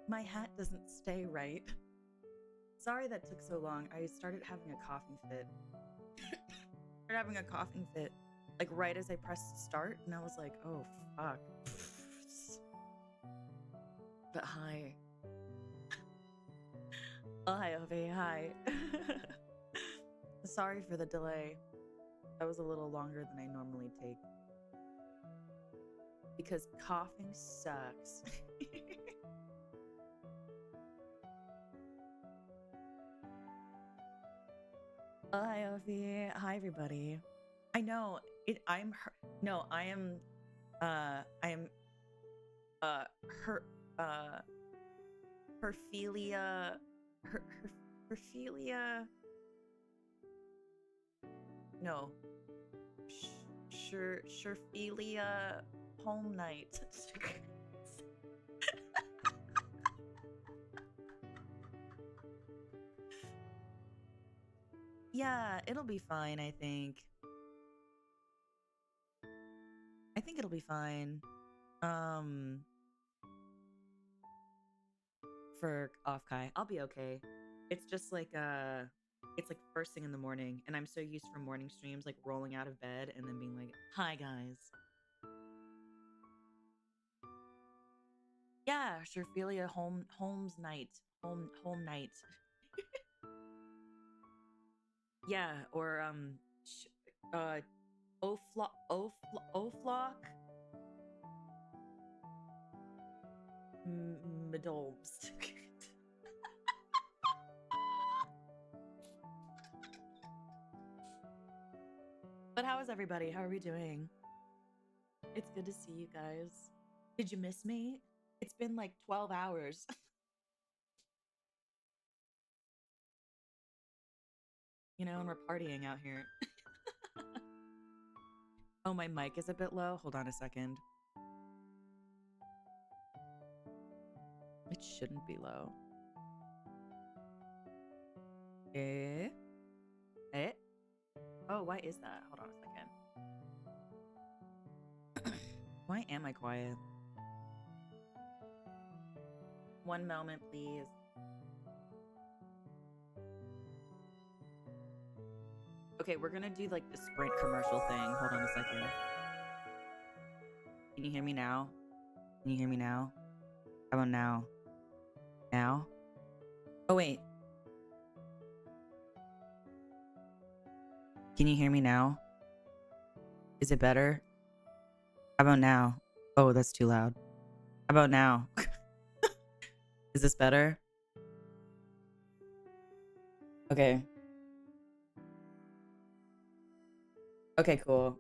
My hat doesn't stay right. Sorry that took so long. I started having a coughing fit. Like right as I pressed start, and I was like, oh fuck. But hi. Oh, hi, Ovi. Hi. Sorry for the delay. That was a little longer than I normally take. Because coughing sucks. Oh, hi, Ovi. Hi, everybody. I know it. No, I am. Her. Herphelia. Herphelia. No. Sherphelia home night. Yeah, it'll be fine, I think. I think it'll be fine. For off Kai, I'll be okay. It's just like it's like first thing in the morning, and I'm so used from morning streams, like rolling out of bed and then being like, "Hi guys." Yeah, Sherphelia home night. Yeah, or Oflock Medolbs. But how is everybody? How are we doing? It's good to see you guys. Did you miss me? It's been like 12 hours. You know, and we're partying out here. Oh, my mic is a bit low. Hold on a second. It shouldn't be low. Eh? Oh, why is that? Hold on a second. Why am I quiet? One moment, please. Okay, we're gonna do like the Sprint commercial thing. Hold on a second. Can you hear me now? Can you hear me now? How about now? Now? Oh, wait. Can you hear me now? Is it better? How about now? Oh, that's too loud. How about now? Is this better? Okay. Okay, cool.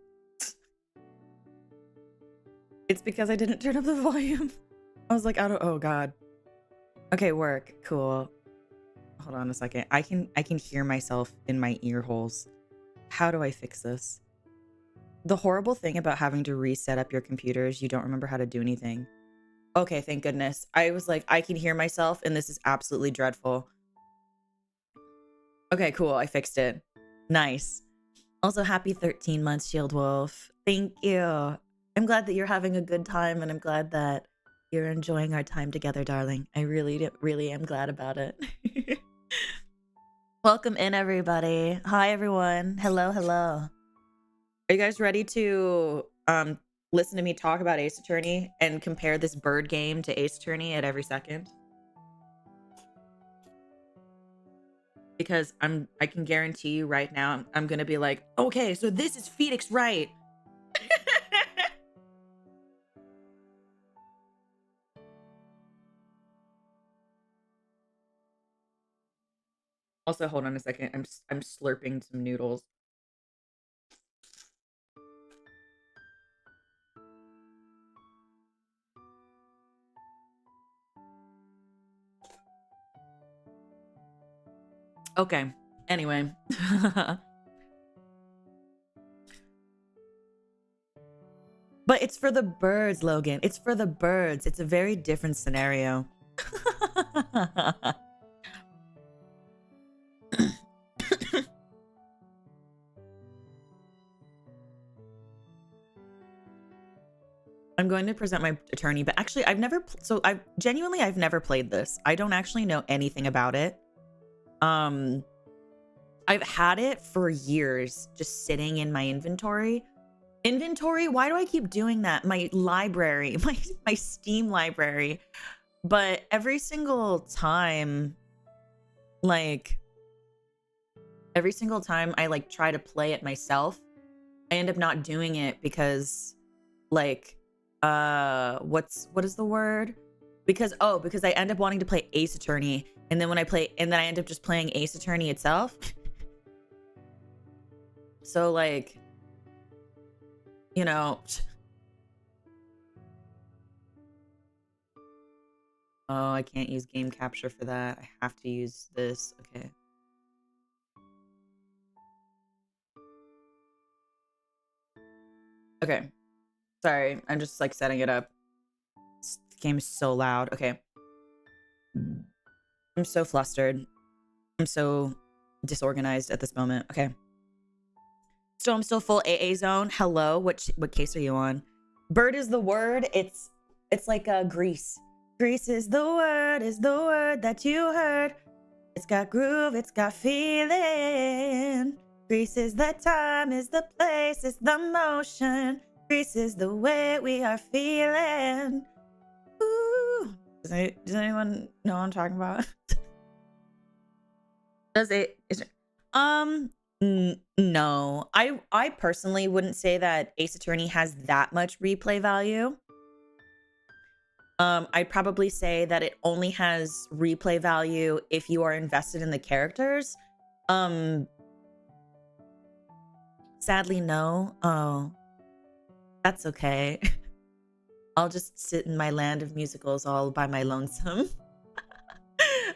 It's because I didn't turn up the volume. I was like, oh god. Okay, work. Cool. Hold on a second. I can hear myself in my ear holes. How do I fix this? The horrible thing about having to reset up your computer is you don't remember how to do anything. Okay, thank goodness. I was like, I can hear myself and this is absolutely dreadful. Okay, cool. I fixed it. Nice. Also, happy 13 months, Shield Wolf. Thank you. I'm glad that you're having a good time, and I'm glad that you're enjoying our time together, darling. I really, really am glad about it. Welcome in, everybody. Hi, everyone. Hello, hello. Are you guys ready to listen to me talk about Ace Attorney and compare this bird game to Ace Attorney at every second? Because I can guarantee you right now, I'm gonna be like, okay, so this is Phoenix, right? Also, hold on a second. I'm slurping some noodles. Okay. Anyway. But it's for the birds, Logan. It's for the birds. It's a very different scenario. I'm going to present my attorney, but actually I've never, I've never played this. I don't actually know anything about it. I've had it for years, just sitting in my inventory. Why do I keep doing that? My library, my Steam library. But every single time, I like try to play it myself, I end up not doing it because what is the word? Because I end up wanting to play Ace Attorney, and then I end up just playing Ace Attorney itself. So like, you know, oh, I can't use game capture for that. I have to use this. Okay. Okay. Sorry, I'm just like setting it up. This game is so loud. Okay. I'm so flustered. I'm so disorganized at this moment. Okay. So I'm still full AA zone. Hello. What case are you on? Bird is the word. It's like Grease. Grease is the word that you heard. It's got groove, it's got feeling. Grease is the time, is the place, is the motion. Grease is the way we are feeling. Ooh. Does anyone know what I'm talking about? No. I personally wouldn't say that Ace Attorney has that much replay value. I'd probably say that it only has replay value if you are invested in the characters. Sadly, no. Oh, that's okay. I'll just sit in my land of musicals all by my lonesome.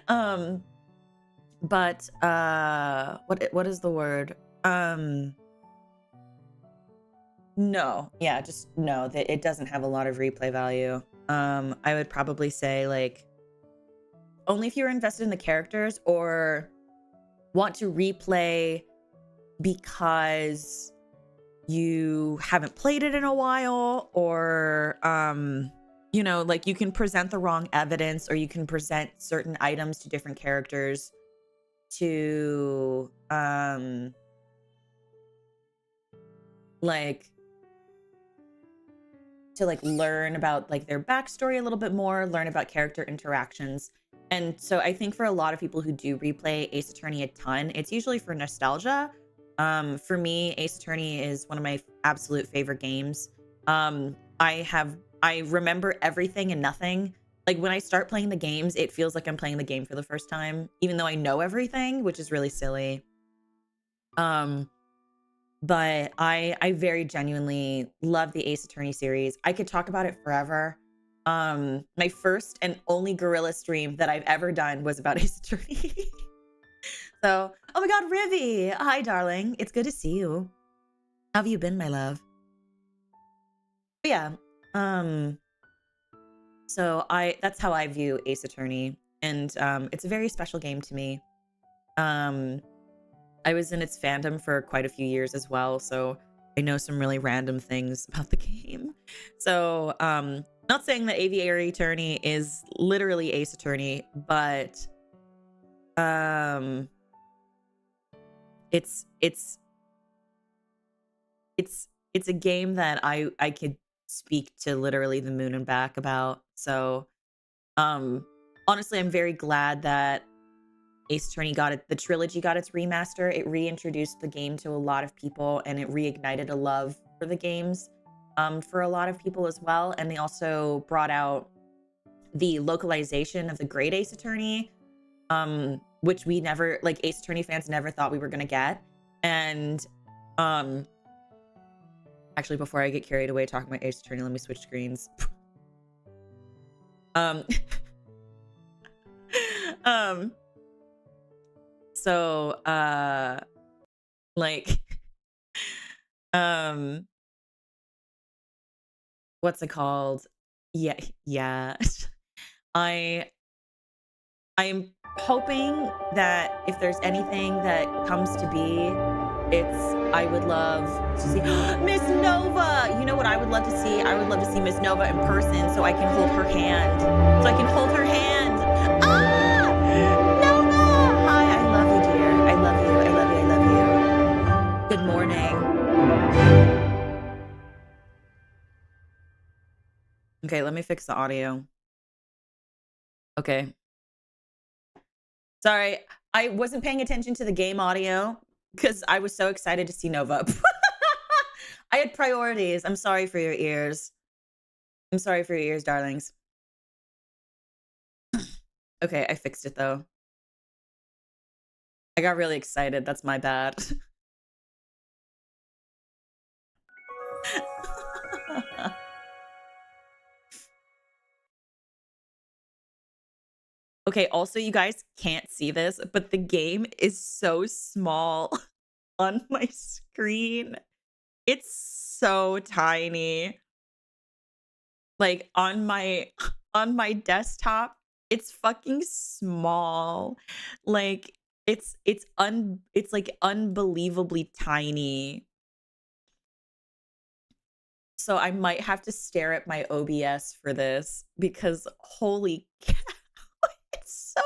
But what is the word? No. Yeah, just no, that it doesn't have a lot of replay value. I would probably say like only if you're invested in the characters or want to replay because you haven't played it in a while, or you know, like you can present the wrong evidence, or you can present certain items to different characters to learn about like their backstory a little bit more, learn about character interactions. And so I think for a lot of people who do replay Ace Attorney a ton, it's usually for nostalgia. For me, Ace Attorney is one of my absolute favorite games. I remember everything and nothing. Like when I start playing the games, it feels like I'm playing the game for the first time, even though I know everything, which is really silly. But I very genuinely love the Ace Attorney series. I could talk about it forever. My first and only Guerrilla stream that I've ever done was about Ace Attorney. So, oh my God, Rivy. Hi, darling. It's good to see you. How have you been, my love? But yeah. So that's how I view Ace Attorney. And it's a very special game to me. I was in its fandom for quite a few years as well, so I know some really random things about the game. So, not saying that Aviary Attorney is literally Ace Attorney, but it's a game that I could speak to literally the moon and back about. So, honestly, I'm very glad that Ace Attorney the trilogy got its remaster. It reintroduced the game to a lot of people, and it reignited a love for the games for a lot of people as well. And they also brought out the localization of the Great Ace Attorney, which we never, like Ace Attorney fans never thought we were gonna get. And actually, before I get carried away talking about Ace Attorney, let me switch screens. So, like, what's it called? Yeah. I'm hoping that if there's anything that comes to be I would love to see Miss Nova. You know what I would love to see? I would love to see Miss Nova in person so I can hold her hand. So I can hold her hand. Ah! Nova! Hi, I love you, dear. I love you. I love you. I love you. Good morning. Okay, let me fix the audio. Okay. Sorry, I wasn't paying attention to the game audio because I was so excited to see Nova. I had priorities. I'm sorry for your ears. I'm sorry for your ears, darlings. Okay, I fixed it though. I got really excited. That's my bad. Okay, also you guys can't see this, but the game is so small on my screen. It's so tiny. Like on my desktop, it's fucking small. Like it's like unbelievably tiny. So I might have to stare at my OBS for this because holy cow, it's so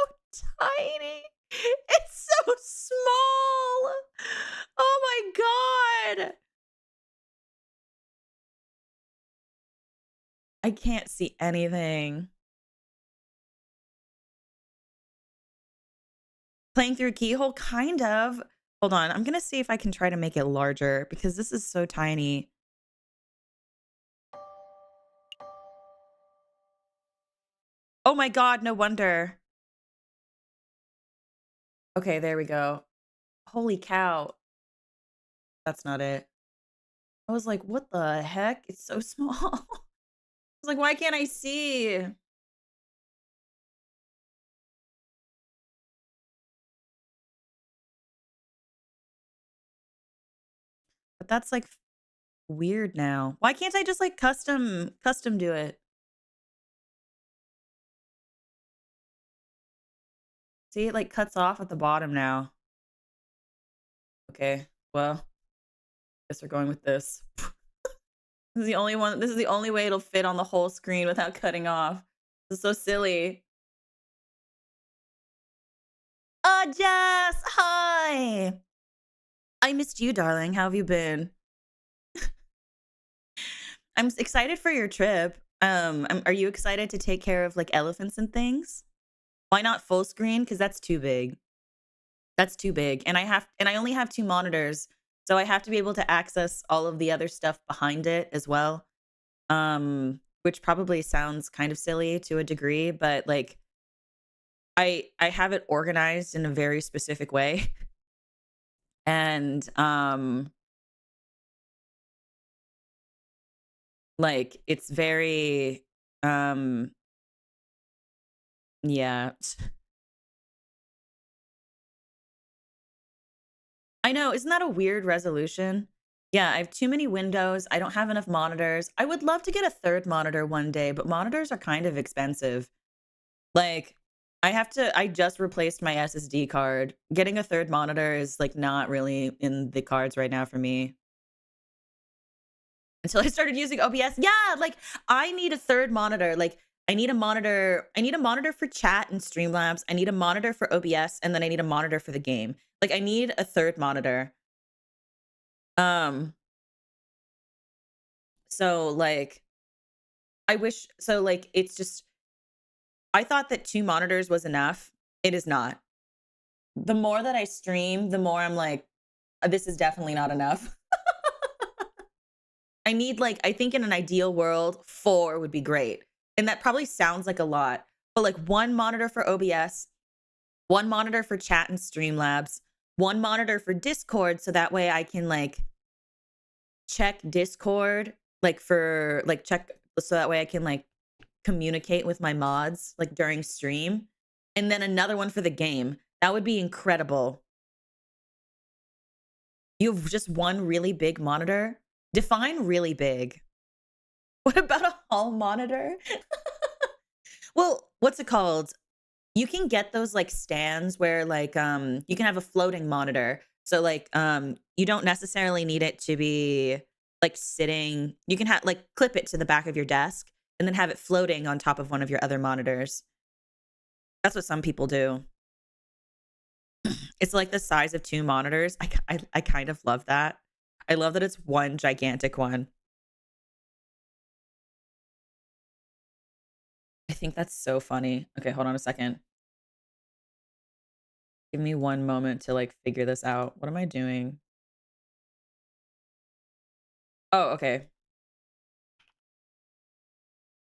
tiny. It's so small. Oh my god. I can't see anything. Playing through keyhole? Kind of. Hold on. I'm going to see if I can try to make it larger because this is so tiny. Oh my god, no wonder. Okay, there we go. Holy cow. That's not it. I was like, what the heck? It's so small. I was like, why can't I see? But that's like weird now. Why can't I just like custom do it? See, it like cuts off at the bottom now. Okay, well, guess we're going with this. This is the only one. This is the only way it'll fit on the whole screen without cutting off. This is so silly. Jess, hi. I missed you, darling. How have you been? I'm excited for your trip. Are you excited to take care of like elephants and things? Why not full screen? Because that's too big. That's too big. And I only have 2 monitors, so I have to be able to access all of the other stuff behind it as well. Which probably sounds kind of silly to a degree, but like I have it organized in a very specific way. And like it's very yeah. I know, isn't that a weird resolution? Yeah, I have too many windows. I don't have enough monitors. I would love to get a 3rd monitor one day, but monitors are kind of expensive. Like I just replaced my SSD card. Getting a 3rd monitor is like not really in the cards right now for me. Until I started using OBS. Yeah, like I need a 3rd monitor. Like I need a monitor for chat and Streamlabs. I need a monitor for OBS, and then I need a monitor for the game. Like I need a 3rd monitor. So like I wish so like it's just I thought that 2 monitors was enough. It is not. The more that I stream, the more I'm like, this is definitely not enough. I need like, I think in an ideal world, 4 would be great. And that probably sounds like a lot, but like 1 monitor for OBS, 1 monitor for chat and Streamlabs, 1 monitor for Discord. So that way I can like check Discord, like for like check, so that way I can like communicate with my mods like during stream. And then another one for the game. That would be incredible. You have just 1 really big monitor? Define really big. What about a hall monitor? Well, what's it called? You can get those like stands where like you can have a floating monitor. So like you don't necessarily need it to be like sitting. You can have like clip it to the back of your desk and then have it floating on top of one of your other monitors. That's what some people do. It's like the size of 2 monitors. I kind of love that. I love that it's one gigantic one. I think that's so funny. Okay, hold on a second. Give me one moment to like figure this out. What am I doing? Oh, okay.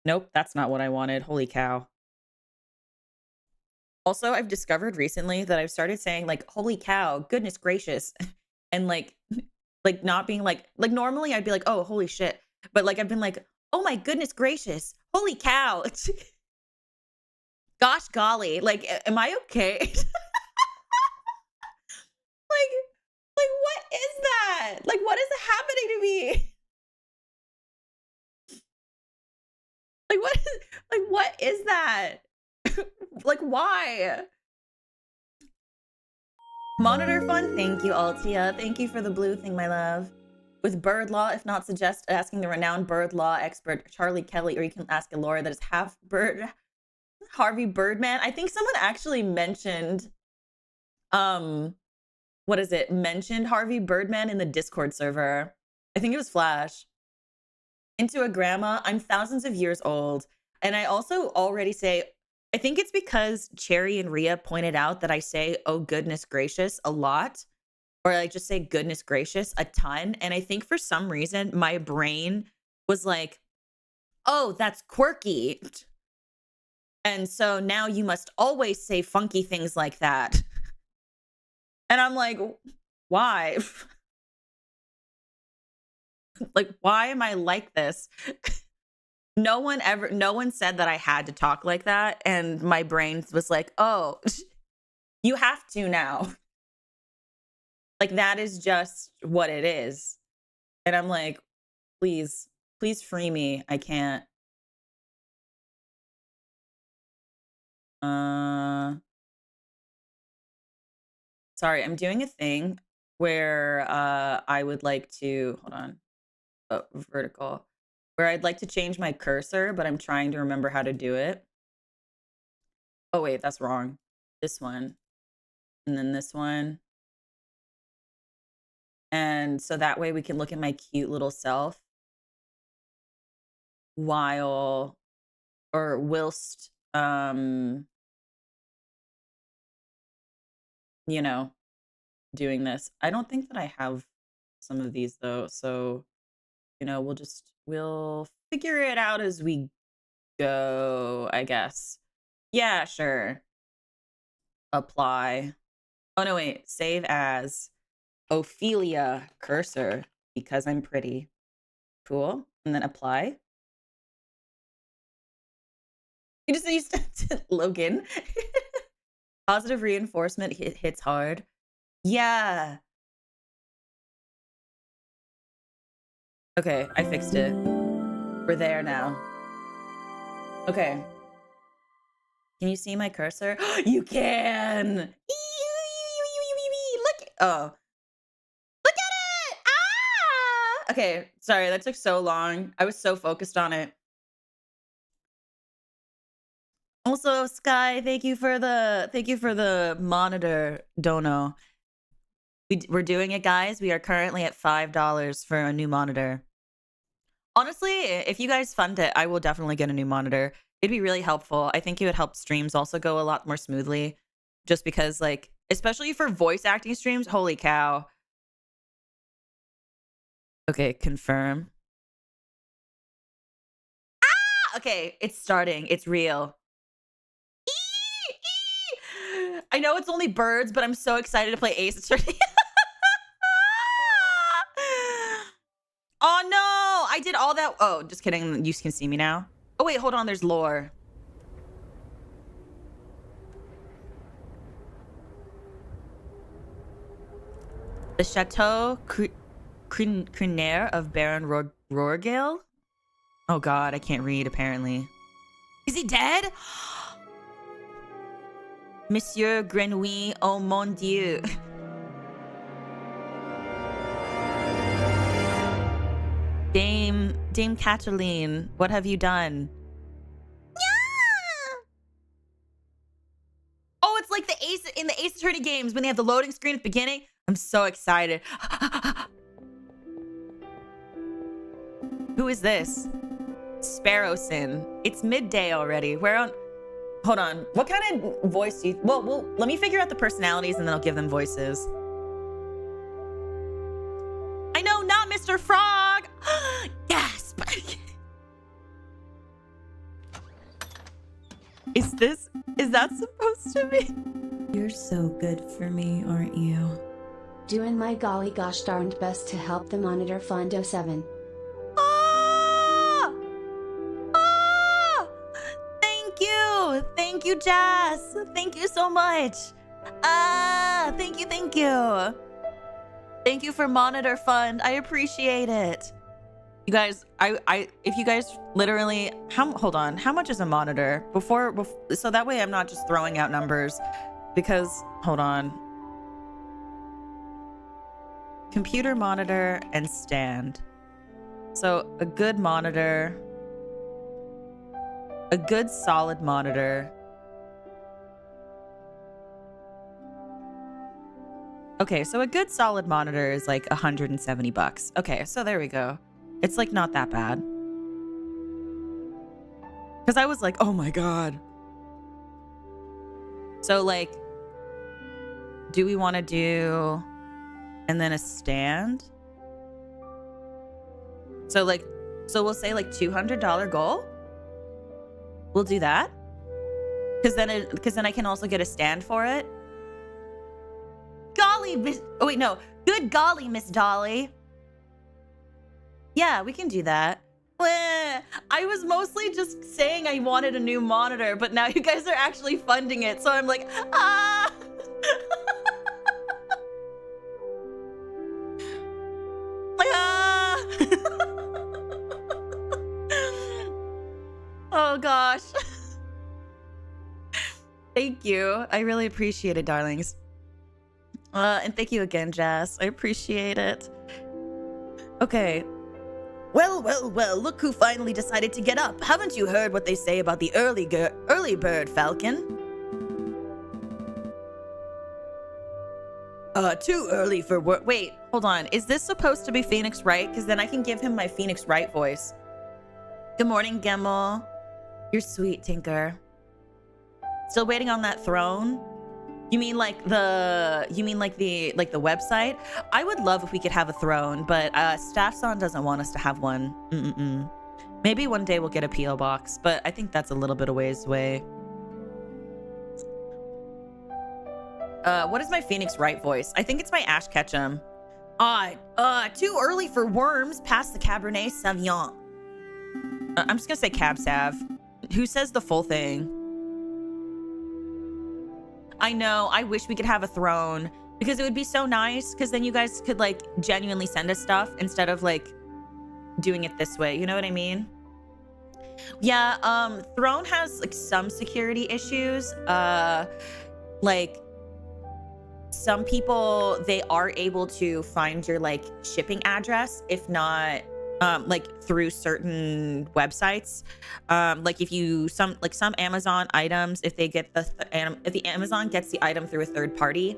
Nope, that's not what I wanted. Holy cow. Also, I've discovered recently that I've started saying like, holy cow, goodness gracious. And like not being like normally I'd be like, oh, holy shit. But like I've been like, oh my goodness gracious, holy cow. Gosh golly, like, am I okay? Like what is that? Like what is happening to me? What is that? Like why? Monitor fun, thank you, Altia. Thank you for the blue thing, my love. With bird law, if not suggest asking the renowned bird law expert Charlie Kelly, or you can ask a lawyer that is half bird, Harvey Birdman. I think someone actually mentioned, what is it? Mentioned Harvey Birdman in the Discord server. I think it was Flash. Into a grandma, I'm thousands of years old. And I also already say, I think it's because Cherry and Rhea pointed out that I say, oh, goodness gracious, a lot. Or I just say goodness gracious a ton. And I think for some reason, my brain was like, oh, that's quirky. And so now you must always say funky things like that. And I'm like, why? Like, why am I like this? No one said that I had to talk like that. And my brain was like, oh, you have to now. Like, that is just what it is. And I'm like, please free me. I can't. Sorry, I'm doing a thing where I would like to, hold on, vertical, where I'd like to change my cursor, but I'm trying to remember how to do it. Oh, wait, that's wrong. This one. And then this one. And so that way we can look at my cute little self whilst you know, doing this. I don't think that I have some of these though. So, you know, we'll figure it out as we go, I guess. Yeah, sure. Apply. Oh no, wait. Save as Ophelia cursor because I'm pretty. Cool. And then apply. You just used to Logan. Positive reinforcement hits hard. Yeah. Okay, I fixed it. We're there now. Okay. Can you see my cursor? You can! Look! Oh. Look at it! Ah! Okay, sorry, that took so long. I was so focused on it. Also, Sky, thank you for the monitor dono. We're doing it, guys. We are currently at $5 for a new monitor. Honestly, if you guys fund it, I will definitely get a new monitor. It'd be really helpful. I think it would help streams also go a lot more smoothly. Just because, like, especially for voice acting streams, holy cow. Okay, confirm. Ah! Okay, it's starting. It's real. I know it's only birds, but I'm so excited to play Ace Attorney. Oh no! I did all that. Oh, just kidding. You can see me now. Oh wait, hold on. There's lore. The Chateau Crinaire of Baron Rorgale? Oh god, I can't read apparently. Is he dead? Monsieur Grenouille, oh mon dieu. Dame Cataline, what have you done? Yeah! Oh, it's like the Ace in the Ace Attorney games when they have the loading screen at the beginning. I'm so excited. Who is this? Sparrowson. It's midday already. Where on? Hold on. What kind of voice do you? Well, let me figure out the personalities and then I'll give them voices. I know, not Mr. Frog. Gasp. Is that supposed to be? You're so good for me, aren't you? Doing my golly gosh darned best to help the Monitor Fund 07. Ah! Ah! Thank you, Jazz. Thank you so much. Thank you. Thank you for Monitor Fund. I appreciate it. You guys, if you guys literally, hold on, how much is a monitor? Before, so that way I'm not just throwing out numbers, because, hold on. Computer monitor and stand. So a good monitor, a good solid monitor. Okay, so a good solid monitor is like 170 bucks. Okay, so there we go. It's like not that bad. Because I was like, oh my God. So like, do we want to do, and then a stand? So like, so we'll say like $200 goal. We'll do that. Because then I can also get a stand for it. Golly, oh wait, no. Good golly, Miss Dolly. Yeah, we can do that. I was mostly just saying I wanted a new monitor, but now you guys are actually funding it, so I'm like, ah! Like, ah! Oh gosh. Thank you. I really appreciate it, darlings. And thank you again, Jazz. I appreciate it. Okay. Well, look who finally decided to get up. Haven't you heard what they say about the early bird, Falcon? Too early for work. Wait, hold on. Is this supposed to be Phoenix Wright? Because then I can give him my Phoenix Wright voice. Good morning, Gemmel. You're sweet, Tinker. Still waiting on that throne? You mean like the website? I would love if we could have a throne, but Staffson doesn't want us to have one. Maybe one day we'll get a PO box, but I think that's a little bit of ways away. What is my Phoenix Wright voice? I think it's my Ash Ketchum. Too early for worms past the Cabernet Sauvignon. I'm just gonna say Cab Sav. Who says the full thing? I know, I wish we could have a throne because it would be so nice, because then you guys could like genuinely send us stuff instead of like doing it this way. You know what I mean? Yeah, throne has like some security issues. Like some people, they are able to find your like shipping address, if not like through certain websites. Like if some Amazon items, if they get if the Amazon gets the item through a third party,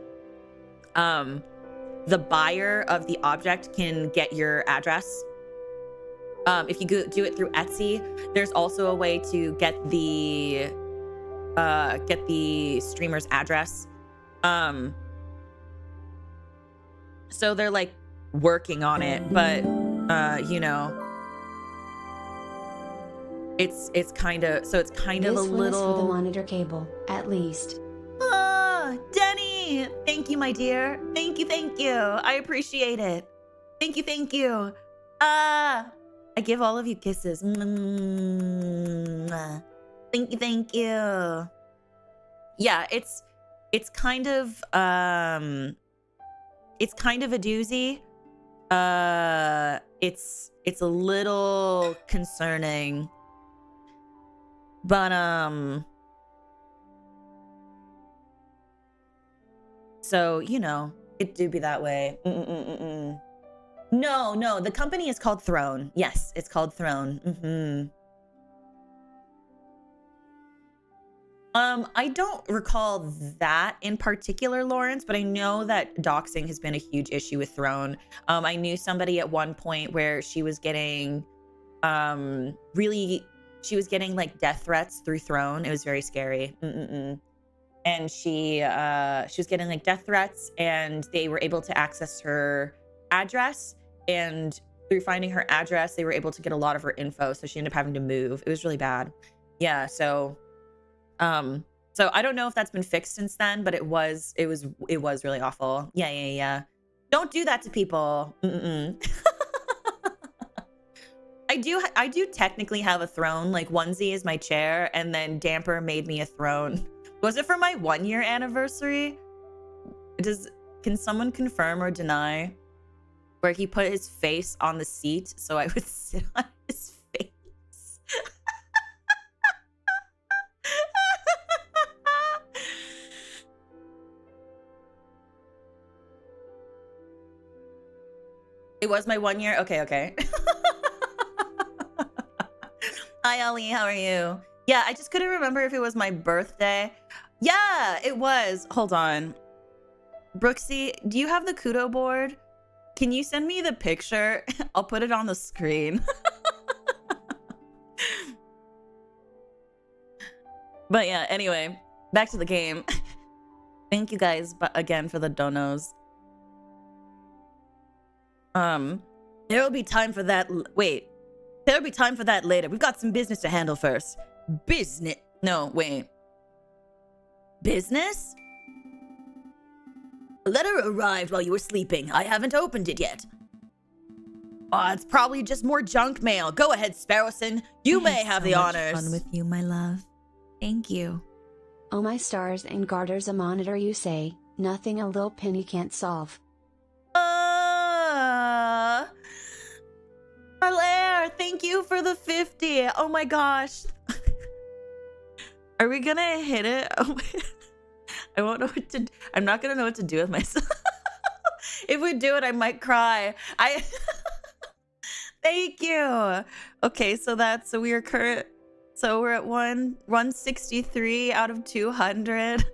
the buyer of the object can get your address. If you do it through Etsy, there's also a way to get the streamer's address. So they're like working on it, but you know, it's kind of a little for the monitor cable, at least. Denny, thank you, my dear. Thank you. I appreciate it. Thank you. I give all of you kisses. Thank you. Yeah, it's kind of a doozy. It's a little concerning, but so you know, it do be that way. No, the company is called Throne. Yes, it's called Throne. I don't recall that in particular, Lawrence, but I know that doxing has been a huge issue with Throne. I knew somebody at one point where she was getting she was getting like death threats through Throne. It was very scary. And she was getting like death threats, and they were able to access her address, and through finding her address they were able to get a lot of her info, so she ended up having to move. It was really bad. Yeah, so I don't know if that's been fixed since then, but it was really awful. Yeah. Don't do that to people. I do technically have a throne. Like, onesie is my chair, and then Damper made me a throne. Was it for my 1-year anniversary? Can someone confirm or deny where he put his face on the seat so I would sit on his face? It was my 1 year? Okay. Hi, Ollie. How are you? Yeah, I just couldn't remember if it was my birthday. Yeah, it was. Hold on. Brooksy, do you have the Kudo board? Can you send me the picture? I'll put it on the screen. But yeah, anyway, back to the game. Thank you guys again for the donos. There'll be time for that. Wait, there'll be time for that later. We've got some business to handle first. Business? No, wait. Business? A letter arrived while you were sleeping. I haven't opened it yet. It's probably just more junk mail. Go ahead, Sparrowson. You may have the honors. Fun with you, my love. Thank you. Oh my stars and garters, a monitor you say. Nothing a little penny can't solve. Alaire, thank you for the 50. Oh my gosh. Are we gonna hit it? Oh my... I won't know what to... I'm not gonna know what to do with myself. If we do it, I might cry. Thank you. Okay, so we're at 163 out of 200.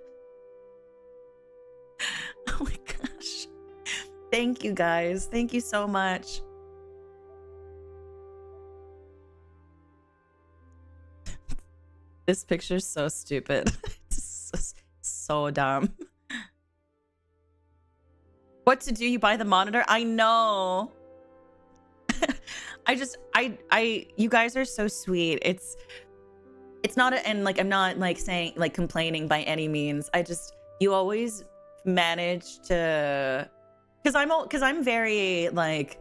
Oh my gosh. Thank you guys. Thank you so much. This picture's so stupid. It's so dumb. What to do? You buy the monitor? I know. You guys are so sweet. It's not and like, I'm not like saying like complaining by any means. You always manage to, because I'm very like,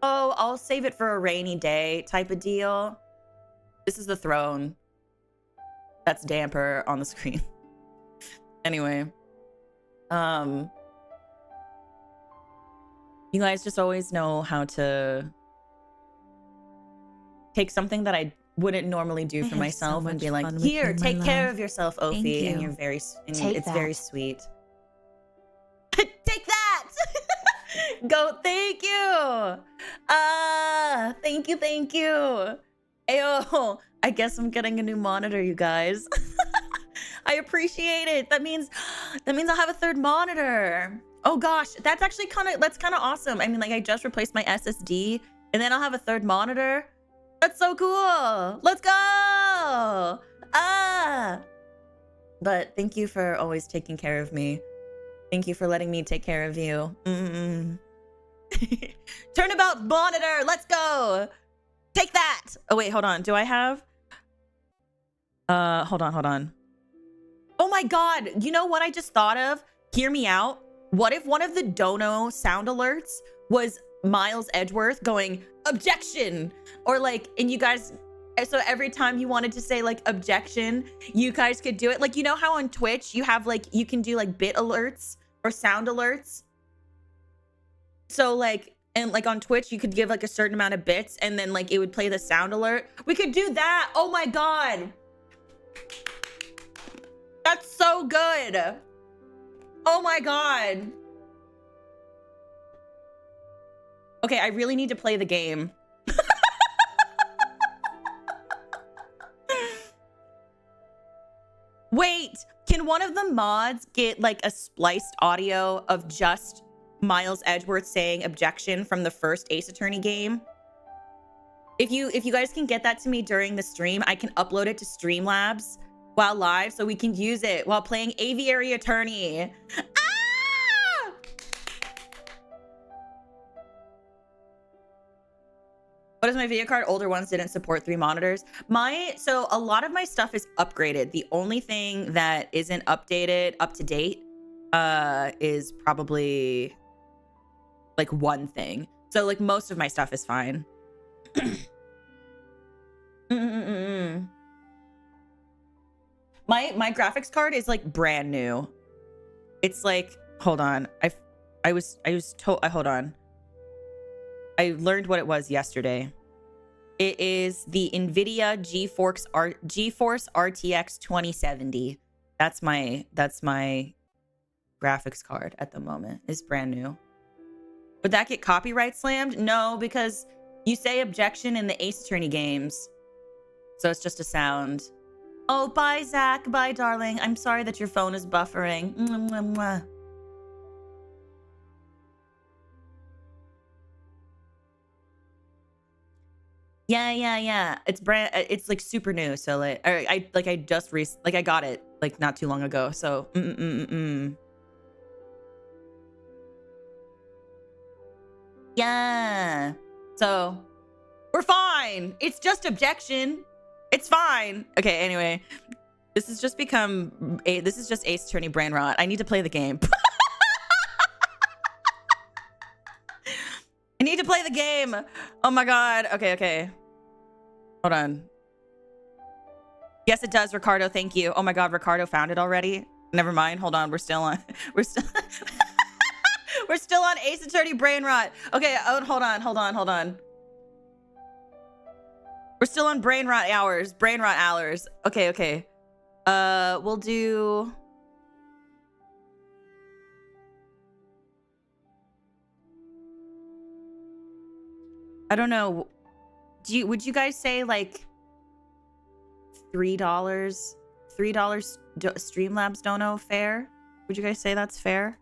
oh, I'll save it for a rainy day type of deal. This is the throne. That's Damper on the screen. Anyway, you guys just always know how to take something that I wouldn't normally do for myself and be like, here, take care of yourself, Ophi. And you're very, very sweet. Take that. Go. Thank you. Thank you. Ayo, I guess I'm getting a new monitor, you guys. I appreciate it. That means I'll have a third monitor. Oh gosh, that's actually kind of awesome. I mean, like, I just replaced my SSD and then I'll have a third monitor. That's so cool. Let's go. But thank you for always taking care of me. Thank you for letting me take care of you. Turnabout monitor. Let's go. Take that. Oh wait, hold on. Do I have? Hold on. Oh my God. You know what I just thought of? Hear me out. What if one of the dono sound alerts was Miles Edgeworth going, objection? Or like, and you guys, so every time you wanted to say like objection, you guys could do it. Like, you know how on Twitch you have like, you can do like bit alerts or sound alerts? So like, and like on Twitch, you could give like a certain amount of bits and then like it would play the sound alert. We could do that. Oh my God. That's so good. Oh my God. Okay, I really need to play the game. Wait, can one of the mods get like a spliced audio of just Miles Edgeworth saying objection from the first Ace Attorney game? If you guys can get that to me during the stream, I can upload it to Streamlabs while live so we can use it while playing Aviary Attorney. Ah! What is my video card? Older ones didn't support 3 monitors. So a lot of my stuff is upgraded. The only thing that isn't updated up to date is probably like one thing. So like most of my stuff is fine. My graphics card is like brand new. It's like, hold on. I was told, hold on. I learned what it was yesterday. It is the NVIDIA GeForce RTX 2070. That's my graphics card at the moment. It's brand new. Would that get copyright slammed? No, because you say objection in the Ace Attorney games. So it's just a sound. Oh, bye, Zach. Bye, darling. I'm sorry that your phone is buffering. Mwah, mwah, mwah. Yeah. It's like super new. So like, I got it like not too long ago. So yeah. So we're fine. It's just objection. It's fine. Okay. Anyway, this has just become this is just Ace Attorney brain rot. I need to play the game. I need to play the game. Oh my god. Okay. Hold on. Yes, it does, Ricardo. Thank you. Oh my god, Ricardo found it already. Never mind. Hold on. We're still on we're still on Ace Attorney brain rot. Okay, hold on. We're still on brain rot hours. Okay. We'll do I don't know. Would you guys say like $3? Streamlabs dono fair? Would you guys say that's fair?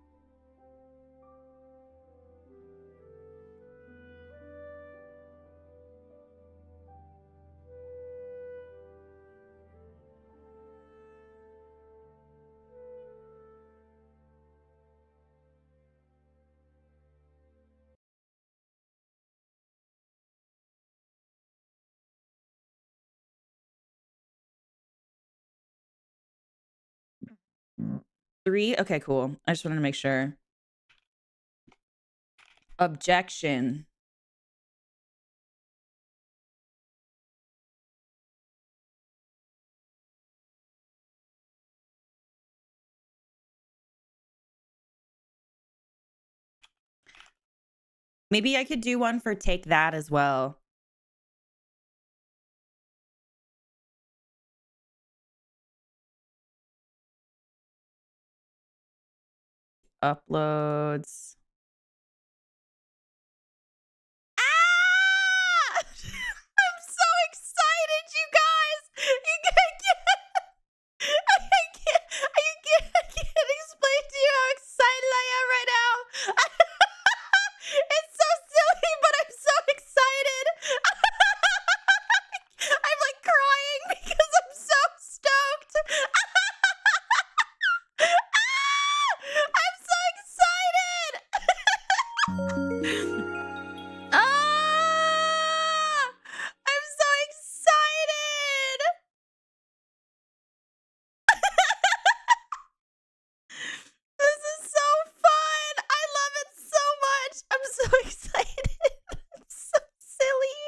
$3? Okay, cool. I just wanted to make sure. Objection. Maybe I could do one for Take That as well. Uploads. Ah! I'm so excited, you guys. I can't explain to you how excited I am right now. It's so silly, but I'm so excited. I'm like crying because I'm so stoked. I'm so excited. I'm so excited. This is so fun. I love it so much. I'm so excited. It's so silly.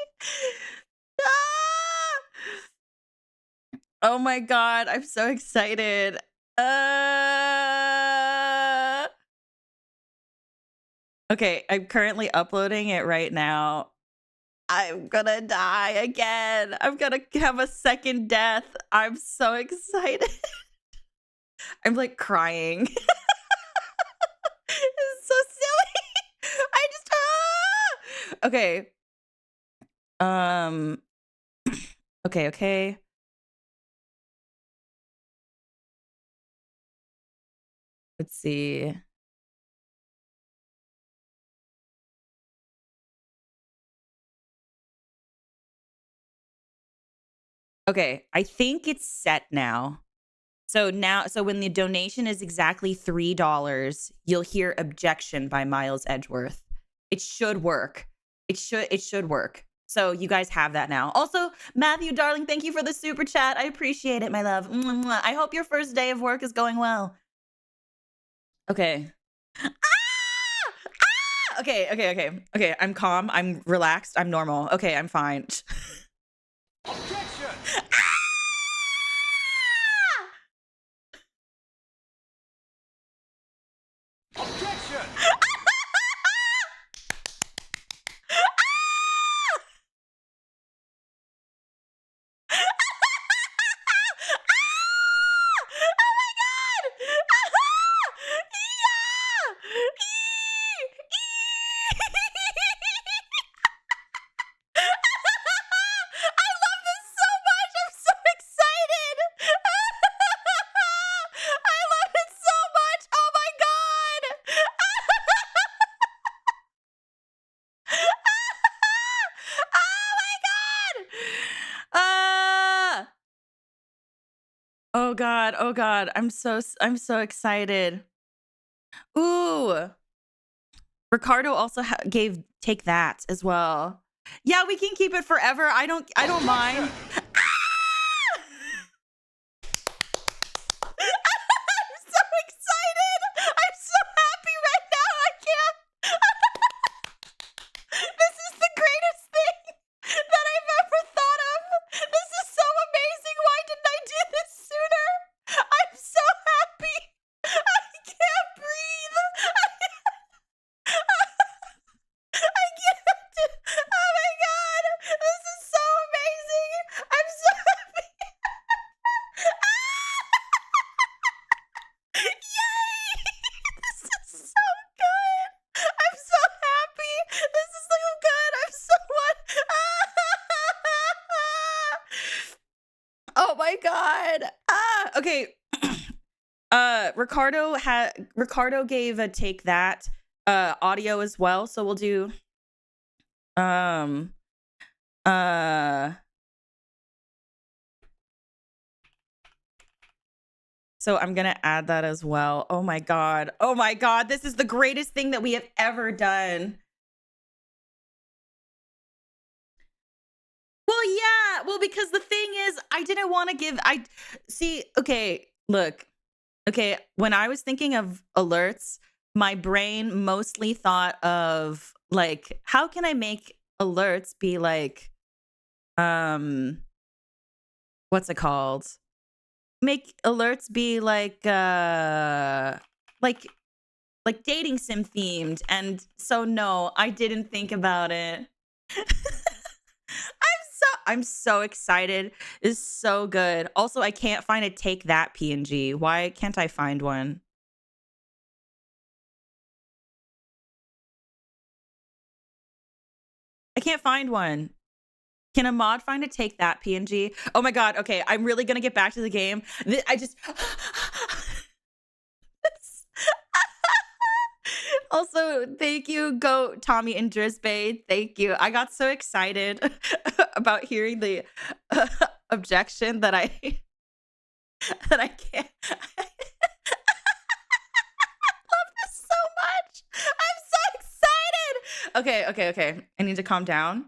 Oh my god, I'm so excited. Okay, I'm currently uploading it right now. I'm gonna die again. I'm gonna have a second death. I'm so excited. I'm like crying. It's so silly. I just Okay. Okay. Let's see. Okay, I think it's set now. So when the donation is exactly $3, you'll hear "Objection" by Miles Edgeworth. It should work. It should work. So you guys have that now. Also, Matthew, darling, thank you for the super chat. I appreciate it, my love. Mwah, mwah. I hope your first day of work is going well. Okay. Okay. I'm calm. I'm relaxed. I'm normal. Okay, I'm fine. Objection! Objection! Oh god, I'm so excited. Ooh. Ricardo also gave Take That as well. Yeah, we can keep it forever. I don't mind. I'm so excited. I'm so happy right now. I can't. This is the greatest thing that I've ever thought of. This is so amazing. Why didn't I do this sooner? I'm so happy. I can't breathe. I can't. Oh my god. This is so amazing. I'm so happy. Yay! This is so good. I'm so happy. This is so good. I'm so what? Oh my god. Okay. Ricardo gave a Take That audio as well, so we'll do so I'm gonna add that as well. Oh my god. Oh my god. This is the greatest thing that we have ever done. Well, yeah. Well, because the thing is, I didn't want to see, okay, look. Okay, when I was thinking of alerts, my brain mostly thought of like, how can I make alerts be like, what's it called? Make alerts be like dating sim themed. And so no, I didn't think about it. I'm so excited. It's so good. Also, I can't find a Take That PNG. Why can't I find one? I can't find one. Can a mod find a Take That PNG? Oh my god. Okay, I'm really gonna get back to the game. I just Also, thank you, Go Tommy and Drisbay. Thank you. I got so excited about hearing the objection that I can't. I love this so much. I'm so excited. Okay. I need to calm down.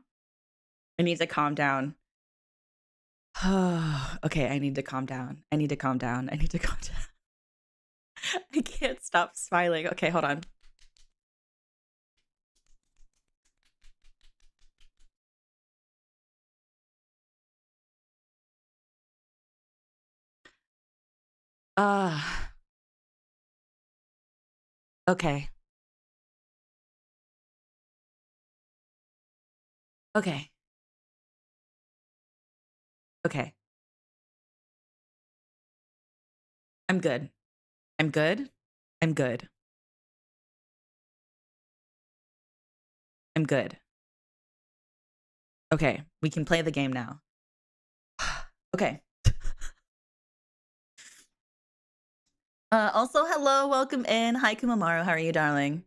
Okay, I need to calm down. I can't stop smiling. Okay, hold on. Okay. Okay. I'm good. I'm good. I'm good. Okay, we can play the game now. Okay. Also, hello, welcome in. Hi, Kumamaru. How are you, darling?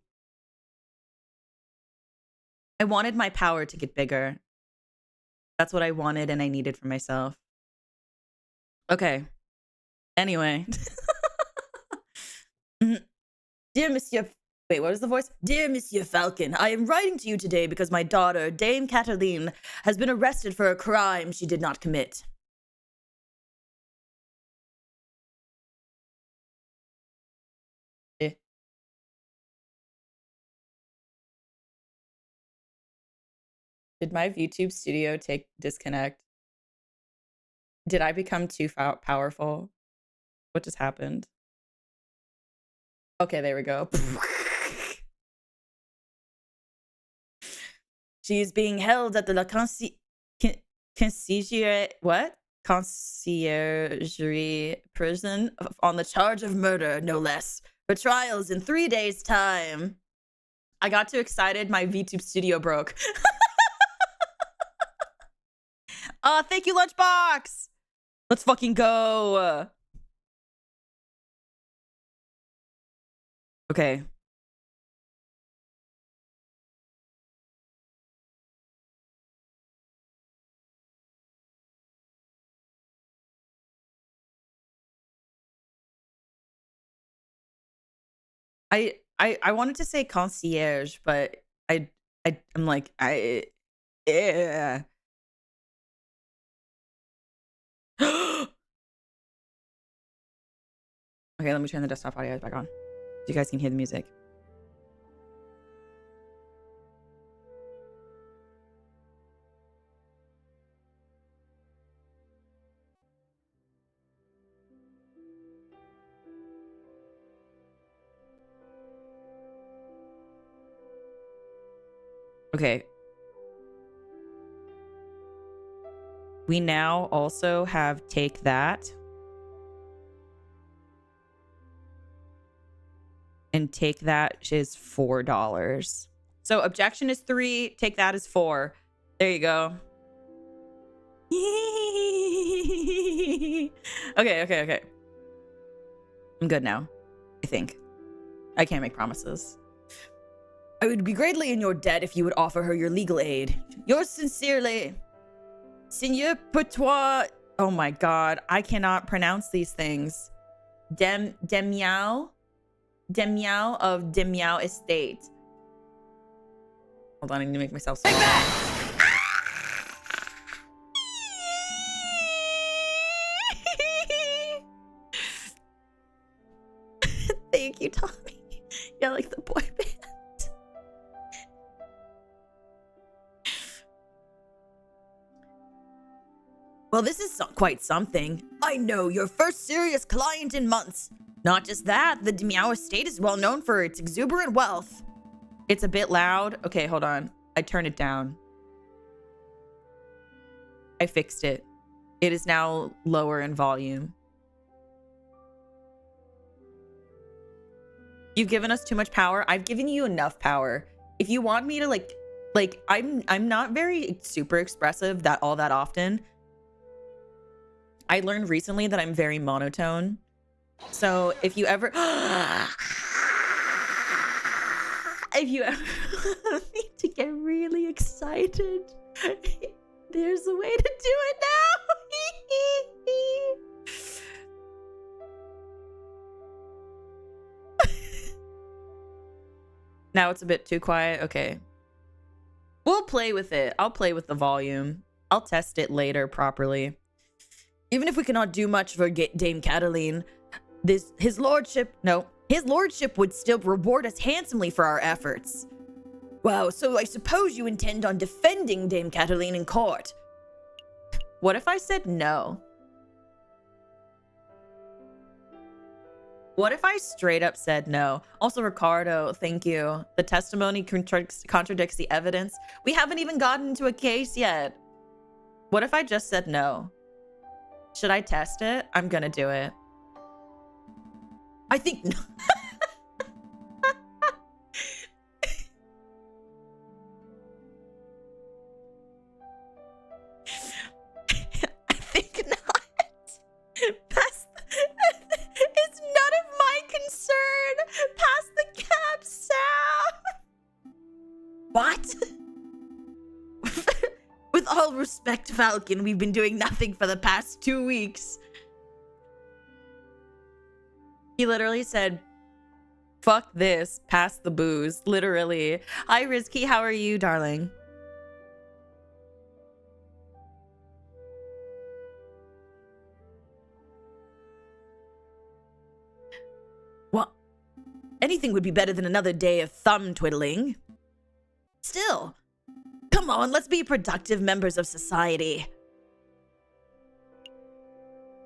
I wanted my power to get bigger. That's what I wanted and I needed for myself. Okay. Anyway. Dear Monsieur... Wait, what is the voice? Dear Monsieur Falcon, I am writing to you today because my daughter, Dame Cataline, has been arrested for a crime she did not commit. Did my VTube studio disconnect? Did I become too powerful? What just happened? Okay, there we go. She is being held at the conciergerie prison on the charge of murder, no less. Her trial is in 3 days' time. I got too excited, my VTube studio broke. Thank you, Lunchbox! Let's fucking go! Okay. I wanted to say concierge, but I'm like, yeah. Okay, let me turn the desktop audio back on so you guys can hear the music. Okay. We now also have take that. And take that is $4. So objection is 3, take that is 4. There you go. Okay. I'm good now. I think. I can't make promises. I would be greatly in your debt if you would offer her your legal aid. Yours sincerely, Seigneur Patois. Oh my god, I cannot pronounce these things. Demiao of Demiao Estate. Hold on, I need to make myself take that! Thank you, Tommy. Yeah, like the boy band. Well, this is quite something. I know, your first serious client in months. Not just that, the Demiao estate is well known for its exuberant wealth. It's a bit loud. Okay, hold on. I turned it down. I fixed it. It is now lower in volume. You've given us too much power. I've given you enough power. If you want me to like I'm not very super expressive all that often. I learned recently that I'm very monotone. So if you ever need to get really excited, there's a way to do it now. Now it's a bit too quiet. Okay. We'll play with it. I'll play with the volume. I'll test it later properly. Even if we cannot do much for Dame Cataline, his lordship would still reward us handsomely for our efforts. Wow, so I suppose you intend on defending Dame Cataline in court. What if I said no? What if I straight up said no? Also, Ricardo, thank you. The testimony contradicts the evidence. We haven't even gotten into a case yet. What if I just said no? Should I test it? I'm gonna do it. I think no. With all respect, Falcon, we've been doing nothing for the past 2 weeks. He literally said, fuck this, pass the booze. Literally. Hi, Rizky, how are you, darling? Well, anything would be better than another day of thumb twiddling. Still, come on, let's be productive members of society.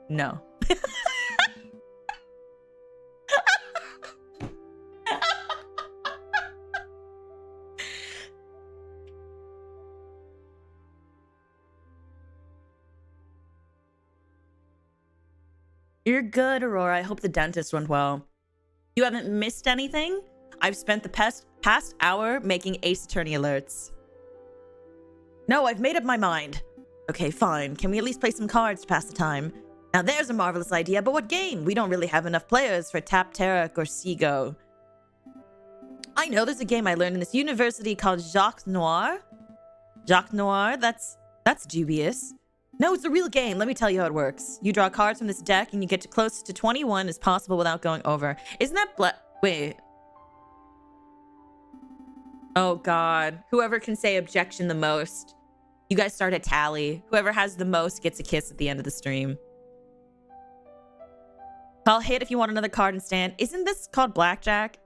No. You're good, Aurora. I hope the dentist went well. You haven't missed anything? I've spent the past hour making Ace Attorney alerts. No, I've made up my mind. Okay, fine. Can we at least play some cards to pass the time? Now there's a marvelous idea, but what game? We don't really have enough players for Tap Tarok or Seago. I know there's a game I learned in this university called Jacques Noir. Jacques Noir? That's dubious. No, it's a real game. Let me tell you how it works. You draw cards from this deck and you get to close to 21 as possible without going over. Isn't that wait. Oh god. Whoever can say objection the most. You guys start a tally. Whoever has the most gets a kiss at the end of the stream. Call hit if you want another card and stand. Isn't this called Blackjack?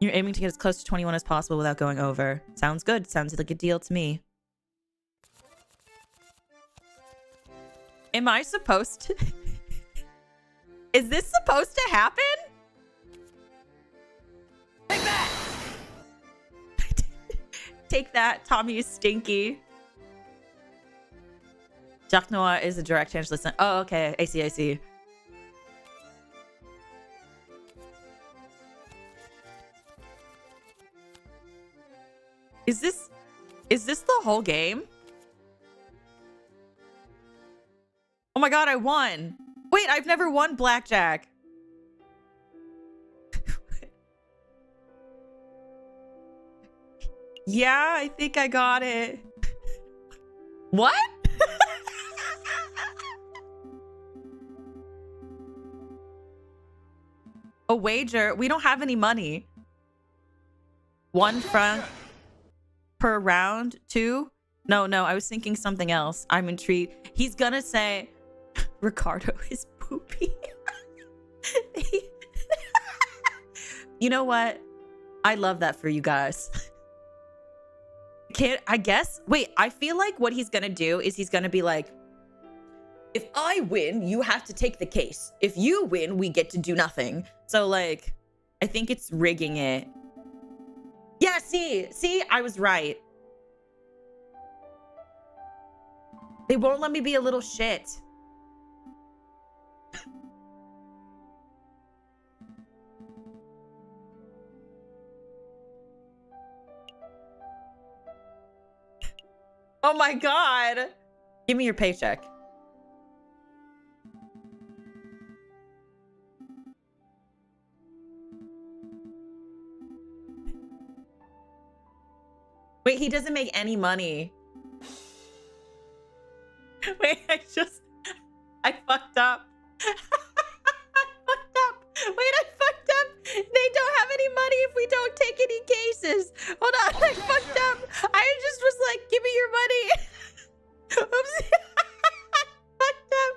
You're aiming to get as close to 21 as possible without going over. Sounds good. Sounds like a deal to me. Am I supposed to? Is this supposed to happen? Take that! Take that, Tommy is stinky. Jacques Noir is a direct translation. Oh, okay. I see, I see. Is this the whole game? Oh my god, I won. Wait, I've never won Blackjack. Yeah, I think I got it. What? A wager? We don't have any money. 1 franc per round? 2? No, I was thinking something else. I'm intrigued. He's gonna say Ricardo is poopy. You know what? I love that for you guys. I guess. Wait, I feel like what he's gonna do is he's gonna be like, if I win, you have to take the case. If you win, we get to do nothing. So like, I think it's rigging it. Yeah, see, I was right. They won't let me be a little shit. Oh my god. Give me your paycheck. Wait, he doesn't make any money. Wait, I fucked up. Wait, I fucked up. They don't have any money if we don't take any cases. Hold on, I fucked up. I just was like, give me your money. Oops. Fucked up.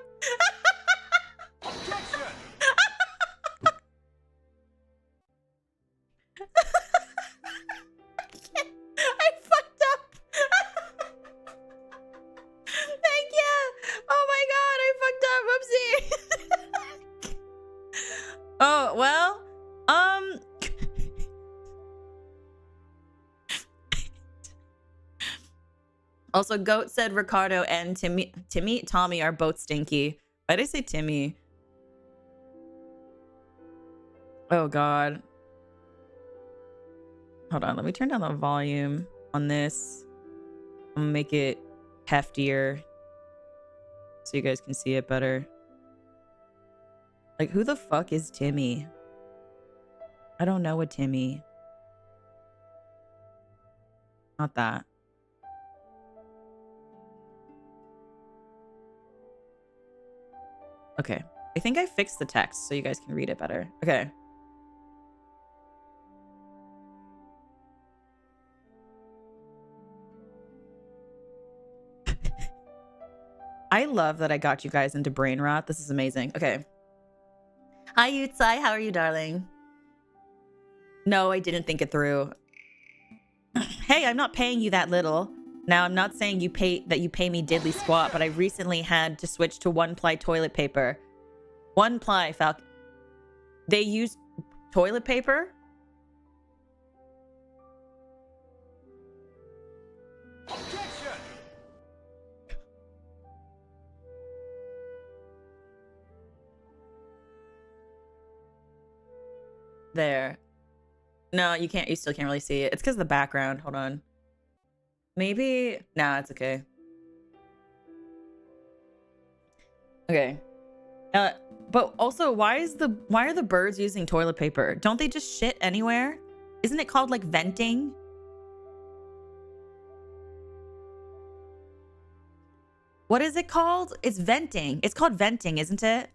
Objection! I fucked up. Thank you. Oh my god, I fucked up. Oopsie. Oh, well, also, Goat said Ricardo and Tommy are both stinky. Why did I say Timmy? Oh god. Hold on, let me turn down the volume on this. I'm gonna make it heftier so you guys can see it better. Like, who the fuck is Timmy? I don't know a Timmy. Not that. Okay. I think I fixed the text so you guys can read it better. Okay. I love that I got you guys into brain rot. This is amazing. Okay. Hi, Yutsai. How are you, darling? No, I didn't think it through. Hey, I'm not paying you that little. Now, I'm not saying you pay me diddly squat, but I recently had to switch to one-ply toilet paper. One-ply, Falcon. They use toilet paper? Objection! There. No, you can't. You still can't really see it. It's because of the background. Hold on. Maybe. Nah, it's okay. Okay. But also, why are the birds using toilet paper? Don't they just shit anywhere? Isn't it called like venting? What is it called? It's venting. It's called venting, isn't it?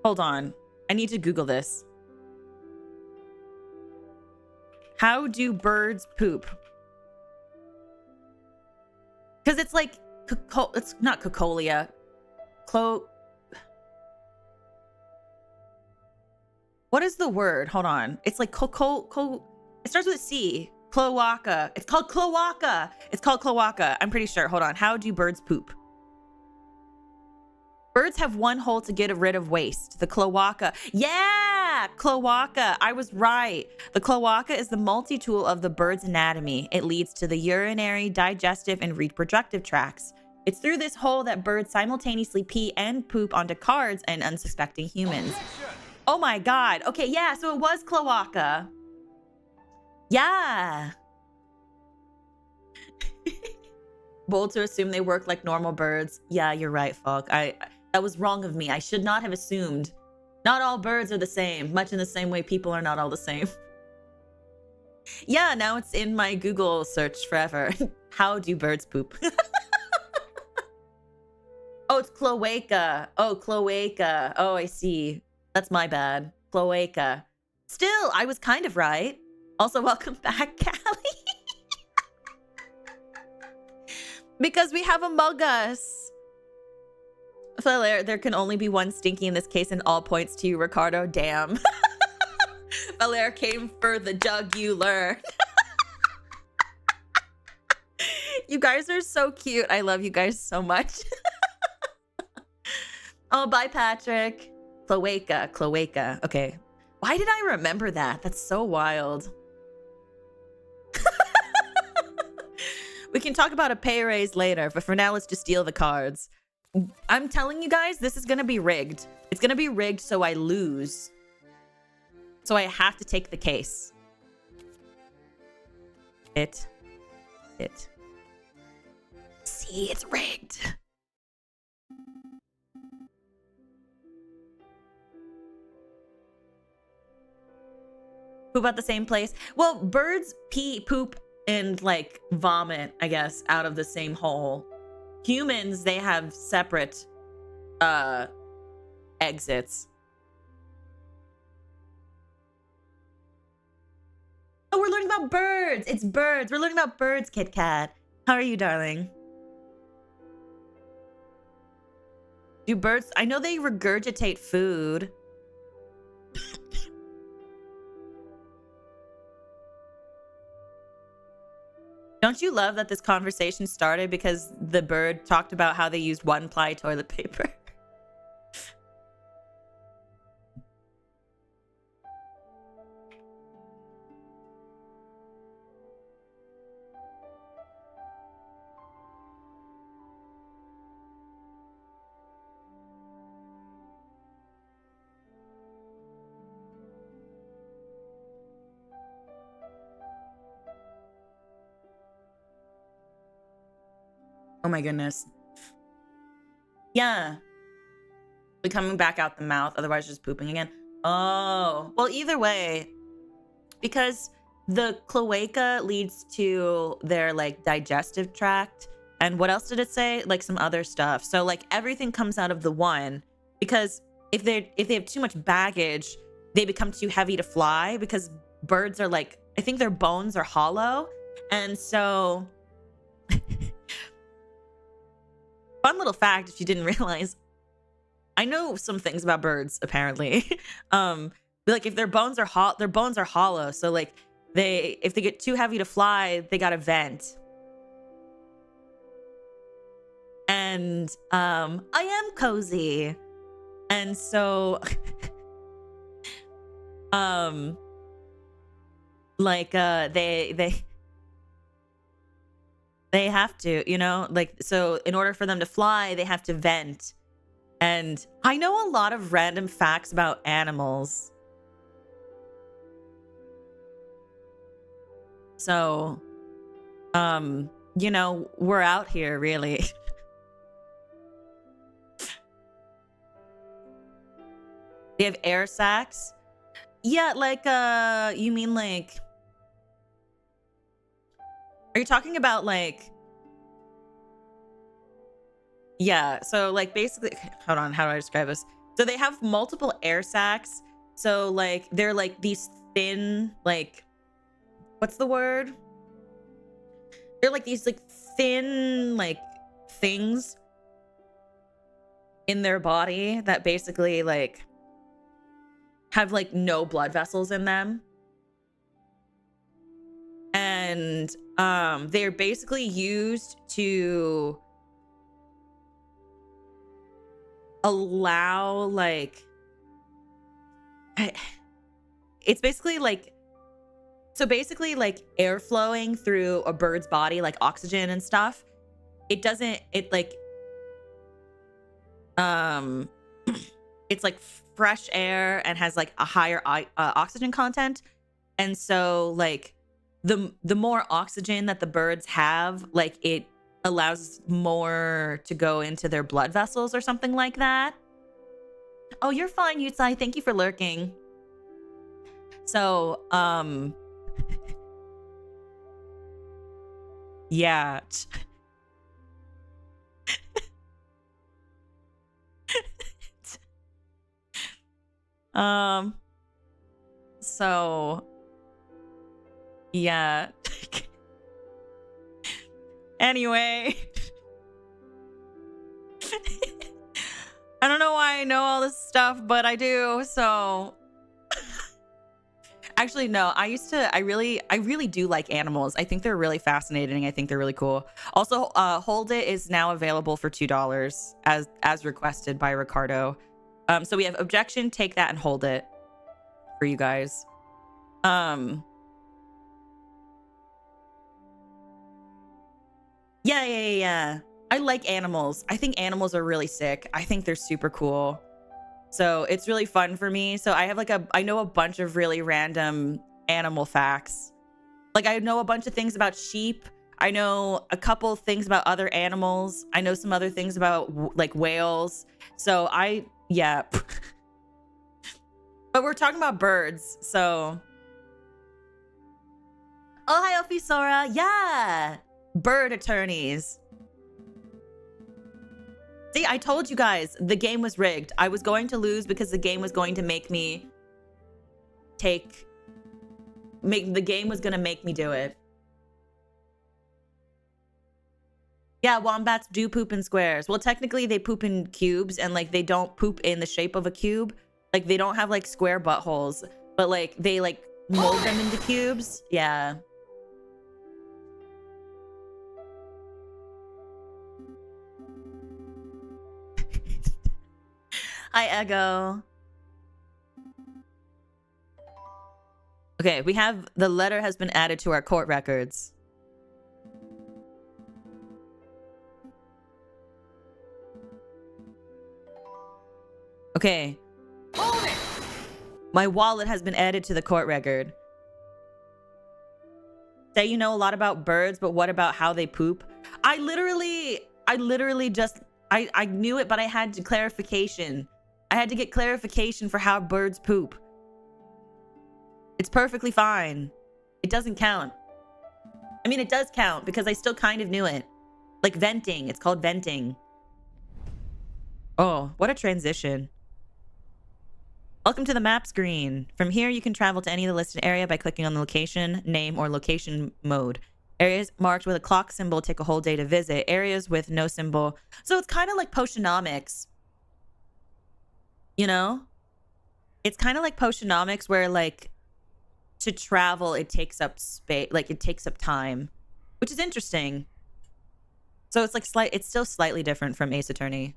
Hold on. I need to Google this. How do birds poop? Because it's like, it's not cocolia. What is the word? Hold on. It's like it starts with a C. Cloaca. It's called cloaca. It's called cloaca. I'm pretty sure. Hold on. How do birds poop? Birds have one hole to get rid of waste. The cloaca. Yeah! Cloaca. I was right. The cloaca is the multi-tool of the bird's anatomy. It leads to the urinary, digestive, and reproductive tracts. It's through this hole that birds simultaneously pee and poop onto cards and unsuspecting humans. Oh my god. Okay, yeah, so it was cloaca. Yeah. Bold to assume they work like normal birds. Yeah, you're right, Falk. That was wrong of me. I should not have assumed. Not all birds are the same, much in the same way people are not all the same. Yeah, now it's in my Google search forever. How do birds poop? Oh, it's cloaca. Oh, cloaca. Oh, I see. That's my bad. Cloaca. Still, I was kind of right. Also, welcome back, Callie. Because we have Among Us. Valere, there can only be one stinky in this case, and all points to you, Ricardo. Damn. Valere came for the jugular. You guys are so cute. I love you guys so much. Oh, bye, Patrick. Cloaca. Okay. Why did I remember that? That's so wild. We can talk about a pay raise later, but for now, let's just steal the cards. I'm telling you guys, this is going to be rigged. It's going to be rigged so I lose. So I have to take the case. It. See, it's rigged. Poop at the same place. Well, birds pee, poop, and like vomit, I guess, out of the same hole. Humans, they have separate exits. Oh, we're learning about birds. It's birds. We're learning about birds, Kit Kat. How are you, darling? Do birds... I know they regurgitate food. Don't you love that this conversation started because the bird talked about how they used one-ply toilet paper? Oh my goodness. Yeah. But coming back out the mouth, otherwise just pooping again. Oh, well, either way, because the cloaca leads to their like digestive tract. And what else did it say? Like some other stuff. So like everything comes out of the one, because if they have too much baggage, they become too heavy to fly, because birds are like, I think their bones are hollow. And so fun little fact, if you didn't realize, I know some things about birds apparently. Like if their bones are hollow. So like if they get too heavy to fly, they got to vent. And I am cozy. And so like they have to, you know, like, so in order for them to fly, they have to vent. And I know a lot of random facts about animals. So, you know, we're out here really. They have air sacs. Yeah, like, you mean like, are you talking about like, yeah, so like basically, hold on, how do I describe this? So they have multiple air sacs. So like, they're like these thin, like, what's the word? They're like these like thin, like things in their body that basically like have like no blood vessels in them. And they're basically used to allow like, it's basically like, so basically like air flowing through a bird's body, like oxygen and stuff, it's like fresh air and has like a higher oxygen content. And so like the more oxygen that the birds have, like it allows more to go into their blood vessels or something like that. Oh, you're fine, Yutsai. Thank you for lurking. So, yeah. So, yeah. Anyway. I don't know why I know all this stuff, but I do, so. Actually, no, I really do like animals. I think they're really fascinating. I think they're really cool. Also, Hold It is now available for $2 as requested by Ricardo. So we have Objection, Take That, and Hold It for you guys. Yeah. I like animals. I think animals are really sick. I think they're super cool. So it's really fun for me. So I have like I know a bunch of really random animal facts. Like I know a bunch of things about sheep. I know a couple things about other animals. I know some other things about like whales. So yeah. But we're talking about birds, so. Oh, hi, Ophi Sora. Yeah. Bird attorneys. See, I told you guys the game was rigged. I was going to lose because the game was going to make me the game was going to make me do it. Yeah, wombats do poop in squares. Well, technically they poop in cubes, and like they don't poop in the shape of a cube. Like they don't have like square buttholes, but like they like mold them into cubes. Yeah. Hi, Ego. Okay, we have the letter has been added to our court records. Okay. Hold it! My wallet has been added to the court record. Say you know a lot about birds, but what about how they poop? I literally just I knew it, but I had clarification. I had to get clarification for how birds poop. It's perfectly fine. It doesn't count. I mean, it does count because I still kind of knew it. Like venting. It's called venting. Oh, what a transition. Welcome to the map screen. From here, you can travel to any of the listed area by clicking on the location, name, or location mode. Areas marked with a clock symbol take a whole day to visit. Areas with no symbol. So it's kind of like Potionomics. You know? It's kind of like Potionomics where, like, to travel, it takes up space. Like, it takes up time. Which is interesting. So it's like it's still slightly different from Ace Attorney.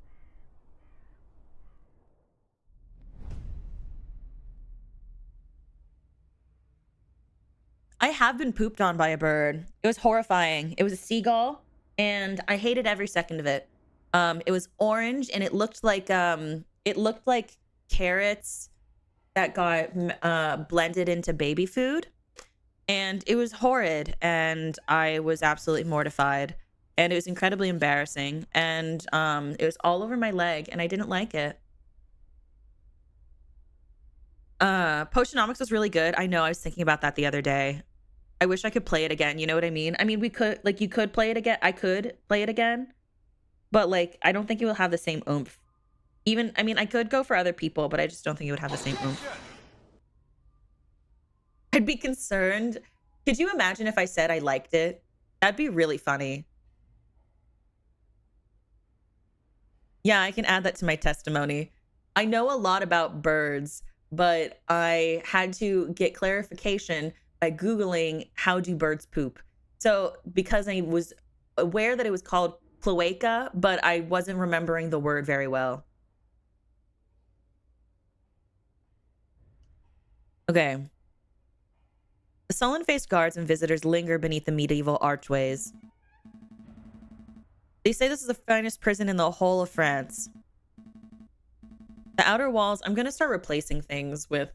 I have been pooped on by a bird. It was horrifying. It was a seagull, and I hated every second of it. It was orange, and it looked like carrots that got blended into baby food, and it was horrid, and I was absolutely mortified, and it was incredibly embarrassing, and it was all over my leg, and I didn't like it. Potionomics was really good. I know, I was thinking about that the other day. I wish I could play it again, you know what I mean? I mean, we could, like, you could play it again. I could play it again. But, like, I don't think it will have the same oomph. Even, I mean, I could go for other people, but I just don't think it would have the same oomph. I'd be concerned. Could you imagine if I said I liked it? That'd be really funny. Yeah, I can add that to my testimony. I know a lot about birds, but I had to get clarification by Googling how do birds poop. So because I was aware that it was called cloaca, but I wasn't remembering the word very well. Okay. The sullen-faced guards and visitors linger beneath the medieval archways. They say this is the finest prison in the whole of France. The outer walls, I'm going to start replacing things with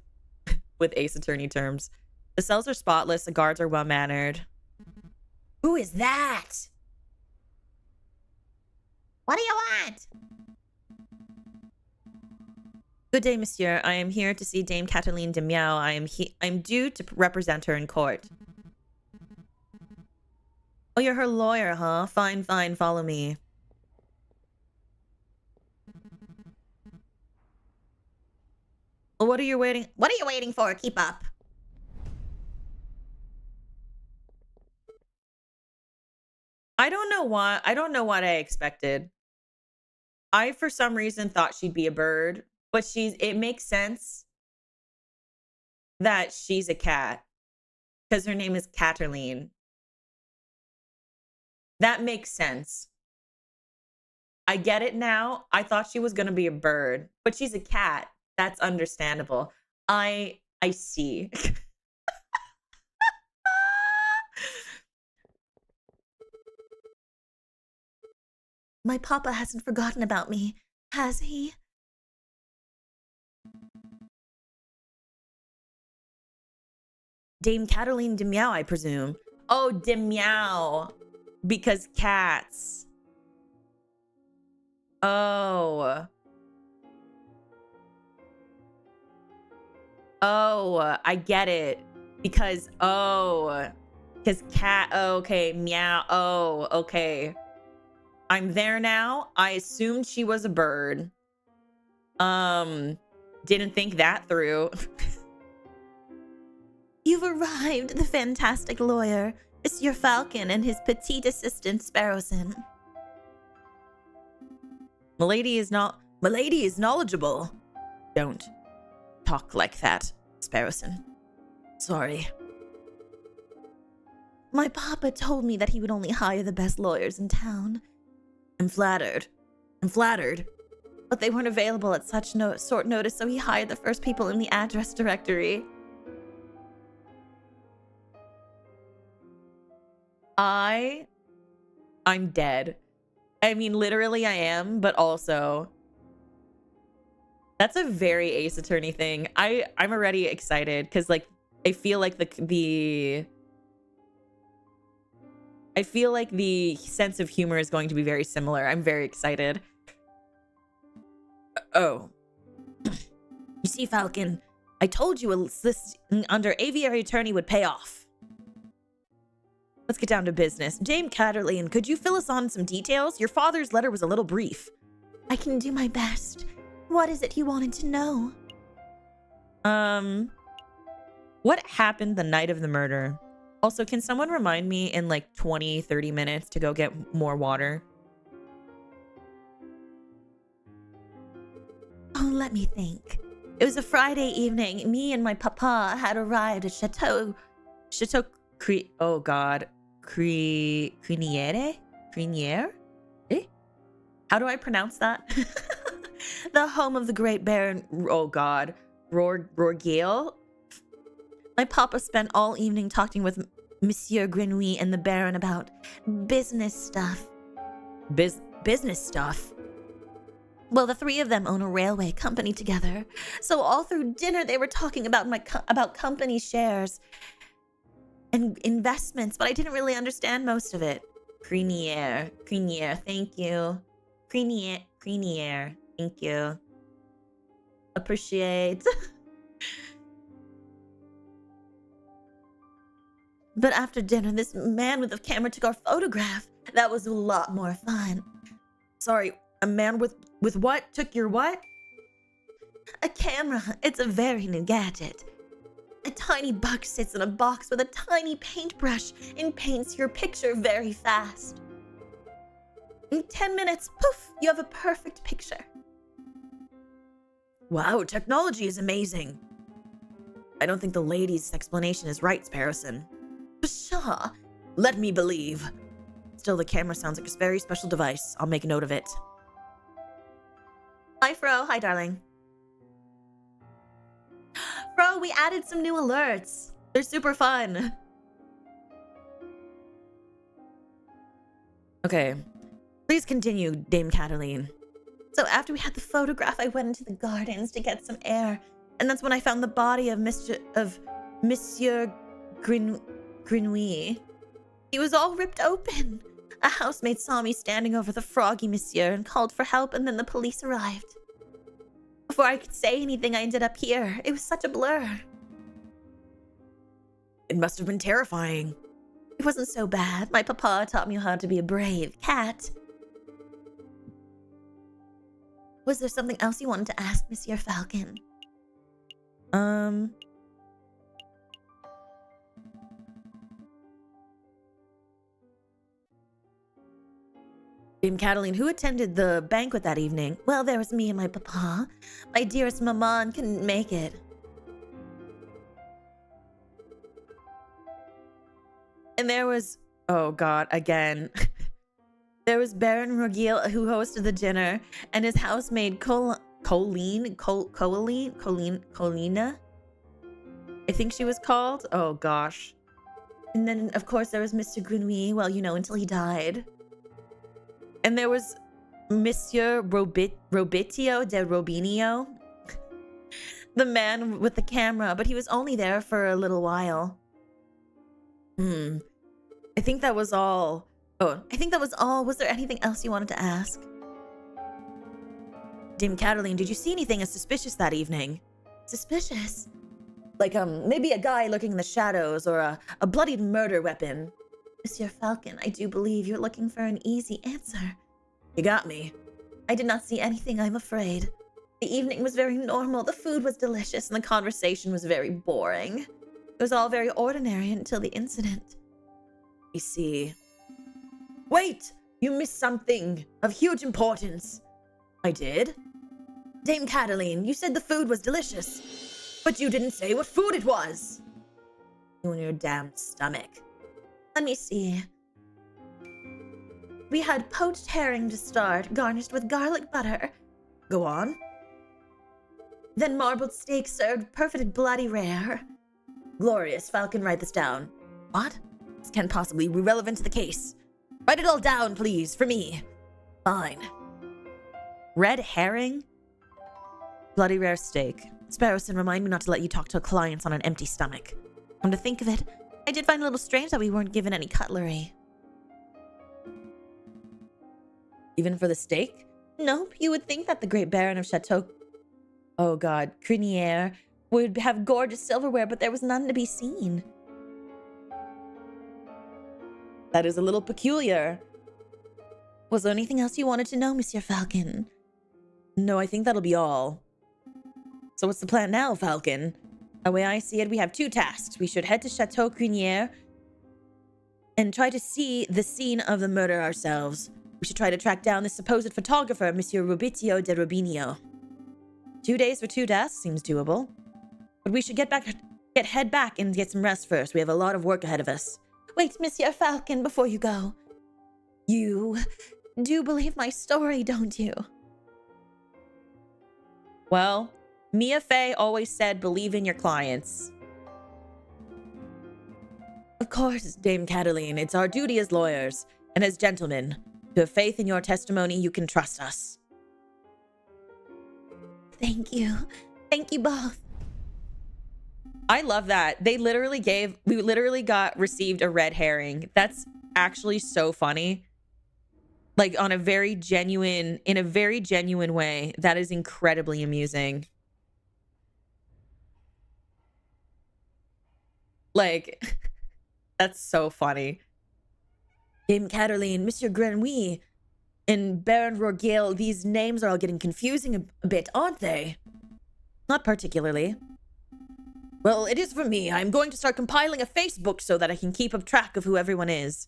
Ace Attorney terms. The cells are spotless. The guards are well-mannered. Who is that? What do you want? Good day, monsieur. I am here to see Dame Cataline de Miao. I'm due to represent her in court. Oh, you're her lawyer, huh? Fine, fine. Follow me. Well, what are you waiting? What are you waiting for? Keep up. I don't know why. I don't know what I expected. I, for some reason, thought she'd be a bird, but it makes sense that she's a cat because her name is Cataline. That makes sense. I get it now. I thought she was going to be a bird, but she's a cat. That's understandable. I see. My papa hasn't forgotten about me, has he? Dame Cataline de Miao, I presume. Oh, de Miao. Because cats. Oh. Oh, I get it. Because cat, oh, okay, meow, oh, okay. I'm there now. I assumed she was a bird. Didn't think that through. You've arrived, the fantastic lawyer, Monsieur Falcon and his petite assistant, Sparrowson. Milady is knowledgeable. Don't talk like that, Sparrowson. Sorry. My papa told me that he would only hire the best lawyers in town. I'm flattered. But they weren't available at such short notice, so he hired the first people in the address directory. I'm dead. I mean, literally I am, but also... That's a very Ace Attorney thing. I'm already excited, because, like, I feel like the sense of humor is going to be very similar. I'm very excited. Oh. You see, Falcon, I told you a list under Aviary attorney would pay off. Let's get down to business. Dame Catterlane, could you fill us on some details? Your father's letter was a little brief. I can do my best. What is it you wanted to know? What happened the night of the murder? Also, can someone remind me in like 20, 30 minutes to go get more water? Oh, let me think. It was a Friday evening. Me and my papa had arrived at Chateau. Oh God. Criniere? Eh? How do I pronounce that? The home of the great Baron. Oh God. Rorgale? My papa spent all evening talking with Monsieur Grenouille and the Baron about business stuff. Business stuff? Well, the three of them own a railway company together. So all through dinner, they were talking about about company shares and investments, but I didn't really understand most of it. Criniere, thank you. Criniere, thank you. Appreciate. But after dinner, this man with the camera took our photograph. That was a lot more fun. Sorry, a man with what? Took your what? A camera. It's a very new gadget. A tiny bug sits in a box with a tiny paintbrush and paints your picture very fast. In 10 minutes, poof, you have a perfect picture. Wow, technology is amazing. I don't think the lady's explanation is right, Sparrowson. Pshaw. Let me believe. Still, the camera sounds like a very special device. I'll make a note of it. Hi, Fro. Hi, darling. Fro, we added some new alerts. They're super fun. Okay. Please continue, Dame Cataline. So after we had the photograph, I went into the gardens to get some air. And that's when I found the body of Monsieur Grenouille. He was all ripped open. A housemaid saw me standing over the froggy monsieur and called for help, and then the police arrived. Before I could say anything, I ended up here. It was such a blur. It must have been terrifying. It wasn't so bad. My papa taught me how to be a brave cat. Was there something else you wanted to ask, Monsieur Falcon? Dame Cataline, who attended the banquet that evening? Well, there was me and my papa. My dearest maman couldn't make it. And there was... Oh, God, again. There was Baron Rogil, who hosted the dinner, and his housemaid Colina? I think she was called. Oh, gosh. And then, of course, there was Mr. Grenouille, well, you know, until he died. And there was Monsieur Robitio de Robinio, the man with the camera, but he was only there for a little while. I think that was all. Oh, I think that was all. Was there anything else you wanted to ask? Dame Cataline, did you see anything as suspicious that evening? Suspicious? Like, maybe a guy lurking in the shadows or a bloodied murder weapon. Monsieur Falcon, I do believe you're looking for an easy answer. You got me. I did not see anything, I'm afraid. The evening was very normal, the food was delicious, and the conversation was very boring. It was all very ordinary until the incident. I see. Wait! You missed something of huge importance. I did? Dame Cataline, you said the food was delicious, but you didn't say what food it was. You and your damned stomach. Let me see. We had poached herring to start, garnished with garlic butter. Go on. Then marbled steak served perfect bloody rare. Glorious. Falcon, write this down. What? This can't possibly be relevant to the case. Write it all down, please, for me. Fine. Red herring? Bloody rare steak. Sparrowson, remind me not to let you talk to clients on an empty stomach. Come to think of it, I did find it a little strange that we weren't given any cutlery. Even for the steak? Nope, you would think that the great Baron of Chateau... Oh god, Criniere would have gorgeous silverware, but there was none to be seen. That is a little peculiar. Was there anything else you wanted to know, Monsieur Falcon? No, I think that'll be all. So what's the plan now, Falcon? The way I see it, we have two tasks. We should head to Chateau Crinière and try to see the scene of the murder ourselves. We should try to track down the supposed photographer, Monsieur Rubitio de Rubinio. 2 days for 2 deaths seems doable. But we should head back and get some rest first. We have a lot of work ahead of us. Wait, Monsieur Falcon, before you go. You do believe my story, don't you? Well, Mia Fey always said believe in your clients. Of course, Dame Cataline. It's our duty as lawyers and as gentlemen to have faith in your testimony. You can trust us. Thank you. Thank you both. I love that. We literally received a red herring. That's actually so funny. Like in a very genuine way. That is incredibly amusing. Like, that's so funny. Dame Cataline, Monsieur Grenouille, and Baron Rourgale, these names are all getting confusing a bit, aren't they? Not particularly. Well, it is for me. I'm going to start compiling a Facebook so that I can keep up track of who everyone is.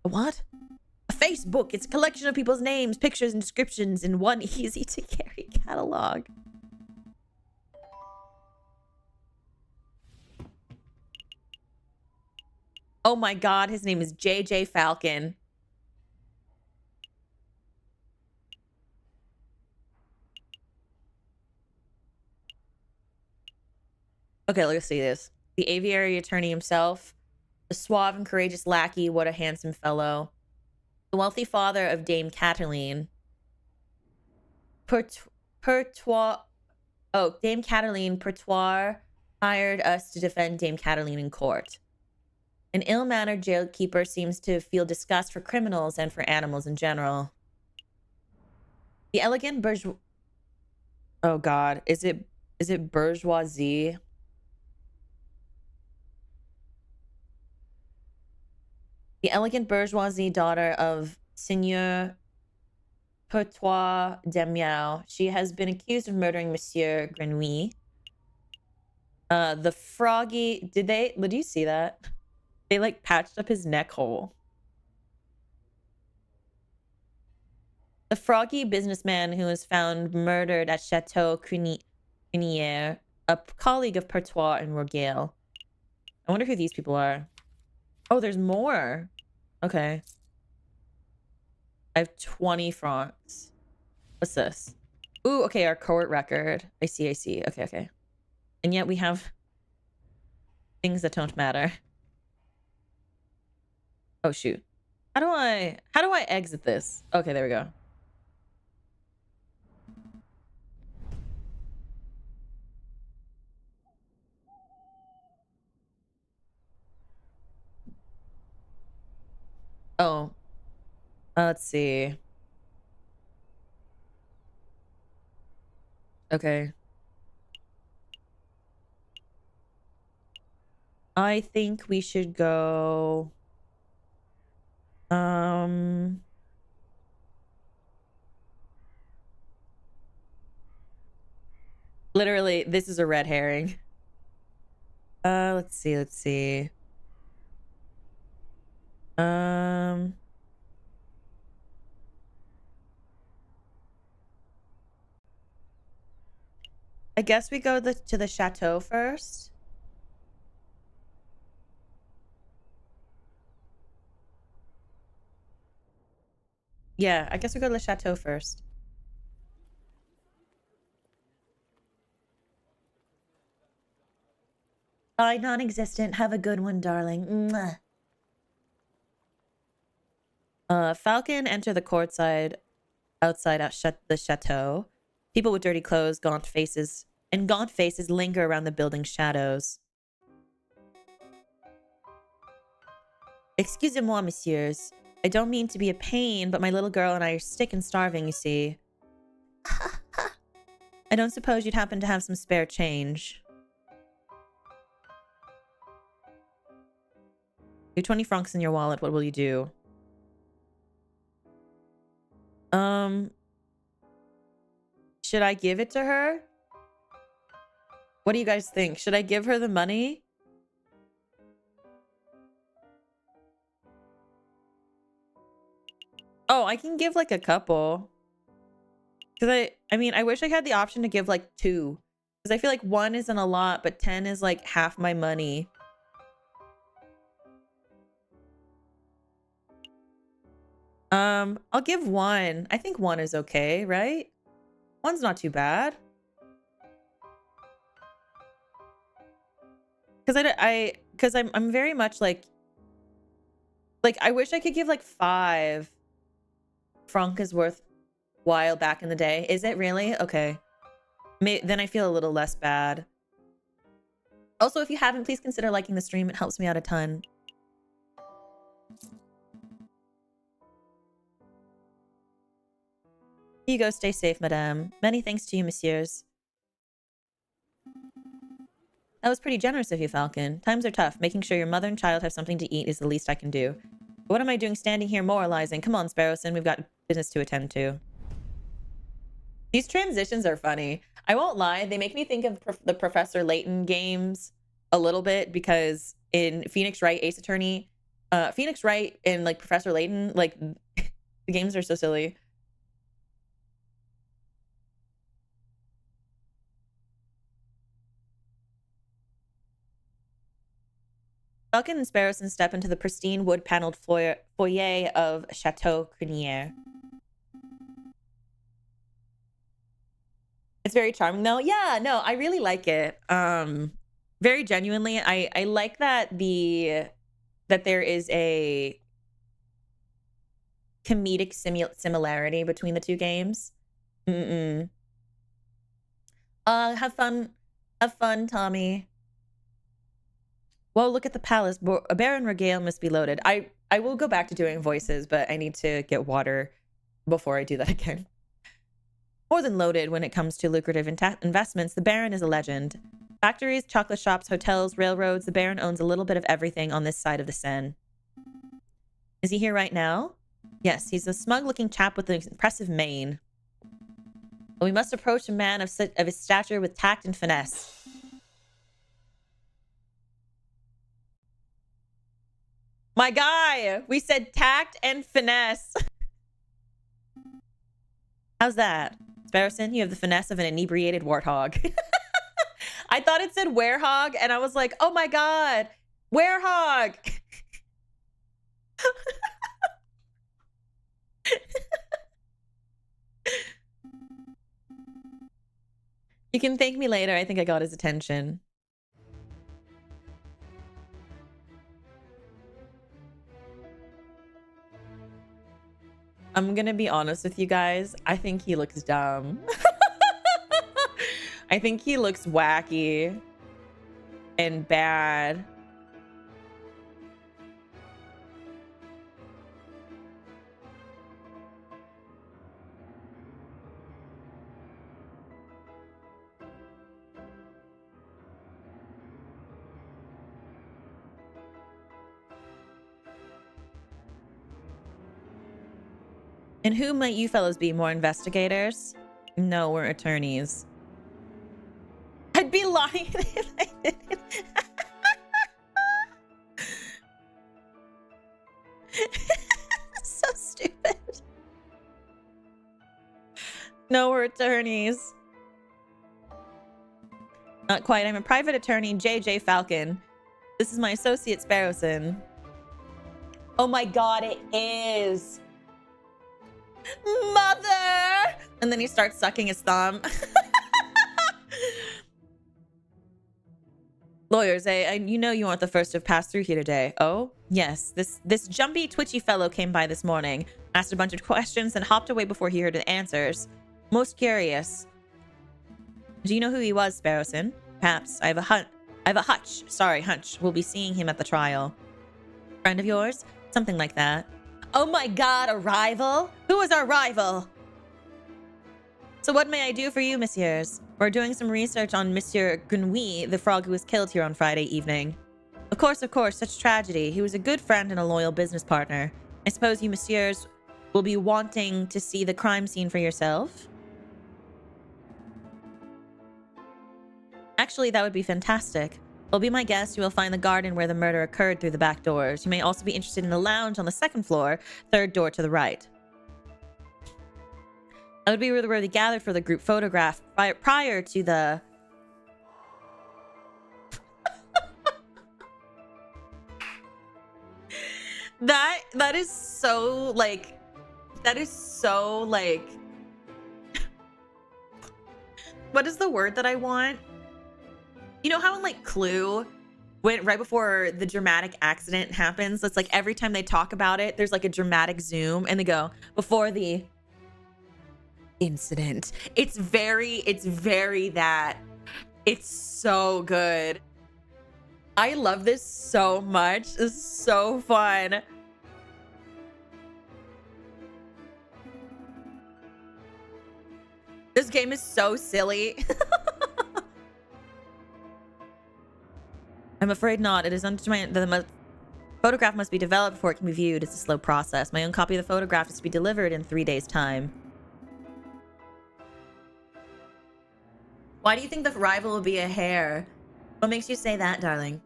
A what? A Facebook. It's a collection of people's names, pictures, and descriptions in one easy-to-carry catalog. Oh my god, his name is JJ Falcon. Okay, let's see this. The aviary attorney himself. The suave and courageous lackey, what a handsome fellow. The wealthy father of Dame Cataline. Dame Cataline Pertois hired us to defend Dame Cataline in court. An ill-mannered jailkeeper seems to feel disgust for criminals and for animals in general. The elegant bourgeois... Oh god, is it bourgeoisie? The elegant bourgeoisie daughter of Seigneur Pertois Demiao. She has been accused of murdering Monsieur Grenouille. The froggy... Did you see that? They like patched up his neck hole. The froggy businessman who was found murdered at Chateau Crinière, a colleague of Pertois and Rourgale. I wonder who these people are. Oh, there's more. Okay. I have 20 francs. What's this? Ooh, okay, our court record. I see. Okay. And yet we have things that don't matter. Oh shoot. How do I exit this? Okay, there we go. Oh. Let's see. Okay. I think we should go... Literally, this is a red herring. Let's see. I guess we go to the chateau first. Yeah, I guess we go to the chateau first. Bye, non-existent. Have a good one, darling. Mwah. Falcon enter the courtside outside the chateau. People with dirty clothes, gaunt faces linger around the building's shadows. Excusez-moi, messieurs. I don't mean to be a pain, but my little girl and I are sick and starving, you see. I don't suppose you'd happen to have some spare change. You have 20 francs in your wallet. What will you do? Should I give it to her? What do you guys think? Should I give her the money? Oh, I can give like a couple. Because I mean, I wish I had the option to give like 2. Because I feel like 1 isn't a lot, but 10 is like half my money. I'll give 1. I think 1 is okay, right? 1's not too bad. Because I'm very much like I wish I could give like 5 franc is worthwhile back in the day. Is it really? Okay. Then I feel a little less bad. Also, if you haven't, please consider liking the stream. It helps me out a ton. Here you go. Stay safe, madame. Many thanks to you, messieurs. That was pretty generous of you, Falcon. Times are tough. Making sure your mother and child have something to eat is the least I can do. But what am I doing standing here moralizing? Come on, Sparrowson. We've got business to attend to. These transitions are funny. I won't lie. They make me think of the Professor Layton games a little bit, because in Phoenix Wright Ace Attorney, Phoenix Wright and like Professor Layton, like the games are so silly. Falcon and Sparrowson step into the pristine wood-paneled foyer of Chateau. It's very charming, though. Yeah, no, I really like it. Very genuinely, I like that there is a comedic similarity between the two games. Have fun, Tommy. Whoa, look at the palace. A Baron regale must be loaded. I will go back to doing voices, but I need to get water before I do that again. More than loaded when it comes to lucrative investments, the Baron is a legend. Factories, chocolate shops, hotels, railroads, the Baron owns a little bit of everything on this side of the Seine. Is he here right now? Yes, he's a smug-looking chap with an impressive mane. But we must approach a man of his stature with tact and finesse. My guy, we said tact and finesse. How's that? Sparrowson, you have the finesse of an inebriated warthog. I thought it said werehog, and I was like, oh my god, werehog. You can thank me later. I think I got his attention. I'm gonna be honest with you guys. I think he looks dumb. I think he looks wacky and bad. And who might you fellows be? More investigators? No, we're attorneys. I'd be lying if I didn't. So stupid. No, we're attorneys. Not quite. I'm a private attorney, JJ Falcon. This is my associate, Sparrowson. Oh my god, it is. Mother! And then he starts sucking his thumb. Lawyers, you know you aren't the first to have passed through here today. Oh? Yes. This jumpy, twitchy fellow came by this morning, asked a bunch of questions, and hopped away before he heard the answers. Most curious. Do you know who he was, Sparrowson? Perhaps. I have a hunch. We'll be seeing him at the trial. Friend of yours? Something like that. Oh my god, a rival? Who is our rival? So what may I do for you, messieurs? We're doing some research on Monsieur Grenouille, the frog who was killed here on Friday evening. Of course, such tragedy. He was a good friend and a loyal business partner. I suppose you messieurs will be wanting to see the crime scene for yourself? Actually, that would be fantastic. Well, be my guest. You will find the garden where the murder occurred through the back doors. You may also be interested in the lounge on the second floor, third door to the right. That would be where they gathered for the group photograph prior to the... That is so, like... That is so, like... What is the word that I want? You know how in, like, Clue, when right before the dramatic accident happens, it's like every time they talk about it, there's like a dramatic zoom, and they go, before the incident. It's very that. It's so good. I love this so much. This is so fun. This game is so silly. I'm afraid not. It is undetermined. The photograph must be developed before it can be viewed. It's a slow process. My own copy of the photograph is to be delivered in 3 days' time. Why do you think the rival will be a hare? What makes you say that, darling?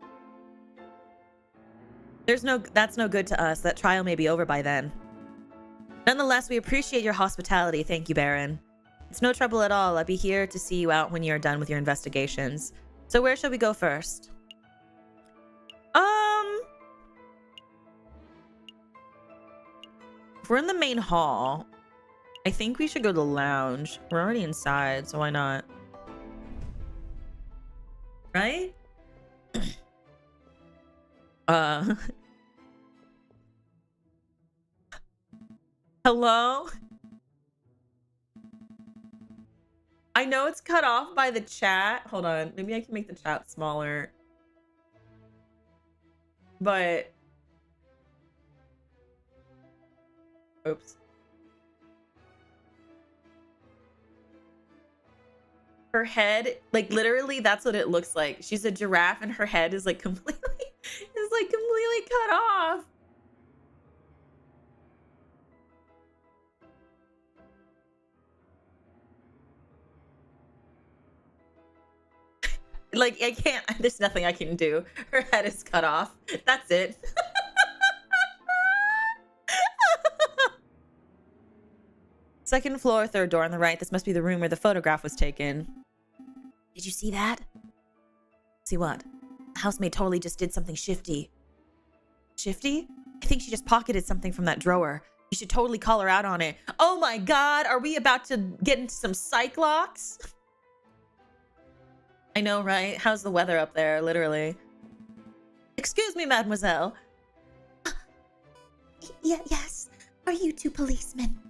That's no good to us. That trial may be over by then. Nonetheless, we appreciate your hospitality. Thank you, Baron. It's no trouble at all. I'll be here to see you out when you're done with your investigations. So where shall we go first? If we're in the main hall, I think we should go to the lounge. We're already inside, so why not? Right? Hello? I know it's cut off by the chat. Hold on. Maybe I can make the chat smaller. But... Oops. Her head, like literally that's what it looks like. She's a giraffe and her head is like completely cut off. Like I can't, there's nothing I can do. Her head is cut off. That's it. Second floor, third door on the right. This must be the room where the photograph was taken. Did you see that? See what? The housemaid totally just did something shifty. Shifty? I think she just pocketed something from that drawer. You should totally call her out on it. Oh my god, are we about to get into some cyclops? I know, right? How's the weather up there, literally? Excuse me, mademoiselle. Yes. Are you two policemen?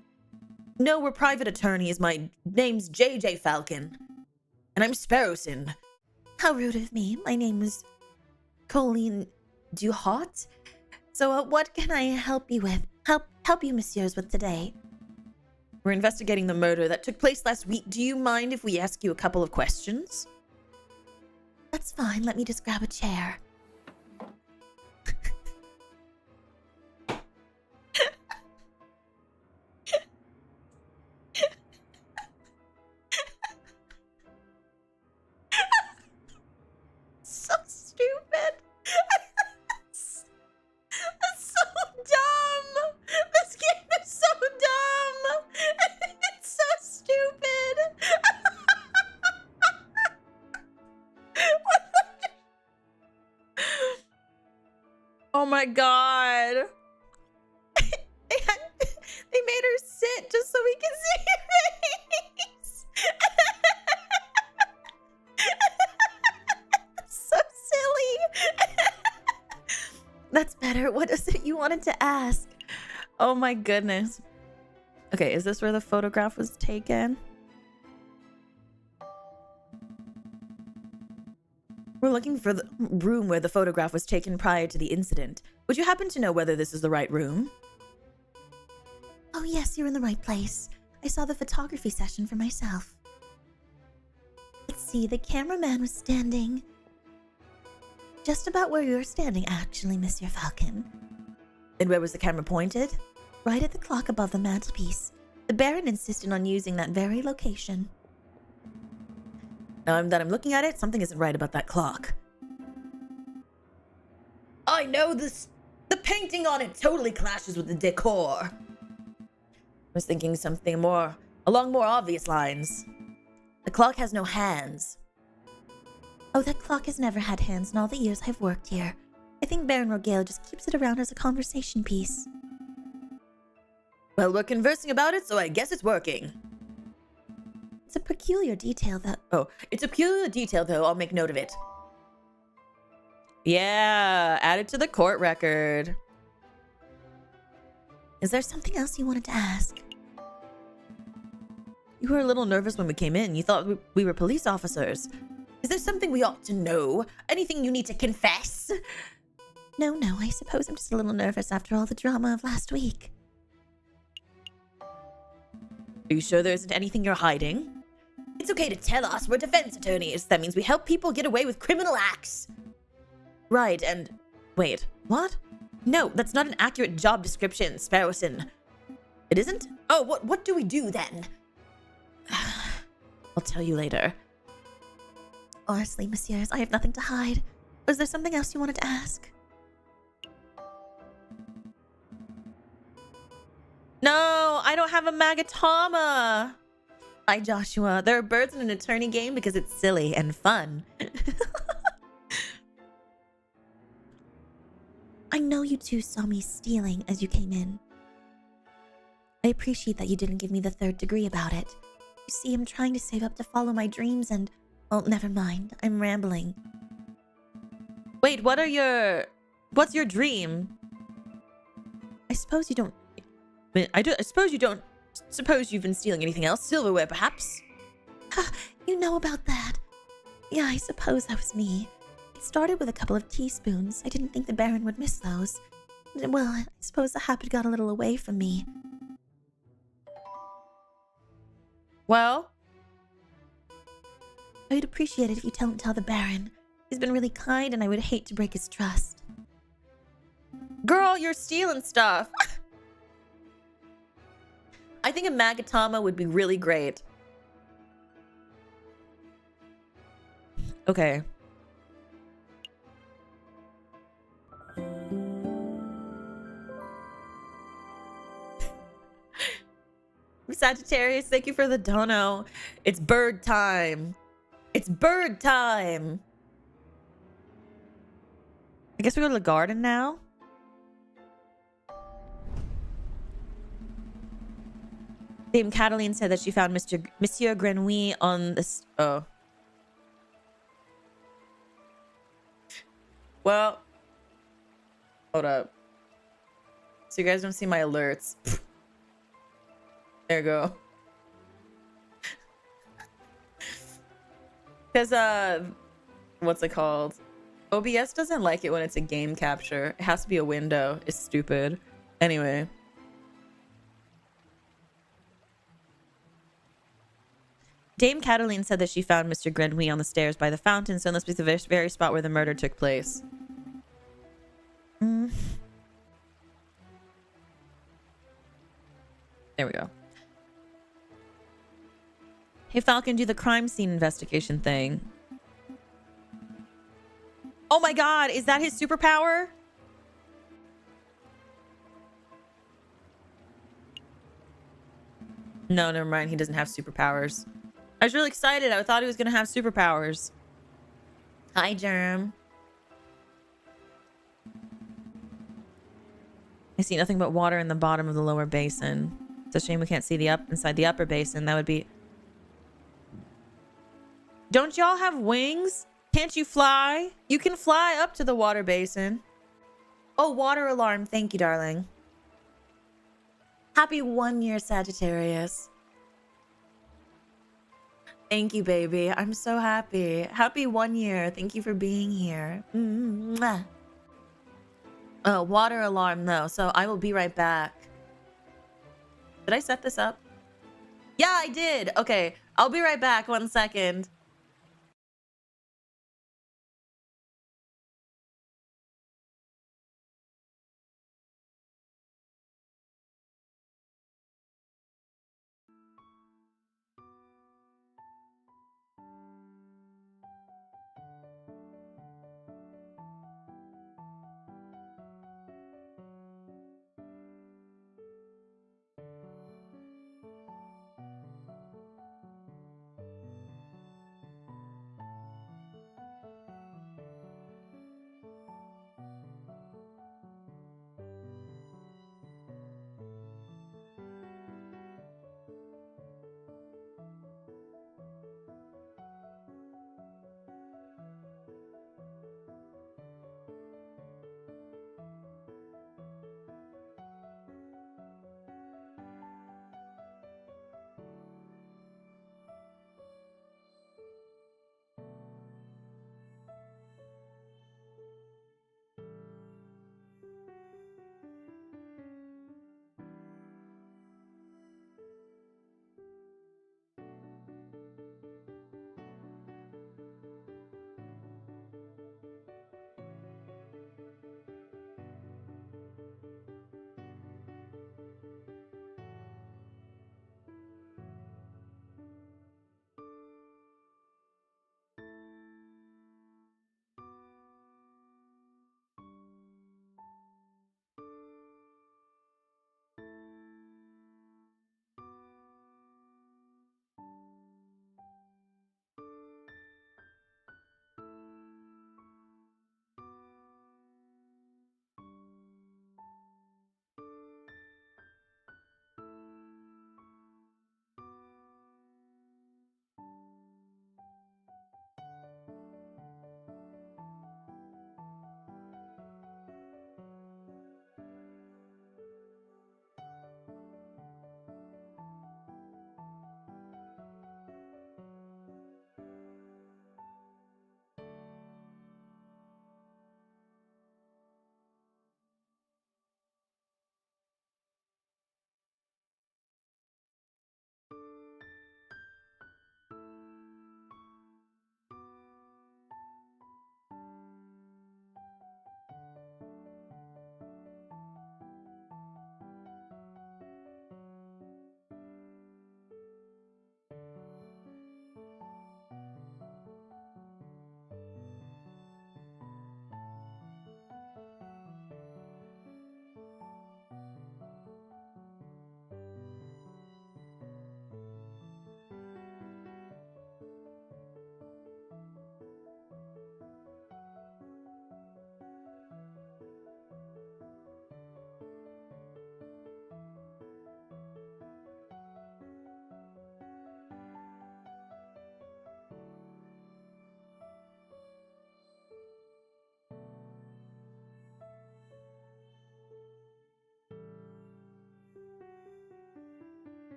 No, we're private attorneys. My name's JJ Falcon. And I'm Sparrowson. How rude of me. My name is Colleen Duhot. So what can I help you with? Help you, messieurs, with today? We're investigating the murder that took place last week. Do you mind if we ask you a couple of questions? That's fine. Let me just grab a chair. So stupid. That's so dumb. This game is so dumb. It's so stupid. Oh my god. They made her sit just so we can see her face. So silly. That's better. What is it you wanted to ask? Oh my goodness. Okay, is this where the photograph was taken? We're looking for the room where the photograph was taken prior to the incident. Would you happen to know whether this is the right room? Oh yes, you're in the right place. I saw the photography session for myself. Let's see, the cameraman was standing just about where you're standing, actually, Monsieur Falcon. And where was the camera pointed? Right at the clock above the mantelpiece. The Baron insisted on using that very location. Now that I'm looking at it, something isn't right about that clock. I know this. The painting on it totally clashes with the decor. I was thinking something along more obvious lines. The clock has no hands. Oh, that clock has never had hands in all the years I've worked here. I think Baron Rogale just keeps it around as a conversation piece. Well, we're conversing about it, so I guess it's working. It's a peculiar detail that... Oh, it's a peculiar detail, though. I'll make note of it. Yeah, add it to the court record. Is there something else you wanted to ask? You were a little nervous when we came in. You thought we were police officers. Is there something we ought to know? Anything you need to confess? No, I suppose I'm just a little nervous after all the drama of last week. Are you sure there isn't anything you're hiding? It's okay to tell us. We're defense attorneys. That means we help people get away with criminal acts. Right, and... Wait, what? No, that's not an accurate job description, Sparrowson. It isn't? Oh, what do we do then? I'll tell you later. Honestly, messieurs, I have nothing to hide. Was there something else you wanted to ask? No, I don't have a magatama. Hi, Joshua. There are birds in an attorney game because it's silly and fun. I know you two saw me stealing as you came in. I appreciate that you didn't give me the 3rd degree about it. You see, I'm trying to save up to follow my dreams and... Oh, never mind. I'm rambling. Wait, what's your dream? I suppose you don't... I suppose you don't... Suppose you've been stealing anything else? Silverware, perhaps? You know about that. Yeah, I suppose that was me. It started with a couple of teaspoons. I didn't think the Baron would miss those. Well, I suppose the habit got a little away from me. Well, I would appreciate it if you don't tell the Baron. He's been really kind and I would hate to break his trust. girl, you're stealing stuff. I think a magatama would be really great. Okay. Sagittarius, thank you for the dono. It's bird time. It's bird time. I guess we go to the garden now. Dame Cataline said that she found Monsieur Grenouille on this. Oh. Well. Hold up. So you guys don't see my alerts. There you go. Because, what's it called? OBS doesn't like it when it's a game capture. It has to be a window. It's stupid. Anyway. Dame Cataline said that she found Mr. Grenouille on the stairs by the fountain, so it must be the very spot where the murder took place. There we go. Hey, Falcon, do the crime scene investigation thing. Oh my god, is that his superpower? No, never mind. He doesn't have superpowers. I was really excited. I thought he was going to have superpowers. Hi, Germ. I see nothing but water in the bottom of the lower basin. It's a shame we can't see the inside the upper basin. That would be... Don't y'all have wings? Can't you fly? You can fly up to the water basin. Oh, water alarm. Thank you, darling. Happy 1 year, Sagittarius. Thank you, baby. I'm so happy. Happy 1 year. Thank you for being here. Mwah. Oh, water alarm, though. So I will be right back. Did I set this up? Yeah, I did. Okay, I'll be right back. 1 second.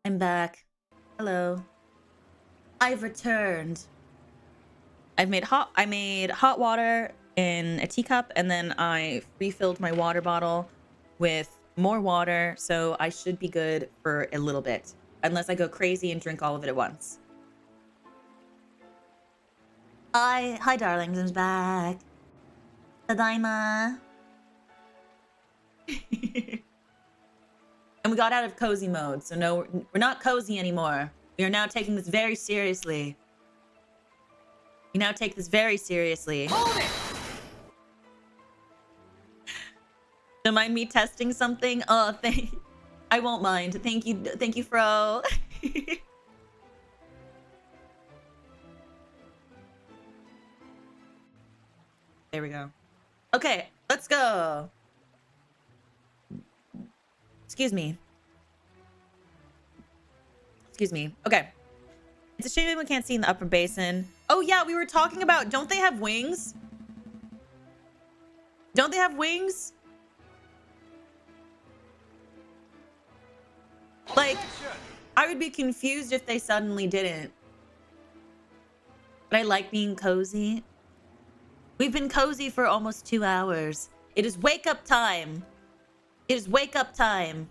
I'm back. Hello. I've returned. I made hot water in a teacup, and then I refilled my water bottle with more water, so I should be good for a little bit, unless I go crazy and drink all of it at once. Hi, darlings, I'm back. Tadaima. And we got out of cozy mode, so no, we're not cozy anymore. We are now taking this very seriously. We now take this very seriously. Hold it! Don't mind me testing something. Oh, I won't mind. Thank you, Fro. There we go. Okay, let's go. Excuse me. Okay. It's a shame we can't see in the upper basin. Oh yeah, we were talking about, don't they have wings? Don't they have wings? Like, I would be confused if they suddenly didn't. But I like being cozy. We've been cozy for almost 2 hours. It is wake up time. It is wake up time.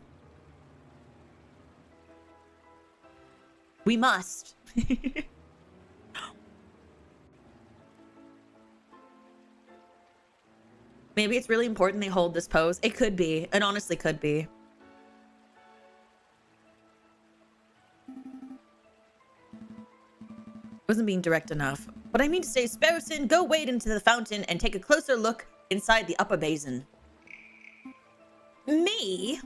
We must. Maybe it's really important they hold this pose. It could be. It honestly could be. Wasn't being direct enough. What I mean to say, Sparrowson, go wade into the fountain and take a closer look inside the upper basin. Me?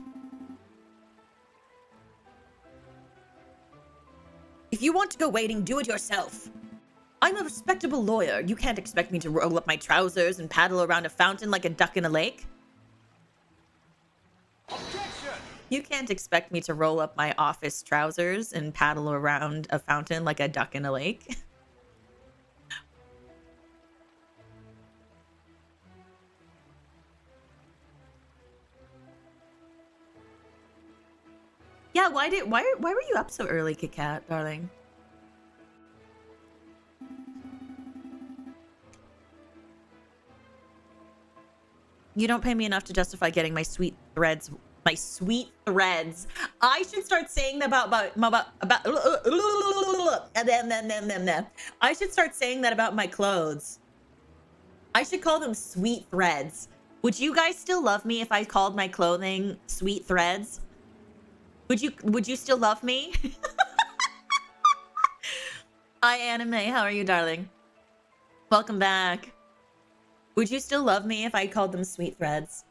If you want to go wading, do it yourself. I'm a respectable lawyer. You can't expect me to roll up my trousers and paddle around a fountain like a duck in a lake. Objection! You can't expect me to roll up my office trousers and paddle around a fountain like a duck in a lake. Yeah, why were you up so early, Kit Kat, darling? You don't pay me enough to justify getting my sweet threads. My sweet threads. I should start saying that about I should start saying that about my clothes. I should call them sweet threads. Would you guys still love me if I called my clothing sweet threads? Would you still love me? Hi, Anime. How are you, darling? Welcome back. Would you still love me if I called them sweet threads?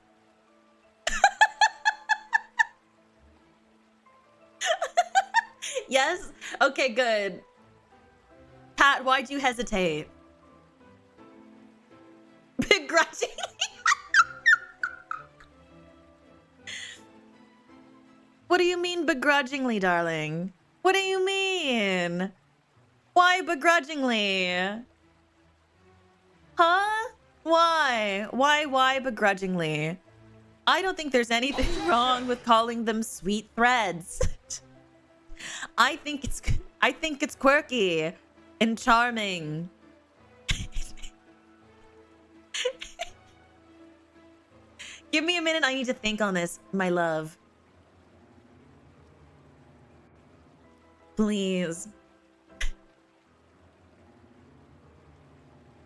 Yes? Okay, good. Pat, why'd you hesitate? Begrudgingly? What do you mean begrudgingly, darling? What do you mean? Why begrudgingly? Huh? Why? Why begrudgingly? I don't think there's anything wrong with calling them sweet threads. I think it's quirky and charming. Give me a minute, I need to think on this, my love. Please.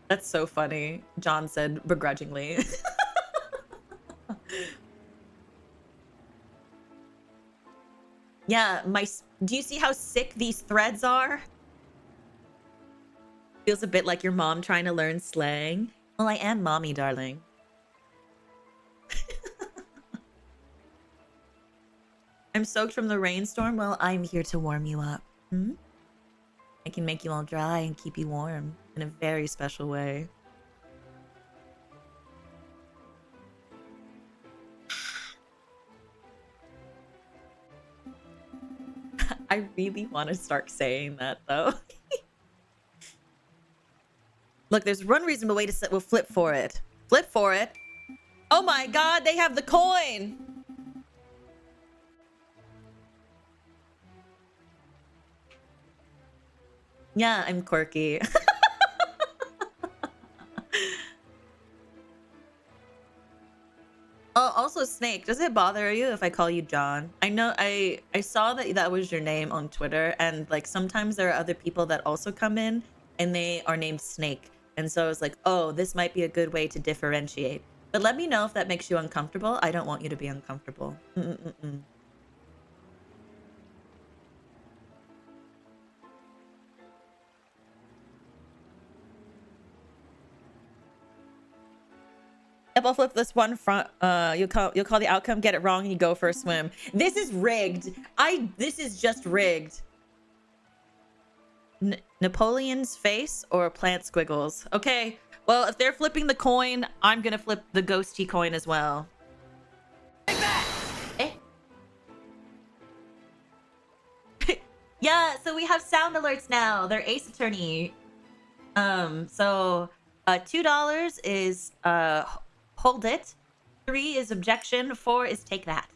That's so funny. John said begrudgingly. Yeah, do you see how sick these threads are? Feels a bit like your mom trying to learn slang. Well, I am mommy, darling. I'm soaked from the rainstorm. Well, I'm here to warm you up. I can make you all dry and keep you warm in a very special way. I really want to start saying that, though. Look, there's one reasonable way to we'll flip for it. Flip for it. Oh my god, they have the coin! Yeah, I'm quirky. Oh, also Snake, does it bother you if I call you John? I know I saw that that was your name on Twitter, and like sometimes there are other people that also come in and they are named Snake. And so I was like, oh, this might be a good way to differentiate. But let me know if that makes you uncomfortable. I don't want you to be uncomfortable. Mm-mm-mm. Yep, I'll flip this one front. You'll call the outcome, get it wrong, and you go for a swim. This is rigged. This is just rigged. Napoleon's face or plant squiggles. Okay, well, if they're flipping the coin, I'm gonna flip the ghosty coin as well. Take that! Eh? Yeah, so we have sound alerts now. They're Ace Attorney. So $2 is hold it. 3 is objection. 4 is take that.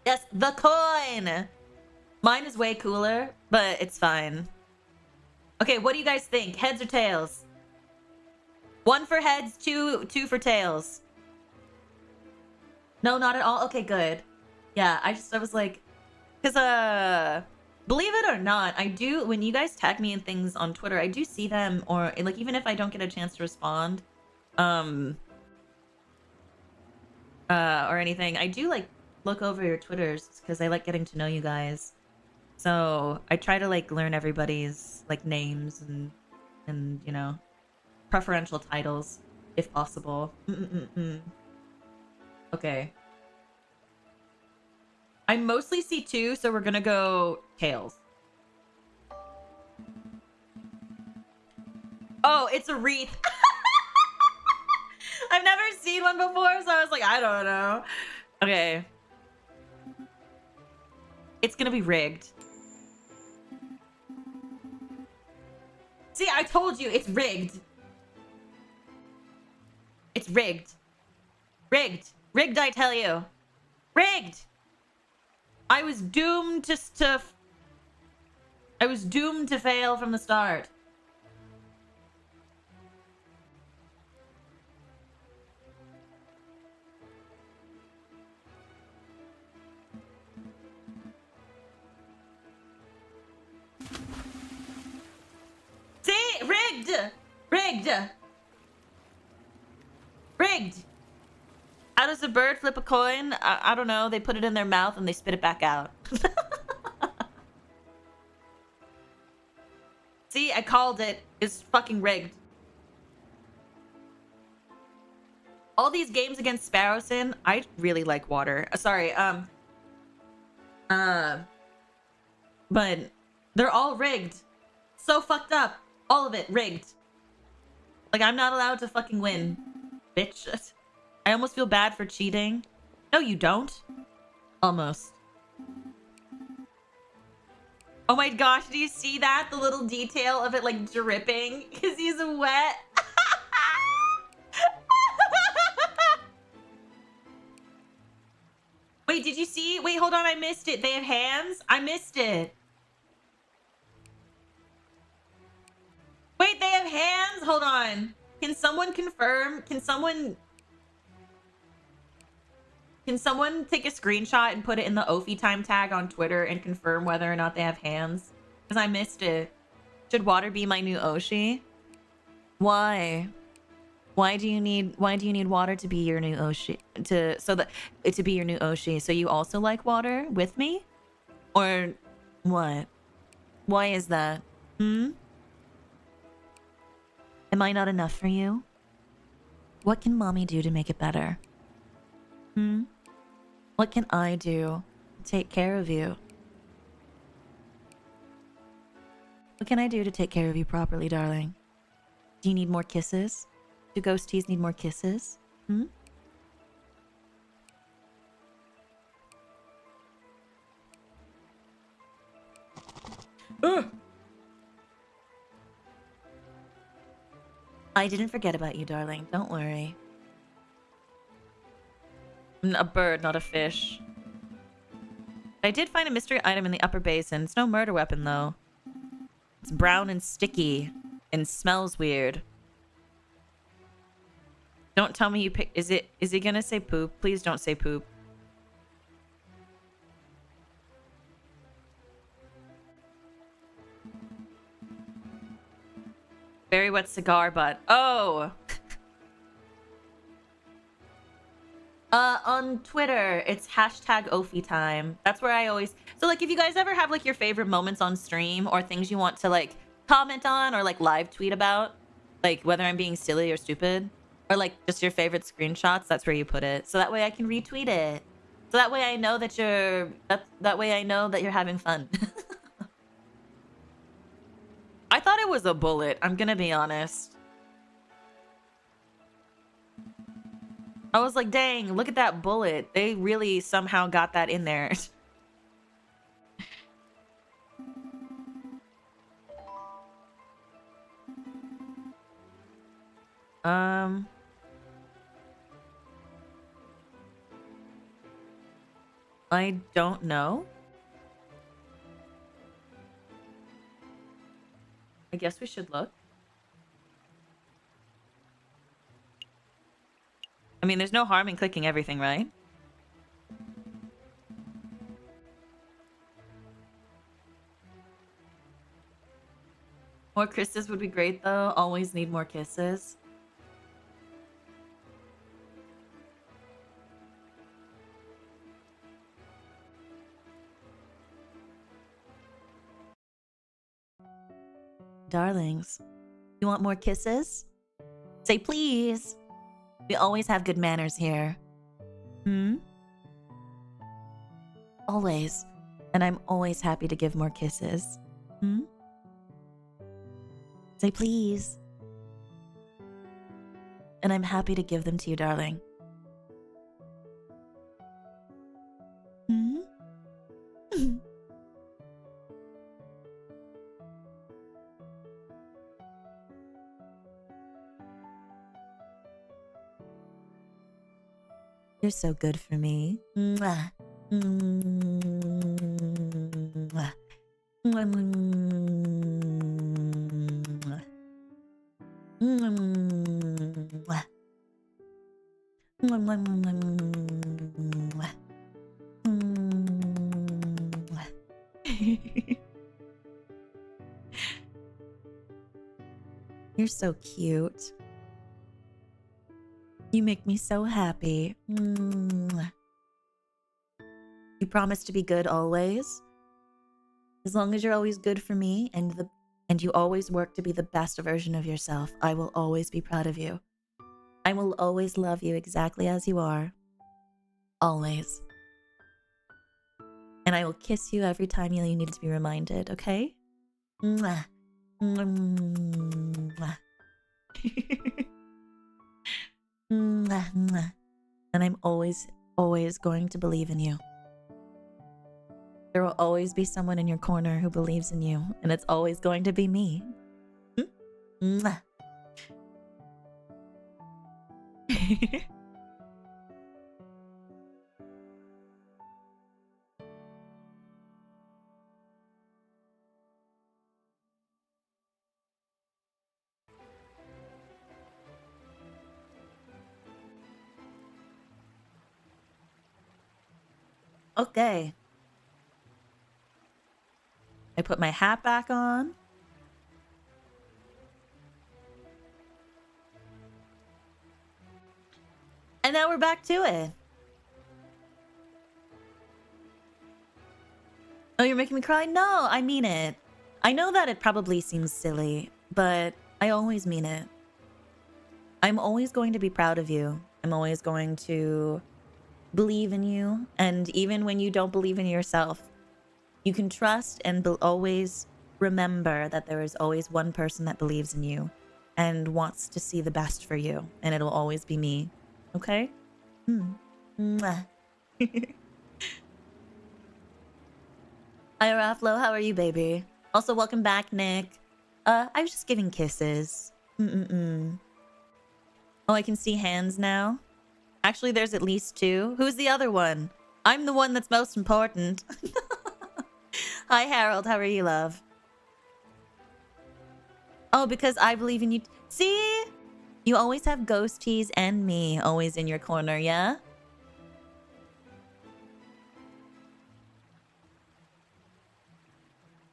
Yes, the coin. Mine is way cooler, but it's fine. Okay, what do you guys think? Heads or tails? 1 for heads, 2 for tails. No, not at all. Okay, good. Yeah, I was like, because believe it or not, I do, when you guys tag me in things on Twitter, I do see them, or like even if I don't get a chance to respond, or anything, I do like look over your Twitters because I like getting to know you guys. So I try to like learn everybody's like names and you know, preferential titles if possible. Okay. I mostly see 2, so we're gonna go tails. Oh, it's a wreath. I've never seen one before, so I was like, I don't know. Okay. It's gonna be rigged. See, I told you, it's rigged. It's rigged. Rigged. Rigged, I tell you. Rigged! I was doomed to I was doomed to fail from the start. See? Rigged! Rigged! Rigged! How does a bird flip a coin? I don't know. They put it in their mouth and they spit it back out. See, I called it. It's fucking rigged. All these games against Sparrowson, I really like water. Sorry, but they're all rigged. So fucked up. All of it rigged. Like, I'm not allowed to fucking win. Bitch. I almost feel bad for cheating. No, you don't. Almost. Oh my gosh, do you see that? The little detail of it like dripping because he's wet. Wait, did you see? Wait, hold on, I missed it. They have hands? I missed it. Wait, they have hands? Hold on. Can someone confirm? Can someone take a screenshot and put it in the Ophi time tag on Twitter and confirm whether or not they have hands? Because I missed it. Should water be my new Oshi? Why? Why do you need water to be your new Oshi? To be your new Oshi? So you also like water with me? Or what? Why is that? Am I not enough for you? What can mommy do to make it better? What can I do to take care of you? What can I do to take care of you properly, darling? Do you need more kisses? Do ghosties need more kisses? Ugh. I didn't forget about you, darling. Don't worry. A bird, not a fish. I did find a mystery item in the upper basin. It's no murder weapon, though. It's brown and sticky and smells weird. Don't tell me you pick. Is he gonna say poop? Please don't say poop. Very wet cigar butt. Oh. On Twitter, it's hashtag Ophi time. That's where I always... So, like, if you guys ever have, like, your favorite moments on stream or things you want to, like, comment on or, like, live tweet about, like, whether I'm being silly or stupid, or, like, just your favorite screenshots, that's where you put it. So that way I can retweet it. So that way I know that you're... That way I know that you're having fun. I thought it was a bullet, I'm gonna be honest. I was like, dang, look at that bullet. They really somehow got that in there. I don't know. I guess we should look. I mean, there's no harm in clicking everything, right? More kisses would be great, though. Always need more kisses. Darlings, you want more kisses? Say please. We always have good manners here. Hmm? Always. And I'm always happy to give more kisses. Hmm? Say please. And I'm happy to give them to you, darling. Hmm? You're so good for me. Mwah. Mwah. Mwah. Mwah. You're so cute. You make me so happy. You promise to be good always? As long as you're always good for me and you always work to be the best version of yourself, I will always be proud of you. I will always love you exactly as you are. Always. And I will kiss you every time you need to be reminded, okay? Mwah. Mwah. And I'm always, always going to believe in you. There will always be someone in your corner who believes in you, and it's always going to be me. Okay. I put my hat back on. And now we're back to it. Oh, you're making me cry? No, I mean it. I know that it probably seems silly, but I always mean it. I'm always going to be proud of you. I'm always going to believe in you. And even when you don't believe in yourself, you can trust and always remember that there is always one person that believes in you and wants to see the best for you. And it'll always be me. Okay? Mwah. Hi, Raflo. How are you, baby? Also, welcome back, Nick. I was just giving kisses. Oh, I can see hands now. Actually, there's at least two. Who's the other one? I'm the one that's most important. Hi, Harold. How are you, love? Oh, because I believe in you. See? You always have ghosties and me always in your corner, yeah?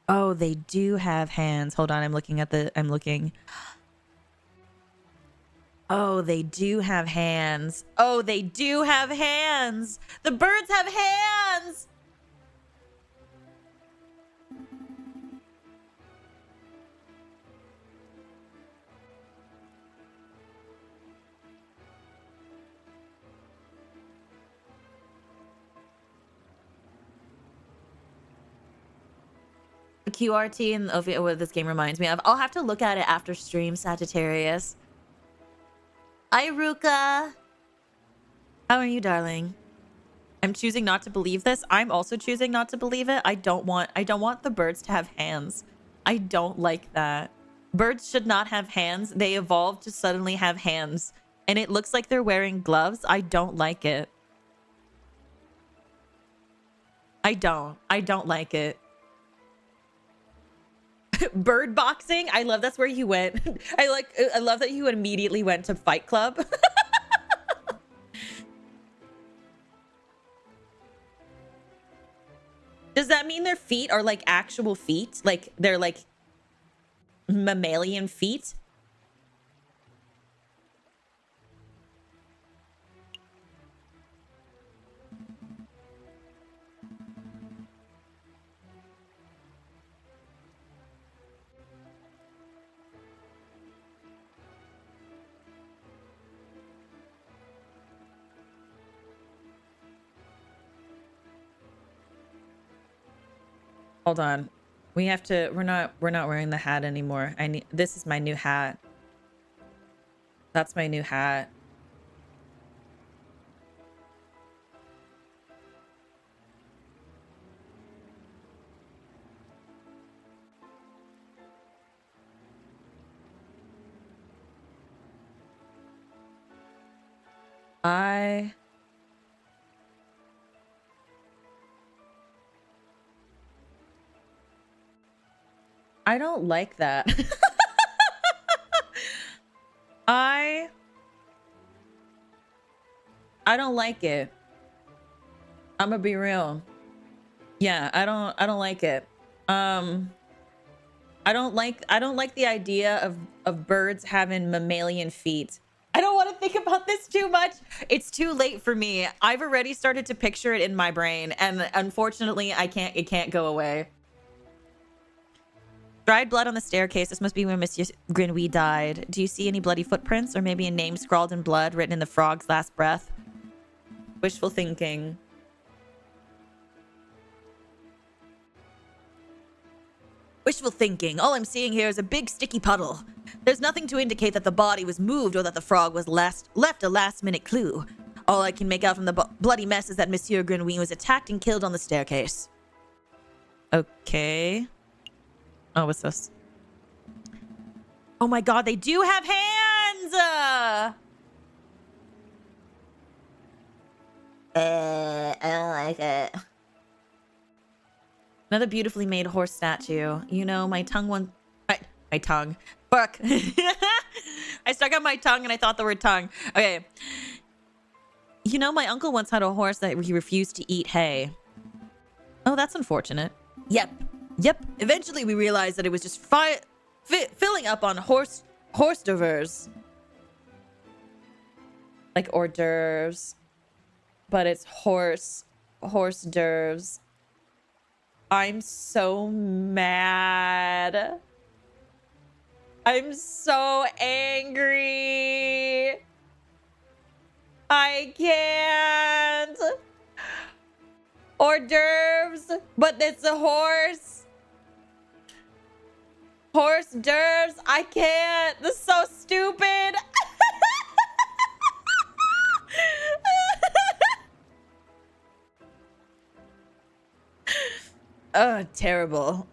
Oh, they do have hands. Hold on, I'm looking. Oh, they do have hands. Oh, they do have hands. The birds have hands. QRT and Ophelia, what this game reminds me of. I'll have to look at it after stream, Sagittarius. Hi, Ruka. How are you, darling? I'm choosing not to believe this. I'm also choosing not to believe it. I don't want the birds to have hands. I don't like that. Birds should not have hands. They evolved to suddenly have hands. And it looks like they're wearing gloves. I don't like it. I don't like it. Bird boxing. I love that's where you went. I love that you immediately went to Fight Club. Does that mean their feet are like actual feet? Like they're like mammalian feet? Hold on. We have to we're not wearing the hat anymore. This is my new hat. That's my new hat. I don't like that. I don't like it. I'm gonna be real. Yeah, I don't like it. I don't like the idea of birds having mammalian feet. I don't want to think about this too much. It's too late for me. I've already started to picture it in my brain, and unfortunately, it can't go away. Dried blood on the staircase. This must be when Monsieur Grenouille died. Do you see any bloody footprints, or maybe a name scrawled in blood written in the frog's last breath? Wishful thinking. Wishful thinking. All I'm seeing here is a big sticky puddle. There's nothing to indicate that the body was moved or that the frog was left a last-minute clue. All I can make out from the bloody mess is that Monsieur Grenouille was attacked and killed on the staircase. Okay. Oh, what's this? Oh my god, they do have hands! I don't like it. Another beautifully made horse statue. You know, my tongue my tongue. Fuck. I stuck out my tongue and I thought the word tongue. Okay. You know, my uncle once had a horse that he refused to eat hay. Oh, that's unfortunate. Yep. Eventually we realized that it was just filling up on hors d'oeuvres. Like hors d'oeuvres. But it's horse d'oeuvres. I'm so mad. I'm so angry. I can't. Hors d'oeuvres, but it's a horse. Horse d'oeuvres. I can't. This is so stupid. Oh, terrible.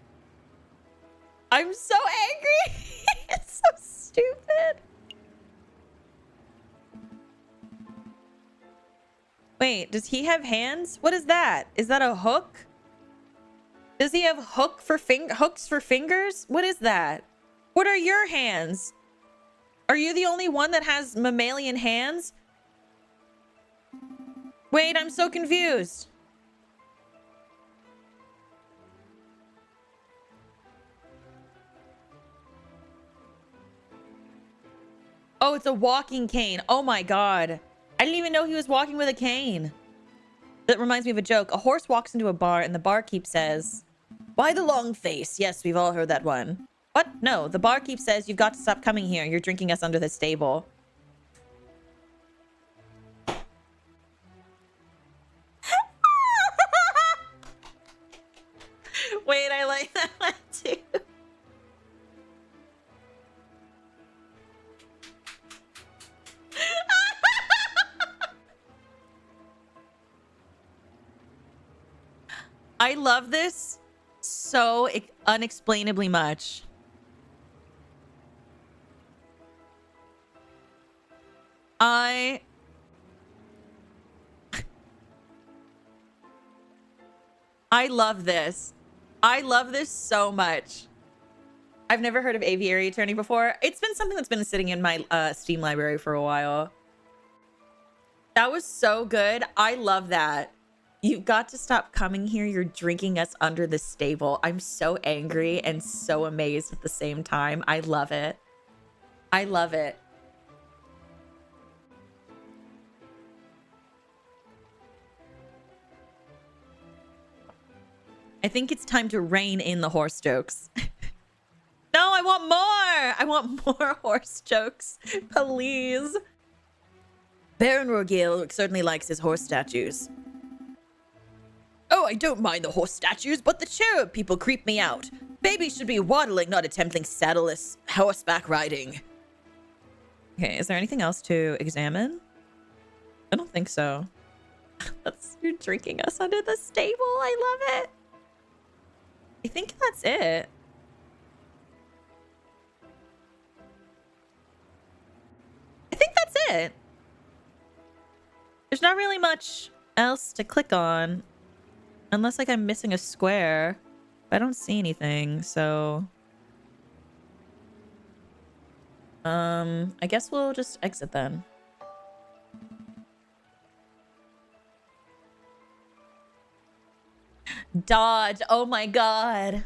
I'm so angry. It's so stupid. Wait, does he have hands? What is that? Is that a hook? Does he have hooks for fingers? What is that? What are your hands? Are you the only one that has mammalian hands? Wait, I'm so confused. Oh, it's a walking cane. Oh my god. I didn't even know he was walking with a cane. That reminds me of a joke. A horse walks into a bar and the barkeep says, "Why the long face?" Yes, we've all heard that one. What? No, the barkeep says, "You've got to stop coming here. You're drinking us under the stable." Wait, I like that one too. I love this so unexplainably much. I love this. I love this so much. I've never heard of Aviary attorney before. It's been something that's been sitting in my Steam library for a while. That was so good. I love that. You've got to stop coming here. You're drinking us under the stable. I'm so angry and so amazed at the same time. I love it. I love it. I think it's time to rein in the horse jokes. No, I want more. I want more horse jokes. Please. Baron Rogil certainly likes his horse statues. Oh, I don't mind the horse statues, but the cherub people creep me out. Babies should be waddling, not attempting saddleless horseback riding. Okay, is there anything else to examine? I don't think so. You're drinking us under the stable. I love it. I think that's it. I think that's it. There's not really much else to click on. Unless, like, I'm missing a square. I don't see anything, so... I guess we'll just exit then. Dodge. Oh my god.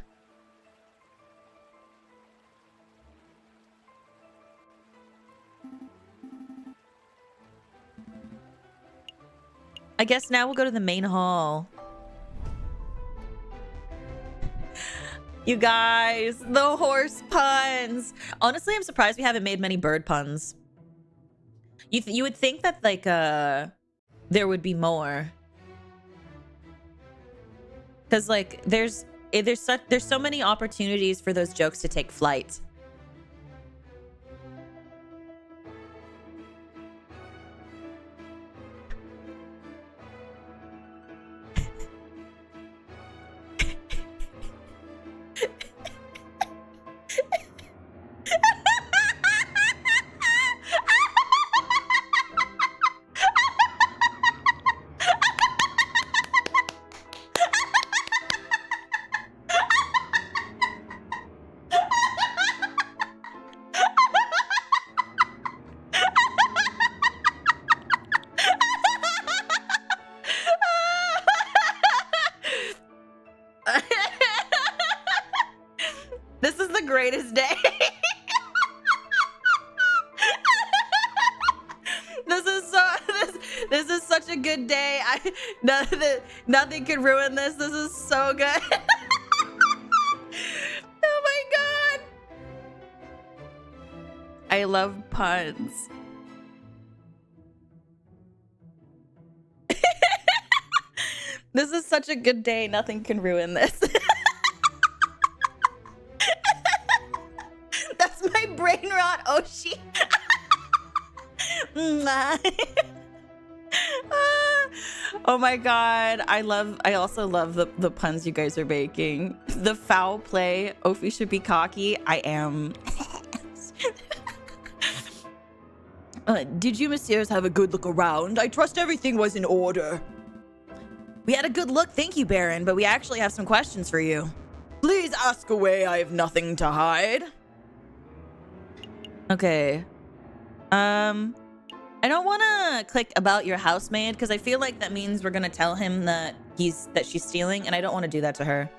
I guess now we'll go to the main hall. You guys, the horse puns. Honestly, I'm surprised we haven't made many bird puns. You would think that, like, there would be more. Because, like, there's so many opportunities for those jokes to take flight. This is the greatest day. This is such a good day. Nothing could ruin this. This is so good. Oh my god. I love puns. This is such a good day. Nothing can ruin this. That's my brain rot, Oshi. Oh my god. I also love the puns you guys are making. The foul play. Ophi should be cocky. I am. Did you messieurs have a good look around? I trust everything was in order. We had a good look, thank you, Baron, but we actually have some questions for you. Please ask away, I have nothing to hide. Okay. I don't want to click about your housemaid because I feel like that means we're gonna tell him that she's stealing, and I don't want to do that to her.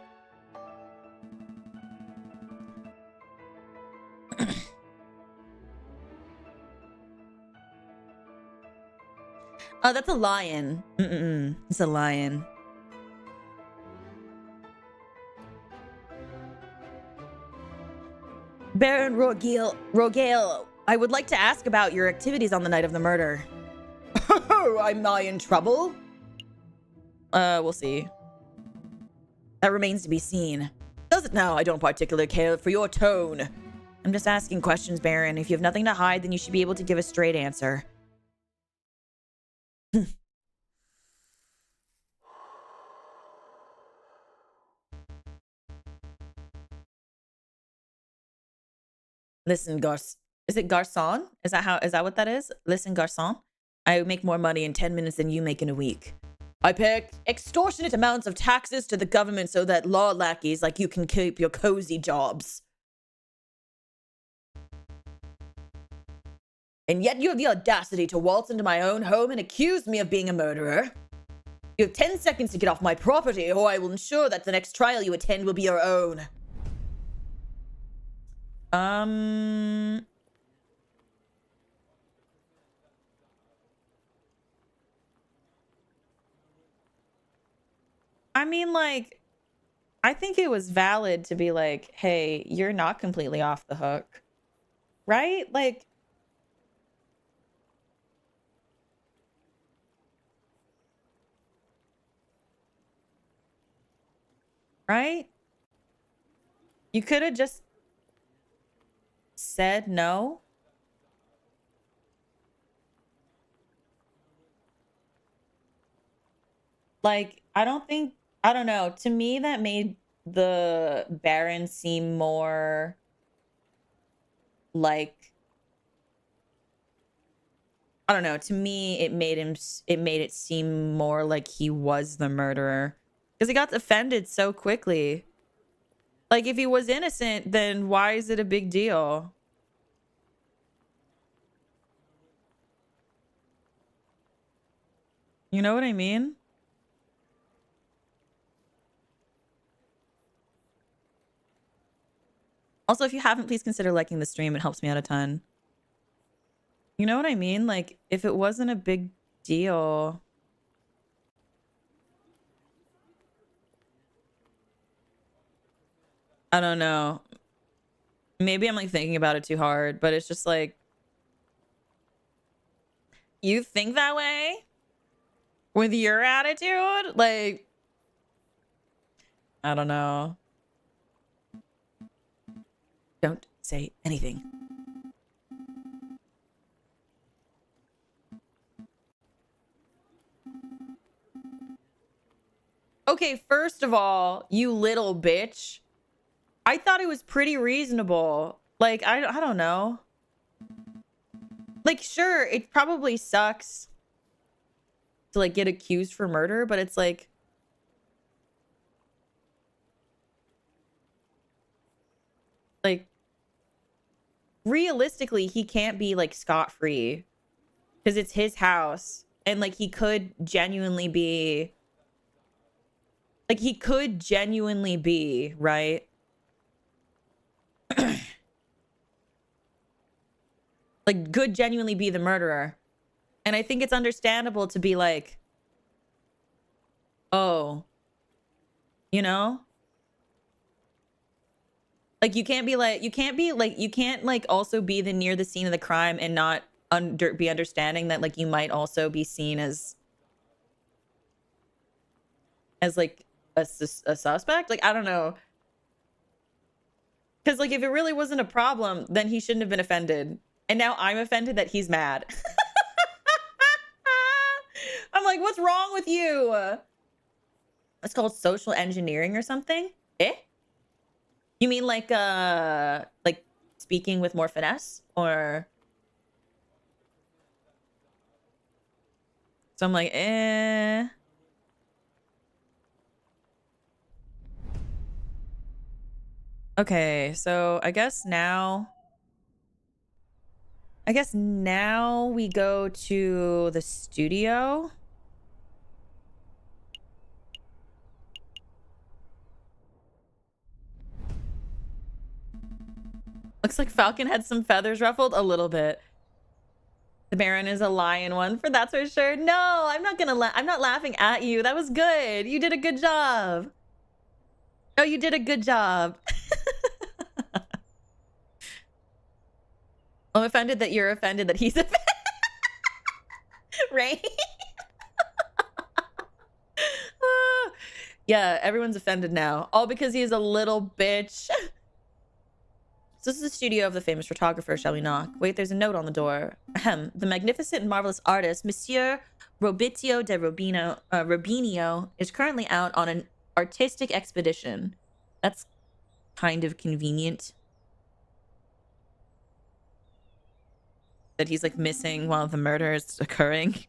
Oh, that's a lion. It's a lion. Baron Rogale, I would like to ask about your activities on the night of the murder. Am I in trouble? We'll see. That remains to be seen. Does it now? I don't particularly care for your tone. I'm just asking questions, Baron. If you have nothing to hide, then you should be able to give a straight answer. Listen, is it garçon? Is that what that is? Listen, garçon. I make more money in 10 minutes than you make in a week. I pay extortionate amounts of taxes to the government so that law lackeys like you can keep your cozy jobs. And yet you have the audacity to waltz into my own home and accuse me of being a murderer. You have 10 seconds to get off my property, or I will ensure that the next trial you attend will be your own. I mean, like, I think it was valid to be like, hey, you're not completely off the hook. Right? Like, right? You could have just said no. Like, I don't know. To me, that made the Baron seem more like, I don't know. To me, it made it seem more like he was the murderer because he got offended so quickly. Like, if he was innocent, then why is it a big deal? You know what I mean? Also, if you haven't, please consider liking the stream. It helps me out a ton. You know what I mean? Like, if it wasn't a big deal... I don't know. Maybe I'm, like, thinking about it too hard, but it's just, like... You think that way? With your attitude? Like... I don't know. Don't say anything. Okay, first of all, you little bitch. I thought it was pretty reasonable. Like, I don't know. Like, sure, it probably sucks to, like, get accused for murder, but it's like... Like, realistically, he can't be, like, scot-free. Because it's his house. And, like, he could genuinely be... Like, he could genuinely be, right? Like, could genuinely be the murderer. And I think it's understandable to be like, oh, you know? Like, you can't like also be near the scene of the crime and not be understanding that, like, you might also be seen as like a suspect. Like, I don't know. Because, like, if it really wasn't a problem, then he shouldn't have been offended. And now I'm offended that he's mad. I'm like, what's wrong with you? It's called social engineering or something? Eh? You mean like speaking with more finesse? Or... So I'm like, eh. Okay, so I guess now... I guess now we go to the studio. Looks like Falcon had some feathers ruffled a little bit. The Baron is a lion one for that's for sure. No, I'm not gonna I'm not laughing at you. That was good. You did a good job. Oh, you did a good job. I'm offended that you're offended that he's offended. Right? Yeah, everyone's offended now. All because he's a little bitch. So this is the studio of the famous photographer, shall we knock? Wait, there's a note on the door. Ahem. The magnificent and marvelous artist, Monsieur Robitio de Robinio, is currently out on an artistic expedition. That's kind of convenient. That he's like missing while the murder is occurring.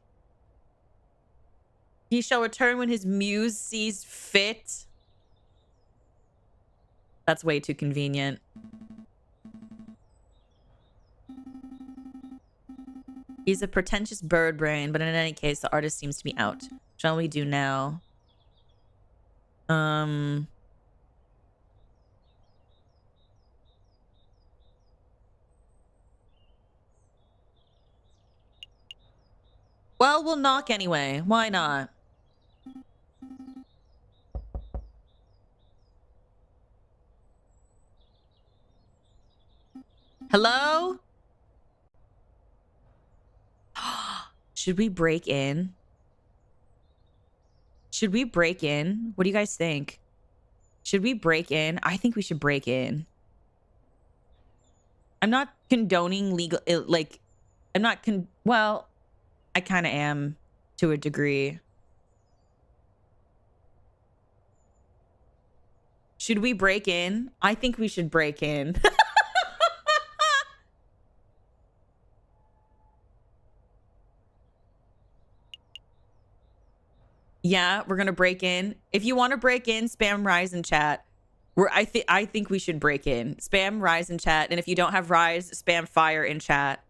He shall return when his muse sees fit. That's way too convenient. He's a pretentious bird brain, but in any case, the artist seems to be out. Shall we do now? Well, we'll knock anyway. Why not? Hello? Should we break in? Should we break in? What do you guys think? Should we break in? I think we should break in. I'm not condoning legal, like, I'm not well, I kind of am to a degree. Should we break in? I think we should break in. Yeah, we're gonna break in. If you want to break in, spam Rise in chat. I think we should break in. Spam Rise in chat, and if you don't have Rise, spam Fire in chat.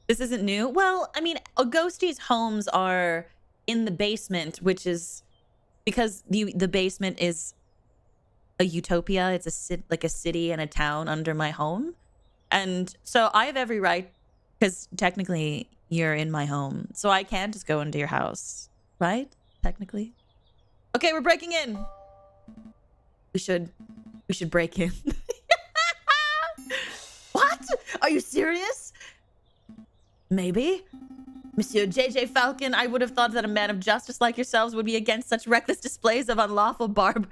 This isn't new. Well, I mean, Ghostie's homes are in the basement, which is because the basement is a utopia. It's like a city and a town under my home, and so I have every right, because technically you're in my home, so I can just go into your house, right? Technically. Okay, we're breaking in. We should break in. What? Are you serious? Maybe. Monsieur JJ Falcon, I would have thought that a man of justice like yourselves would be against such reckless displays of unlawful barbarism.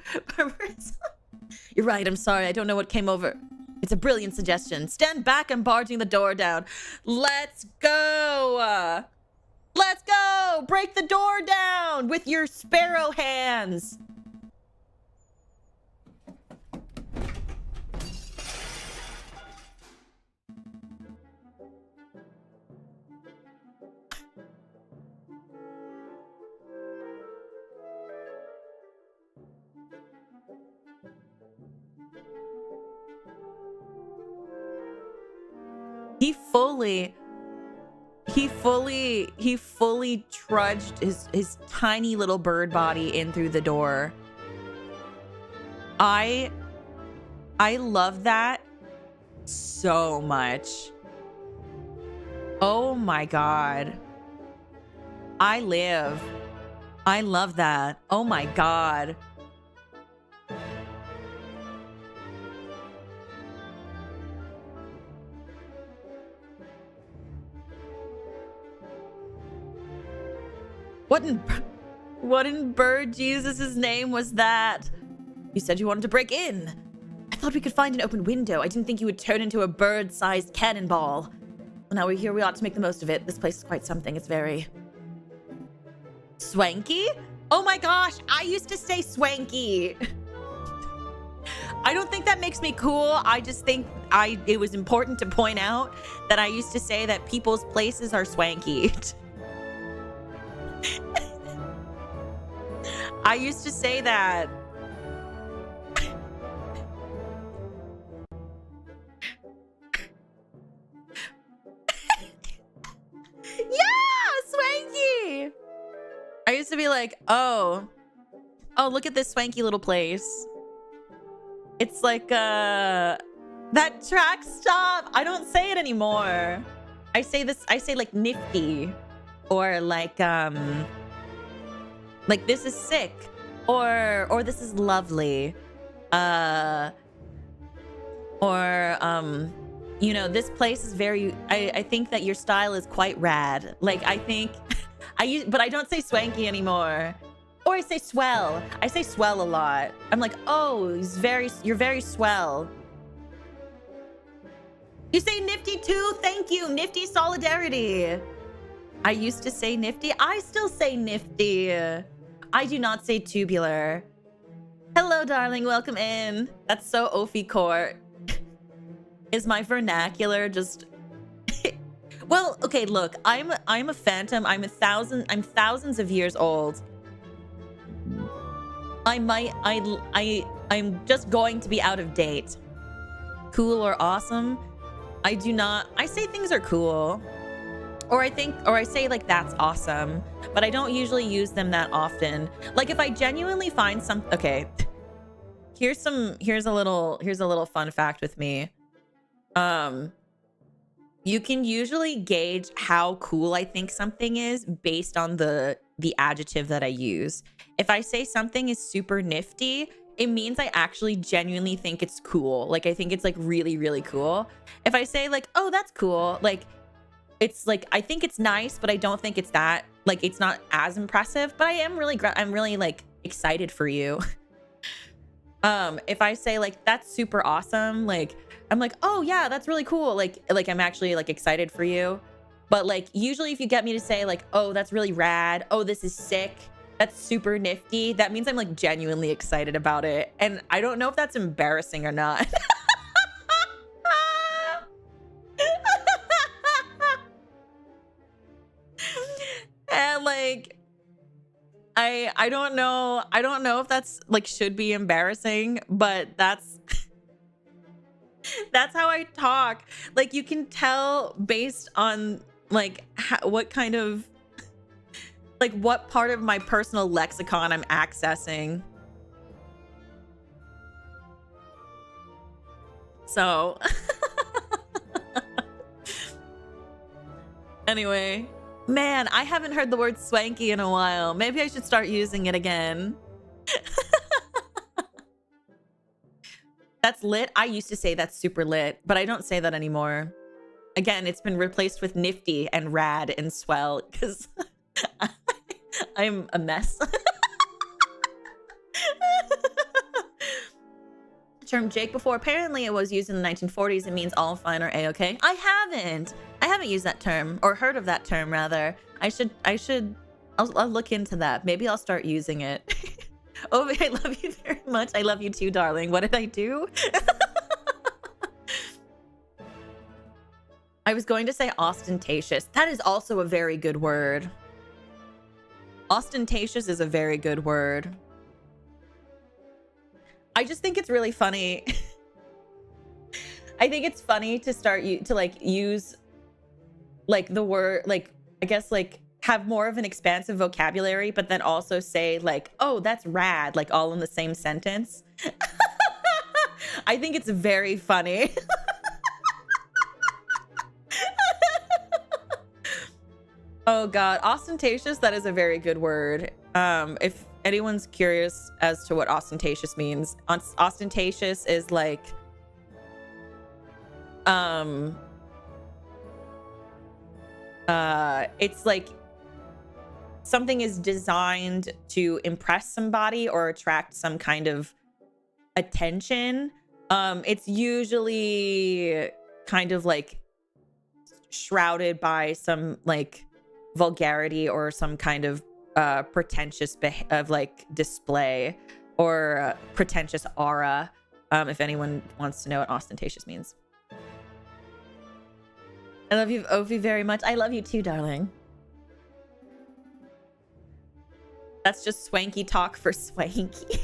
You're right, I'm sorry, I don't know what came over. It's a brilliant suggestion. Stand back, I'm barging the door down. Let's go! Let's go! Break the door down with your sparrow hands! He fully trudged his tiny little bird body in through the door. I love that so much. Oh my god. I love that. Oh my god. What in bird Jesus' name was that? You said you wanted to break in. I thought we could find an open window. I didn't think you would turn into a bird-sized cannonball. Well, now we're here. We ought to make the most of it. This place is quite something. It's very swanky. Oh my gosh, I used to say swanky. I don't think that makes me cool. I just think it was important to point out that I used to say that people's places are swanky. I used to say that. used to be like, oh, look at this swanky little place. It's like that track stop. I don't say it anymore. I say like nifty, or like this is sick, or this is lovely, or you know, this place is very, I think that your style is quite rad. Like, I think but I don't say swanky anymore. Or I say swell. I say swell a lot. I'm like, oh, you're very swell. You say nifty too? Thank you. Nifty solidarity. I used to say nifty. I still say nifty. I do not say tubular. Hello, darling. Welcome in. That's so Ophi Court. Is my vernacular just... Well, okay, look. I'm a phantom. I'm thousands of years old. I'm just going to be out of date. Cool or awesome? I say things are cool. Or I say like that's awesome, but I don't usually use them that often. Like if I genuinely find okay. Here's a little fun fact with me. You can usually gauge how cool I think something is based on the adjective that I use. If I say something is super nifty, it means I actually genuinely think it's cool. Like I think it's like really, really cool. If I say like, oh, that's cool, like it's like I think it's nice, but I don't think it's that, like it's not as impressive, but I'm really like excited for you. If I say like that's super awesome, like I'm like, oh yeah, that's really cool. Like I'm actually like excited for you. But like usually if you get me to say like, oh, that's really rad. Oh, this is sick. That's super nifty. That means I'm like genuinely excited about it. And I don't know if that's embarrassing or not. And like, I don't know if that's like should be embarrassing, but that's how I talk. Like you can tell based on like what kind of like what part of my personal lexicon I'm accessing. So anyway, man, I haven't heard the word swanky in a while. Maybe I should start using it again. That's lit. I used to say that's super lit, but I don't say that anymore. Again, it's been replaced with nifty and rad and swell because I'm a mess. Term Jake before. Apparently it was used in the 1940s. It means all fine or a-okay. I haven't used that term, or heard of that term rather. I'll look into that. Maybe I'll start using it. Oh, I love you very much. I love you too, darling. What did I do? I was going to say ostentatious. That is also a very good word. Ostentatious is a very good word. I just think it's really funny. I think it's funny to start to like use like the word, like I guess like have more of an expansive vocabulary, but then also say like, oh, that's rad, like all in the same sentence. I think it's very funny. Oh God, ostentatious, that is a very good word. If anyone's curious as to what ostentatious means, ostentatious is like, it's like something is designed to impress somebody or attract some kind of attention. It's usually kind of like shrouded by some like vulgarity or some kind of pretentious like display or pretentious aura. If anyone wants to know what ostentatious means. I love you, Ovi, very much. I love you too, darling. That's just swanky talk for swanky.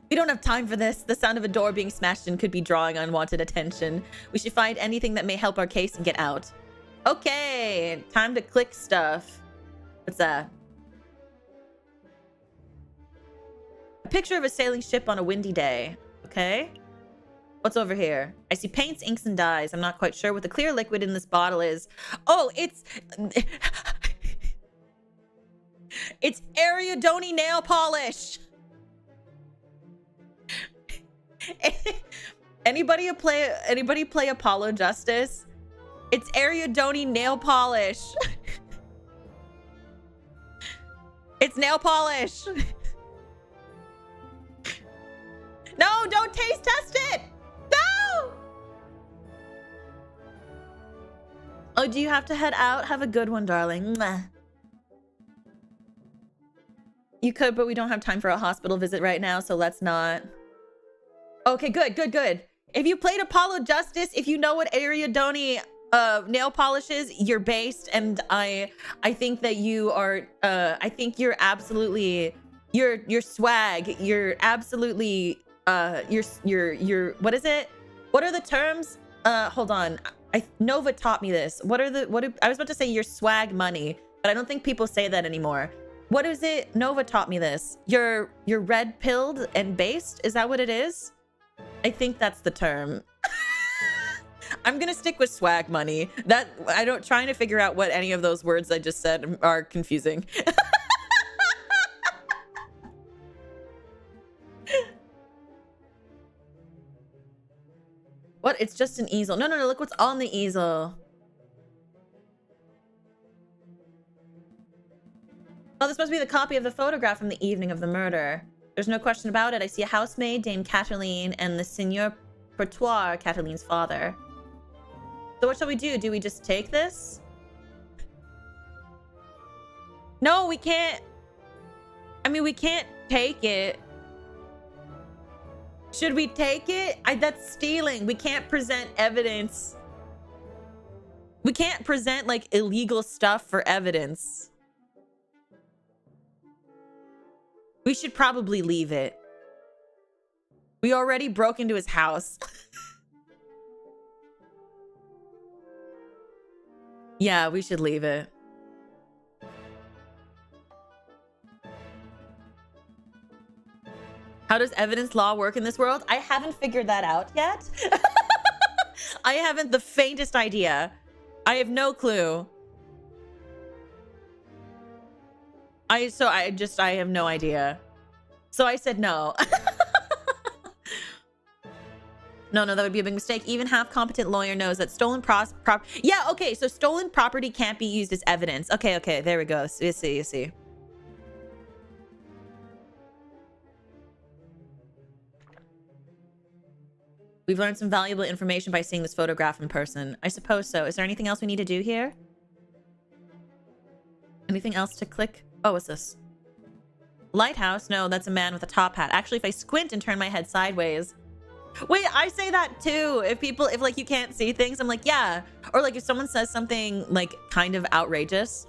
We don't have time for this. The sound of a door being smashed in could be drawing unwanted attention. We should find anything that may help our case and get out. Okay, time to click stuff. What's that? picture of a sailing ship on a windy day. Okay. What's over here? I see paints, inks, and dyes. I'm not quite sure what the clear liquid in this bottle is. Oh, it's Ariadone nail polish. Anybody play Apollo Justice? It's Ariadone nail polish. It's nail polish. No, don't taste test it. No. Oh, do you have to head out? Have a good one, darling. Mwah. You could, but we don't have time for a hospital visit right now, so let's not. Okay, good. If you played Apollo Justice, if you know what Ariadone nail polish is, you're based, and I think that you are I think you're absolutely your swag, you're absolutely your what is it? What are the terms? Hold on. Nova taught me this. I was about to say your swag money, but I don't think people say that anymore. What is it? Nova taught me this. You're red pilled and based. Is that what it is? I think that's the term. I'm gonna stick with swag money. That trying to figure out what any of those words I just said are confusing. What? It's just an easel. No, look what's on the easel. Oh, this must be the copy of the photograph from the evening of the murder. There's no question about it. I see a housemaid, Dame Cataline, and the Seigneur Pertois, Cataline's father. So what shall we do? Do we just take this? No, we can't. I mean, we can't take it. Should we take it? That's stealing. We can't present evidence. We can't present like illegal stuff for evidence. We should probably leave it. We already broke into his house. Yeah, we should leave it. How does evidence law work in this world? I haven't figured that out yet. I haven't the faintest idea. I have no clue. I have no idea. So I said no. No, that would be a big mistake. Even half competent lawyer knows that stolen yeah, okay, so stolen property can't be used as evidence. Okay, there we go. You see. We've learned some valuable information by seeing this photograph in person. I suppose so. Is there anything else we need to do here? Anything else to click? Oh, what's this? Lighthouse? No, that's a man with a top hat. Actually, if I squint and turn my head sideways. Wait, I say that too. If like you can't see things, I'm like, yeah. Or like if someone says something like kind of outrageous.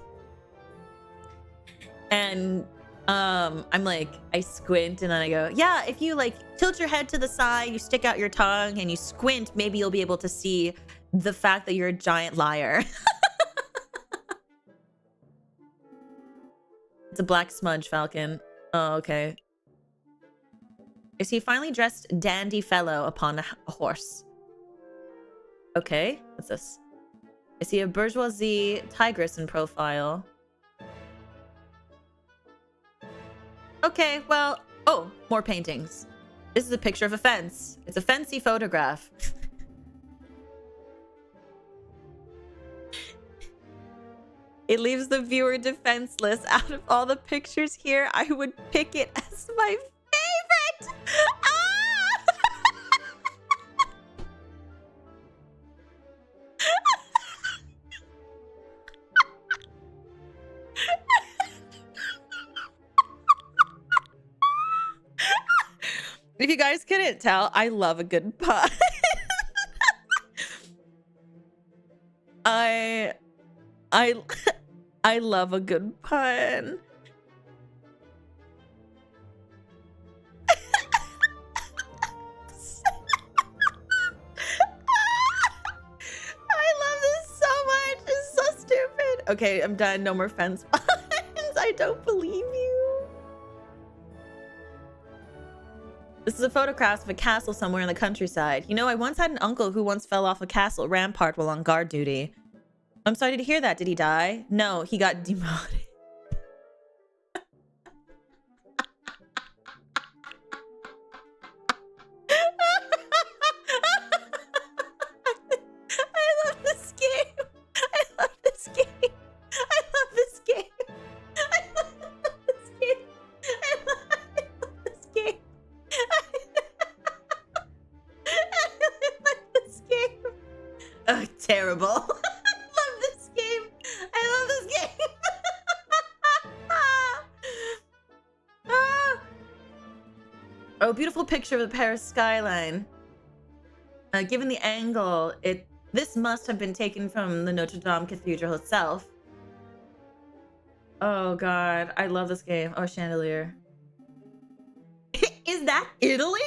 And I'm like, I squint and then I go, yeah, if you like tilt your head to the side, you stick out your tongue and you squint, maybe you'll be able to see the fact that you're a giant liar. It's a black smudge, Falcon. Oh, okay. Is he finally dressed dandy fellow upon a horse? Okay, what's this? Is he a bourgeoisie tigress in profile? Okay, well, oh, more paintings. This is a picture of a fence. It's a fancy photograph. It leaves the viewer defenseless. Out of all the pictures here, I would pick it as my favorite. Ah! If you guys couldn't tell, I love a good pun. I love a good pun. I love this so much. It's so stupid. Okay, I'm done. No more fence puns. I don't believe you. This is a photograph of a castle somewhere in the countryside. You know, I once had an uncle who once fell off a castle rampart while on guard duty. I'm sorry to hear that. Did he die? No, he got demoted. I love this game. I love this game. I love this game. I love this game. I love this game. I love this game. Oh, terrible. I love this game. I love this game. Ah. Oh, beautiful picture of the Paris skyline. Given the angle, this must have been taken from the Notre Dame Cathedral itself. Oh god, I love this game. Oh, chandelier. Is that Italy?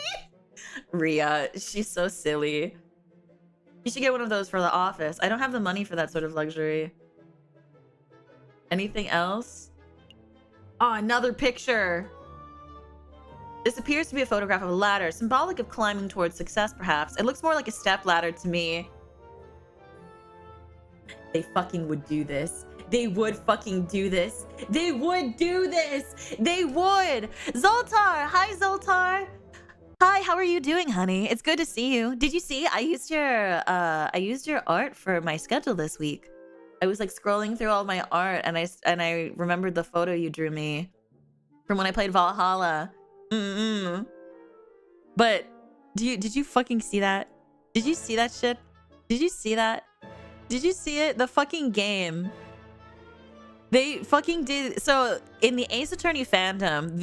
Ria, she's so silly. You should get one of those for the office. I don't have the money for that sort of luxury. Anything else? Oh, another picture. This appears to be a photograph of a ladder, symbolic of climbing towards success, perhaps. It looks more like a step ladder to me. They fucking would do this. They would fucking do this. They would do this. They would. Zoltar. Hi, Zoltar. Hi, how are you doing, honey? It's good to see you. Did you see? I used your art for my schedule this week. I was like scrolling through all my art, and I remembered the photo you drew me from when I played Valhalla. But did you fucking see that? Did you see that shit? Did you see that? Did you see it? The fucking game. They fucking did. So in the Ace Attorney fandom,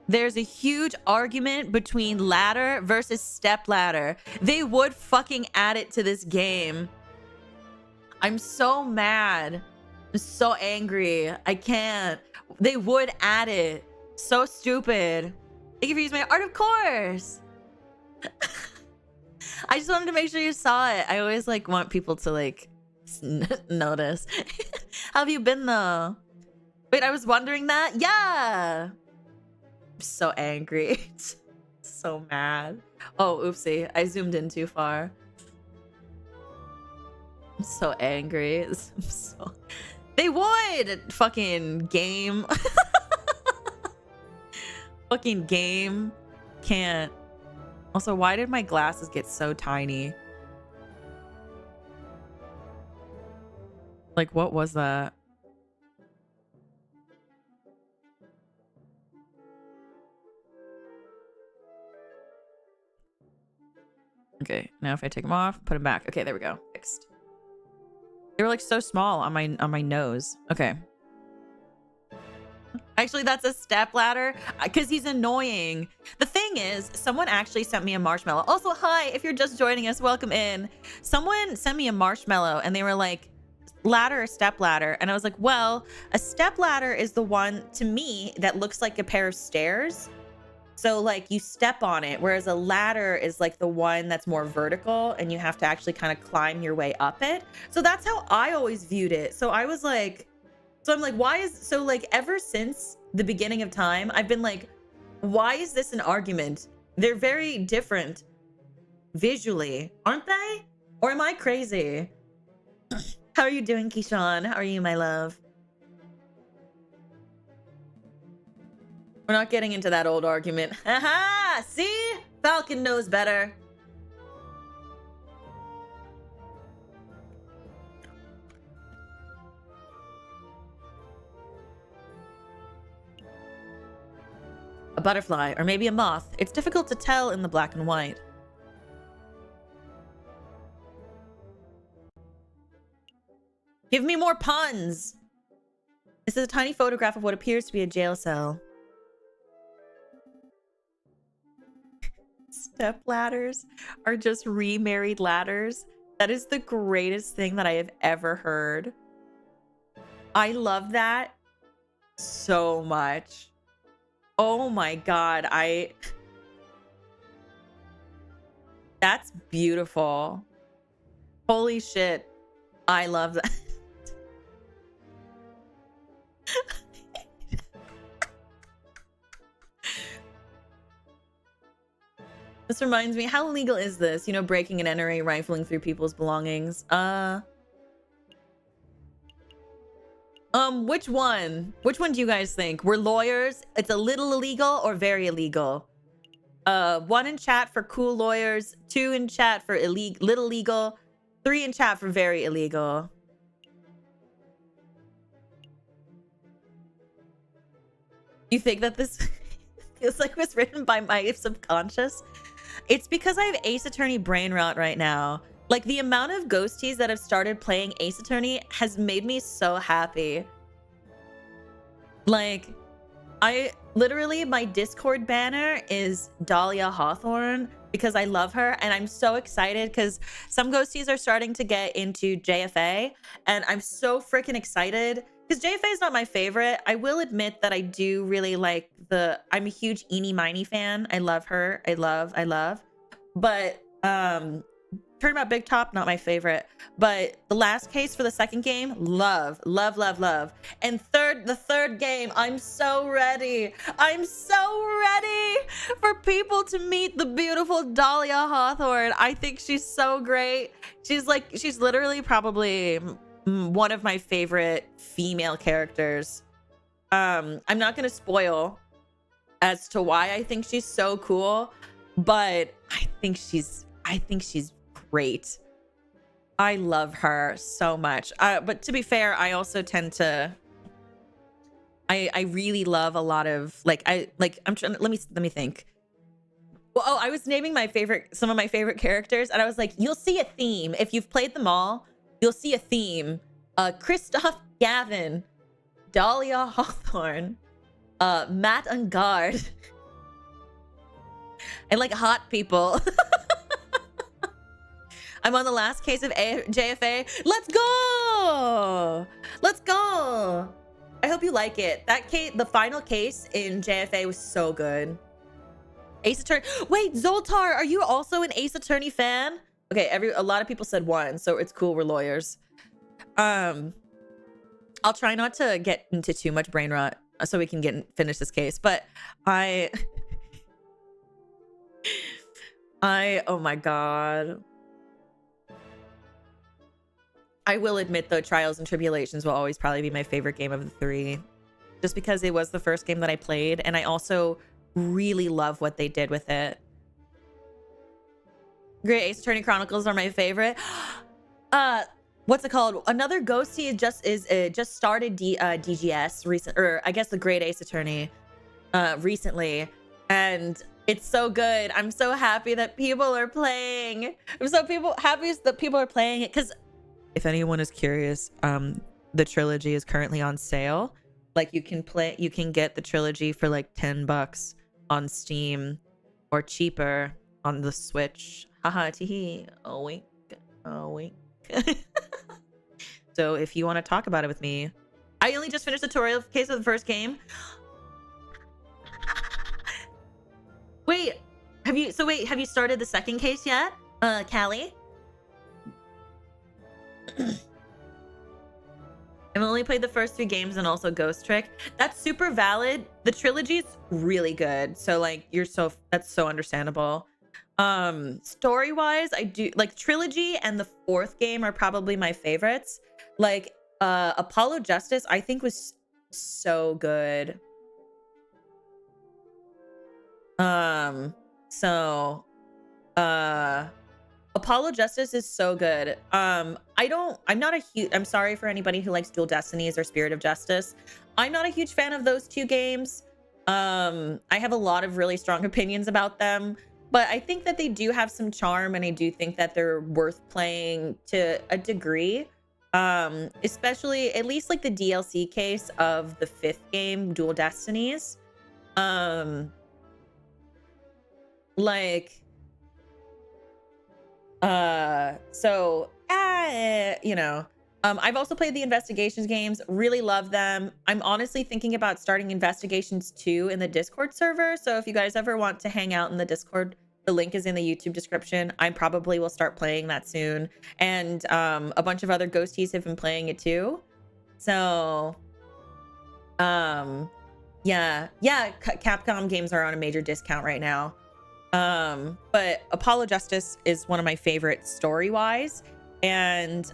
there's a huge argument between ladder versus step ladder. They would fucking add it to this game. I'm so mad. I'm so angry. I can't. They would add it. So stupid. Thank you for using my art, of course. I just wanted to make sure you saw it. I always like want people to like notice. How have you been though? Wait, I was wondering that. Yeah. I'm so angry. So mad. Oh, oopsie. I zoomed in too far. I'm so angry. They would fucking game. Fucking game. Can't. Also, why did my glasses get so tiny? Like, what was that? Okay, now if I take them off, put them back. Okay, there we go. Fixed. They were like so small on my nose. Okay. Actually, that's a step ladder because he's annoying. The thing is, someone actually sent me a marshmallow. Also, hi, if you're just joining us, welcome in. Someone sent me a marshmallow and they were like, ladder or step ladder? And I was like, well, a step ladder is the one to me that looks like a pair of stairs. So like you step on it, whereas a ladder is like the one that's more vertical and you have to actually kind of climb your way up it. So that's how I always viewed it. So I was like, so I'm like, so like ever since the beginning of time, I've been like, why is this an argument? They're very different visually, aren't they? Or am I crazy? How are you doing, Keyshawn? How are you, my love? We're not getting into that old argument. Haha! See? Falcon knows better. A butterfly, or maybe a moth. It's difficult to tell in the black and white. Give me more puns! This is a tiny photograph of what appears to be a jail cell. Step ladders are just remarried ladders. That is the greatest thing that I have ever heard. I love that so much. Oh my god, that's beautiful. Holy shit. I love that. This reminds me, how illegal is this? You know, breaking and entering, rifling through people's belongings. Which one? Which one do you guys think? We're lawyers. It's a little illegal or very illegal? 1 in chat for cool lawyers, 2 in chat for little legal, 3 in chat for very illegal. You think that this feels like it was written by my subconscious? It's because I have Ace Attorney brain rot right now. Like, the amount of ghosties that have started playing Ace Attorney has made me so happy. Like, I literally, my Discord banner is Dahlia Hawthorne because I love her, and I'm so excited because some ghosties are starting to get into JFA, and I'm so freaking excited because JFA is not my favorite. I will admit that I do really like I'm a huge Eenie Miney fan. I love her. I love. But Turnabout Big Top, not my favorite. But the last case for the second game, love. And the third game, I'm so ready. I'm so ready for people to meet the beautiful Dahlia Hawthorne. I think she's so great. She's literally probably one of my favorite female characters. I'm not gonna spoil as to why I think she's so cool, but I think she's great. I love her so much. But to be fair, I also tend to I really love a lot of I'm trying, let me think. Well, I was naming some of my favorite characters, and I was like, you'll see a theme if you've played them all. You'll see a theme. Christoph Gavin, Dahlia Hawthorne, Matt Ungard. I like hot people. I'm on the last case of JFA. Let's go! Let's go! I hope you like it. That case, the final case in JFA was so good. Ace Attorney. Wait, Zoltar, are you also an Ace Attorney fan? Okay, a lot of people said 1, so it's cool. We're lawyers. I'll try not to get into too much brain rot so we can finish this case. But oh my god. I will admit, though, Trials and Tribulations will always probably be my favorite game of the 3. Just because it was the first game that I played, and I also really love what they did with it. Great Ace Attorney Chronicles are my favorite. What's it called? Another ghosty just started DGS or I guess the Great Ace Attorney recently, and it's so good. I'm so happy that people are playing. I'm so happy that people are playing it, because if anyone is curious, the trilogy is currently on sale. Like, you can get the trilogy for like $10 on Steam, or cheaper on the Switch. Haha, teehee. Oh wink. So if you want to talk about it with me, I only just finished the tutorial case of the first game. Have you started the second case yet, Callie? I've only played the first 3 games and also Ghost Trick. That's super valid. The trilogy's really good. So like, that's so understandable. Story-wise, I do like trilogy, and the 4th game are probably my favorites. Like, Apollo Justice, I think was so good. Apollo Justice is so good. I'm sorry for anybody who likes Dual Destinies or Spirit of Justice. I'm not a huge fan of those 2 games. I have a lot of really strong opinions about them, but I think that they do have some charm, and I do think that they're worth playing to a degree. Especially, at least like the DLC case of the 5th game, Dual Destinies. I've also played the Investigations games, really love them. I'm honestly thinking about starting Investigations 2 in the Discord server. So if you guys ever want to hang out in the Discord, the link is in the YouTube description. I probably will start playing that soon. And a bunch of other ghosties have been playing it too. So yeah, Capcom games are on a major discount right now. But Apollo Justice is one of my favorites story-wise, and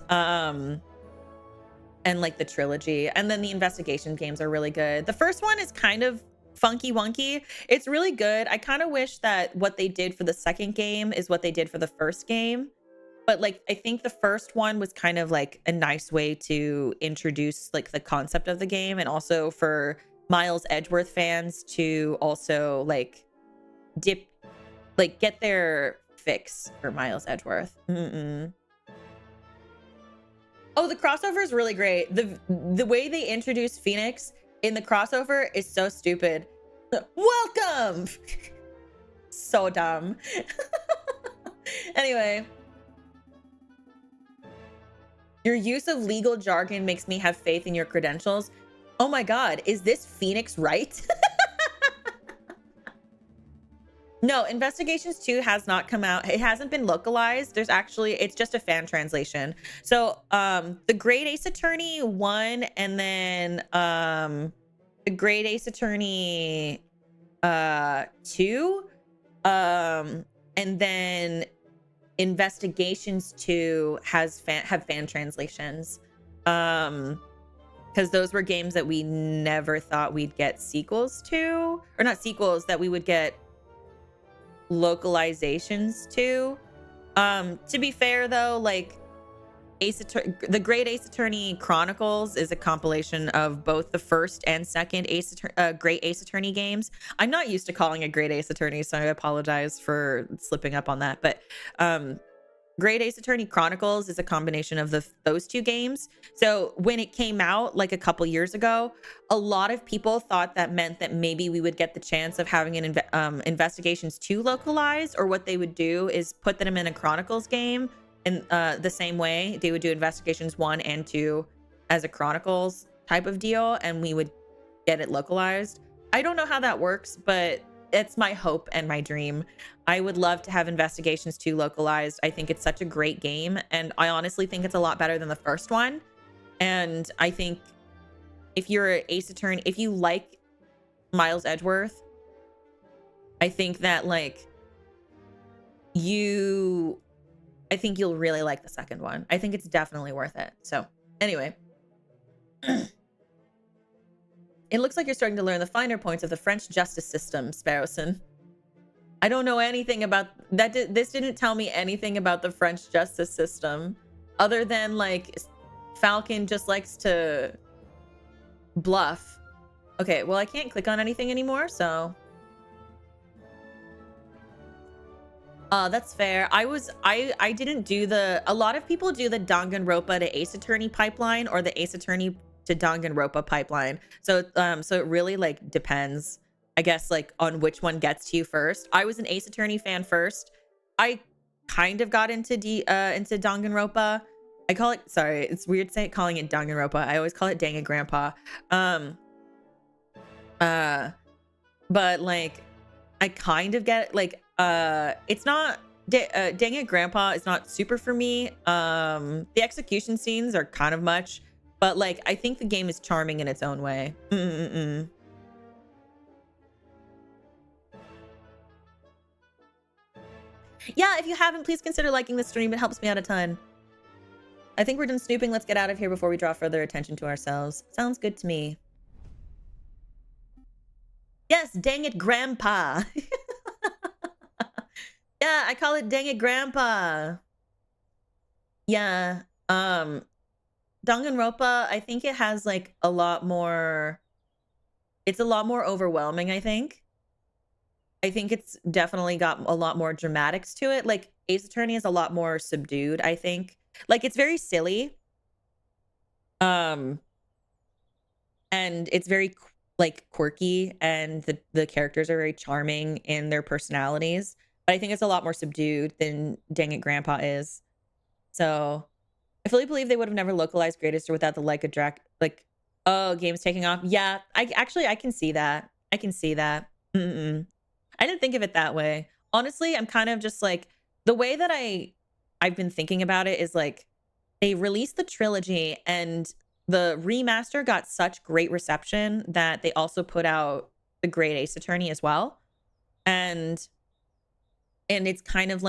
like the trilogy, and then the investigation games are really good. The first one is kind of funky wonky. It's really good. I kind of wish that what they did for the second game is what they did for the first game. But like, I think the first one was kind of like a nice way to introduce like the concept of the game, and also for Miles Edgeworth fans to also like get their fix for Miles Edgeworth. Oh, the crossover is really great. The way they introduce Phoenix in the crossover is so stupid. Welcome. So dumb. Anyway, your use of legal jargon makes me have faith in your credentials. Oh my God, is this Phoenix right? No, Investigations 2 has not come out. It hasn't been localized. It's just a fan translation. So the Great Ace Attorney 1, and then the Great Ace Attorney 2, and then Investigations 2 have fan translations. Because those were games that we never thought we'd get sequels to, or not sequels, that we would get localizations to. To be fair though, like the Great Ace Attorney Chronicles is a compilation of both the first and second Great Ace Attorney games. I'm not used to calling it Great Ace Attorney, so I apologize for slipping up on that. But Great Ace Attorney Chronicles is a combination of those two games. So when it came out like a couple years ago, a lot of people thought that meant that maybe we would get the chance of having an Investigations 2 localized, or what they would do is put them in a Chronicles game in the same way they would do Investigations 1 and 2 as a Chronicles type of deal, and we would get it localized. I don't know how that works, but it's my hope and my dream. I would love to have Investigations 2 localized. I think it's such a great game, and I honestly think it's a lot better than the first one. And I think if you're an Ace Attorney, if you like Miles Edgeworth, I think that like I think you'll really like the second one. I think it's definitely worth it. So anyway, it looks like you're starting to learn the finer points of the French justice system, Sparrowson. I don't know anything about that. This didn't tell me anything about the French justice system, other than like Falcon just likes to bluff. Okay, well, I can't click on anything anymore, so. That's fair. I didn't do a lot of people do the Danganronpa to Ace Attorney pipeline, or the Ace Attorney to Danganronpa pipeline. So it really like depends, I guess, like on which one gets to you first. I was an Ace Attorney fan first. I kind of got into Danganronpa. I call it, sorry, it's weird calling it Danganronpa. I always call it Dang It Grandpa. But like I kind of get like it's not Dang It Grandpa is not super for me. The execution scenes are kind of much. But like, I think the game is charming in its own way. Yeah, if you haven't, please consider liking the stream. It helps me out a ton. I think we're done snooping. Let's get out of here before we draw further attention to ourselves. Sounds good to me. Yes, Dang It Grandpa. Yeah, I call it Dang It Grandpa. Yeah. Danganronpa, I think it has like a lot more, it's a lot more overwhelming, I think. I think it's definitely got a lot more dramatics to it. Like Ace Attorney is a lot more subdued, I think. Like it's very silly. And it's very like quirky, and the characters are very charming in their personalities. But I think it's a lot more subdued than Dang It Grandpa is. So I fully believe they would have never localized Greatest without the like a drac, like, oh, game's taking off. Yeah, I can see that. I can see that. I didn't think of it that way. Honestly, I'm kind of just like, the way that I've been thinking about it is like, they released the trilogy and the remaster got such great reception that they also put out the Great Ace Attorney as well. And and it's kind of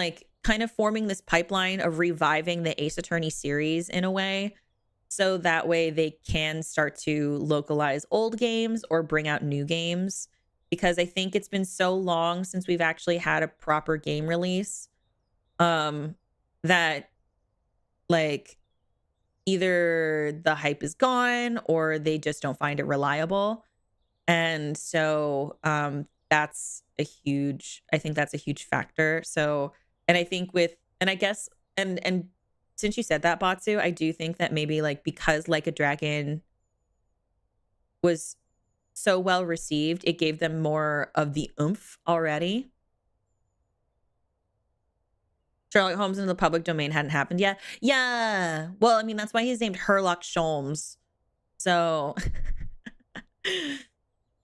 forming this pipeline of reviving the Ace Attorney series in a way. So that way they can start to localize old games or bring out new games. Because I think it's been so long since we've actually had a proper game release, that like either the hype is gone or they just don't find it reliable. And so that's a huge, I think that's a huge factor. So, and I think with, and I guess, and since you said that, Batsu, I do think that maybe like because Like a Dragon was so well received, it gave them more of the oomph already. Sherlock Holmes in the public domain hadn't happened yet. Yeah. Well, I mean, that's why he's named Sherlock Sholmes. So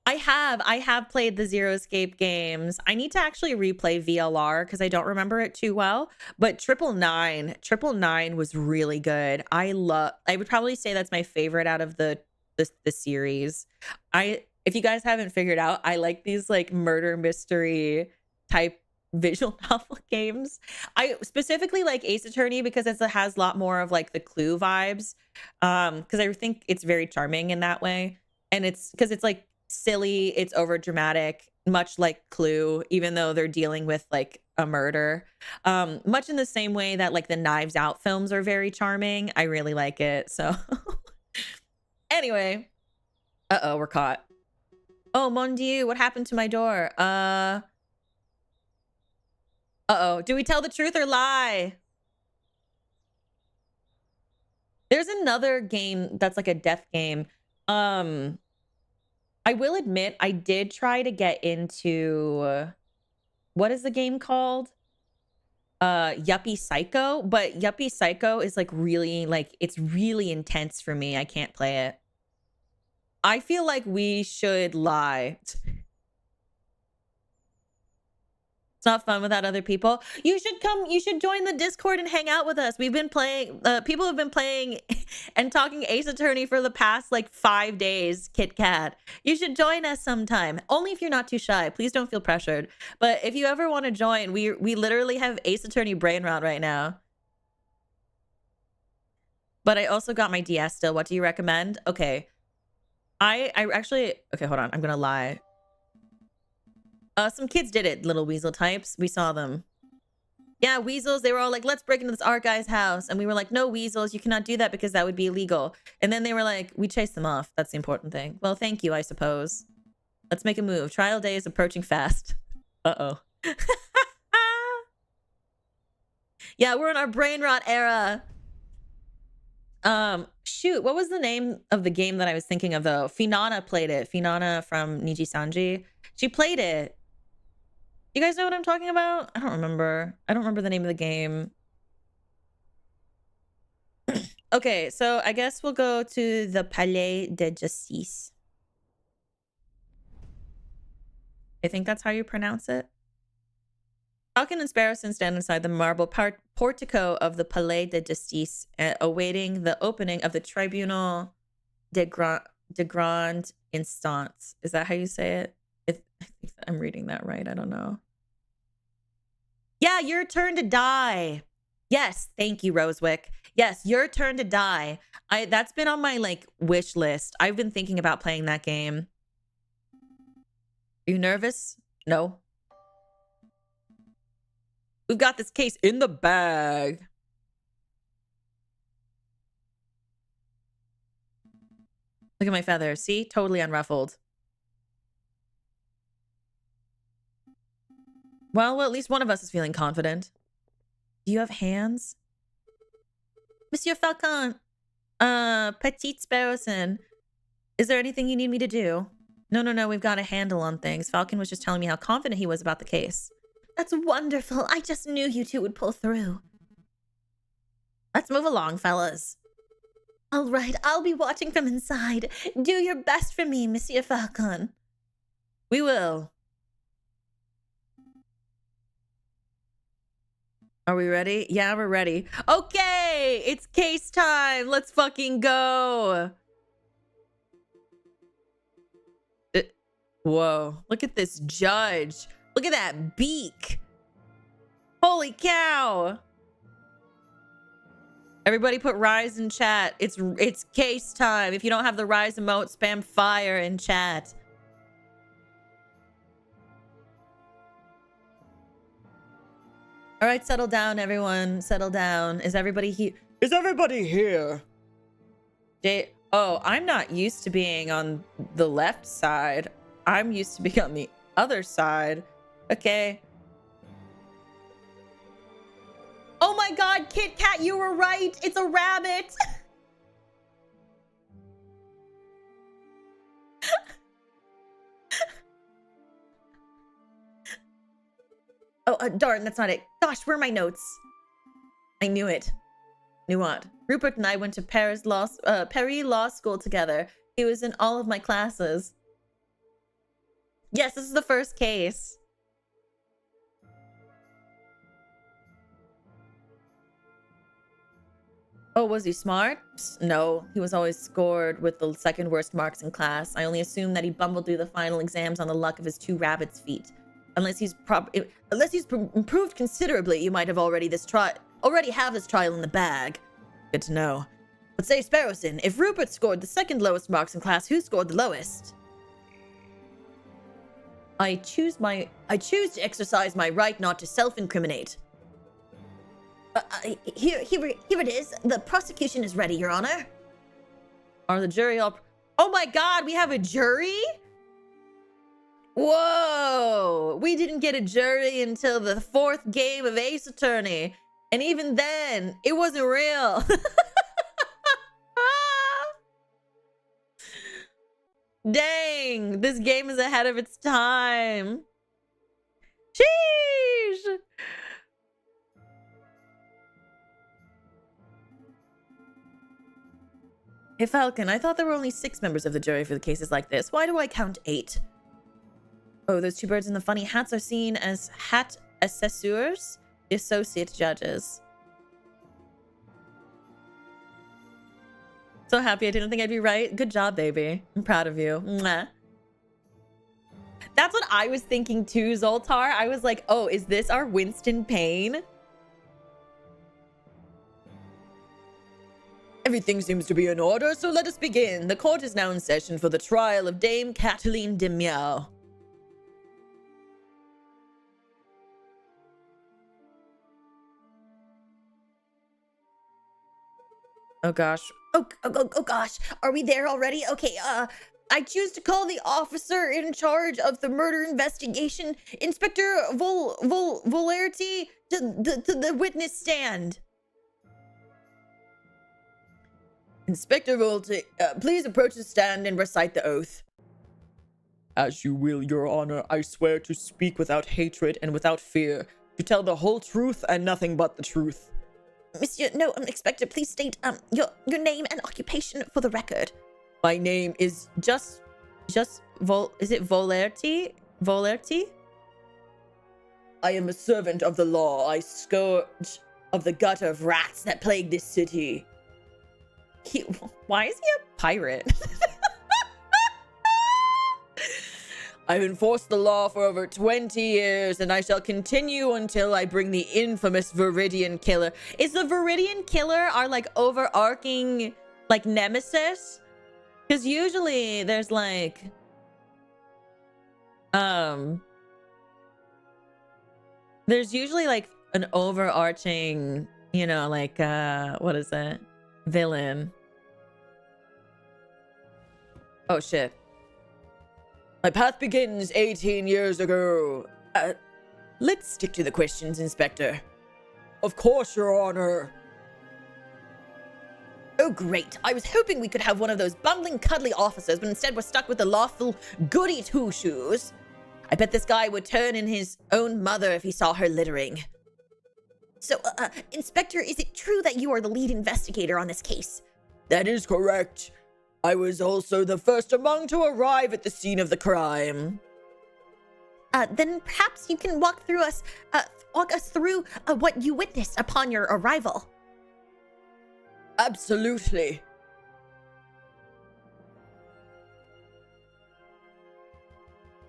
I have played the Zero Escape games. I need to actually replay VLR because I don't remember it too well. But 999 was really good. I would probably say that's my favorite out of the series. If you guys haven't figured out, I like these like murder mystery type visual novel games. I specifically like Ace Attorney because it has a lot more of like the Clue vibes. Because I think it's very charming in that way. And it's because it's like silly, it's over dramatic, much like Clue, even though they're dealing with like a murder. Much in the same way that like the Knives Out films are very charming. I really like it. So anyway, we're caught. Oh, mon Dieu, what happened to my door? Do we tell the truth or lie? There's another game that's like a death game. I will admit I did try to get into what is the game called? Yuppie Psycho, but Yuppie Psycho is like really like it's really intense for me. I can't play it. I feel like we should lie. It's not fun without other people. You should join the Discord and hang out with us. We've been playing, people have been playing and talking Ace Attorney for the past like 5 days, Kit Kat. You should join us sometime. Only if you're not too shy. Please don't feel pressured. But if you ever want to join, we literally have Ace Attorney brain rot right now. But I also got my DS still. What do you recommend? Okay. I actually, okay, hold on. I'm going to lie. Some kids did it, little weasel types. We saw them. Yeah, weasels. They were all like, let's break into this art guy's house. And we were like, no, weasels. You cannot do that because that would be illegal. And then they were like, we chased them off. That's the important thing. Well, thank you, I suppose. Let's make a move. Trial day is approaching fast. Uh-oh. Yeah, we're in our brain rot era. Shoot, what was the name of the game that I was thinking of though? Finana played it. Finana from Niji Sanji. She played it. You guys know what I'm talking about? I don't remember. I don't remember the name of the game. Okay, so I guess we'll go to the Palais de Justice. I think that's how you pronounce it. Falcon and Sparrowson stand inside the marble portico of the Palais de Justice, awaiting the opening of the Tribunal de Grande Instance. Is that how you say it? I think I'm reading that right. I don't know. Yeah, your turn to die. Yes, thank you, Rosewick. Yes, your turn to die. That's been on my like wish list. I've been thinking about playing that game. Are you nervous? No. We've got this case in the bag. Look at my feathers. See? Totally unruffled. Well, at least one of us is feeling confident. Do you have hands? Monsieur Falcon. Petite Sparrowson. Is there anything you need me to do? No. We've got a handle on things. Falcon was just telling me how confident he was about the case. That's wonderful. I just knew you two would pull through. Let's move along, fellas. All right, I'll be watching from inside. Do your best for me, Monsieur Falcon. We will. Are we ready? Yeah, we're ready. Okay, it's case time. Let's fucking go. Whoa, look at this judge. Look at that beak. Holy cow! Everybody put rise in chat. It's case time. If you don't have the rise emote, spam fire in chat. All right, settle down, everyone. Settle down. Is everybody here? Is everybody here? Oh, I'm not used to being on the left side. I'm used to being on the other side. Okay. Oh my god, Kit Kat, you were right. It's a rabbit. Oh, darn, that's not it. Gosh, where are my notes? I knew it. Knew what? Rupert and I went to Paris Law School together. He was in all of my classes. Yes, this is the first case. Oh, was he smart? No, he was always scored with the second worst marks in class. I only assume that he bumbled through the final exams on the luck of his 2 rabbit's feet. Unless he's improved considerably, you might have already have this trial in the bag. Good to know. But say, Sparrowson, if Rupert scored the second lowest marks in class, who scored the lowest? I choose to exercise my right not to self-incriminate. Here it is. The prosecution is ready, Your Honor. Are the jury all... Oh my god, we have a jury? Whoa! We didn't get a jury until the 4th game of Ace Attorney. And even then, it wasn't real. Dang, this game is ahead of its time. Sheesh! Hey Falcon, I thought there were only 6 members of the jury for the cases like this. Why do I count 8? Oh, those 2 birds in the funny hats are seen as hat assesseurs, the associate judges. So happy I didn't think I'd be right. Good job, baby. I'm proud of you. Mwah. That's what I was thinking too, Zoltar. I was like, oh, is this our Winston Payne? Everything seems to be in order, so let us begin. The court is now in session for the trial of Dame Kathleen de Miao. Oh gosh. Oh gosh. Are we there already? Okay, I choose to call the officer in charge of the murder investigation, Inspector Vreverie, to the witness stand. Inspector Vreverie, please approach the stand and recite the oath. As you will, Your Honor. I swear to speak without hatred and without fear, to tell the whole truth and nothing but the truth. Monsieur, no, Inspector, please state your name and occupation for the record. My name is is it Vreverie? Vreverie? I am a servant of the law. I scourge of the gutter of rats that plague this city. Why is he a pirate? I've enforced the law for over 20 years, and I shall continue until I bring the infamous Viridian Killer. Is the Viridian Killer our, like, overarching, like, nemesis? Because usually there's, like... There's usually, like, an overarching, you know, like, what is it? Villain. Oh, shit. My path begins 18 years ago. Let's stick to the questions, Inspector. Of course, Your Honor. Oh, great. I was hoping we could have one of those bungling, cuddly officers, but instead we're stuck with the lawful goody two-shoes. I bet this guy would turn in his own mother if he saw her littering. So, Inspector, is it true that you are the lead investigator on this case? That is correct. I was also the first among to arrive at the scene of the crime. Then perhaps you can walk us through what you witnessed upon your arrival. Absolutely.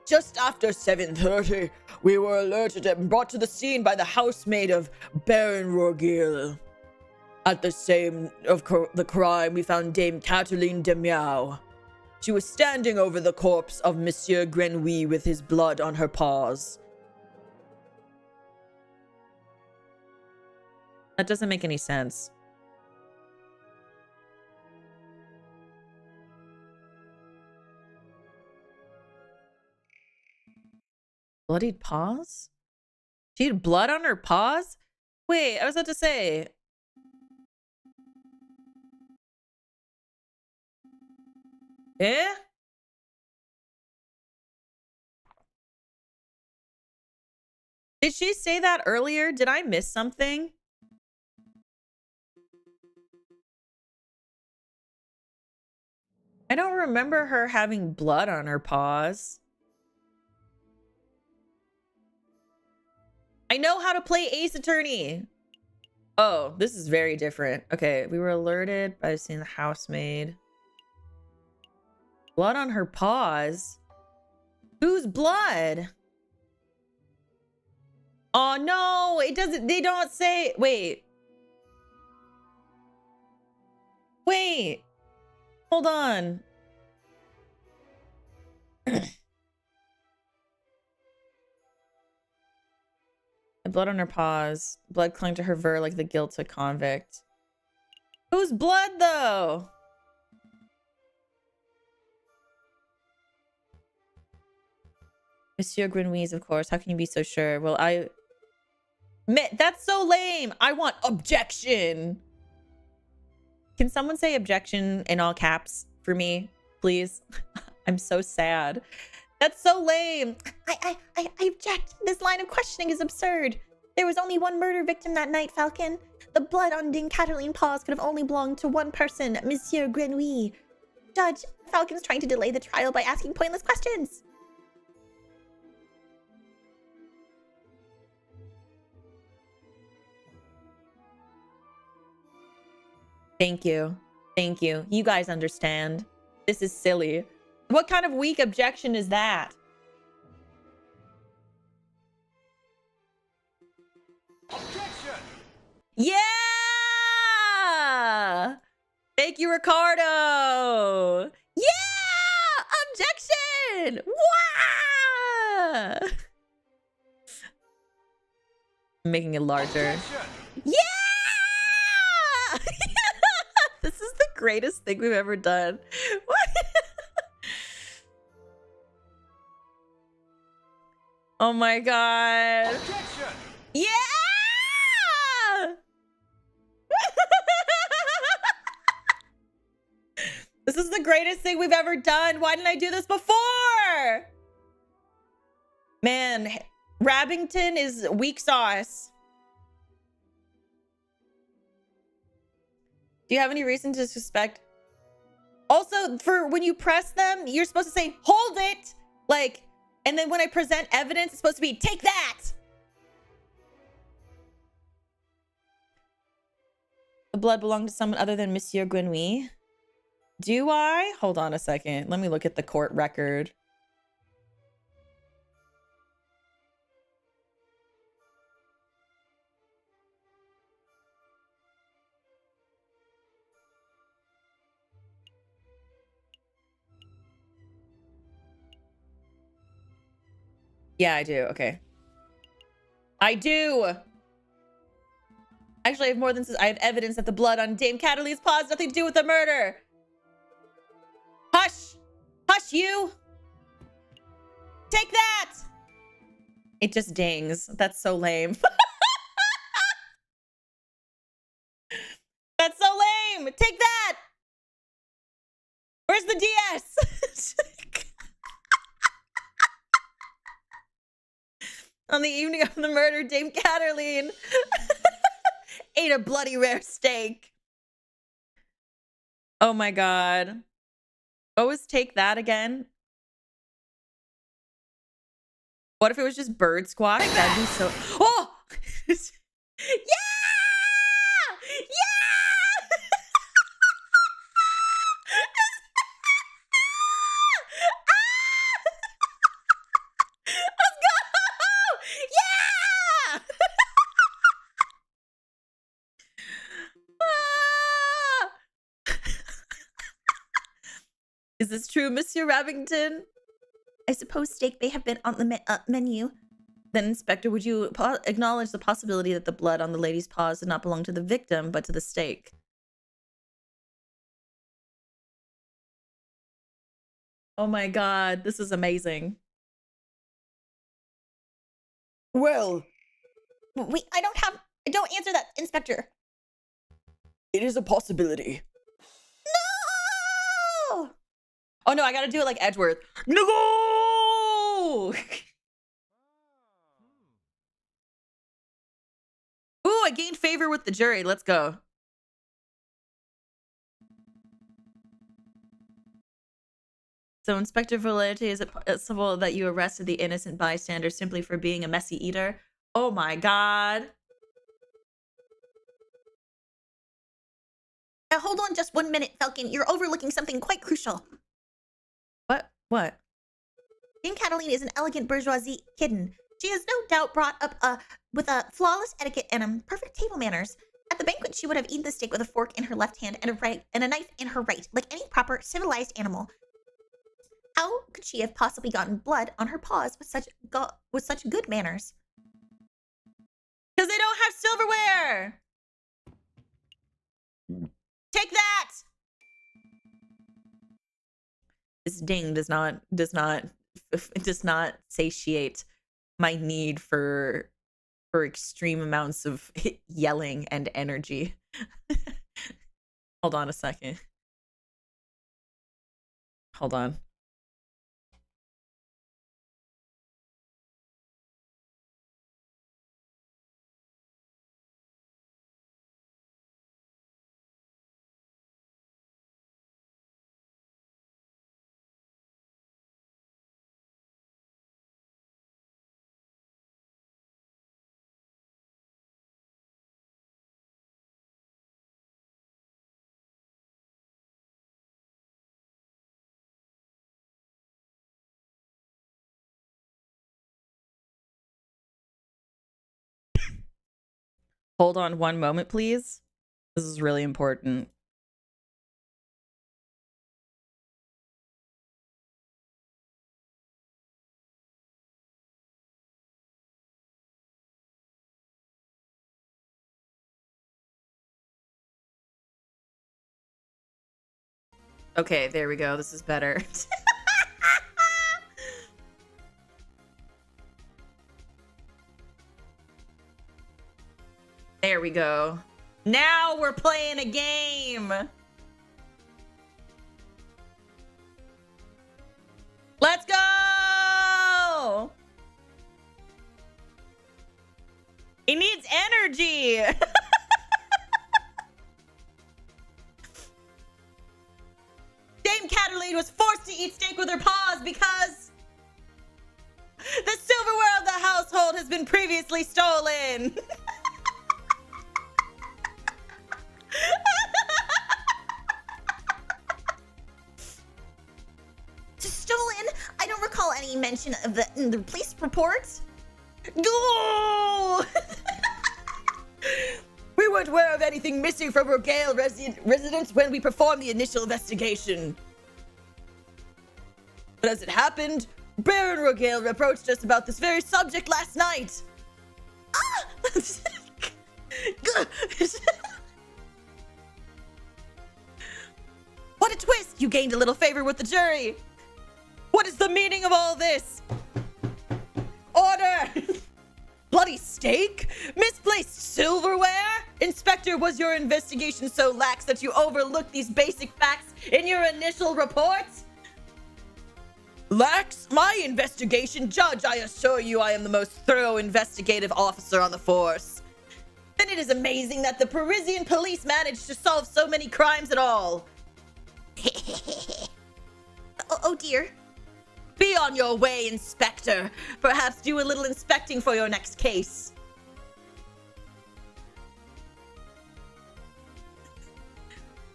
just after 7:30, we were alerted and brought to the scene by the housemaid of Baron Rorgil. At the scene of the crime, we found Dame Cataline de Miao. She was standing over the corpse of Monsieur Grenouille with his blood on her paws. That doesn't make any sense. Bloodied paws? She had blood on her paws? Wait, I was about to say. Eh? Did she say that earlier? Did I miss something? I don't remember her having blood on her paws. I know how to play Ace Attorney. Oh, this is very different. Okay, we were alerted by seeing the housemaid. Blood on her paws? Whose blood? Oh no, it doesn't, they don't say, wait. Wait, hold on. The blood on her paws. Blood clung to her fur like the guilt of a convict. Whose blood though? Monsieur Grenouille's, of course. How can you be so sure? Well, that's so lame. I want objection. Can someone say objection in all caps for me, please? I'm so sad. That's so lame. I object. This line of questioning is absurd. There was only one murder victim that night, Falcon. The blood on Dame Cataline's paws could have only belonged to one person, Monsieur Grenouille. Judge, Falcon's trying to delay the trial by asking pointless questions. Thank you. Thank you. You guys understand. This is silly. What kind of weak objection is that? Objection! Yeah! Thank you, Ricardo. Yeah! Objection! Wow! I'm making it larger. Objection! Yeah! This is the greatest thing we've ever done. What? Oh my god. Objection! Yeah! This is the greatest thing we've ever done. Why didn't I do this before? Man, Rabbington is weak sauce. Do you have any reason to suspect? Also, for when you press them, you're supposed to say, hold it. Like, and then when I present evidence, it's supposed to be, take that. The blood belonged to someone other than Monsieur Grenouille. Do I? Hold on a second. Let me look at the court record. Yeah, I do. Okay. I do. Actually, I have more than I have evidence that the blood on Dame Cataline's paw has nothing to do with the murder. Hush. Hush, you. Take that. It just dings. That's so lame. That's so lame. Take that. Where's the DS? On the evening of the murder, Dame Cataline ate a bloody rare steak. Oh my god. What was take that again? What if it was just bird squawk? That'd be so... Oh! Yeah! Yeah! Is this true, Monsieur Ravington? I suppose steak may have been on the menu. Then, Inspector, would you acknowledge the possibility that the blood on the lady's paws did not belong to the victim, but to the steak? Oh my god, this is amazing. Well, Wait, I don't answer that, Inspector. it is a possibility. No! Oh no, I gotta do it like Edgeworth. No! Ooh, I gained favor with the jury. Let's go. So, Inspector Valente, is it possible that you arrested the innocent bystander simply for being a messy eater? Oh my god. Now hold on just 1 minute, Falcon. You're overlooking something quite crucial. What? Dame Cataline is an elegant bourgeoisie kitten. She is no doubt brought up with a flawless etiquette and perfect table manners. At the banquet, she would have eaten the steak with a fork in her left hand and a knife in her right, like any proper civilized animal. How could she have possibly gotten blood on her paws with such good manners? Because they don't have silverware. Take that. This ding does not satiate my need for extreme amounts of yelling and energy. Hold on a second. Hold on. Hold on one moment, please. This is really important. Okay, there we go. This is better. There we go. Now we're playing a game. Let's go. He needs energy. Dame Cataline was forced to eat steak with her paws because the silverware of the household has been previously stolen. Stolen? I don't recall any mention of that in the police report. No! We weren't aware of anything missing from Regale residence when we performed the initial investigation. But as it happened, Baron Regale approached us about this very subject last night. Ah! What a twist! You gained a little favor with the jury. What is the meaning of all this? Order! Bloody steak? Misplaced silverware? Inspector, was your investigation so lax that you overlooked these basic facts in your initial report? Lax? My investigation? Judge, I assure you I am the most thorough investigative officer on the force. Then it is amazing that the Parisian police managed to solve so many crimes at all. Oh dear. Be on your way, Inspector. Perhaps do a little inspecting for your next case.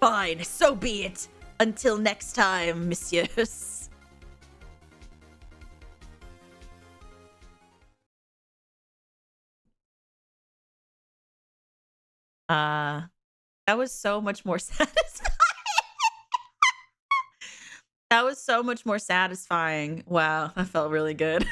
Fine, so be it. Until next time, messieurs. That was so much more satisfying. That was so much more satisfying. Wow, that felt really good.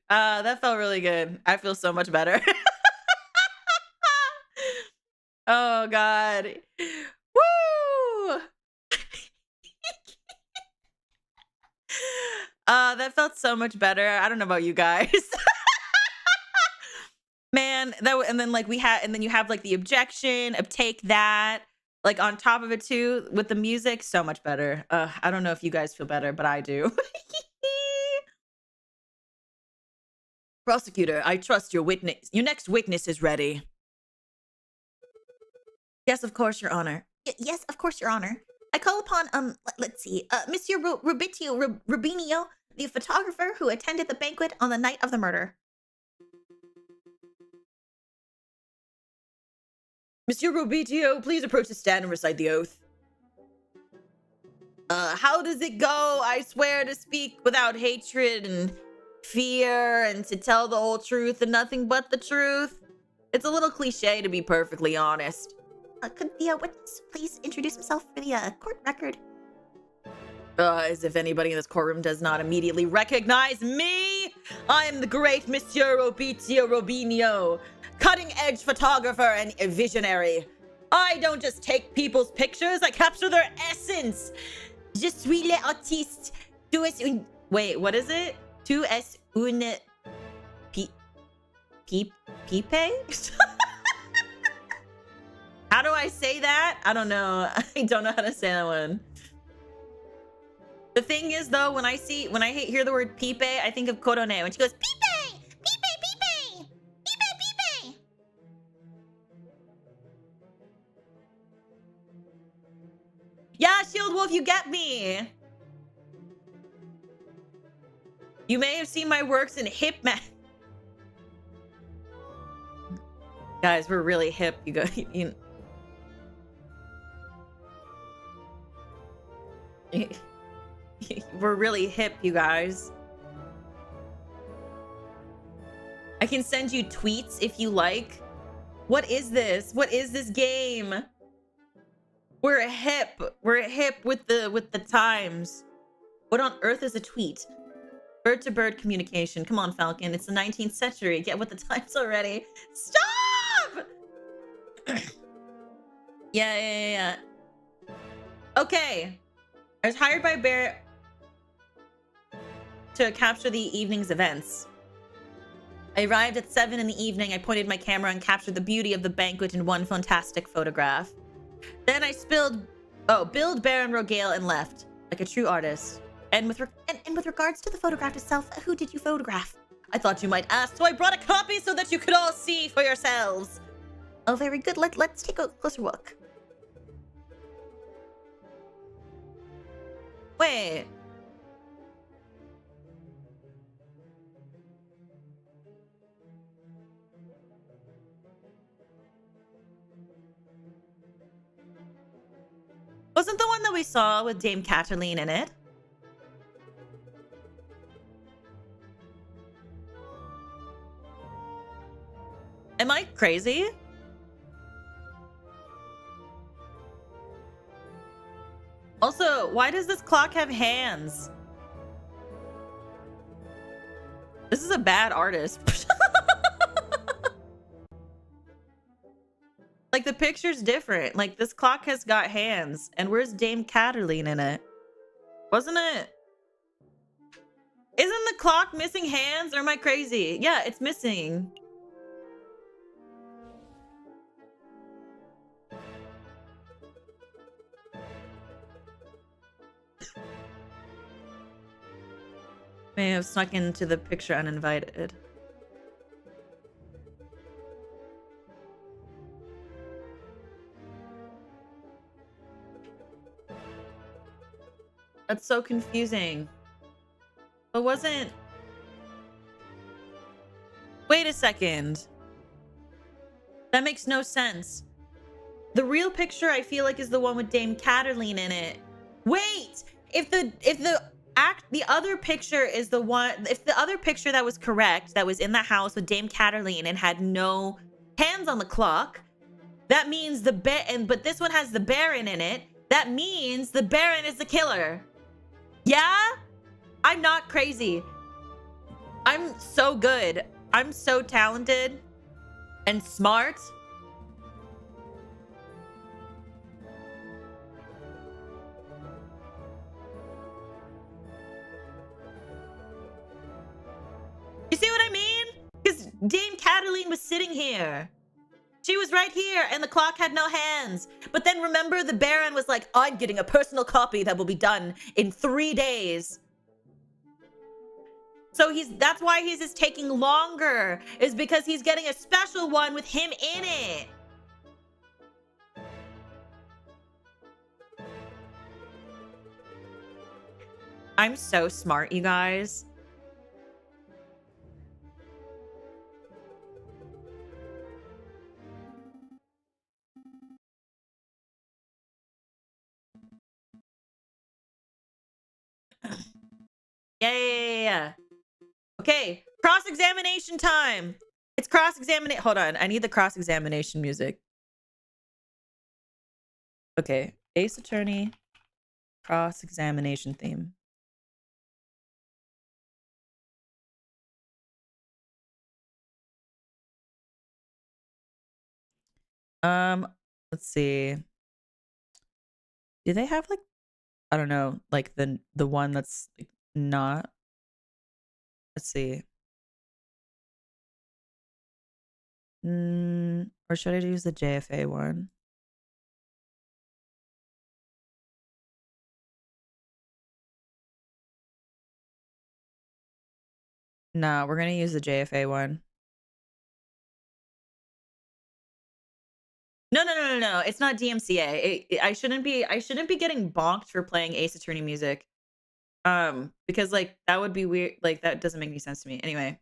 That felt really good. I feel so much better. Oh God. Woo! That felt so much better. I don't know about you guys. Man, and then like you have like the objection, take that, like on top of it too, with the music, so much better. I don't know if you guys feel better, but I do. Prosecutor, I trust your witness. Your next witness is ready. Yes, of course, Your Honor. Yes, of course, Your Honor. I call upon, let's see, Monsieur Rubinio, the photographer who attended the banquet on the night of the murder. Monsieur Rubitio, please approach the stand and recite the oath. How does it go? I swear to speak without hatred and fear and to tell the whole truth and nothing but the truth. It's a little cliche, to be perfectly honest. Could the witness please introduce himself for the court record? As if anybody in this courtroom does not immediately recognize me. I am the great Monsieur Robitio Robinho, cutting-edge photographer and a visionary. I don't just take people's pictures, I capture their essence. Je suis l'artiste. Tu es une... Wait, what is it? Tu es une... Pipe? How do I say that? I don't know. I don't know how to say that one. The thing is, though, when I hear the word pipe, I think of Korone when she goes pipe, pipe, pipe, pipe, pipe. Yeah, Shield Wolf, you get me. You may have seen my works in Hip Man. Guys, we're really hip. You go. We're really hip, you guys. I can send you tweets if you like. What is this? What is this game? We're hip. We're hip with the times. What on earth is a tweet? Bird to bird communication. Come on, Falcon. It's the 19th century. Get with the times already. Stop! Yeah. Okay. I was hired by Bear to capture the evening's events. I arrived at 7 in the evening. I pointed my camera and captured the beauty of the banquet in one fantastic photograph. Then I billed Baron Rogale and left, like a true artist. And with regards to the photograph itself, who did you photograph? I thought you might ask, so I brought a copy so that you could all see for yourselves. Oh, very good. Let's take a closer look. Wait. Wasn't the one that we saw with Dame Cataline in it? Am I crazy? Also, why does this clock have hands? This is a bad artist. Like, the picture's different. Like, this clock has got hands. And where's Dame Cataline in it? Wasn't it? Isn't the clock missing hands? Or am I crazy? Yeah, it's missing. May have snuck into the picture uninvited. That's so confusing. But wasn't... Wait a second. That makes no sense. The real picture I feel like is the one with Dame Cataline in it. Wait! If the the other picture is the one. If the other picture that was correct, that was in the house with Dame Cataline and had no hands on the clock, that means but this one has the Baron in it. That means the Baron is the killer. Yeah? I'm not crazy. I'm so good. I'm so talented and smart. You see what I mean? Because Dame Cataline was sitting here. She was right here, and the clock had no hands. But then remember, the Baron was like, I'm getting a personal copy that will be done in 3 days. So that's why his is taking longer, is because he's getting a special one with him in it. I'm so smart, you guys. Yeah. Okay, cross-examination time. It's cross-examination. Hold on, I need the cross-examination music. Okay, Ace Attorney, cross-examination theme. Let's see. Do they have like, I don't know, like the one that's like not. Let's see. Or should I use the JFA one? No, we're gonna use the JFA one. No. It's not DMCA. I shouldn't be getting bonked for playing Ace Attorney music. Because like that would be weird. Like that doesn't make any sense to me. Anyway.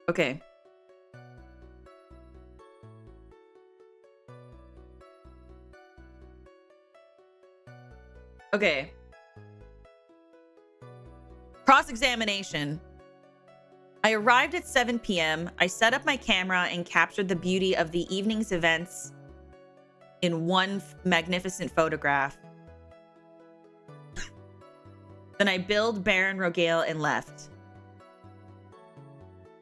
Okay. Okay. Cross-examination. I arrived at 7 p.m. I set up my camera and captured the beauty of the evening's events in one magnificent photograph. Then I billed Baron Rogale and left.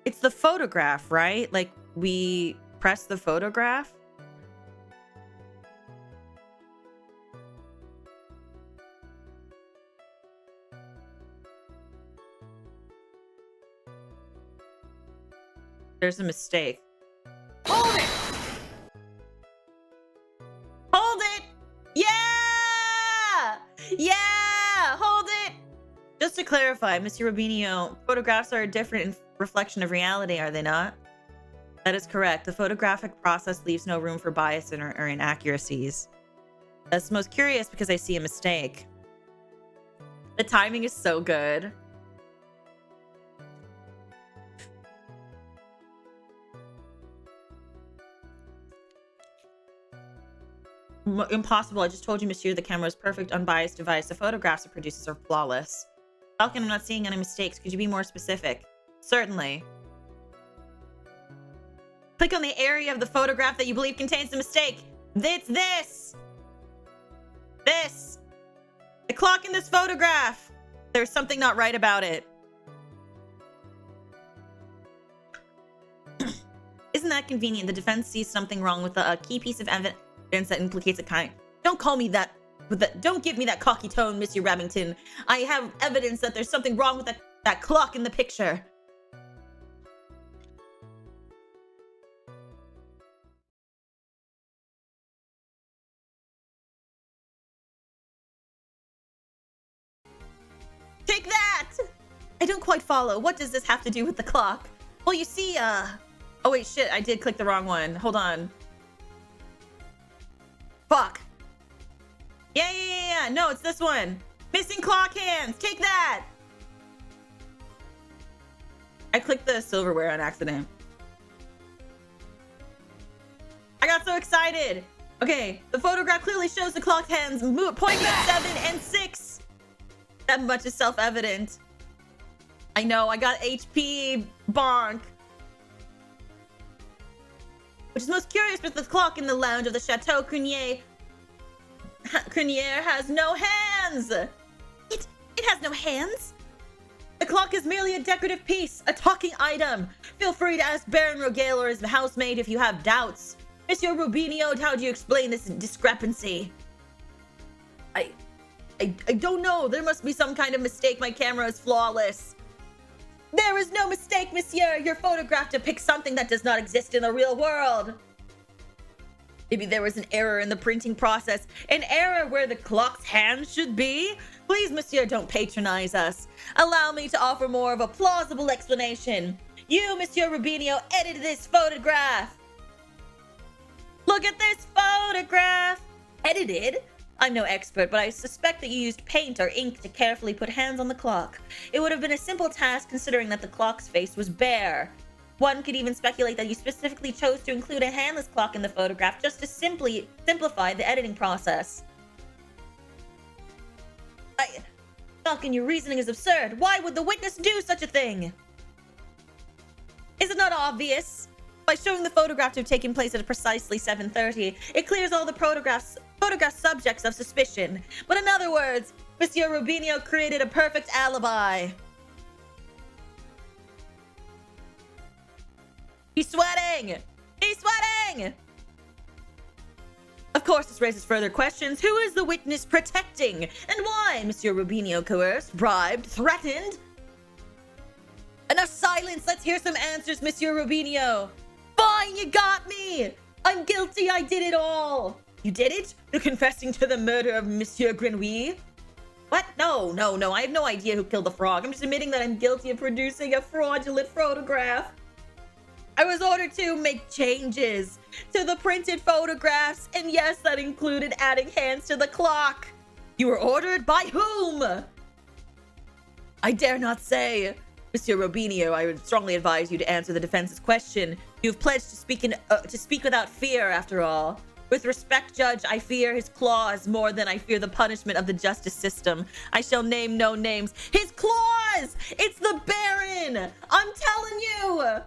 It's the photograph, right? Like, we press the photograph? There's a mistake. Hold it! Hold it! Yeah! Yeah! Hold it! Just to clarify, Mr. Rubinio, photographs are a different reflection of reality, are they not? That is correct. The photographic process leaves no room for bias or inaccuracies. That's most curious because I see a mistake. The timing is so good. Impossible. I just told you, monsieur, the camera is perfect, unbiased device. The photographs it produces are flawless. Falcon, I'm not seeing any mistakes. Could you be more specific? Certainly. Click on the area of the photograph that you believe contains the mistake. It's this. This. The clock in this photograph. There's something not right about it. Isn't that convenient? The defense sees something wrong with a key piece of evidence that implicates a kind. Don't call me that. Don't give me that cocky tone, Monsieur Remington. I have evidence that there's something wrong with that clock in the picture. Take that! I don't quite follow. What does this have to do with the clock? Well, you see, oh wait, shit, I did click the wrong one. Hold on. Fuck. Yeah. No, it's this one. Missing clock hands. Take that. I clicked the silverware on accident. I got so excited. Okay, the photograph clearly shows the clock hands pointing at 7 and 6. That much is self-evident. I know, I got HP bonk. Which is most curious with the clock in the lounge of the Chateau Crenier has no hands. It has no hands? The clock is merely a decorative piece, a talking item. Feel free to ask Baron Rogale or his housemaid if you have doubts. Monsieur Rubinio, how do you explain this discrepancy? I don't know. There must be some kind of mistake. My camera is flawless. There is no mistake, monsieur. Your photograph depicts something that does not exist in the real world. Maybe there was an error in the printing process. An error where the clock's hands should be? Please, monsieur, don't patronize us. Allow me to offer more of a plausible explanation. You, Monsieur Rubinio, edited this photograph. Look at this photograph. Edited? I'm no expert, but I suspect that you used paint or ink to carefully put hands on the clock. It would have been a simple task considering that the clock's face was bare. One could even speculate that you specifically chose to include a handless clock in the photograph just to simply simplify the editing process. Falcon, your reasoning is absurd. Why would the witness do such a thing? Is it not obvious? By showing the photograph to have taken place at precisely 7:30, it clears all the photograph subjects of suspicion. But in other words, Monsieur Rubinio created a perfect alibi. He's sweating! He's sweating! Of course, this raises further questions. Who is the witness protecting? And why? Monsieur Rubinio coerced, bribed, threatened? Enough silence! Let's hear some answers, Monsieur Rubinio! Fine, you got me! I'm guilty, I did it all! You did it? You're confessing to the murder of Monsieur Grenouille? What? No, I have no idea who killed the frog. I'm just admitting that I'm guilty of producing a fraudulent photograph. I was ordered to make changes to the printed photographs, and yes, that included adding hands to the clock. You were ordered by whom? I dare not say. Monsieur Rubinio, I would strongly advise you to answer the defense's question. You've pledged to speak without fear, after all. With respect, Judge, I fear his claws more than I fear the punishment of the justice system. I shall name no names. His claws! It's the Baron! I'm telling you!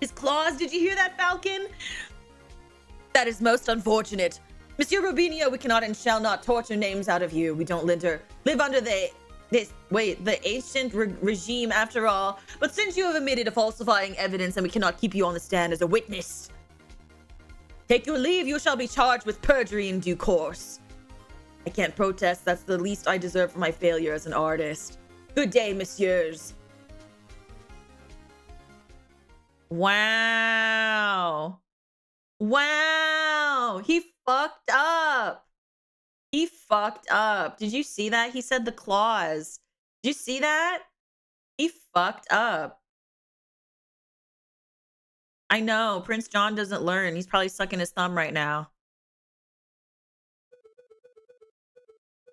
His claws, did you hear that, Falcon? That is most unfortunate. Monsieur Rubinio, we cannot and shall not torture names out of you. We don't live under the ancient regime after all. But since you have admitted to falsifying evidence, and we cannot keep you on the stand as a witness. Take your leave, you shall be charged with perjury in due course. I can't protest, that's the least I deserve for my failure as an artist. Good day, messieurs. Wow. Wow. He fucked up. He fucked up. Did you see that? He said the claws. Did you see that? He fucked up. I know. Prince John doesn't learn. He's probably sucking his thumb right now.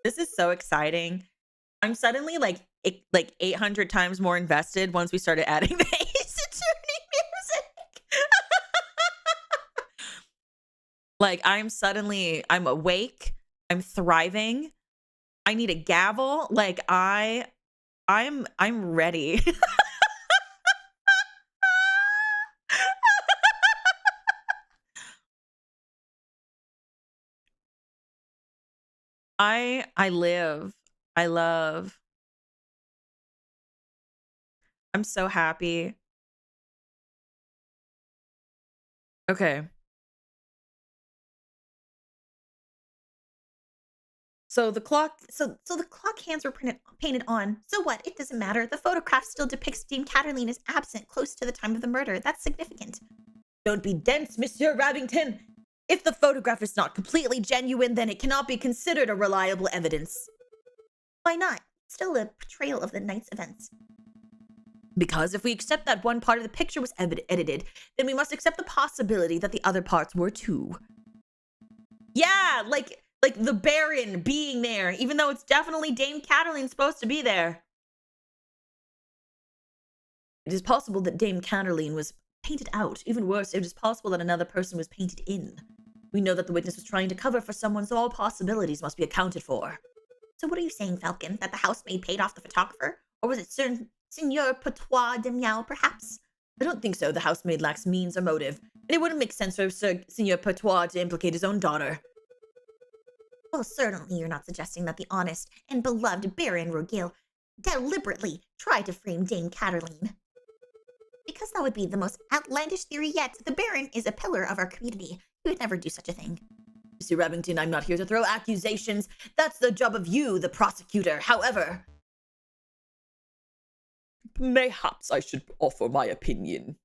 This is so exciting. I'm suddenly like 800 times more invested once we started adding the Ace Attorney music. Like I'm awake. I'm thriving. I need a gavel. Like I'm ready. I live. I love. I'm so happy. Okay. So the clock hands were painted on. So what? It doesn't matter. The photograph still depicts Dame Cataline as absent close to the time of the murder. That's significant. Don't be dense, Monsieur Rabington. If the photograph is not completely genuine, then it cannot be considered a reliable evidence. Why not? It's still a portrayal of the night's events. Because if we accept that one part of the picture was edited, then we must accept the possibility that the other parts were too. Yeah, like the Baron being there, even though it's definitely Dame Cataline supposed to be there. It is possible that Dame Cataline was painted out. Even worse, it is possible that another person was painted in. We know that the witness was trying to cover for someone, so all possibilities must be accounted for. So what are you saying, Falcon? That the housemaid paid off the photographer? Or was it Seigneur Patois de Miao, perhaps? I don't think so. The housemaid lacks means or motive, and it wouldn't make sense for Seigneur Patois to implicate his own daughter. Well, certainly you're not suggesting that the honest and beloved Baron Rogil deliberately tried to frame Dame Cataline. Because that would be the most outlandish theory yet. The Baron is a pillar of our community. He would never do such a thing. Mr. Remington, I'm not here to throw accusations. That's the job of you, the prosecutor. However, mayhaps I should offer my opinion.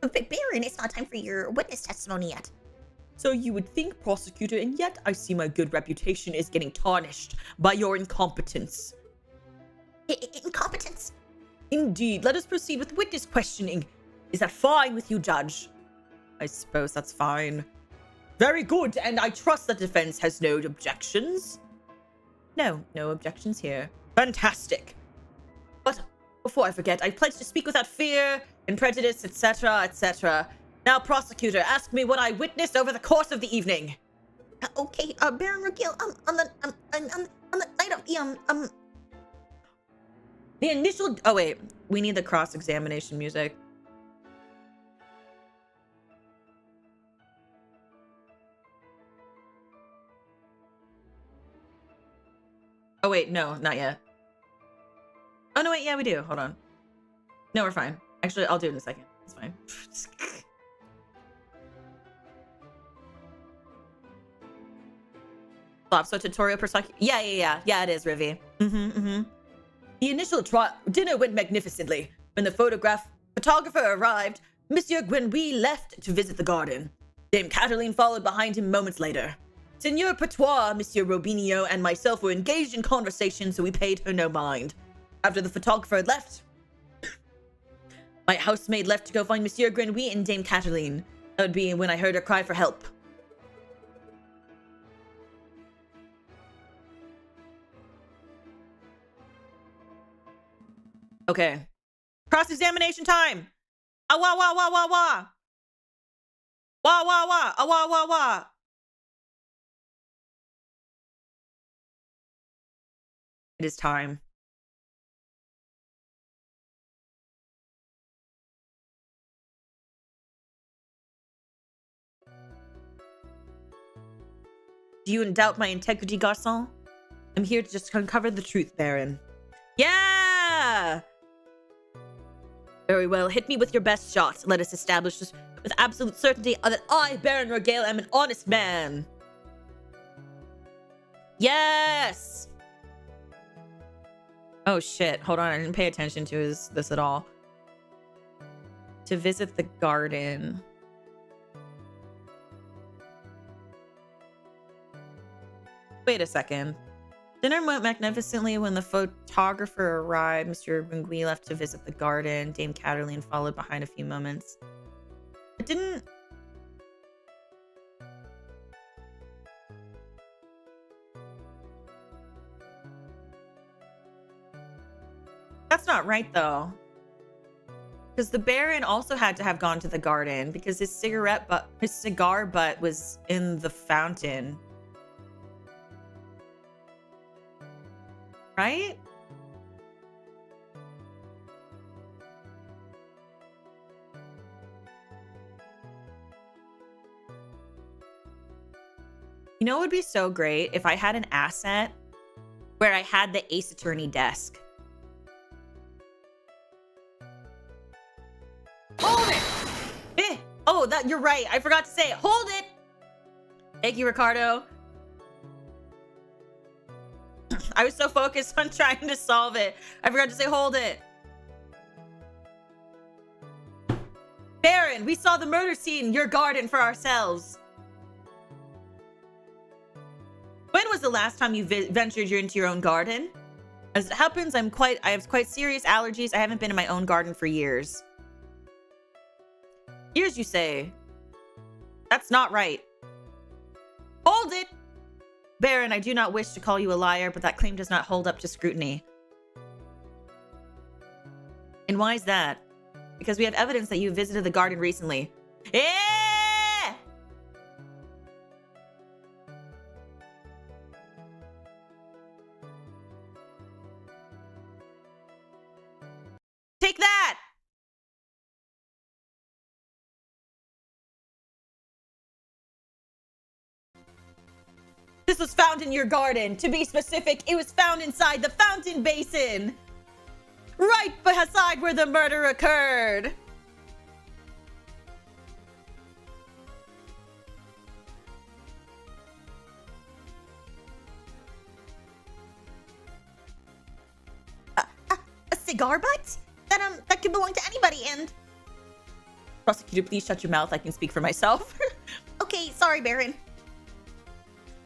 But Baron, it's not time for your witness testimony yet. So you would think, prosecutor, and yet I see my good reputation is getting tarnished by your incompetence. Incompetence? Indeed. Let us proceed with witness questioning. Is that fine with you, Judge? I suppose that's fine. Very good, and I trust the defense has no objections. No objections here. Fantastic. But before I forget, I pledge to speak without fear and prejudice, etc., etc. Now, prosecutor, ask me what I witnessed over the course of the evening. Okay, Baron Rogil, on the night of the initial. Oh wait, we need the cross-examination music. Oh wait, no, not yet. Oh no, wait, yeah, we do. Hold on. No, we're fine. Actually, I'll do it in a second. It's fine. So tutorial prosecution. Yeah, it is, Rivy. The initial dinner went magnificently. When the photographer arrived, Monsieur Grenouille left to visit the garden. Dame Cataline followed behind him moments later. Seigneur Patois, Monsieur Robinio, and myself were engaged in conversation, so we paid her no mind. After the photographer had left, my housemaid left to go find Monsieur Grenouille and Dame Cataline. That would be when I heard her cry for help. Okay. Cross-examination time! Ah wah wah wah wah wah! Wah wah wah! Ah wah wah wah! It is time. Do you doubt my integrity, garçon? I'm here to just uncover the truth, Baron. Yeah! Very well. Hit me with your best shot. Let us establish this with absolute certainty that I, Baron Rogil, am an honest man. Yes! Oh shit, hold on, I didn't pay attention to this at all. To visit the garden. Wait a second. Dinner went magnificently when the photographer arrived. Monsieur Grenouille left to visit the garden. Dame Cataline followed behind a few moments. It didn't... That's not right, though. Because the Baron also had to have gone to the garden because his cigar butt was in the fountain. Right? You know, it would be so great if I had an asset where I had the Ace Attorney desk. Hold it! Oh, you're right. I forgot to say it. Hold it! Thank you, Ricardo. I was so focused on trying to solve it. I forgot to say hold it. Baron, we saw the murder scene in your garden for ourselves. When was the last time you ventured into your own garden? As it happens, I have quite serious allergies. I haven't been in my own garden for years. Years, you say? That's not right. Hold it! Baron, I do not wish to call you a liar, but that claim does not hold up to scrutiny. In And why is that? Because we have evidence that you visited the garden recently. Eh! Take that! This was found in your garden. To be specific, it was found inside the fountain basin. Right beside where the murder occurred. A cigar butt? That could belong to anybody, and... Prosecutor, please shut your mouth. I can speak for myself. Okay, sorry, Baron.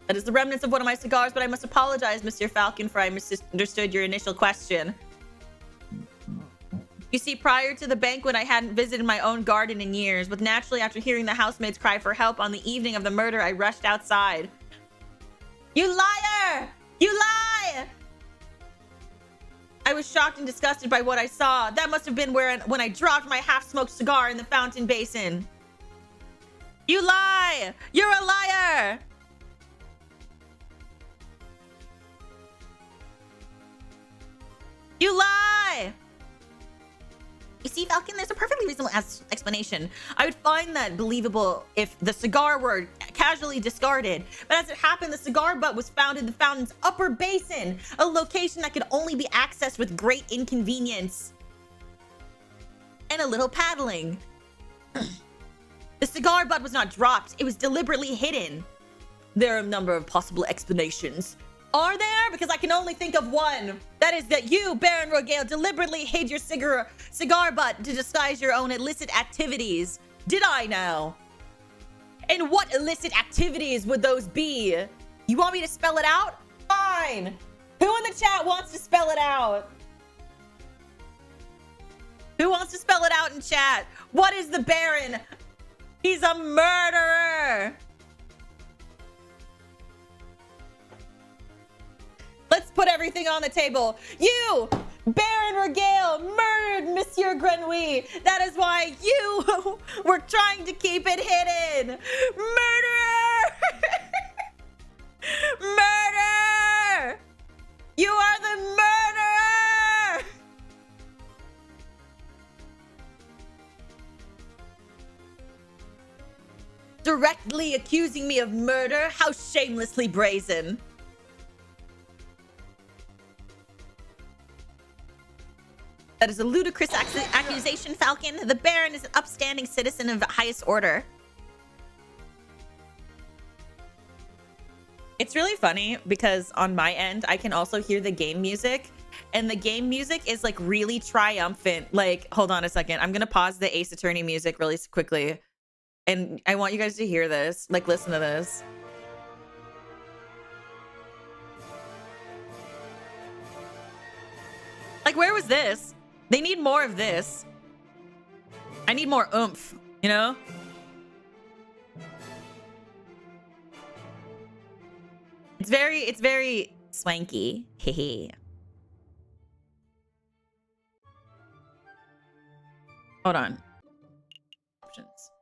That is the remnants of one of my cigars, but I must apologize, Monsieur Falcon, for I misunderstood your initial question. You see, prior to the banquet, I hadn't visited my own garden in years, but naturally, after hearing the housemaids cry for help on the evening of the murder, I rushed outside. You liar! You lie! I was shocked and disgusted by what I saw. That must have been when I dropped my half-smoked cigar in the fountain basin. You lie! You're a liar! You lie! You see, Falcon, there's a perfectly reasonable explanation. I would find that believable if the cigar were casually discarded. But as it happened, the cigar butt was found in the fountain's upper basin, a location that could only be accessed with great inconvenience. And a little paddling. The cigar butt was not dropped. It was deliberately hidden. There are a number of possible explanations. Are there? Because I can only think of one. That is that you, Baron Rogale, deliberately hid your cigar butt to disguise your own illicit activities. Did I now? And what illicit activities would those be? You want me to spell it out? Fine. Who in the chat wants to spell it out? Who wants to spell it out in chat? What is the Baron? He's a murderer. Let's put everything on the table. You, Baron Regale, murdered Monsieur Grenouille. That is why you were trying to keep it hidden. Murderer! Murder! You are the murderer! Directly accusing me of murder? How shamelessly brazen. That is a ludicrous accusation, Falcon. The Baron is an upstanding citizen of the highest order. It's really funny because on my end, I can also hear the game music. And the game music is like really triumphant. Like, hold on a second. I'm going to pause the Ace Attorney music really quickly. And I want you guys to hear this. Like, listen to this. Like, where was this? They need more of this. I need more oomph, you know? It's very swanky. Hehe. Hold on. Options.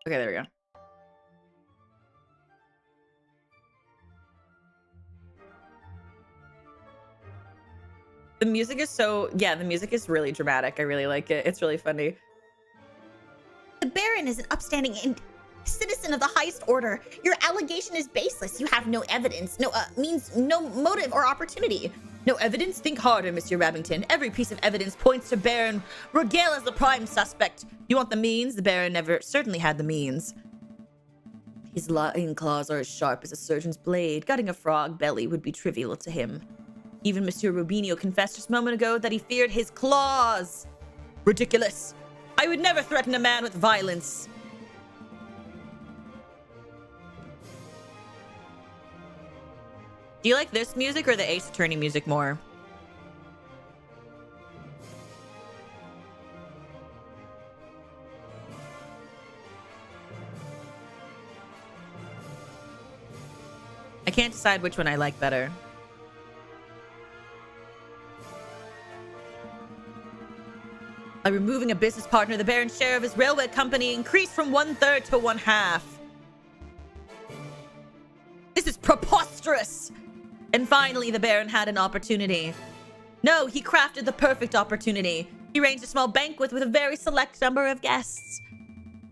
Okay, there we go. The music is so, yeah, the music is really dramatic. I really like it. It's really funny. The Baron is an upstanding citizen of the highest order. Your allegation is baseless. You have no evidence, no motive or opportunity. No evidence? Think harder, Mr. Rabington. Every piece of evidence points to Baron Regale as the prime suspect. You want the means? The Baron certainly had the means. His lying claws are as sharp as a surgeon's blade. Gutting a frog belly would be trivial to him. Even Monsieur Rubinio confessed just a moment ago that he feared his claws. Ridiculous. I would never threaten a man with violence. Do you like this music or the Ace Attorney music more? I can't decide which one I like better. By removing a business partner, the Baron's share of his railway company increased from 1/3 to 1/2. This is preposterous! And finally, the Baron had an opportunity. No, he crafted the perfect opportunity. He arranged a small banquet with a very select number of guests.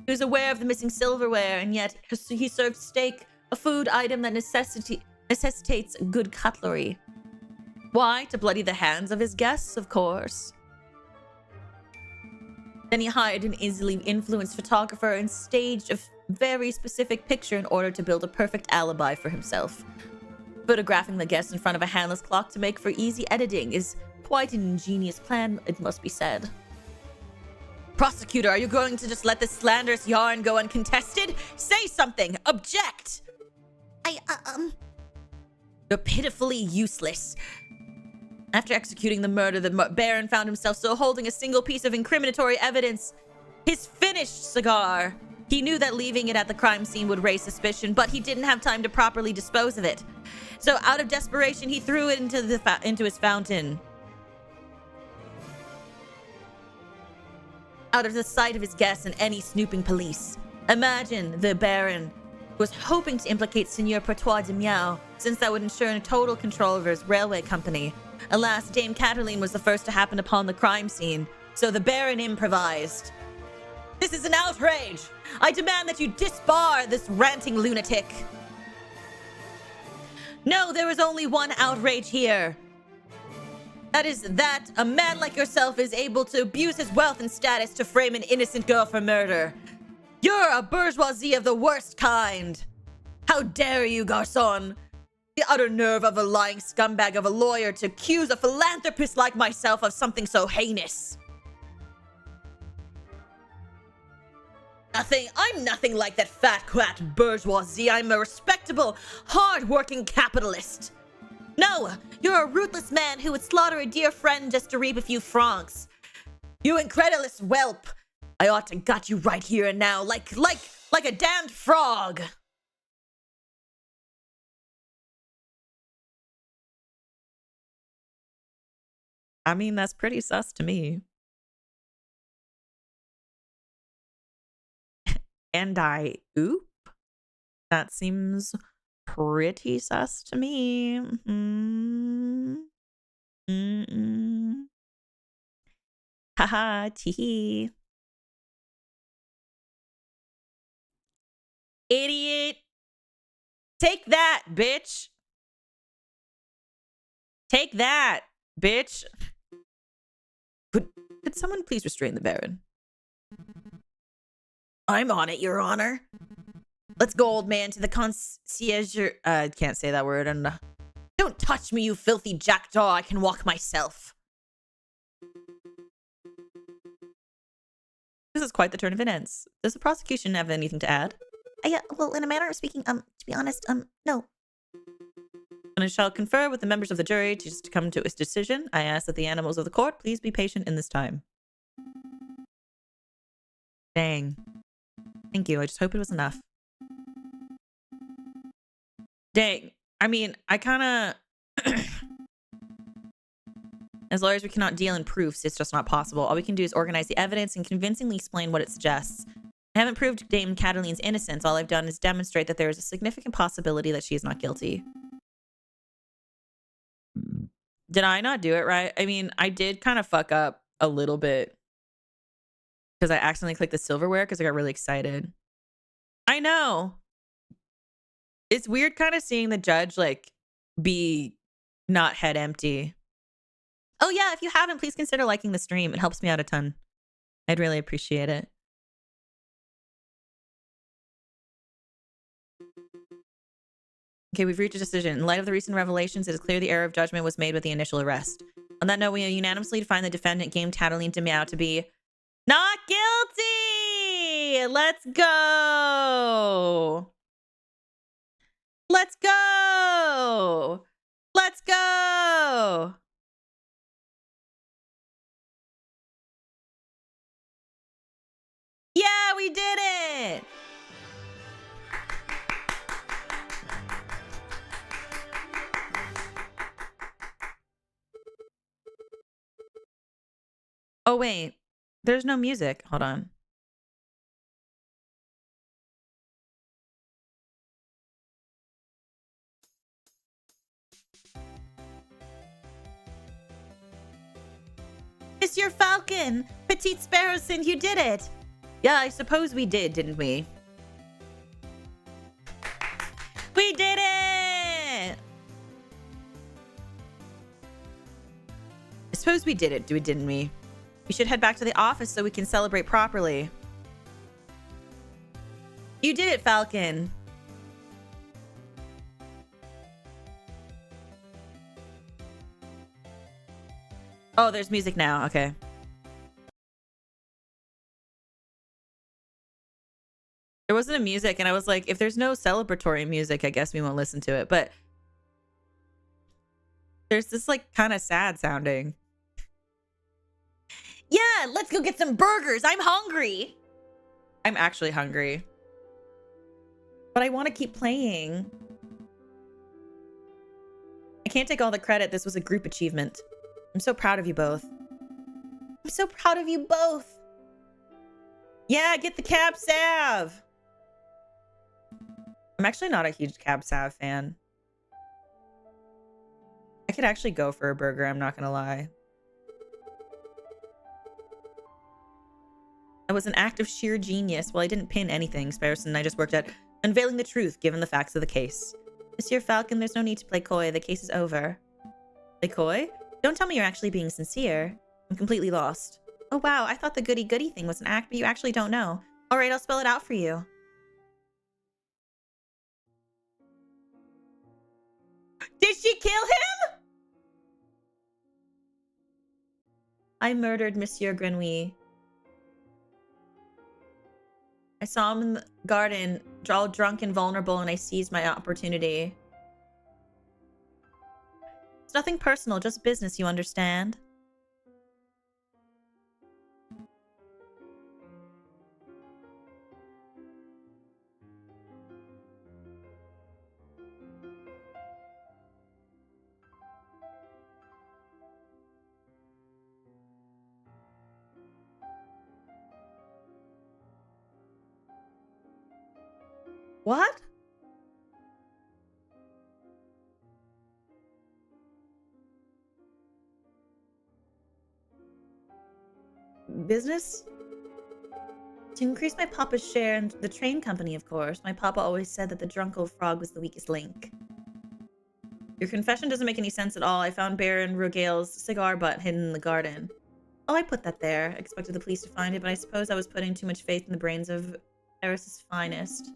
He was aware of the missing silverware, and yet he served steak, a food item that necessitates good cutlery. Why? To bloody the hands of his guests, of course. Then he hired an easily influenced photographer and staged a very specific picture in order to build a perfect alibi for himself. Photographing the guests in front of a handless clock to make for easy editing is quite an ingenious plan, it must be said. Prosecutor, are you going to just let this slanderous yarn go uncontested? Say something! Object! You're pitifully useless. After executing the murder, the Baron found himself still holding a single piece of incriminatory evidence. His finished cigar. He knew that leaving it at the crime scene would raise suspicion, but he didn't have time to properly dispose of it. So out of desperation, he threw it into his fountain. Out of the sight of his guests and any snooping police. Imagine the Baron was hoping to implicate Seigneur Pertois de Miao, since that would ensure total control over his railway company. Alas, Dame Cataline was the first to happen upon the crime scene, so the Baron improvised. This is an outrage! I demand that you disbar this ranting lunatic! No, there is only one outrage here. That is that a man like yourself is able to abuse his wealth and status to frame an innocent girl for murder. You're a bourgeoisie of the worst kind. How dare you, garçon? The utter nerve of a lying scumbag of a lawyer to accuse a philanthropist like myself of something so heinous. I'm nothing like that fat quat bourgeoisie. I'm a respectable, hard-working capitalist. No, you're a ruthless man who would slaughter a dear friend just to reap a few francs. You incredulous whelp. I ought to gut you right here and now, like a damned frog. I mean, that's pretty sus to me. And that seems pretty sus to me. Haha, tee. Idiot. Take that, bitch. Take that, bitch. Could someone please restrain the Baron? I'm on it, Your Honor. Let's go, old man, to the concierge. I can't say that word. And don't touch me, you filthy jackdaw. I can walk myself. This is quite the turn of events. Does the prosecution have anything to add? Well, in a manner of speaking, to be honest, no. And I shall confer with the members of the jury to just come to a decision. I ask that the animals of the court please be patient in this time. Dang. Thank you. I just hope it was enough. Dang. I mean, I kind of... As lawyers, we cannot deal in proofs. It's just not possible. All we can do is organize the evidence and convincingly explain what it suggests. I haven't proved Dame Cataline's innocence. All I've done is demonstrate that there is a significant possibility that she is not guilty. Did I not do it right? I mean, I did kind of fuck up a little bit. Because I accidentally clicked the silverware because I got really excited. I know. It's weird kind of seeing the judge, like, be not head empty. Oh yeah, if you haven't, please consider liking the stream. It helps me out a ton. I'd really appreciate it. Okay, we've reached a decision. In light of the recent revelations, it is clear the error of judgment was made with the initial arrest. On that note, we unanimously find the defendant, Dame Cataline de Miao, to be not guilty! Let's go! Let's go! Let's go! Yeah, we did it! Oh, wait. There's no music. Hold on. Monsieur Falcon! Petite Sparrowson, you did it! Yeah, I suppose we did, didn't we? We did it! I suppose we did it, didn't we? We should head back to the office so we can celebrate properly. You did it, Falcon. Oh, there's music now. Okay. There wasn't a music, and I was like, if there's no celebratory music, I guess we won't listen to it. But there's this like kind of sad sounding. Yeah, let's go get some burgers. I'm hungry. I'm actually hungry. But I want to keep playing. I can't take all the credit. This was a group achievement. I'm so proud of you both. I'm so proud of you both. Yeah, get the cab sav. I'm actually not a huge cab sav fan. I could actually go for a burger, I'm not gonna lie. That was an act of sheer genius. Well, I didn't pin anything, Sparrowson, and I just worked at unveiling the truth given the facts of the case. Monsieur Falcon, there's no need to play coy. The case is over. Play coy? Don't tell me you're actually being sincere. I'm completely lost. Oh, wow. I thought the goody-goody thing was an act, but you actually don't know. All right, I'll spell it out for you. Did she kill him? I murdered Monsieur Grenouille. I saw him in the garden, all drunk and vulnerable, and I seized my opportunity. It's nothing personal, just business, you understand? What? Business? To increase my papa's share in the train company, of course. My papa always said that the drunk old frog was the weakest link. Your confession doesn't make any sense at all. I found Baron Rogale's cigar butt hidden in the garden. Oh, I put that there. I expected the police to find it, but I suppose I was putting too much faith in the brains of Eris's finest.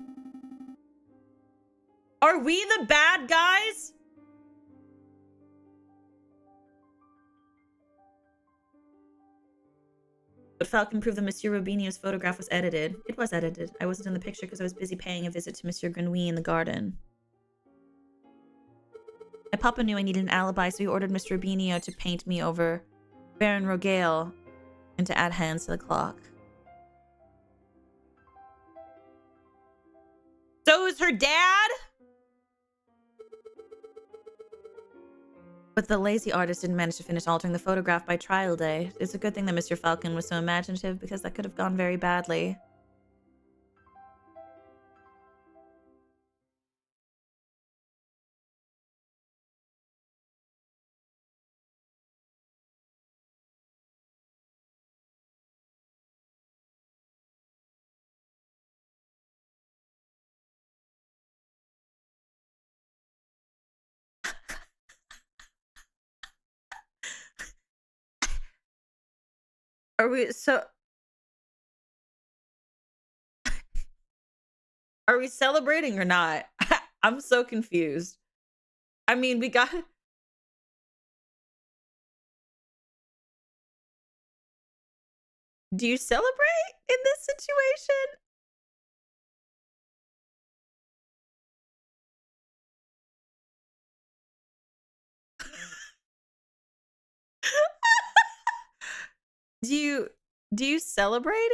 Are we the bad guys? But Falcon proved that Monsieur Robinho's photograph was edited. It was edited. I wasn't in the picture because I was busy paying a visit to Monsieur Grenouille in the garden. My papa knew I needed an alibi, so he ordered Mr. Robinho to paint me over Baron Rogale and to add hands to the clock. So is her dad? But the lazy artist didn't manage to finish altering the photograph by trial day. It's a good thing that Mr. Falcon was so imaginative, because that could have gone very badly. Are we Are we celebrating or not? I'm so confused. I mean, we got... Do you celebrate in this situation? Do you celebrate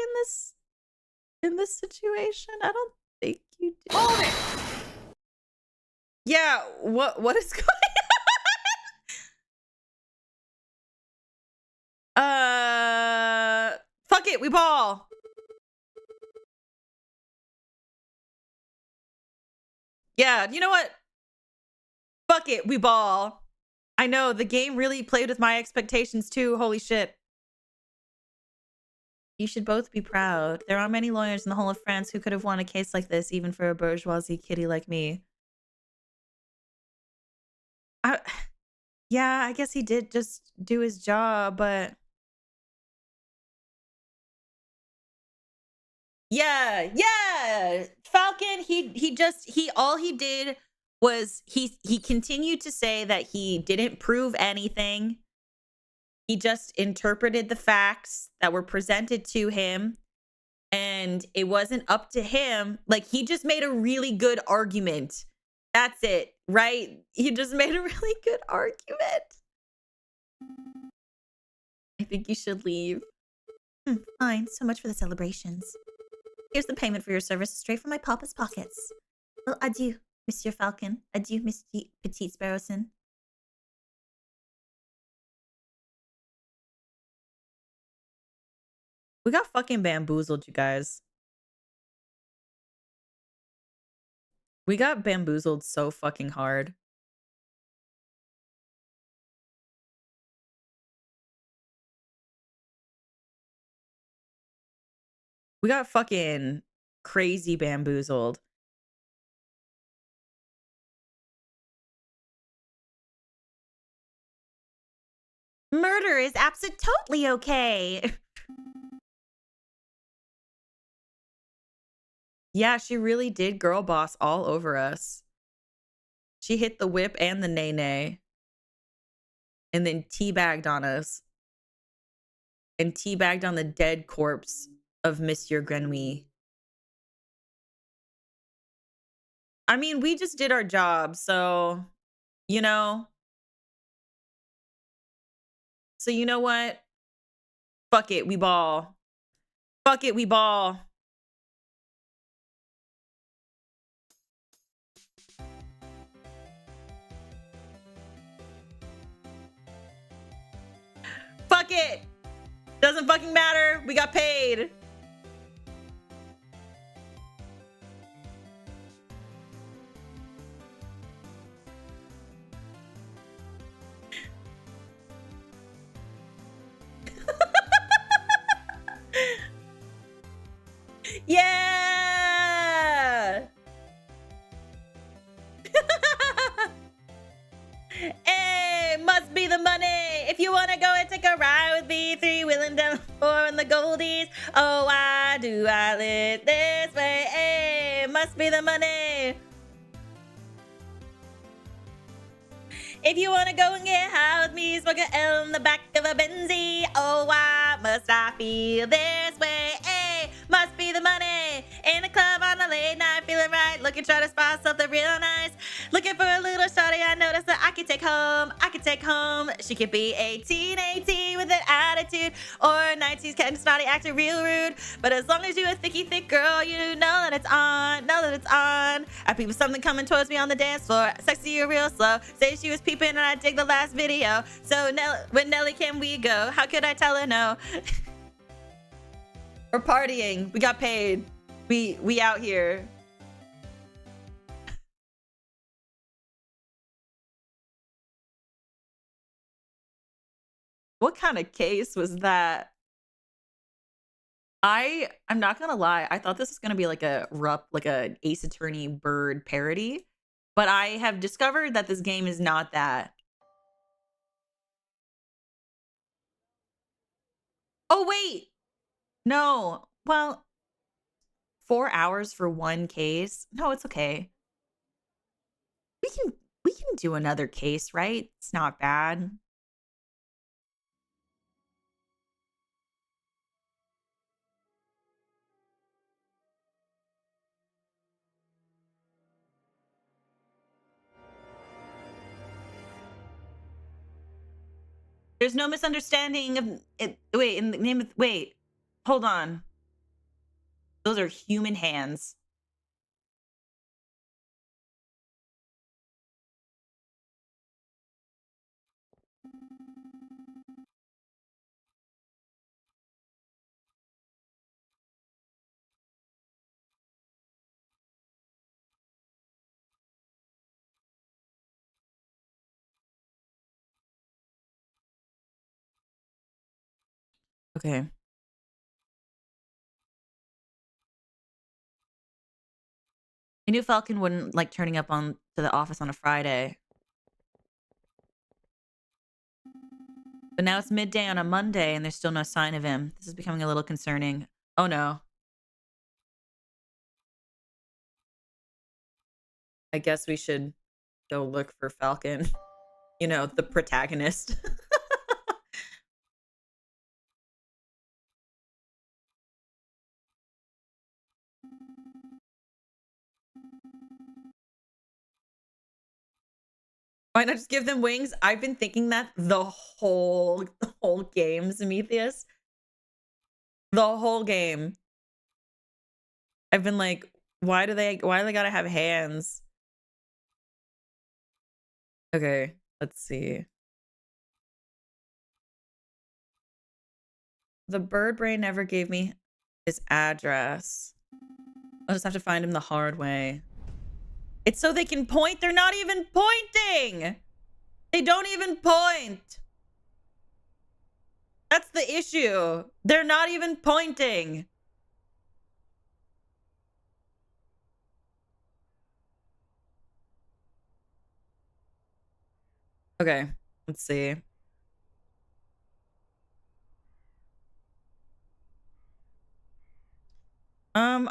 in this situation? I don't think you do. Hold it! Yeah, what is going on? we ball. Yeah, you know what? Fuck it, we ball. I know, the game really played with my expectations too. Holy shit. You should both be proud. There are many lawyers in the whole of France who could have won a case like this, even for a bourgeoisie kitty like me. Yeah, I guess he did just do his job, but... Yeah. Falcon, all he did was he continued to say that he didn't prove anything. He just interpreted the facts that were presented to him, and it wasn't up to him. Like, he just made a really good argument. That's it, right? He just made a really good argument. I think you should leave. Fine, so much for the celebrations. Here's the payment for your services straight from my papa's pockets. Well, adieu, Monsieur Falcon. Adieu, Monsieur Petit Sparrowson. We got fucking bamboozled, you guys. We got bamboozled so fucking hard. We got fucking crazy bamboozled. Murder is absolutely okay. Yeah, she really did girl boss all over us. She hit the whip and the nay-nay. And then teabagged on us. And teabagged on the dead corpse of Monsieur Grenouille. I mean, we just did our job, so, you know. So you know what? Fuck it, we ball. Fuck it, we ball. Fuck it. Doesn't fucking matter. We got paid. Yeah. Hey, must be the money. If you want to go and take a ride with me, 3 wheeling down 4 in the goldies. Oh, why do I live this way? Hey, must be the money. If you want to go and get high with me, smoke a L in the back of a Benzie. Oh, why must I feel this way? Hey, must be the money. In a club on a late night, feeling right. Looking, try to spot something real nice. Looking for a little shawty I noticed that I could take home. She could be 18 with an attitude, or 19's kind of snotty, acting real rude. But as long as you a thicky thick girl, you know that it's on. I peep something coming towards me on the dance floor. Sexy or real slow. Say she was peeping and I dig the last video. So when Nelly can we go? How could I tell her no? We're partying. We got paid. We out here. What kind of case was that? I'm not gonna lie. I thought this was gonna be like a Ace Attorney Bird parody, but I have discovered that this game is not that. Oh wait, no. Well, 4 hours for one case. No, it's okay. We can do another case, right? It's not bad. There's no misunderstanding of it. Wait, in the name of wait, hold on. Those are human hands. Okay. I knew Falcon wouldn't like turning up to the office on a Friday. But now it's midday on a Monday and there's still no sign of him. This is becoming a little concerning. Oh no. I guess we should go look for Falcon. You know, the protagonist. Why not just give them wings? I've been thinking that the whole game, Zemetheus. The whole game. I've been like, why do they gotta have hands? Okay, let's see. The bird brain never gave me his address. I'll just have to find him the hard way. It's so they can point. They're not even pointing. They don't even point. That's the issue. They're not even pointing. Okay, let's see.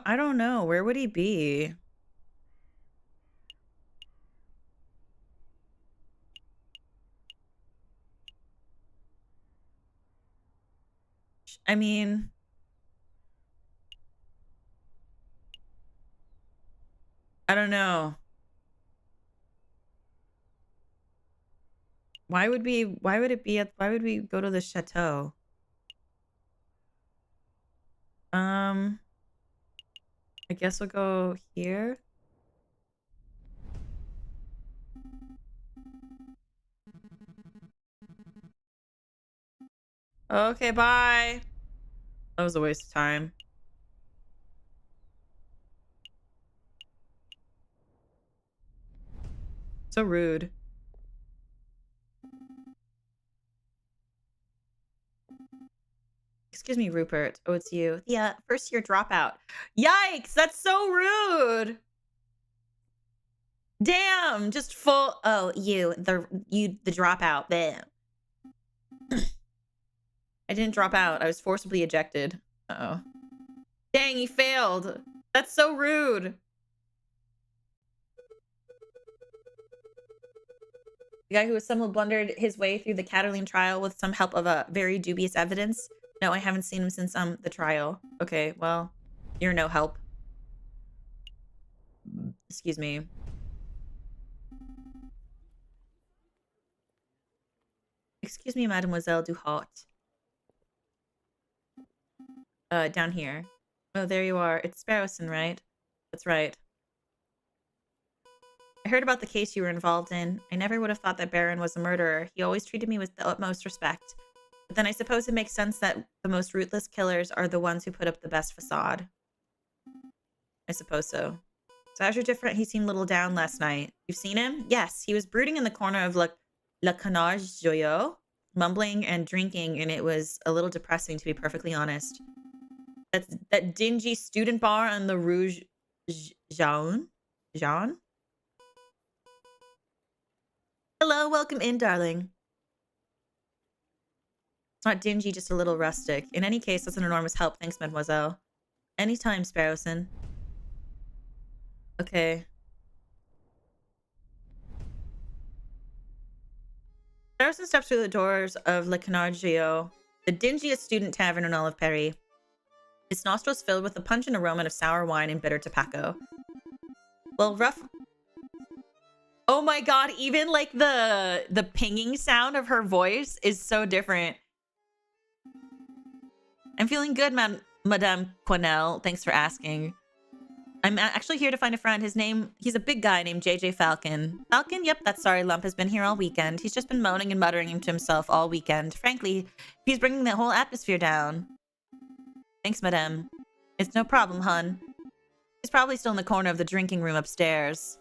I don't know. Where would he be? I mean, I don't know. Why would we go to the chateau? I guess we'll go here. Okay, bye. That was a waste of time. So rude. Excuse me, Rupert. Oh, it's you. Yeah, first year dropout. Yikes, that's so rude. Damn, just full. Oh, the dropout. There. I didn't drop out. I was forcibly ejected. Uh-oh. Dang, he failed. That's so rude. The guy who was somehow blundered his way through the Cataline trial with some help of a very dubious evidence. No, I haven't seen him since the trial. Okay, well, you're no help. Excuse me. Excuse me, Mademoiselle Duhot. Down here. Oh, there you are. It's Sparrowson, right? That's right. I heard about the case you were involved in. I never would have thought that Baron was a murderer. He always treated me with the utmost respect. But then I suppose it makes sense that the most ruthless killers are the ones who put up the best facade. I suppose so. So as you're different, he seemed a little down last night. You've seen him? Yes, he was brooding in the corner of Le Canard Joyeux, mumbling and drinking, and it was a little depressing, to be perfectly honest. That dingy student bar on the Rouge Jaune? Jean? Hello, welcome in, darling. It's not dingy, just a little rustic. In any case, that's an enormous help. Thanks, mademoiselle. Anytime, Sparrowson. Okay. Sparrowson steps through the doors of Le Canard Joyeux, the dingiest student tavern in all of Paris. His nostrils filled with the pungent aroma of sour wine and bitter tobacco. Well, rough... Oh my god, even like the pinging sound of her voice is so different. I'm feeling good, Madame Quenelle. Thanks for asking. I'm actually here to find a friend. He's a big guy named JJ Falcon. Falcon? Yep, that sorry lump has been here all weekend. He's just been moaning and muttering to himself all weekend. Frankly, he's bringing the whole atmosphere down. Thanks, madame. It's no problem, hun. He's probably still in the corner of the drinking room upstairs.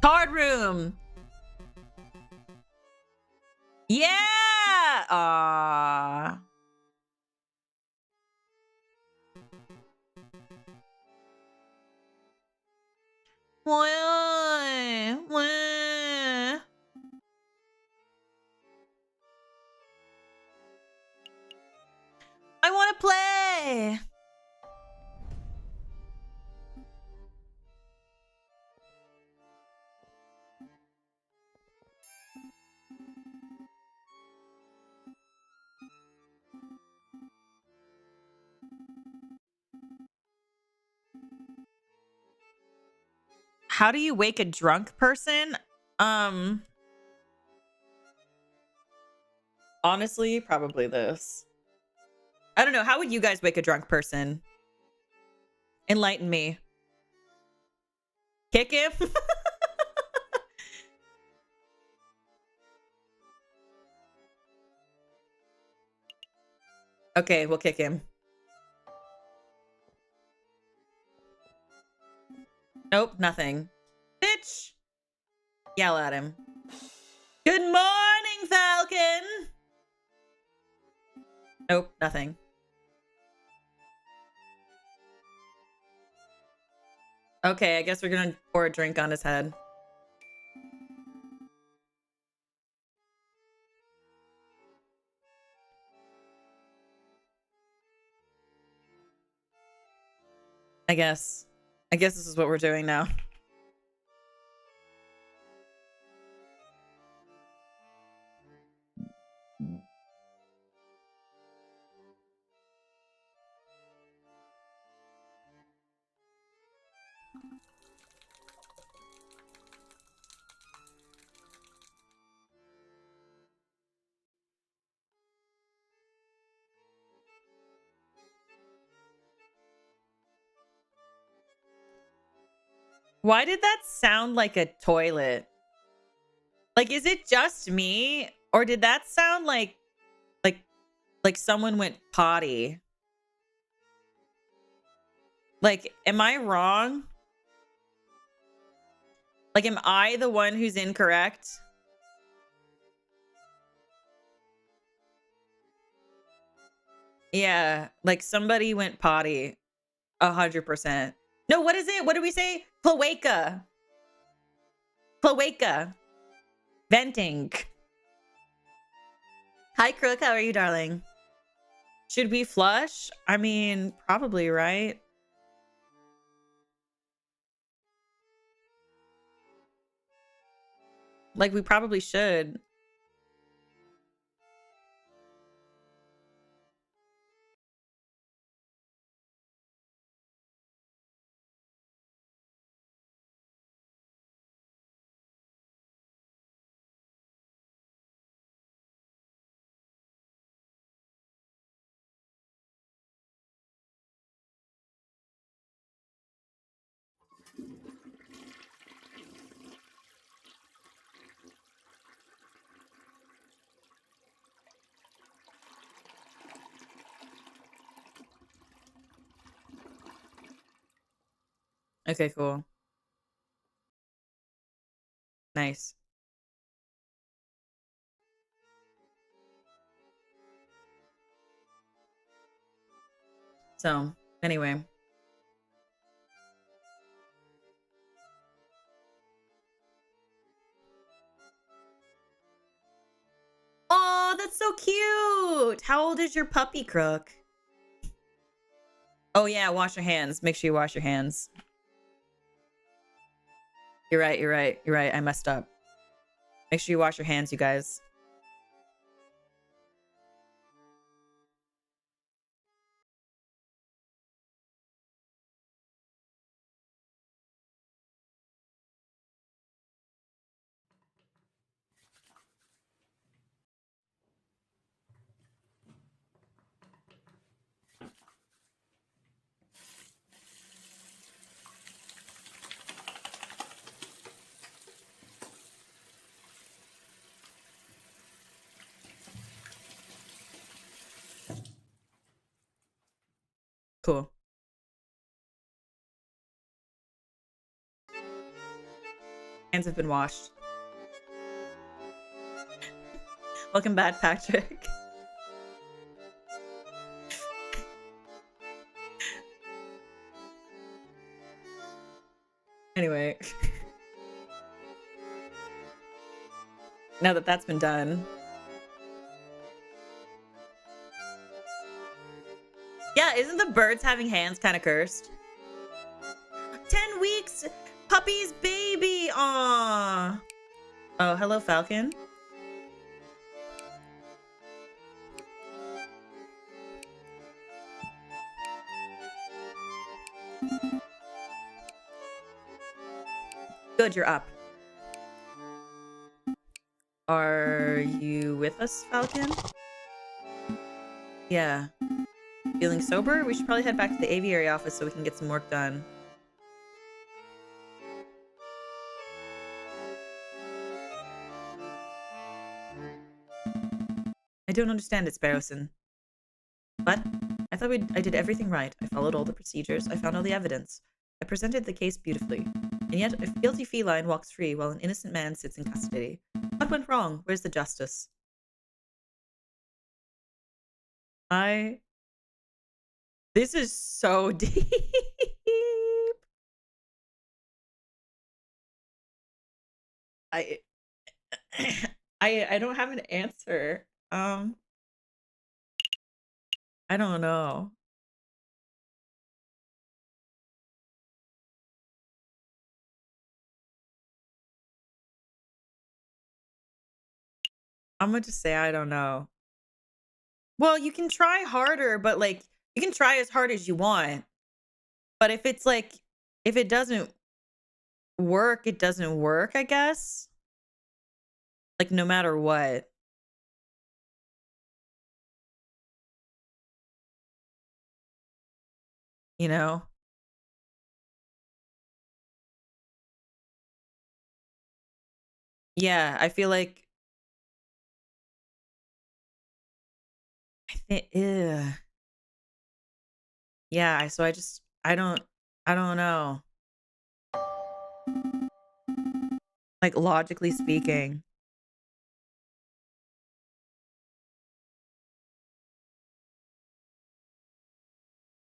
Card room! Yeah! Aww. Why? Why? I want to play. How do you wake a drunk person? Honestly, probably this. I don't know. How would you guys wake a drunk person? Enlighten me. Kick him? Okay, we'll kick him. Nope, nothing. Bitch! Yell at him. Good morning, Falcon! Nope, nothing. Okay, I guess we're gonna pour a drink on his head. I guess this is what we're doing now. Why did that sound like a toilet? Like, is it just me? Or did that sound like someone went potty? Like, am I wrong? Like, am I the one who's incorrect? Yeah, like somebody went potty. 100%. No, what is it? What did we say? Cloaca. Cloaca. Venting. Hi, Crook. How are you, darling? Should we flush? I mean, probably, right? Like, we probably should. Okay, cool. Nice. So, anyway. Oh, that's so cute. How old is your puppy, Crook? Oh, yeah, wash your hands. Make sure you wash your hands. You're right, you're right, you're right. I messed up. Make sure you wash your hands, you guys. Cool. Hands have been washed. Welcome back, Patrick. right? Now that that's been done. Yeah, isn't the birds having hands kind of cursed? 10 weeks! Puppy's baby! Aww! Oh, hello, Falcon. Good, you're up. Are you with us, Falcon? Yeah. Feeling sober? We should probably head back to the Aviary office so we can get some work done. I don't understand it, Sparrowson. What? I thought I did everything right. I followed all the procedures. I found all the evidence. I presented the case beautifully. And yet, a guilty feline walks free while an innocent man sits in custody. What went wrong? Where's the justice? This is so deep. I don't have an answer. I don't know. I'm gonna just say I don't know. Well, you can try harder, but like you can try as hard as you want. But if it's like if it doesn't work, it doesn't work, I guess. Like no matter what. You know? Yeah, I feel like ew. Yeah, so I don't know. Like logically speaking.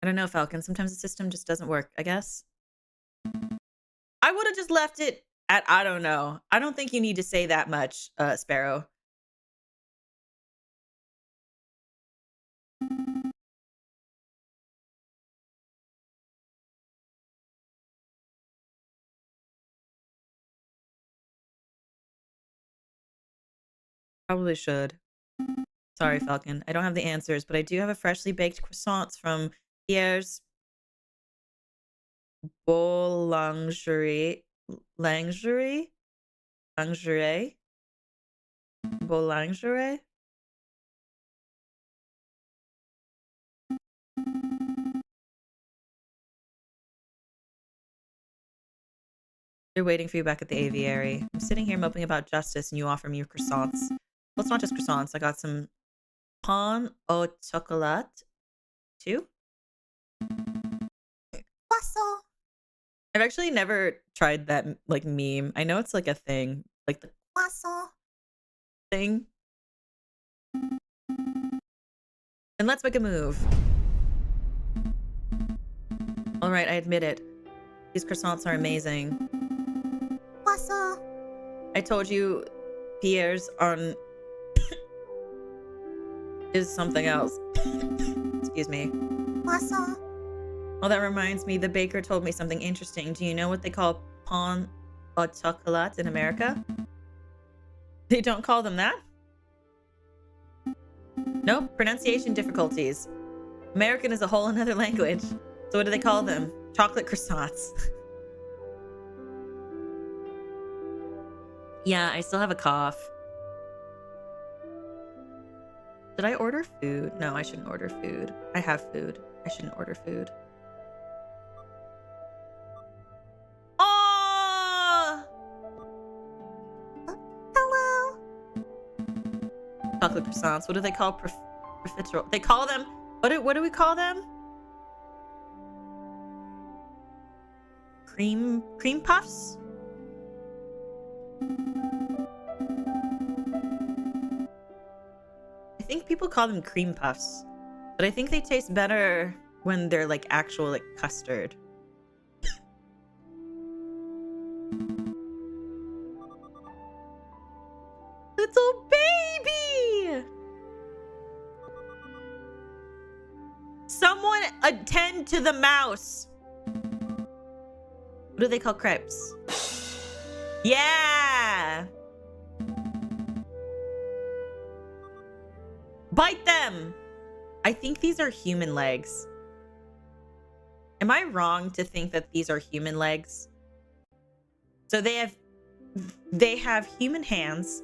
I don't know, Falcon. Sometimes the system just doesn't work, I guess. I would have just left it at I don't know. I don't think you need to say that much, Sparrow. Probably should. Sorry, Falcon. I don't have the answers, but I do have a freshly baked croissants from Pierre's Boulangerie. Lingerie? Lingerie? Boulangerie? They're waiting for you back at the aviary. I'm sitting here moping about justice and you offer me your croissants. Well, it's not just croissants. I got some pain au chocolat too. Croissant. I've actually never tried that like meme. I know it's like a thing, like the Croissant. thing. And let's make a move. All right, I admit it. These croissants are amazing. Croissant. I told you Pierre's on is something else. Excuse me. Croissant. Oh, that reminds me. The baker told me something interesting. Do you know what they call pain au chocolat in America? They don't call them that? Nope. Pronunciation difficulties. American is a whole another language. So what do they call them? Chocolate croissants. Yeah, I still have a cough. Did I order food? No, I shouldn't order food. I have food. I shouldn't order food. Oh! Hello. Chocolate croissants. What do they call profiterole? They call them... What do we call them? Cream puffs? I think people call them cream puffs, but I think they taste better when they're like actual like custard. Little baby! Someone attend to the mouse. What do they call crepes? Yeah! Bite them! I think these are human legs. Am I wrong to think that these are human legs? So they have human hands,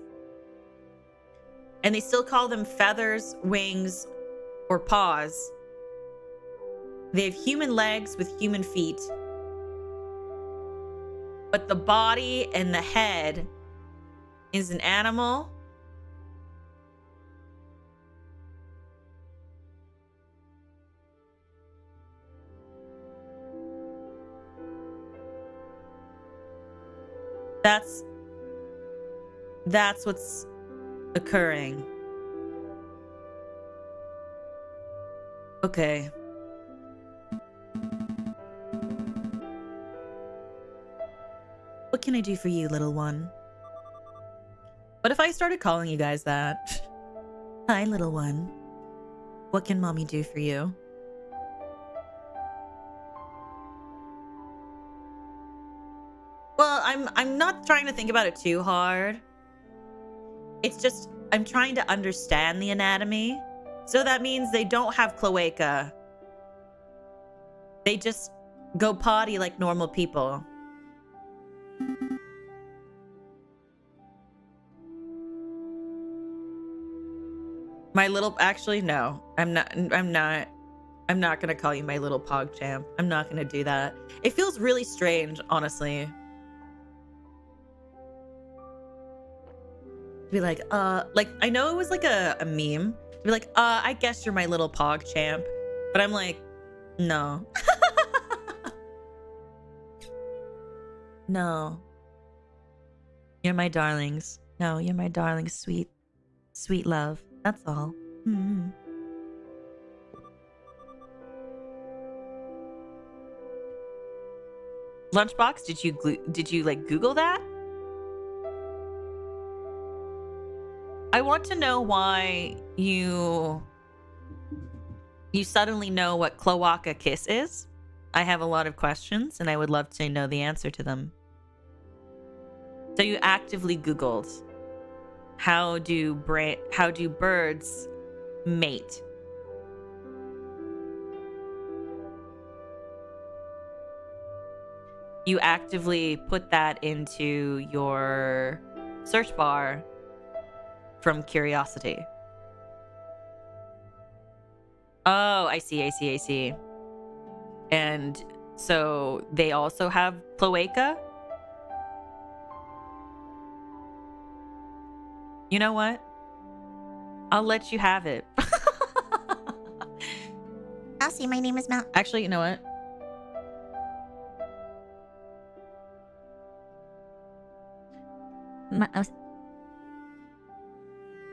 and they still call them feathers, wings, or paws. They have human legs with human feet. But the body and the head is an animal. That's what's occurring. Okay. What can I do for you, little one? What if I started calling you guys that? Hi, little one. What can mommy do for you? Well, I'm not trying to think about it too hard. It's just I'm trying to understand the anatomy. So that means they don't have cloaca. They just go potty like normal people. My little, actually, no, I'm not gonna call you my little pog champ. I'm not gonna do that. It feels really strange, honestly. To be like I know it was like a meme. To be like, I guess you're my little pog champ. But I'm like, no. No. You're my darlings. No, you're my darling, sweet, sweet love. That's all. Mm-hmm. Lunchbox, did you like Google that? I want to know why you suddenly know what cloaca kiss is. I have a lot of questions and I would love to know the answer to them. So you actively Googled how do birds mate? You actively put that into your search bar from curiosity. Oh, I see. And so they also have cloaca? You know what? I'll let you have it. Elsie, my name is Mel. Actually, you know what?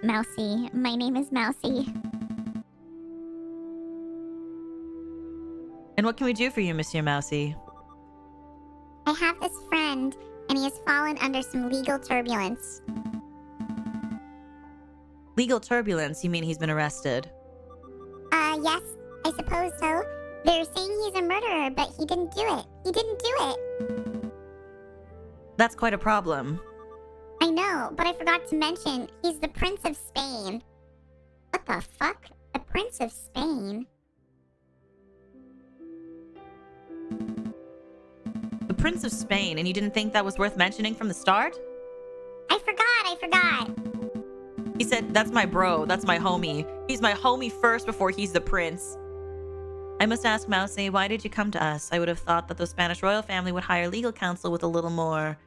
Mousy. My name is Mousy. And what can we do for you, Monsieur Mousy? I have this friend, and he has fallen under some legal turbulence. Legal turbulence? You mean he's been arrested? Yes, I suppose so. They're saying he's a murderer, but he didn't do it. He didn't do it. That's quite a problem. I know, but I forgot to mention, he's the Prince of Spain. What the fuck? The Prince of Spain? The Prince of Spain, and you didn't think that was worth mentioning from the start? I forgot. He said, that's my bro, that's my homie. He's my homie first before he's the prince. I must ask, Mousy, why did you come to us? I would have thought that the Spanish royal family would hire legal counsel with a little more...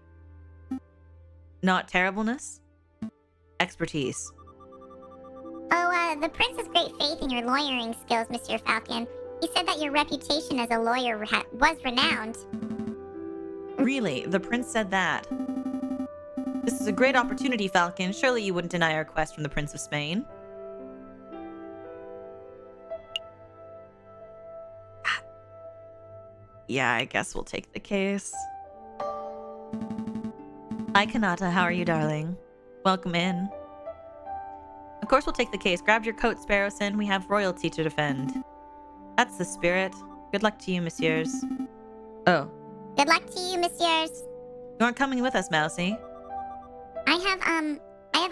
not terribleness? Expertise. Oh, the prince has great faith in your lawyering skills, Monsieur Falcon. He said that your reputation as a lawyer was renowned. Really? The prince said that? This is a great opportunity, Falcon. Surely you wouldn't deny our request from the Prince of Spain. Yeah, I guess we'll take the case. Hi, Kanata. How are you, darling? Welcome in. Of course we'll take the case. Grab your coat, Sparrowson. We have royalty to defend. That's the spirit. Good luck to you, messieurs. Oh. Good luck to you, messieurs. You aren't coming with us, Mousy. I have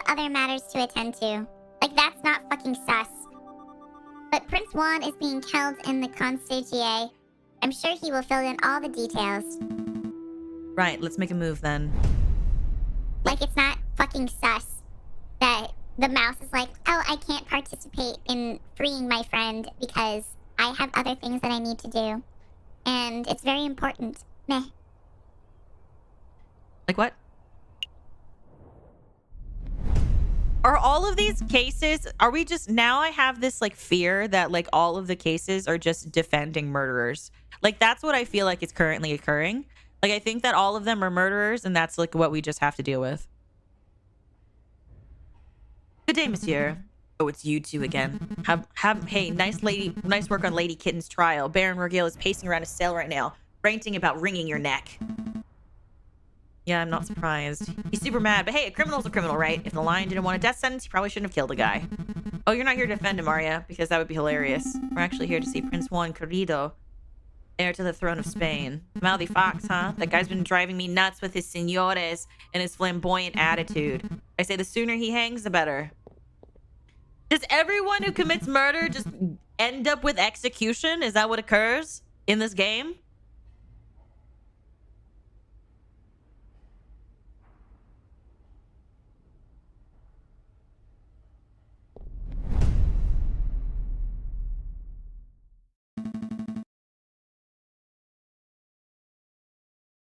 other matters to attend to. Like, that's not fucking sus. But Prince Juan is being held in the Concierge. I'm sure he will fill in all the details. Right, let's make a move then. Like, it's not fucking sus that the mouse is like, oh, I can't participate in freeing my friend because I have other things that I need to do. And it's very important. Meh. Like what? Are all of these cases, are we just, now I have this like fear that like all of the cases are just defending murderers. Like that's what I feel like is currently occurring. Like I think that all of them are murderers and that's like what we just have to deal with. Good day, monsieur. Oh, it's you two again. Hey, nice work on Lady Kitten's trial. Baron Rogiel is pacing around his cell right now, ranting about wringing your neck. Yeah, I'm not surprised. He's super mad, but hey, a criminal's a criminal, right? If the lion didn't want a death sentence, he probably shouldn't have killed a guy. Oh, you're not here to defend him, are ya? Because that would be hilarious. We're actually here to see Prince Juan Querido, heir to the throne of Spain. Mouthy fox, huh? That guy's been driving me nuts with his señores and his flamboyant attitude. I say the sooner he hangs, the better. Does everyone who commits murder just end up with execution? Is that what occurs in this game?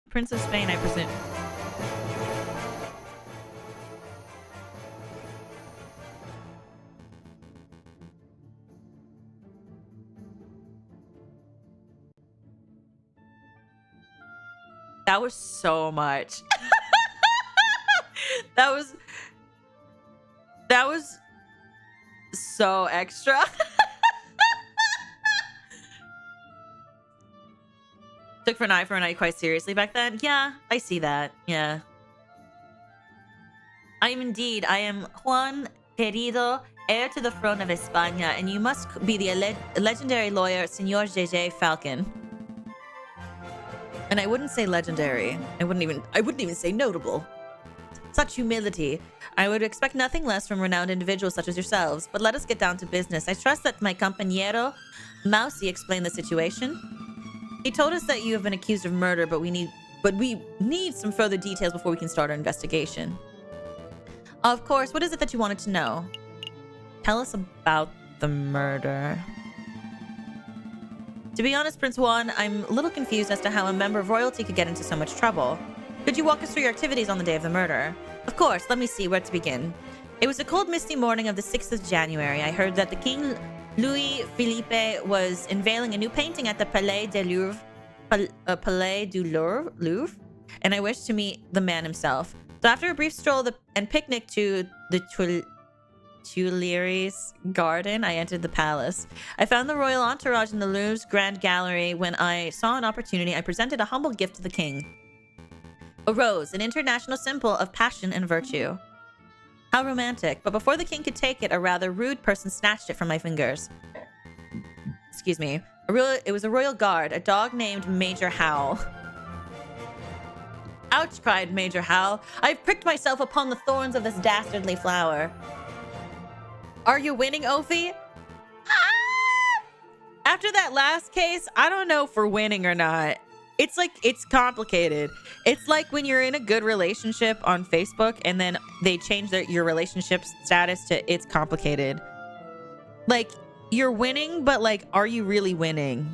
Prince of Spain, I presume. That was so much. That was so extra. Took for an eye quite seriously back then. Yeah, I see that. Yeah. I am Juan Querido, heir to the throne of España, and you must be the legendary lawyer, Señor JJ Falcon. And I wouldn't say legendary. I wouldn't even say notable. Such humility. I would expect nothing less from renowned individuals such as yourselves. But let us get down to business. I trust that my compañero, Mousy, explained the situation. He told us that you have been accused of murder, but we need some further details before we can start our investigation. Of course, what is it that you wanted to know? Tell us about the murder. To be honest, Prince Juan, I'm a little confused as to how a member of royalty could get into so much trouble. Could you walk us through your activities on the day of the murder? Of course, let me see where to begin. It was a cold, misty morning of the 6th of January. I heard that the King Louis Philippe was unveiling a new painting at the Palais du Louvre, Louvre, and I wished to meet the man himself. So after a brief stroll and picnic to the Tuileries garden, I entered the palace. I found the royal entourage in the Louvre's Grand Gallery. When I saw an opportunity, I presented a humble gift to the king. A rose, an international symbol of passion and virtue. How romantic. But before the king could take it, a rather rude person snatched it from my fingers. Excuse me. It was a royal guard, a dog named Major Howl. Ouch, cried Major Howl. I've pricked myself upon the thorns of this dastardly flower. Are you winning, Ophi? Ah! After that last case, I don't know if we're winning or not. It's like, it's complicated. It's like when you're in a good relationship on Facebook and then they change your relationship status to it's complicated. Like, you're winning, but like, are you really winning?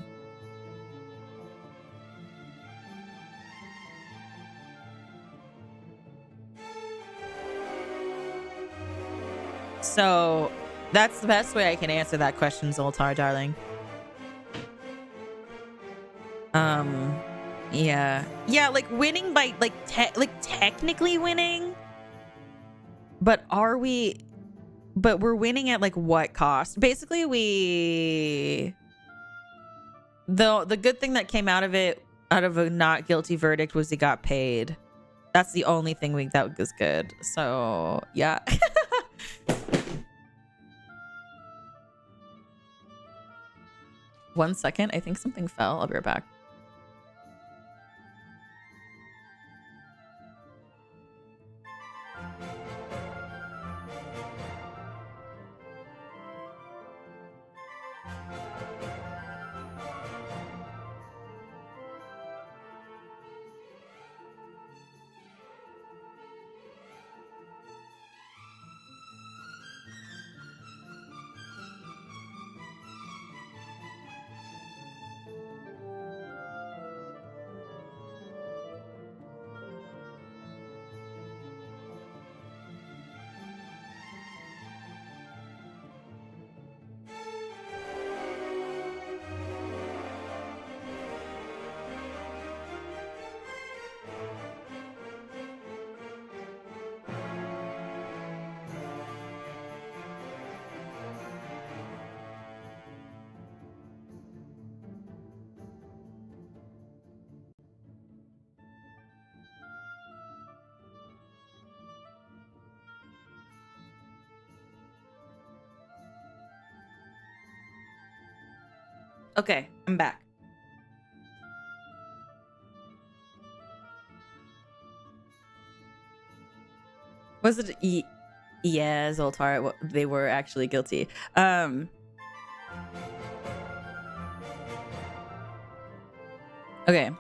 So that's the best way I can answer that question, Zoltar, darling. Yeah, like winning by like technically winning, but we're winning at like what cost? Basically, the good thing that came out of a not guilty verdict was he got paid. That's the only thing that was good. So yeah. 1 second. I think something fell. I'll be right back. Okay, I'm back. Was it yeah, Zoltar, they were actually guilty. Okay.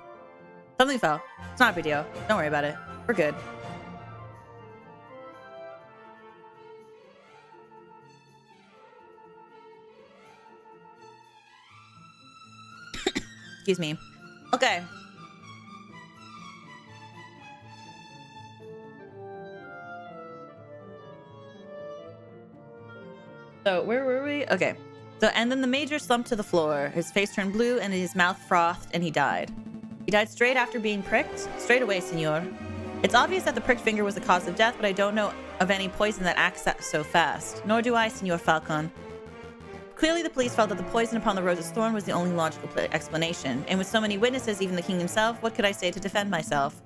Something fell. It's not a big deal. Don't worry about it. We're good. Excuse me. Okay. So where were we? Okay. So and then the major slumped to the floor. His face turned blue and his mouth frothed and he died. He died straight after being pricked? Straight away, senor. It's obvious that the pricked finger was the cause of death, but I don't know of any poison that acts so fast. Nor do I, Senor Falcon. Clearly, the police felt that the poison upon the rose's thorn was the only logical explanation. And with so many witnesses, even the king himself, what could I say to defend myself?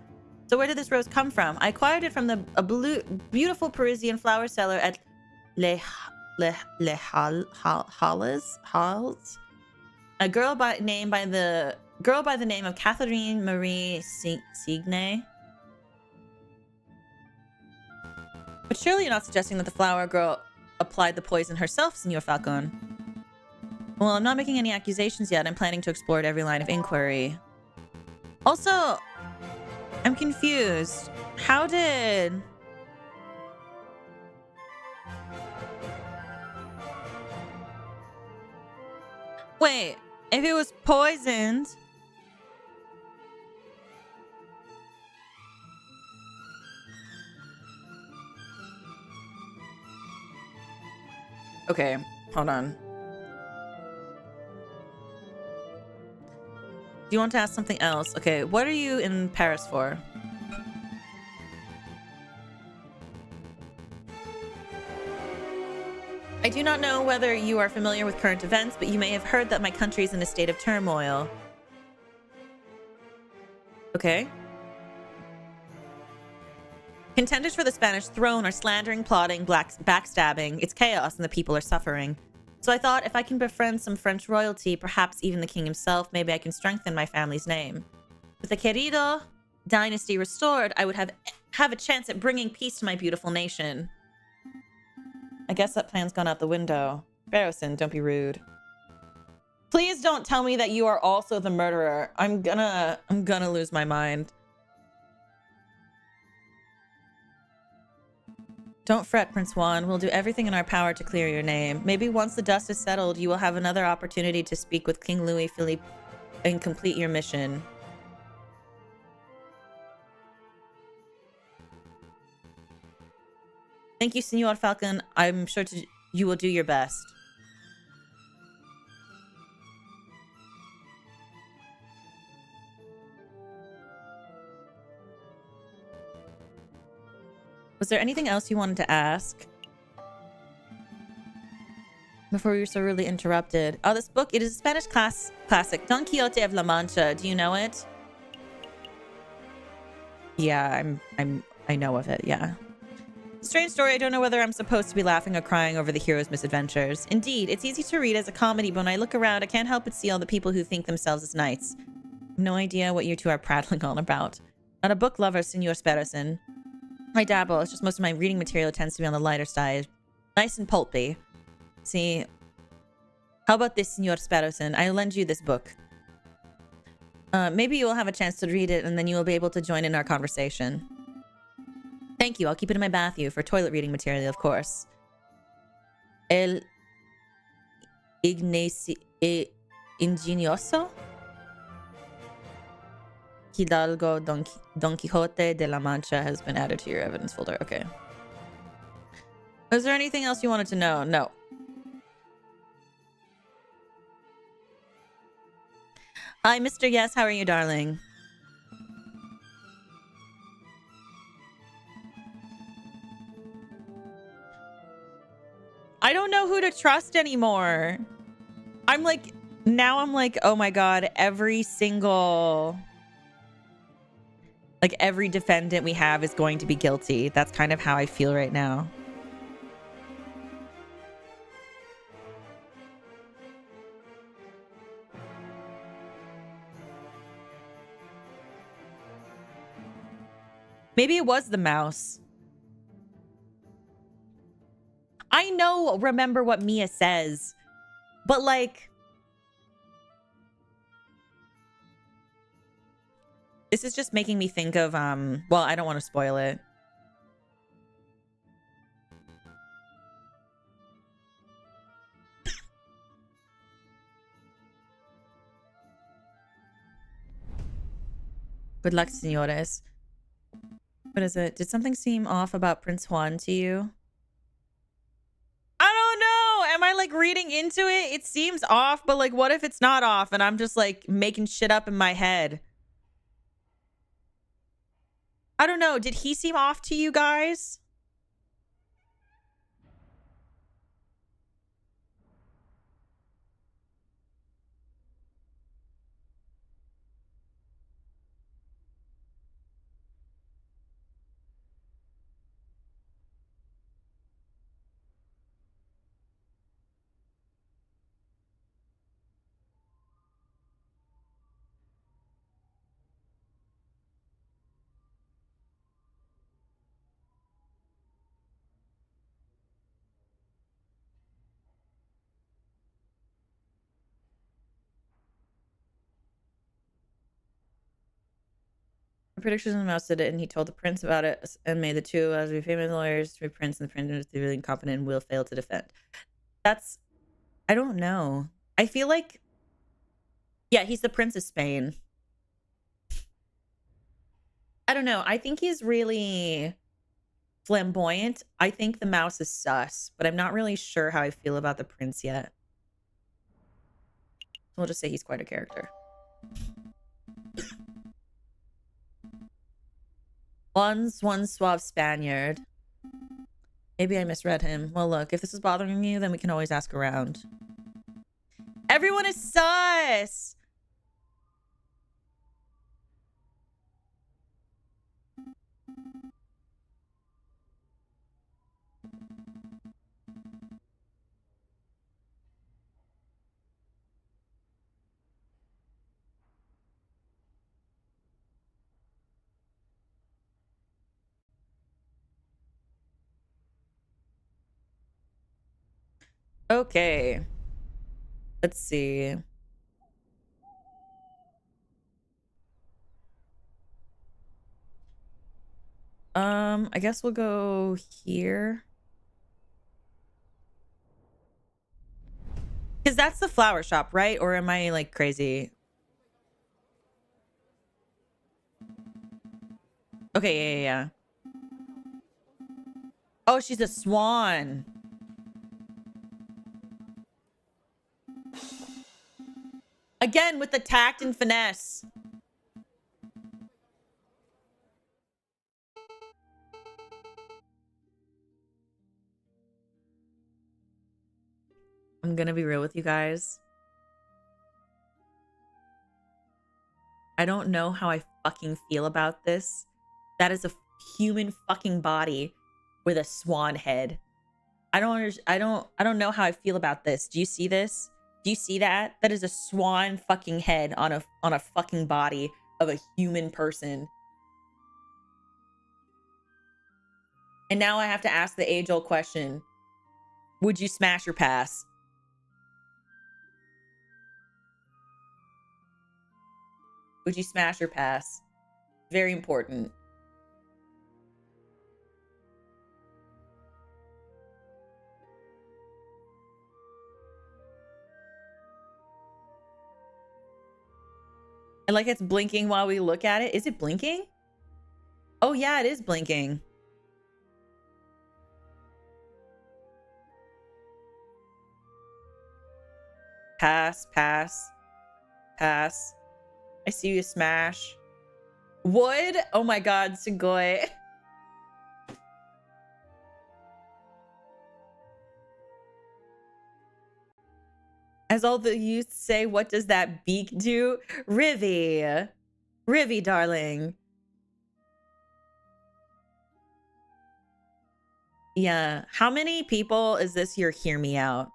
So where did this rose come from? I acquired it from a beautiful Parisian flower seller at Les Halles. A girl by the name of Catherine Marie Signe. But surely you're not suggesting that the flower girl applied the poison herself, Senor Falcon. Well, I'm not making any accusations yet. I'm planning to explore every line of inquiry. Also, I'm confused. How did... Wait, if it was poisoned... Okay, hold on. Do you want to ask something else? Okay, what are you in Paris for? I do not know whether you are familiar with current events, but you may have heard that my country is in a state of turmoil. Okay. Contenders for the Spanish throne are slandering, plotting, backstabbing. It's chaos and the people are suffering. So I thought if I can befriend some French royalty, perhaps even the king himself, maybe I can strengthen my family's name. With the Querido dynasty restored, I would have a chance at bringing peace to my beautiful nation. I guess that plan's gone out the window. Barrowson, don't be rude. Please don't tell me that you are also the murderer. I'm gonna lose my mind. Don't fret, Prince Juan. We'll do everything in our power to clear your name. Maybe once the dust is settled, you will have another opportunity to speak with King Louis Philippe and complete your mission. Thank you, Senor Falcon. I'm sure you will do your best. Was there anything else you wanted to ask? Before we were so rudely interrupted. Oh, this book, it is a Spanish classic. Don Quixote of La Mancha. Do you know it? Yeah, I know of it, yeah. Strange story, I don't know whether I'm supposed to be laughing or crying over the hero's misadventures. Indeed, it's easy to read as a comedy, but when I look around, I can't help but see all the people who think themselves as knights. I have no idea what you two are prattling on about. Not a book lover, Senor Sparrowson. I dabble, it's just most of my reading material tends to be on the lighter side. Nice and pulpy. See, how about this, Senor Sparrowson? I'll lend you this book. Maybe you will have a chance to read it, and then you will be able to join in our conversation. Thank you. I'll keep it in my bathroom for toilet reading material, of course. El Ingenioso? Hidalgo Don Quixote de la Mancha has been added to your evidence folder. Okay. Is there anything else you wanted to know? No. Hi, Mr. Yes. How are you, darling? I don't know who to trust anymore. I'm like, oh my God, every defendant we have is going to be guilty. That's kind of how I feel right now. Maybe it was the mouse. I remember what Mia says, but like, this is just making me think of, well, I don't want to spoil it. Good luck, senores. What is it? Did something seem off about Prince Juan to you? I don't know. Am I like reading into it? It seems off, but like, what if it's not off and I'm just like making shit up in my head? I don't know. Did he seem off to you guys? Predictions and Mouse did it, and he told the prince about it and made the two as we famous lawyers to prince, and the prince is really incompetent and will fail to defend. That's, I don't know. I feel like, yeah, he's the Prince of Spain. I don't know. I think he's really flamboyant. I think the mouse is sus, but I'm not really sure how I feel about the prince yet. We'll just say he's quite a character. One suave Spaniard. Maybe I misread him. Well, look, if this is bothering you, then we can always ask around. Everyone is sus! Okay. Let's see. I guess we'll go here. Because that's the flower shop, right? Or am I like crazy? Okay, yeah. Oh, she's a swan. Again, with the tact and finesse. I'm gonna be real with you guys. I don't know how I fucking feel about this, That is a human fucking body with a swan head. I don't know how I feel about this. Do you see this? Do you see that? That is a swan fucking head on a fucking body of a human person. And now I have to ask the age-old question. Would you smash or pass? Would you smash or pass? Very important. And like it's blinking while we look at it. Is it blinking? Oh yeah, it is blinking. Pass, pass, pass. I see you smash. Wood? Oh my god, Sugoi. As all the youth say, what does that beak do? Rivy. Rivy, darling. Yeah. How many people is this your hear me out?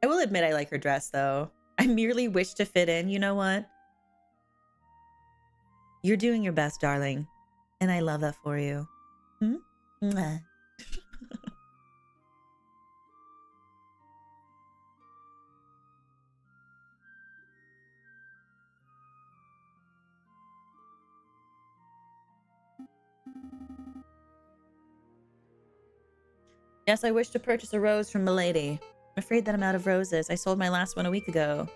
I will admit I like her dress, though. I merely wish to fit in. You know what? You're doing your best, darling. And I love that for you. Hmm? Mwah. Yes, I wish to purchase a rose from milady. I'm afraid that I'm out of roses. I sold my last one a week ago.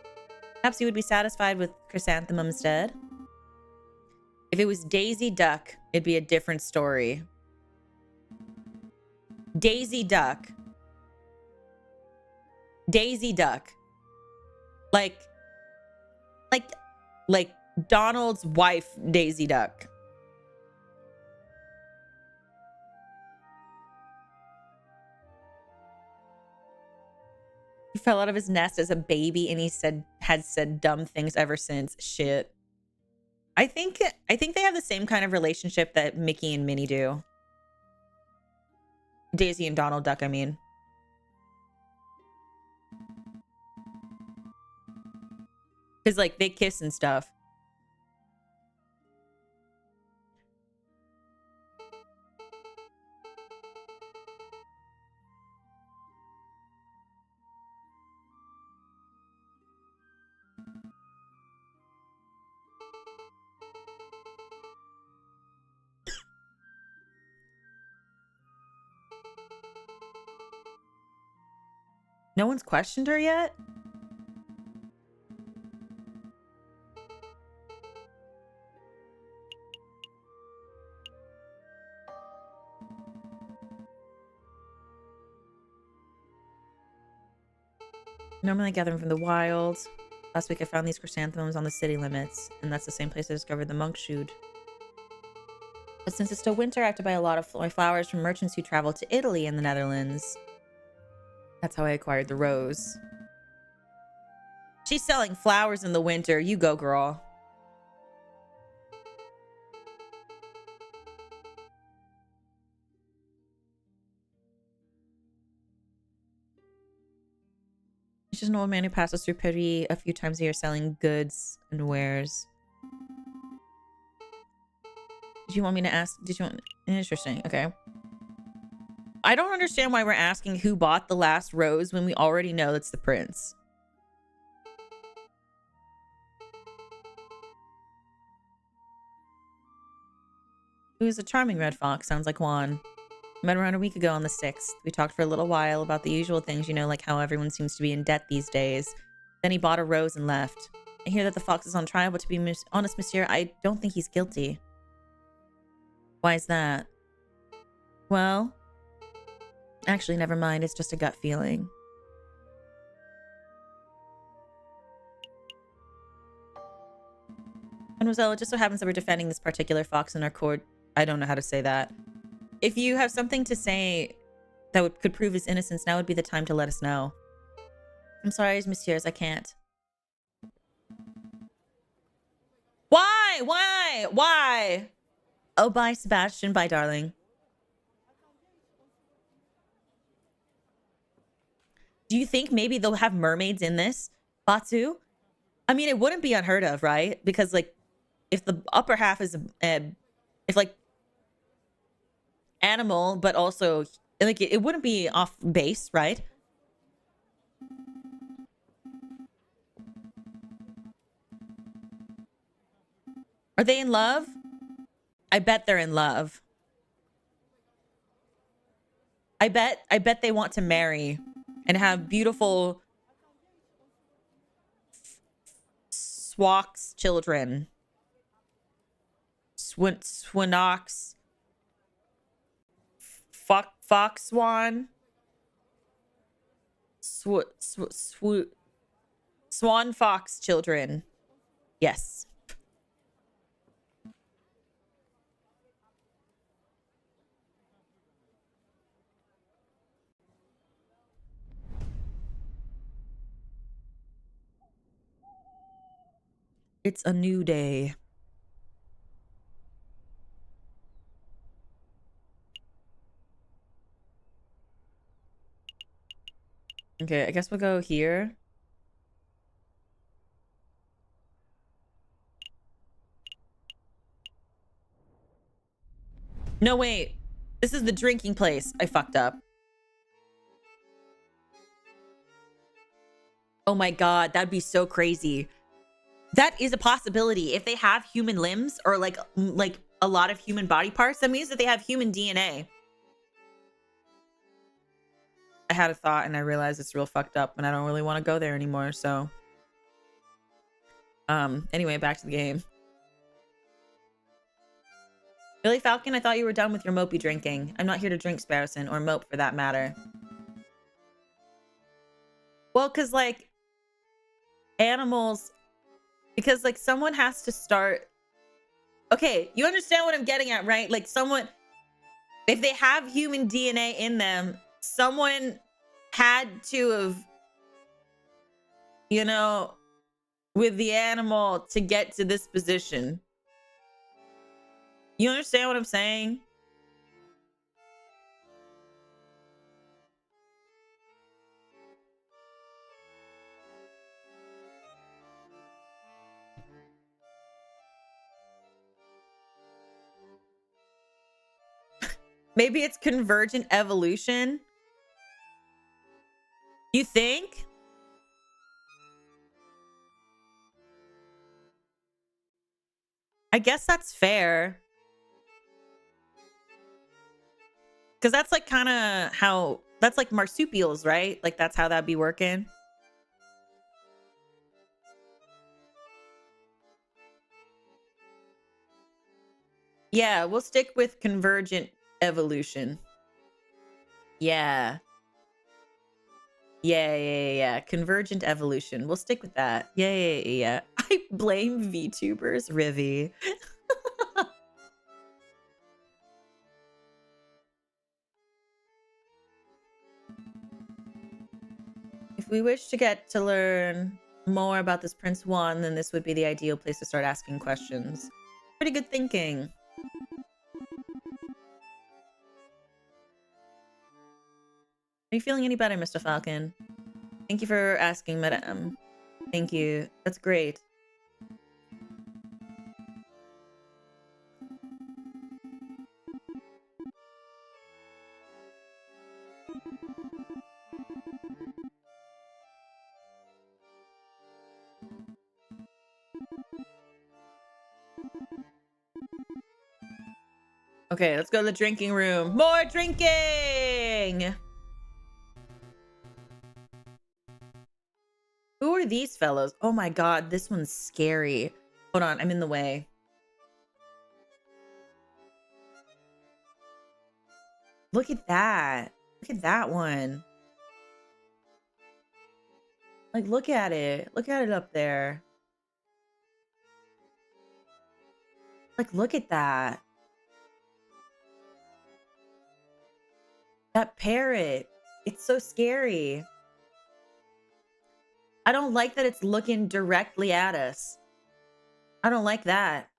Perhaps you would be satisfied with chrysanthemum instead. If it was Daisy Duck, it'd be a different story. Daisy Duck. Daisy Duck. Like Donald's wife, Daisy Duck. He fell out of his nest as a baby and he had said dumb things ever since. Shit. I think they have the same kind of relationship that Mickey and Minnie do. Daisy and Donald Duck, I mean. Because, like, they kiss and stuff. No one's questioned her yet? Normally I gather them from the wild. Last week I found these chrysanthemums on the city limits, and that's the same place I discovered the monk shoot. But since it's still winter, I have to buy a lot of my flowers from merchants who travel to Italy and the Netherlands. That's how I acquired the rose. She's selling flowers in the winter. You go, girl. She's just an old man who passes through Paris a few times a year selling goods and wares. Did you want me to ask? Did you want... Interesting. Okay. I don't understand why we're asking who bought the last rose when we already know it's the prince. Who's a charming red fox? Sounds like Juan. Met around a week ago on the 6th. We talked for a little while about the usual things, you know, like how everyone seems to be in debt these days. Then he bought a rose and left. I hear that the fox is on trial, but to be honest, monsieur, I don't think he's guilty. Why is that? Well... Actually, never mind. It's just a gut feeling. Mademoiselle, it just so happens that we're defending this particular fox in our court. I don't know how to say that. If you have something to say that could prove his innocence, now would be the time to let us know. I'm sorry, messieurs, I can't. Why? Oh, bye, Sebastian. Bye, darling. Do you think maybe they'll have mermaids in this, Batu? I mean, it wouldn't be unheard of, right? Because, like, if the upper half is, if, like, animal, but also, like, it wouldn't be off base, right? Are they in love? I bet they're in love. I bet they want to marry and have beautiful Swox children. Swinox. Fox swan. Swan fox children. Yes. It's a new day. Okay, I guess we'll go here. No, wait. This is the drinking place. I fucked up. Oh my god, that'd be so crazy. That is a possibility. If they have human limbs or like a lot of human body parts, that means that they have human DNA. I had a thought and I realized it's real fucked up and I don't really want to go there anymore, so. Anyway, back to the game. Really, Falcon? I thought you were done with your mopey drinking. I'm not here to drink, Sparrowson, or mope for that matter. Well, because, like, animals... Because, like, someone has to start... Okay, you understand what I'm getting at, right? Like, someone... If they have human DNA in them, someone had to have... You know... With the animal to get to this position. You understand what I'm saying? Maybe it's convergent evolution. You think? I guess that's fair. Because that's like kind of how, that's like marsupials, right? Like that's how that'd be working. Yeah, we'll stick with convergent evolution. Yeah. Yeah. Convergent evolution. We'll stick with that. Yeah. I blame VTubers, Rivy. If we wish to get to learn more about this Prince Juan, then this would be the ideal place to start asking questions. Pretty good thinking. Are you feeling any better, Mr. Falcon? Thank you for asking, madam. Thank you. That's great. Okay, let's go to the drinking room. More drinking! Who are these fellows? Oh my god, this one's scary. Hold on, I'm in the way. Look at that. Look at that one. Like, look at it. Look at it up there. Like, look at that. That parrot. It's so scary. I don't like that it's looking directly at us. I don't like that.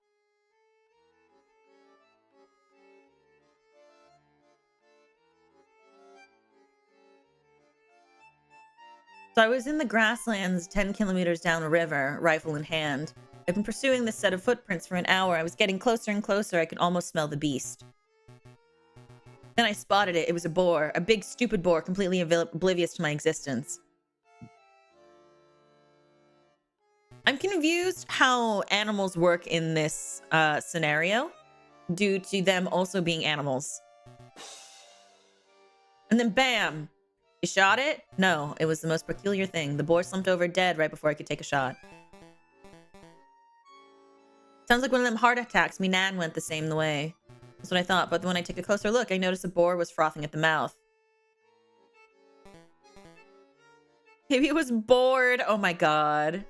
So I was in the grasslands 10 kilometers down a river, rifle in hand. I've been pursuing this set of footprints for an hour. I was getting closer and closer. I could almost smell the beast. Then I spotted it. It was a boar. A big, stupid boar, completely oblivious to my existence. I'm confused how animals work in this scenario due to them also being animals. And then bam! You shot it? No, it was the most peculiar thing. The boar slumped over dead right before I could take a shot. Sounds like one of them heart attacks. Me nan went the same way. That's what I thought, but when I took a closer look, I noticed the boar was frothing at the mouth. Maybe it was bored. Oh my god.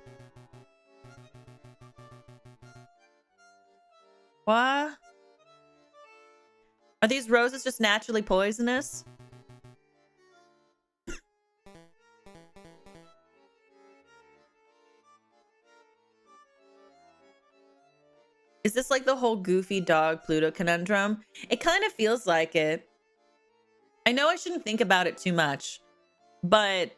What? Are these roses just naturally poisonous? Is this like the whole goofy dog Pluto conundrum? It kind of feels like it. I know I shouldn't think about it too much, but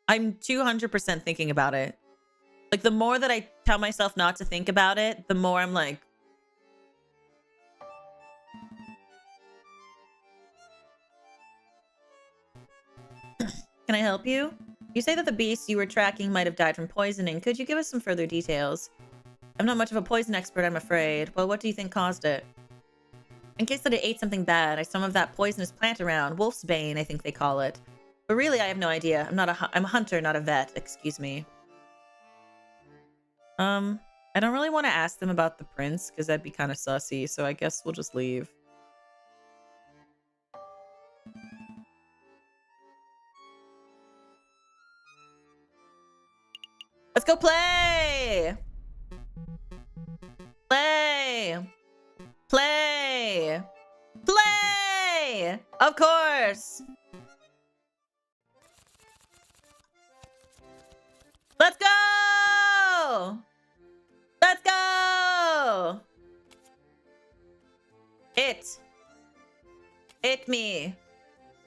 I'm 200% thinking about it. Like, the more that I tell myself not to think about it, the more I'm like, can I help you? You say that the beast you were tracking might have died from poisoning. Could you give us some further details? I'm not much of a poison expert, I'm afraid. Well, what do you think caused it? In case that it ate something bad, some of that poisonous plant around. Wolf's bane, I think they call it. But really, I have no idea. I'm a hunter, not a vet. Excuse me. I don't really want to ask them about the prince, because that'd be kind of sussy, so I guess we'll just leave. Let's go play! Play! Play! Play! Of course! Let's go! Let's go! Hit me.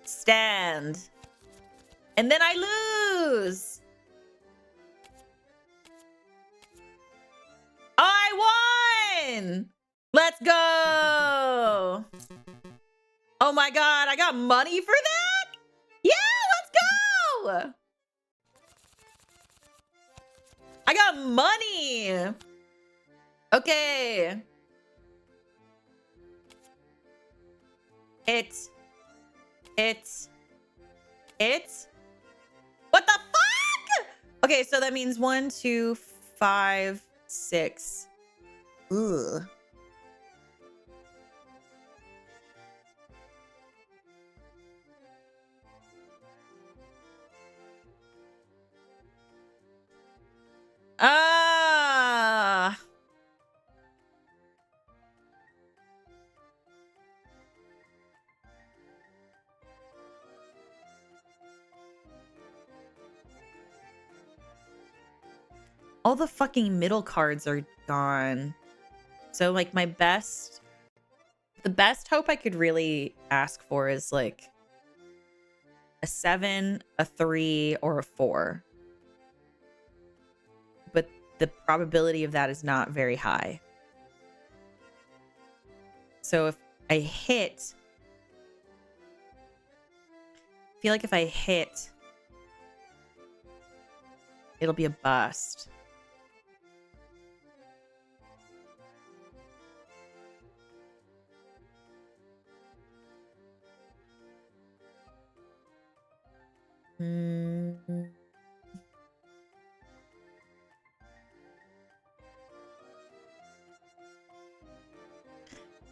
Stand. And then I lose! I won! Let's go! Oh my god, I got money for that? Yeah, let's go! I got money! Okay. Hit. What the fuck? Okay, so that means 1, 2, 5, 6. Ugh. Ah. All the fucking middle cards are gone. So like the best hope I could really ask for is like a 7, a 3, or a 4. But the probability of that is not very high. So if I hit, I feel like if I hit, it'll be a bust.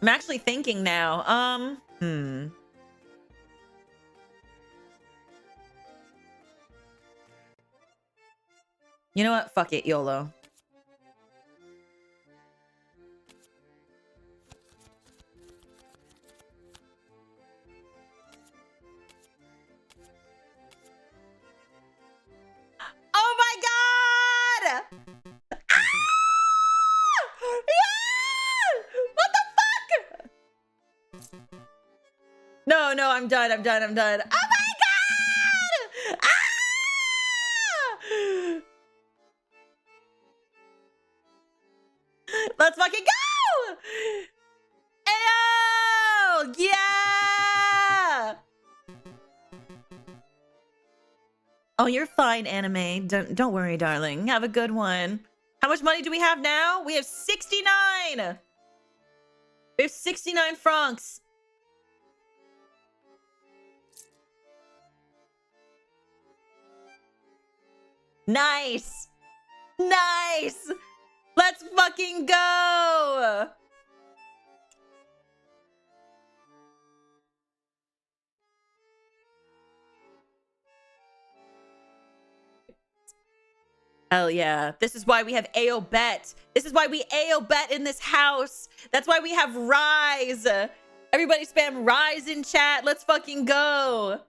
I'm actually thinking now. You know what? Fuck it, YOLO. Oh my god! Ah! Yeah! What the fuck? No, I'm done. Oh my god! Ah! Let's fucking go! Ayo! Yeah! Oh, you're fine, anime. Don't worry, darling. Have a good one. How much money do we have now? We have 69! We have 69 francs. Nice! Nice! Let's fucking go! Hell yeah. This is why we have AO Bet. This is why we AO Bet in this house. That's why we have Rise. Everybody spam Rise in chat. Let's fucking go.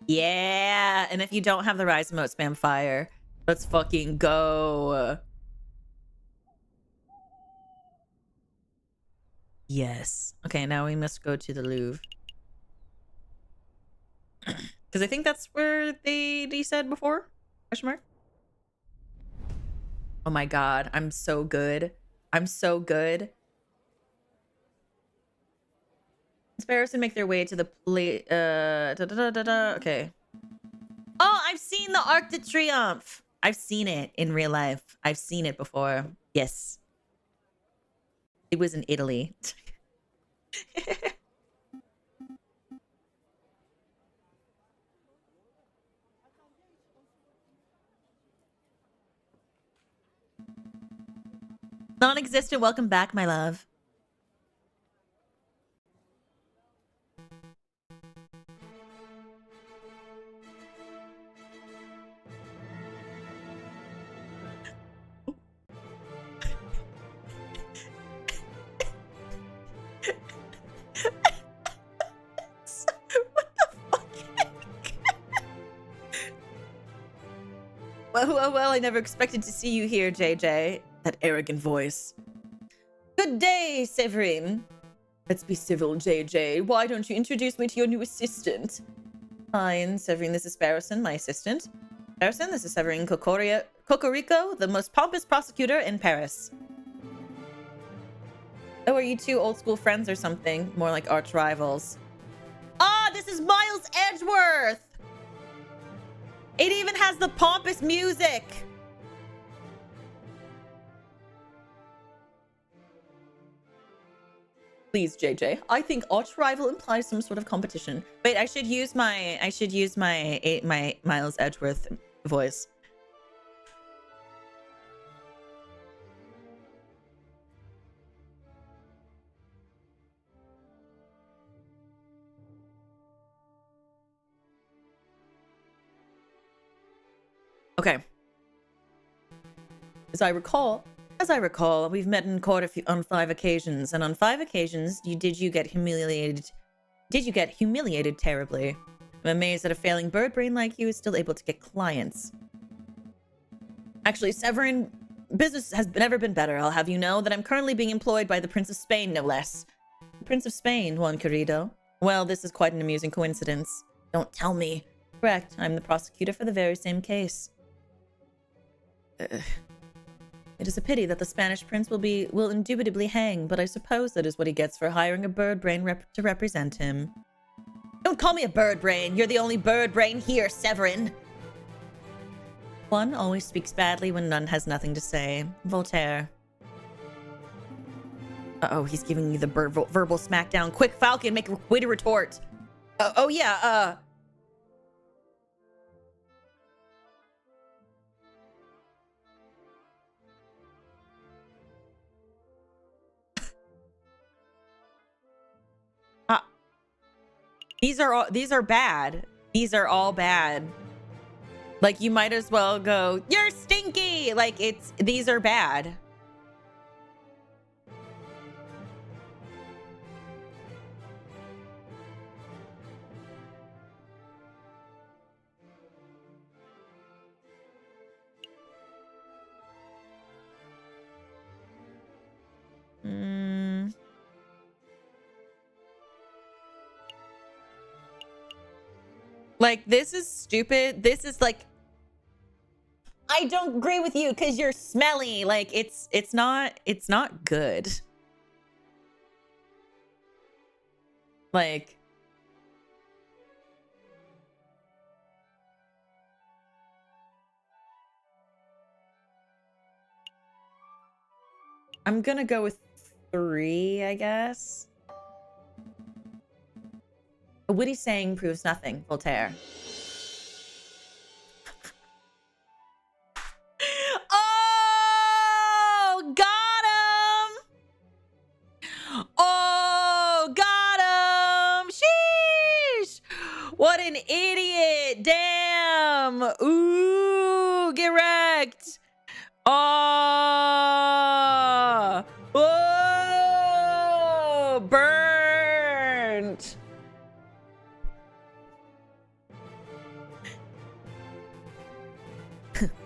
Yeah. And if you don't have the Rise emote, spam fire. Let's fucking go. Yes. Okay, now we must go to the Louvre. Because I think that's where they said before. Question mark? Oh my god, I'm so good. I'm so good. Sparrows can make their way to the plate. Okay. Oh, I've seen the Arc de Triomphe. I've seen it in real life. I've seen it before. Yes. It was in Italy. Non-existent, welcome back, my love. Well, I never expected to see you here, JJ. That arrogant voice. Good day, Severin. Let's be civil, JJ. Why don't you introduce me to your new assistant? Fine, Severin, this is Barrison, my assistant. Barrison, this is Severin Cocorico, the most pompous prosecutor in Paris. Oh, are you two old school friends or something? More like arch rivals. Ah, this is Miles Edgeworth! It even has the pompous music! Please, JJ. I think arch rival implies some sort of competition. Wait, I should use my Miles Edgeworth voice. Okay. As I recall, we've met in court on 5 occasions, and on 5 occasions, did you get humiliated terribly? I'm amazed that a failing bird brain like you is still able to get clients. Actually, Severin, business has never been better. I'll have you know that I'm currently being employed by the Prince of Spain, no less. The Prince of Spain, Juan Querido. Well, this is quite an amusing coincidence. Don't tell me. Correct, I'm the prosecutor for the very same case. It is a pity that the Spanish prince will indubitably hang, but I suppose that is what he gets for hiring a bird brain to represent him. Don't call me a bird brain. You're the only bird brain here, Severin. One always speaks badly when none has nothing to say. Voltaire. Uh-oh, he's giving me the verbal smackdown. Quick, Falcon, make a witty retort. Oh yeah, These are bad. These are all bad. Like, you might as well go, you're stinky! Like, these are bad. Like, this is stupid. This is like, I don't agree with you because you're smelly. like, it's not good. Like, I'm gonna go with 3, I guess. A witty saying proves nothing, Voltaire. Oh, got him! Oh, got him! Sheesh! What an idiot! Damn! Ooh, get wrecked! Oh! Oh! Burnt!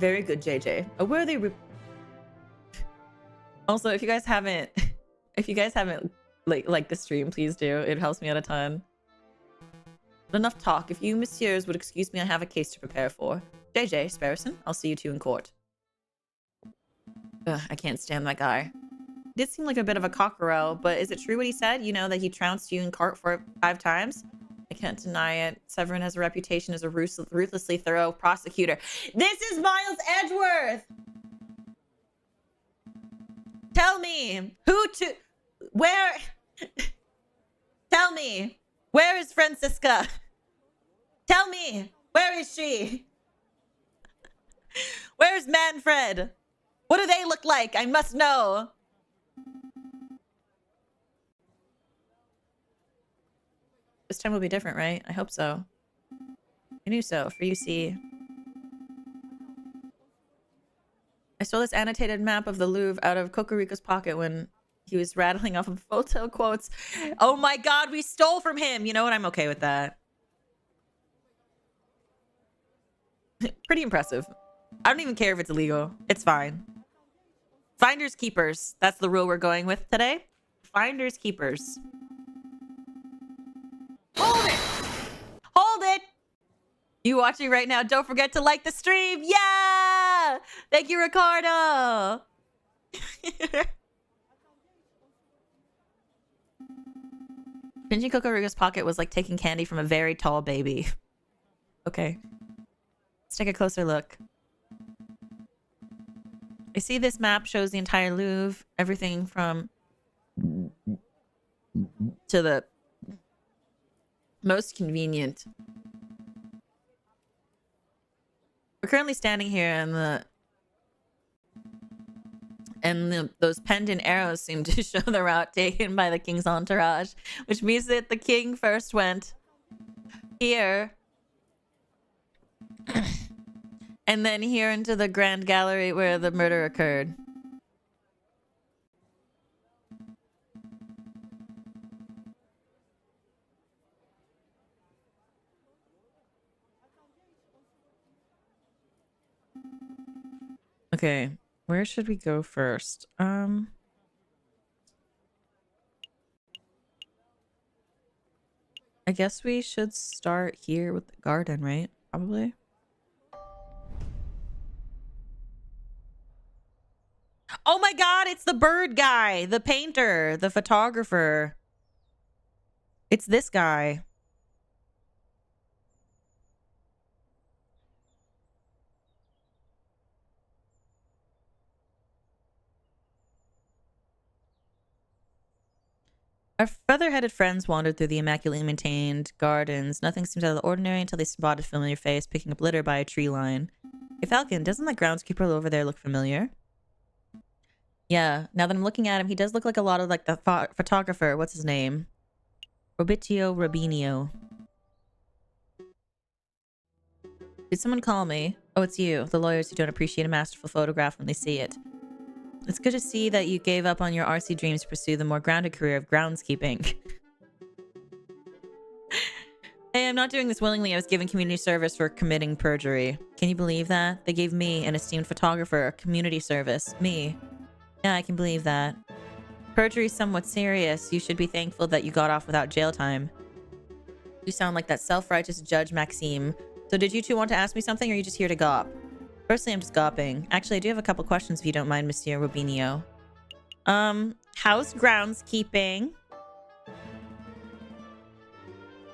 Very good, JJ. A worthy. Also, if you guys haven't like the stream, please do. It helps me out a ton. But enough talk. If you, messieurs, would excuse me, I have a case to prepare for. JJ Sparrison, I'll see you two in court. Ugh, I can't stand that guy. He did seem like a bit of a cockerel, but is it true what he said? You know, that he trounced you in court for 5 times? I can't deny it. Severin has a reputation as a ruthlessly thorough prosecutor. This is Miles Edgeworth! Tell me, where... Tell me, where is Francisca? Tell me, where is she? Where's Manfred? What do they look like? I must know. This time will be different, right? I hope so. I knew so, for you see. I stole this annotated map of the Louvre out of Cocorico's pocket when he was rattling off of photo quotes. Oh my god, we stole from him! You know what? I'm okay with that. Pretty impressive. I don't even care if it's illegal. It's fine. Finders keepers. That's the rule we're going with today. Finders keepers. Hold it! Hold it! You watching right now, don't forget to like the stream. Yeah! Thank you, Ricardo. Pinching Cocorico's pocket was like taking candy from a very tall baby. Okay. Let's take a closer look. I see this map shows the entire Louvre, everything from to the most convenient. We're currently standing here and those pendant arrows seem to show the route taken by the king's entourage, which means that the king first went here and then here into the grand gallery where the murder occurred. Okay, where should we go first? I guess we should start here with the garden, right? Probably. Oh my god, it's the bird guy, the painter, the photographer. It's this guy. Our feather-headed friends wandered through the immaculately maintained gardens. Nothing seemed out of the ordinary until they spotted a familiar face picking up litter by a tree line. Hey, Falcon, doesn't that groundskeeper over there look familiar? Yeah, now that I'm looking at him, he does look like a lot of like the photographer. What's his name? Robitio Robinio. Did someone call me? Oh, it's you. The lawyers who don't appreciate a masterful photograph when they see it. It's good to see that you gave up on your RC dreams to pursue the more grounded career of groundskeeping. Hey, I'm not doing this willingly. I was given community service for committing perjury. Can you believe that? They gave me, an esteemed photographer, a community service. Me. Yeah, I can believe that. Perjury is somewhat serious. You should be thankful that you got off without jail time. You sound like that self-righteous Judge Maxime. So did you two want to ask me something, or are you just here to gawp? Firstly, I'm just gawping. Actually, I do have a couple questions if you don't mind, Monsieur Rubinio. How's groundskeeping?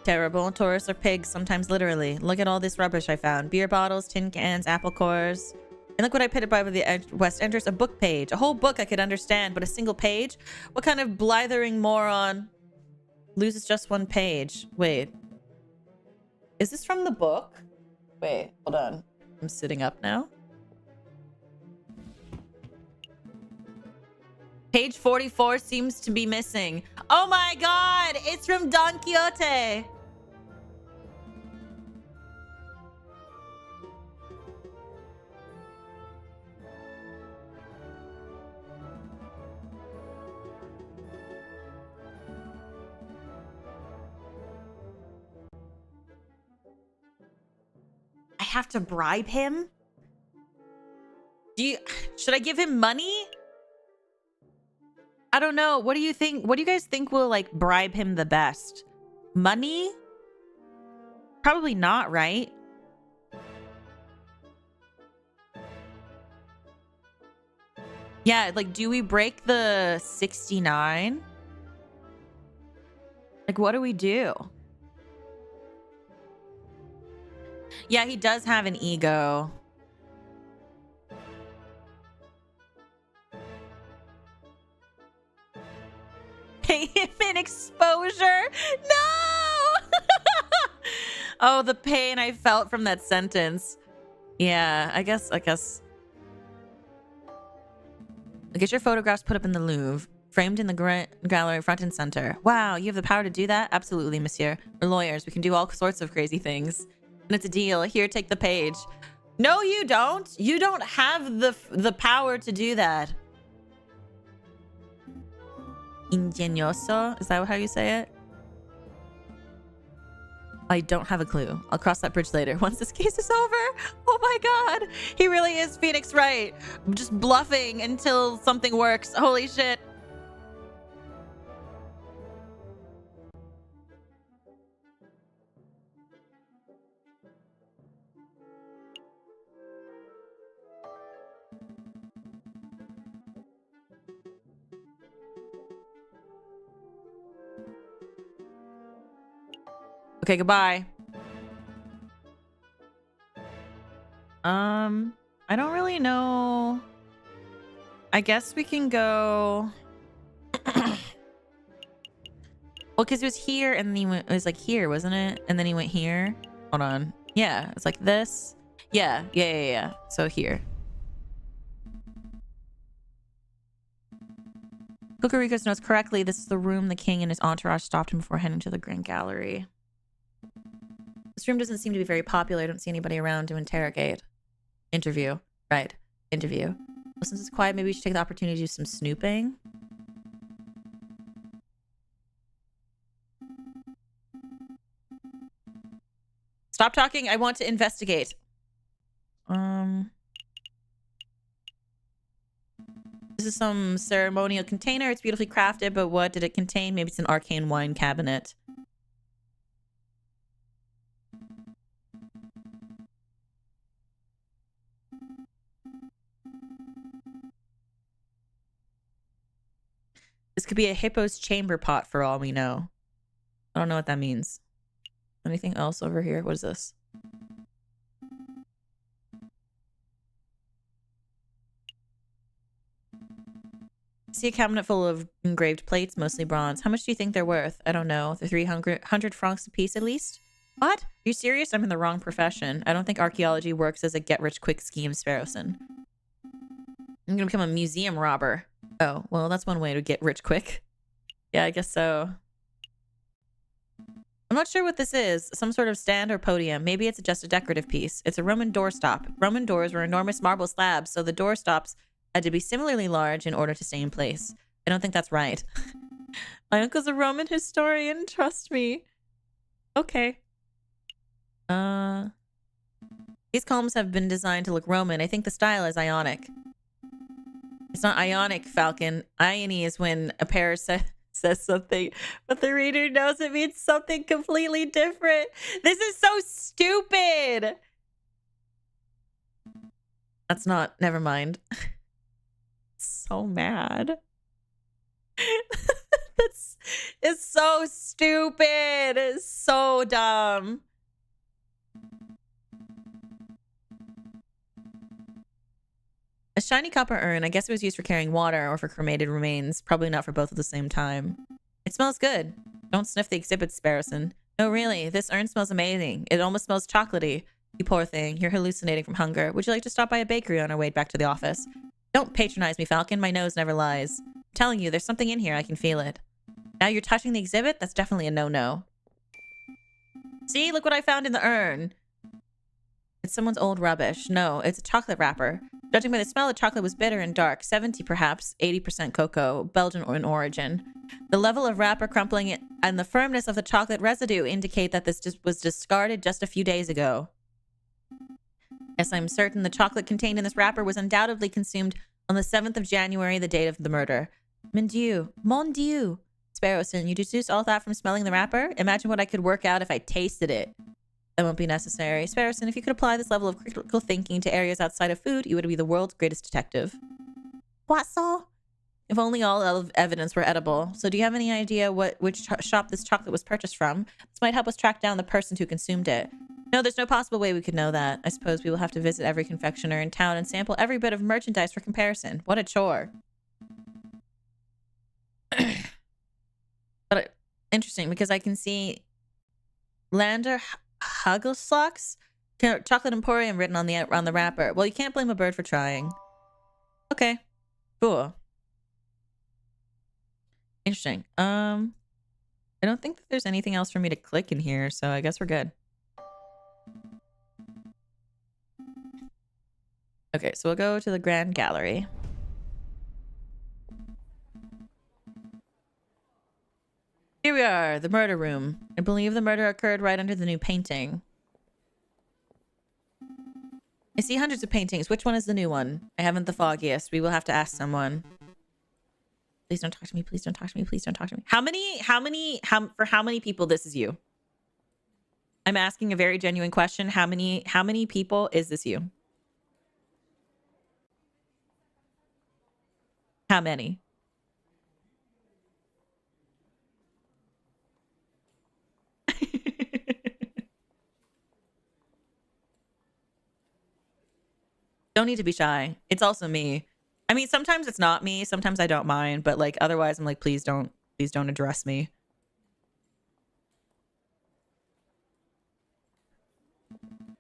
Terrible. Tourists are pigs, sometimes literally. Look at all this rubbish I found. Beer bottles, tin cans, apple cores. And look what I put by the West Enders, a book page. A whole book I could understand, but a single page? What kind of blithering moron loses just one page? Wait. Is this from the book? Wait, hold on. I'm sitting up now. Page 44 seems to be missing. Oh my god! It's from Don Quixote! I have to bribe him? Should I give him money? I don't know. What do you think? What do you guys think will like bribe him the best? Money? Probably not, right? Yeah, like, do we break the 69? Like, what do we do? Yeah, he does have an ego. Pay him in exposure? No! Oh, the pain I felt from that sentence. Yeah, I guess. Get your photographs put up in the Louvre, framed in the gallery front and center. Wow, you have the power to do that? Absolutely, monsieur. We're lawyers. We can do all sorts of crazy things. And it's a deal. Here, take the page. No, you don't. You don't have the power to do that. Ingenioso? Is that how you say it? I don't have a clue. I'll cross that bridge later once this case is over. Oh my god. He really is Phoenix Wright. Just bluffing until something works. Holy shit. Okay, goodbye. I don't really know. I guess we can go. Well, because he was here and then he went, it was like here, wasn't it? And then he went here. Hold on. Yeah, it's like this. Yeah. So here. Cucaricos knows correctly. This is the room the king and his entourage stopped him before heading to the Grand Gallery. This room doesn't seem to be very popular. I don't see anybody around to interrogate. Interview. Right. Interview. Well, since it's quiet, maybe we should take the opportunity to do some snooping. Stop talking. I want to investigate. This is some ceremonial container. It's beautifully crafted, but what did it contain? Maybe it's an arcane wine cabinet. This could be a hippo's chamber pot for all we know. I don't know what that means. Anything else over here? What is this? See a cabinet full of engraved plates, mostly bronze. How much do you think they're worth? I don't know. They're 300 francs a piece at least? What? Are you serious? I'm in the wrong profession. I don't think archaeology works as a get-rich-quick scheme, Sparrowson. I'm gonna become a museum robber. Oh, well, that's one way to get rich quick. Yeah, I guess so. I'm not sure what this is. Some sort of stand or podium. Maybe it's just a decorative piece. It's a Roman doorstop. Roman doors were enormous marble slabs, so the doorstops had to be similarly large in order to stay in place. I don't think that's right. My uncle's a Roman historian, trust me. Okay. These columns have been designed to look Roman. I think the style is Ionic. It's not Ionic, Falcon. Iony is when a pair says something, but the reader knows it means something completely different. This is so stupid. That's not, never mind. So mad. It's so stupid. It's so dumb. A shiny copper urn. I guess it was used for carrying water or for cremated remains. Probably not for both at the same time. It smells good. Don't sniff the exhibits, Sparrowson. No, really. This urn smells amazing. It almost smells chocolatey. You poor thing. You're hallucinating from hunger. Would you like to stop by a bakery on our way back to the office? Don't patronize me, Falcon. My nose never lies. I'm telling you, there's something in here. I can feel it. Now you're touching the exhibit? That's definitely a no-no. See? Look what I found in the urn. It's someone's old rubbish. No, it's a chocolate wrapper. Judging by the smell, the chocolate was bitter and dark. 70 perhaps, 80% cocoa, Belgian in origin. The level of wrapper crumpling and the firmness of the chocolate residue indicate that this was discarded just a few days ago. Yes, I'm certain the chocolate contained in this wrapper was undoubtedly consumed on the 7th of January, the date of the murder. Mon Dieu. Mon Dieu. Sparrowson, you deduced all that from smelling the wrapper? Imagine what I could work out if I tasted it. That won't be necessary. Sparrowson, if you could apply this level of critical thinking to areas outside of food, you would be the world's greatest detective. What so? If only all evidence were edible. So do you have any idea which shop this chocolate was purchased from? This might help us track down the person who consumed it. No, there's no possible way we could know that. I suppose we will have to visit every confectioner in town and sample every bit of merchandise for comparison. What a chore. But interesting, because I can see Lander Hagelslocks Chocolate Emporium written on the wrapper. Well, you can't blame a bird for trying. Okay, cool. Interesting. I don't think that there's anything else for me to click in here, so I guess we're good. Okay, so we'll go to the Grand Gallery. Here we are, the murder room. I believe the murder occurred right under the new painting. I see hundreds of paintings. Which one is the new one? I haven't the foggiest. We will have to ask someone. Please don't talk to me. Please don't talk to me. Please don't talk to me. For how many people this is you? I'm asking a very genuine question. How many people is this you? How many? Don't need to be shy. It's also me. I mean, sometimes it's not me. Sometimes I don't mind, but like otherwise I'm like, please don't address me.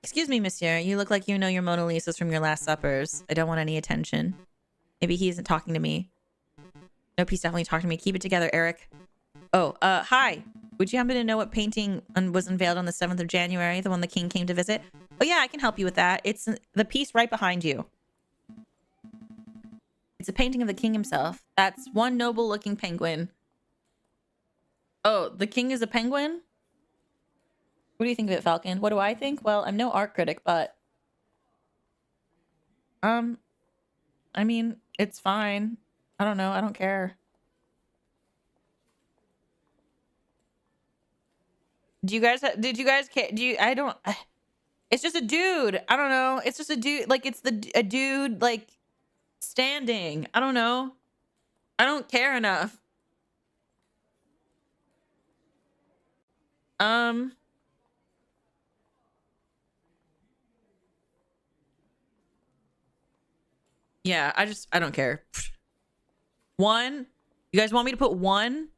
Excuse me, monsieur. You look like you know your Mona Lisas from your last suppers. I don't want any attention. Maybe he isn't talking to me. Nope, he's definitely talking to me. Keep it together, Eric. Oh, hi. Would you happen to know what painting was unveiled on the 7th of January? The one the king came to visit? Oh yeah, I can help you with that. It's the piece right behind you. It's a painting of the king himself. That's one noble looking penguin. Oh, the king is a penguin? What do you think of it, Falcon? What do I think? Well, I'm no art critic, but... I mean, it's fine. I don't know. I don't care. Did you guys care? I don't... It's just a dude. I don't know. It's just a dude. Like, it's a dude, like, standing. I don't know. I don't care enough. Yeah, I don't care. One? You guys want me to put one?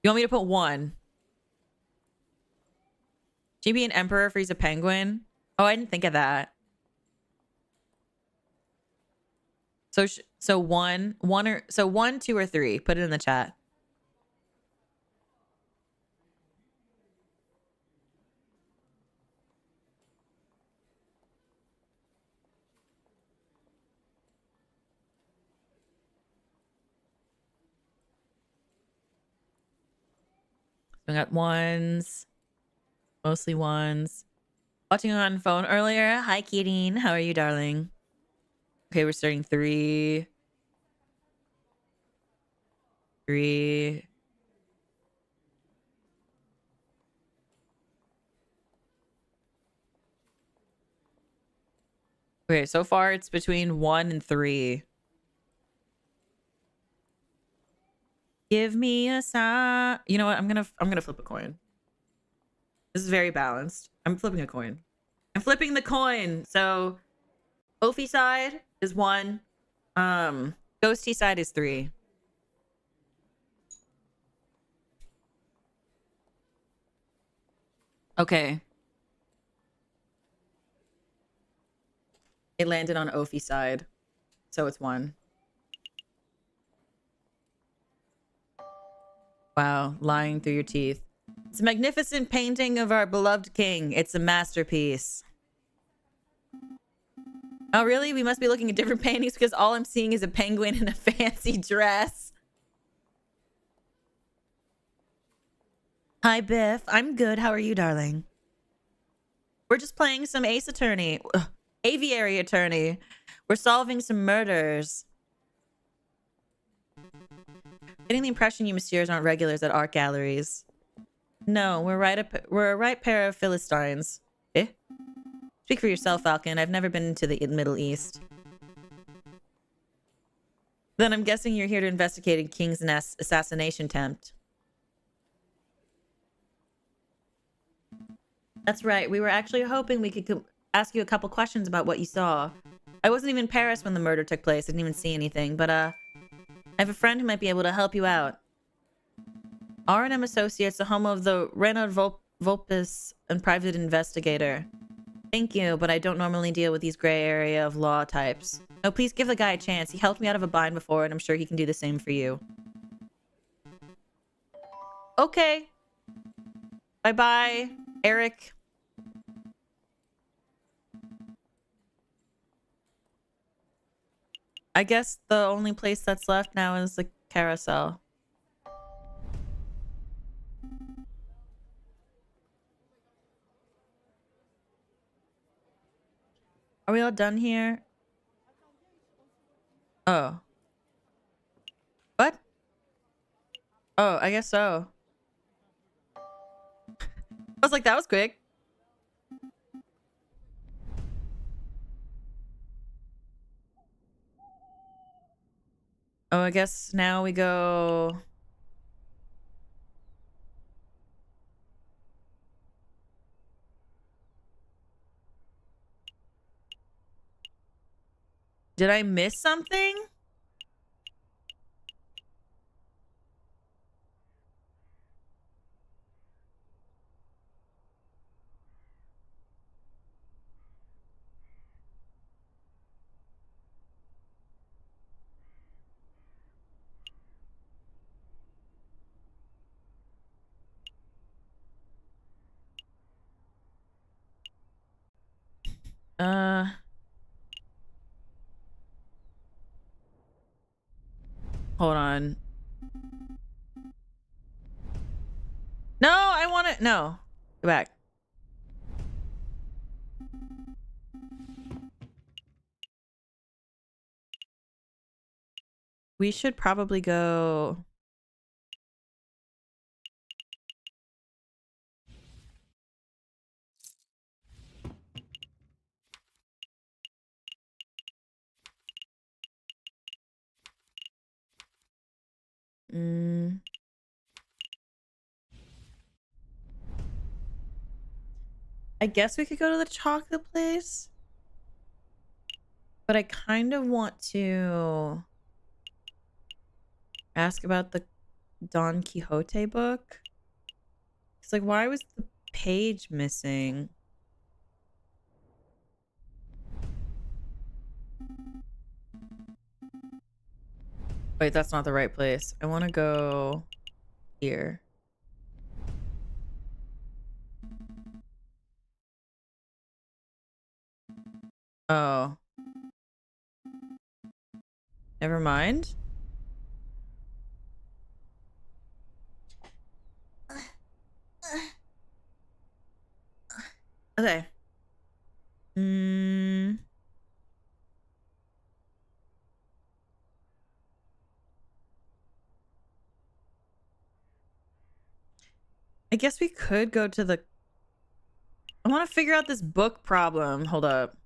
You want me to put one? Should he be an emperor if he's a penguin? Oh, I didn't think of that. So one, 2, or 3. Put it in the chat. We got ones. Mostly ones. Watching on phone earlier. Hi, Keating. How are you, darling? Okay, we're starting 3. 3. Okay, so far it's between 1 and 3. Give me a sign. You know what? I'm gonna flip a coin. This is very balanced. I'm flipping a coin. I'm flipping the coin. So Ophi side is 1. Ghosty side is 3. Okay. It landed on Ophi side. So it's 1. Wow, lying through your teeth. It's a magnificent painting of our beloved king. It's a masterpiece. Oh, really? We must be looking at different paintings because all I'm seeing is a penguin in a fancy dress. Hi, Biff. I'm good. How are you, darling? We're just playing some Ace Attorney. Aviary Attorney. We're solving some murders. Getting the impression you messieurs aren't regulars at art galleries. No, we're a right pair of Philistines. Eh? Speak for yourself, Falcon. I've never been to the Middle East. Then I'm guessing you're here to investigate a king's assassination attempt. That's right. We were actually hoping we could ask you a couple questions about what you saw. I wasn't even in Paris when the murder took place. I didn't even see anything, but I have a friend who might be able to help you out. R&M Associates, the home of the Renaud Volpes and private investigator. Thank you, but I don't normally deal with these gray area of law types. No, please give the guy a chance. He helped me out of a bind before, and I'm sure he can do the same for you. Okay. Bye-bye, Eric. I guess the only place that's left now is the carousel. Are we all done here? Oh. What? Oh, I guess so. I was like, that was quick. Oh, I guess now we go... Did I miss something? Hold on. No, I want to... No. Go back. We should probably go... I guess we could go to the chocolate place. But I kind of want to ask about the Don Quixote book. It's like, why was the page missing? Wait, that's not the right place. I want to go here. Oh. Never mind. Okay. I guess we could go to the... I want to figure out this book problem. Hold up.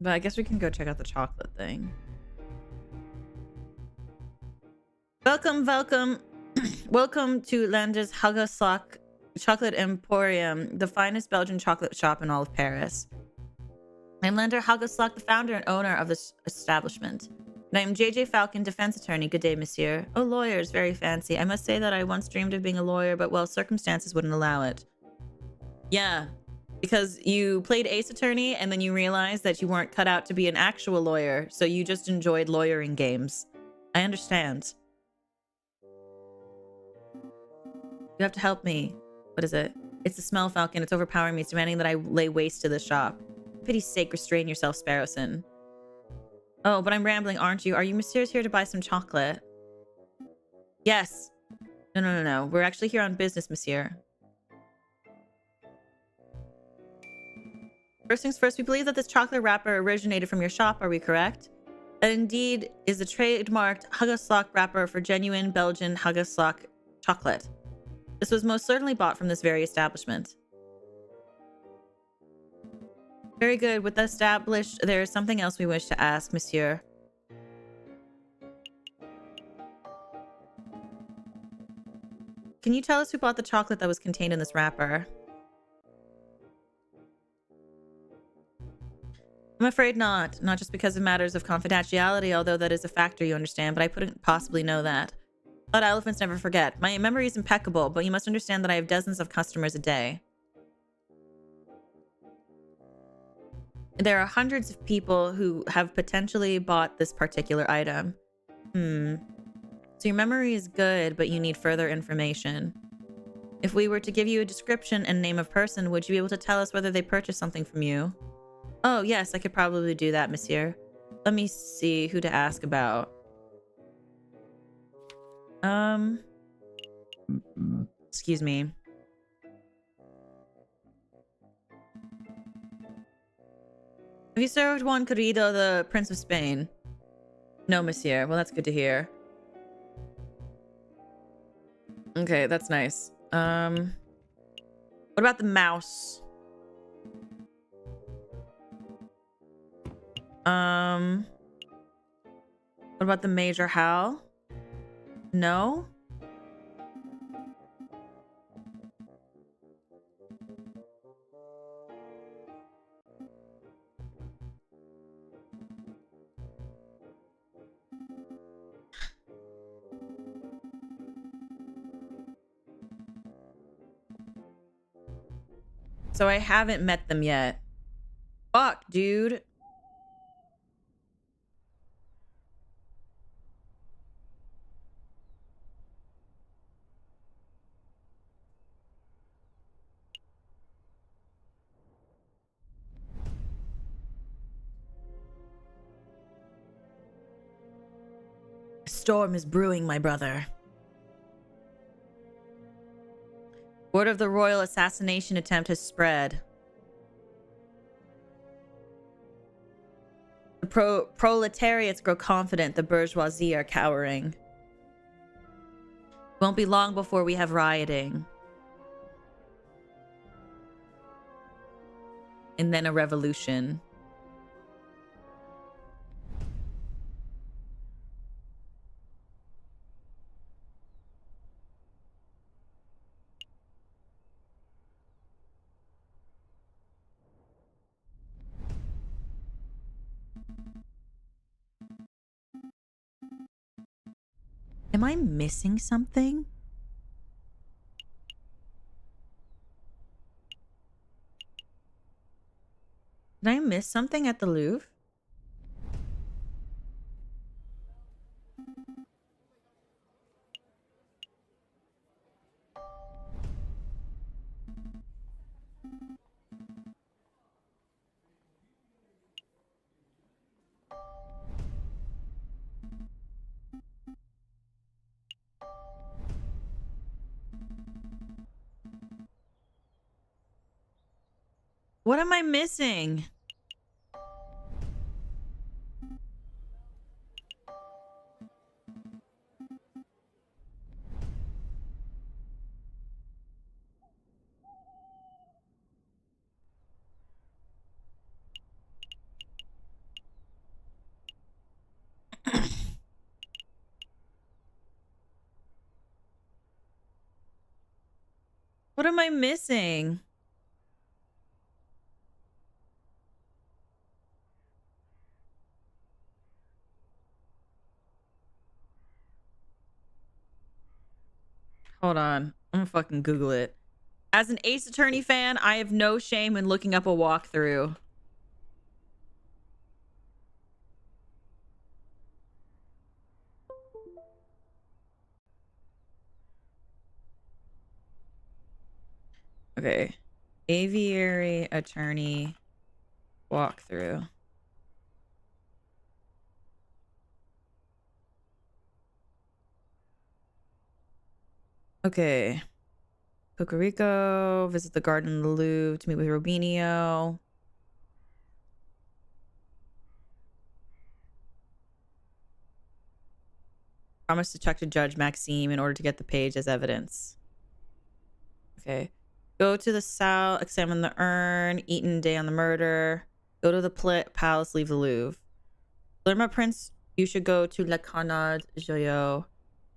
But I guess we can go check out the chocolate thing. Welcome, welcome. Welcome to Lander's Hagelslag Chocolate Emporium, the finest Belgian chocolate shop in all of Paris. I'm Lander Hagelslag, the founder and owner of this establishment. And I am JJ Falcon, defense attorney. Good day, monsieur. Oh, lawyers, very fancy. I must say that I once dreamed of being a lawyer, but well, circumstances wouldn't allow it. Yeah, because you played Ace Attorney and then you realized that you weren't cut out to be an actual lawyer, so you just enjoyed lawyering games. I understand. You have to help me. What is it? It's the smell, Falcon. It's overpowering me. It's demanding that I lay waste to this shop. For pity's sake, restrain yourself, Sparrowson. Oh, but I'm rambling, aren't you? Are you messieurs here to buy some chocolate? Yes. No. We're actually here on business, monsieur. First things first, we believe that this chocolate wrapper originated from your shop. Are we correct? That indeed is the trademarked Hagelslag wrapper for genuine Belgian Hagelslag chocolate. This was most certainly bought from this very establishment. Very good. With that established, there is something else we wish to ask, monsieur. Can you tell us who bought the chocolate that was contained in this wrapper? I'm afraid not. Not just because of matters of confidentiality, although that is a factor, you understand, but I couldn't possibly know that. But elephants never forget. My memory is impeccable, but you must understand that I have dozens of customers a day. There are hundreds of people who have potentially bought this particular item. So your memory is good, but you need further information. If we were to give you a description and name of person, would you be able to tell us whether they purchased something from you? Oh, yes, I could probably do that, monsieur. Let me see who to ask about. Excuse me. Have you served Juan Querido, the Prince of Spain? No, monsieur. Well, that's good to hear. Okay, that's nice. What about the mouse? What about the Major Hal? No? So I haven't met them yet. Fuck, dude. A storm is brewing, my brother. Word of the royal assassination attempt has spread. The proletariats grow confident, the bourgeoisie are cowering. Won't be long before we have rioting. And then a revolution. Am I missing something? Did I miss something at the Louvre? What am I missing? What am I missing? Hold on. I'm gonna fucking Google it. As an Ace Attorney fan, I have no shame in looking up a walkthrough. Okay. Aviary Attorney walkthrough. Okay. Puerto Rico, visit the garden in the Louvre to meet with Robinho. Promise to check to Judge Maxime in order to get the page as evidence. Okay. Go to the south, examine the urn, Eaton day on the murder. Go to the palace, leave the Louvre. Learn about Prince, you should go to Le Canard Joyeux.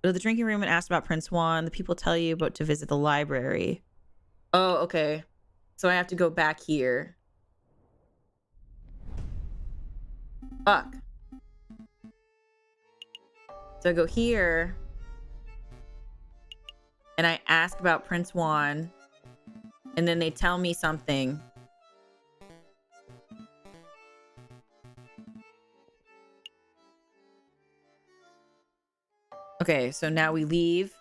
Go to the drinking room and ask about Prince Juan. The people tell you about to visit the library. Oh, okay. So I have to go back here. Fuck. So I go here. And I ask about Prince Juan. And then they tell me something. Okay, so now we leave.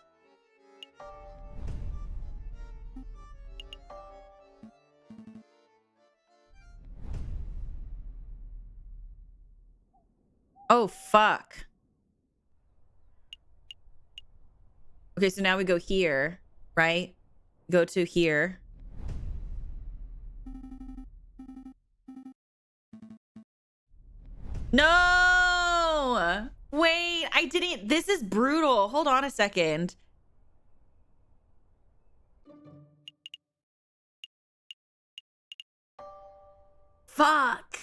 Oh, fuck. Okay, so now we go here, right? Go to here. No! Wait, I didn't. This is brutal. Hold on a second. Fuck.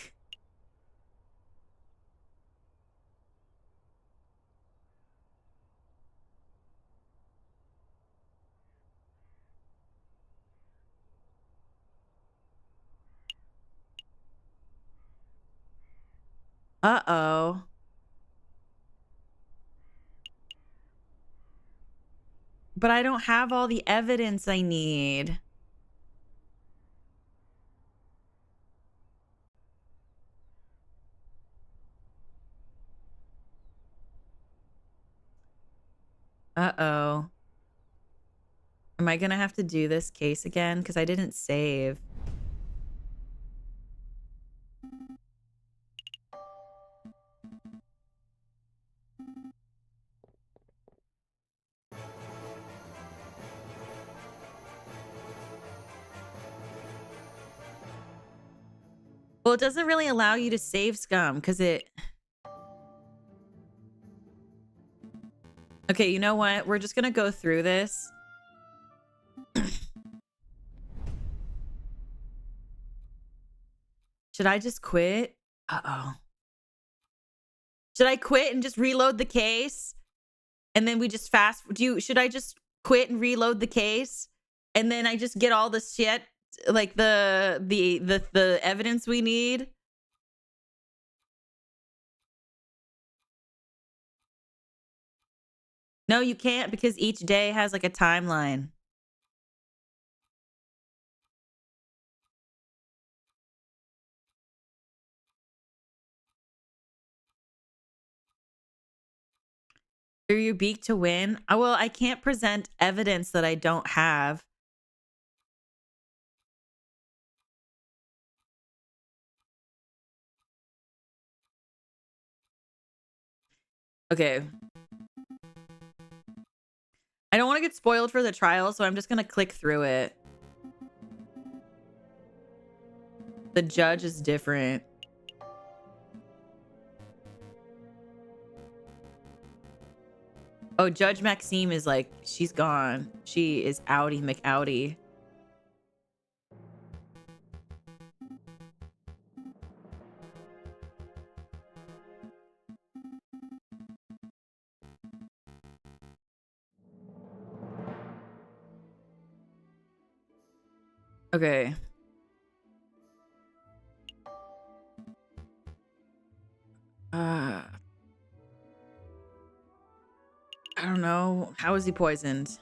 Uh-oh. But I don't have all the evidence I need. Uh-oh. Am I gonna have to do this case again? Because I didn't save. Well, it doesn't really allow you to save scum because it... Okay, you know what? We're just gonna go through this. Should I just quit? Uh-oh. Should I quit and just reload the case? And then we just fast... Should I just quit and reload the case? And then I just get all the shit, like the evidence we need? No, you can't because each day has like a timeline. Through your beak to win? Well, I can't present evidence that I don't have. Okay. I don't want to get spoiled for the trial, so I'm just going to click through it. The judge is different. Oh, Judge Maxime is like, she's gone. She is outie McOutie. Okay. I don't know. How is he poisoned?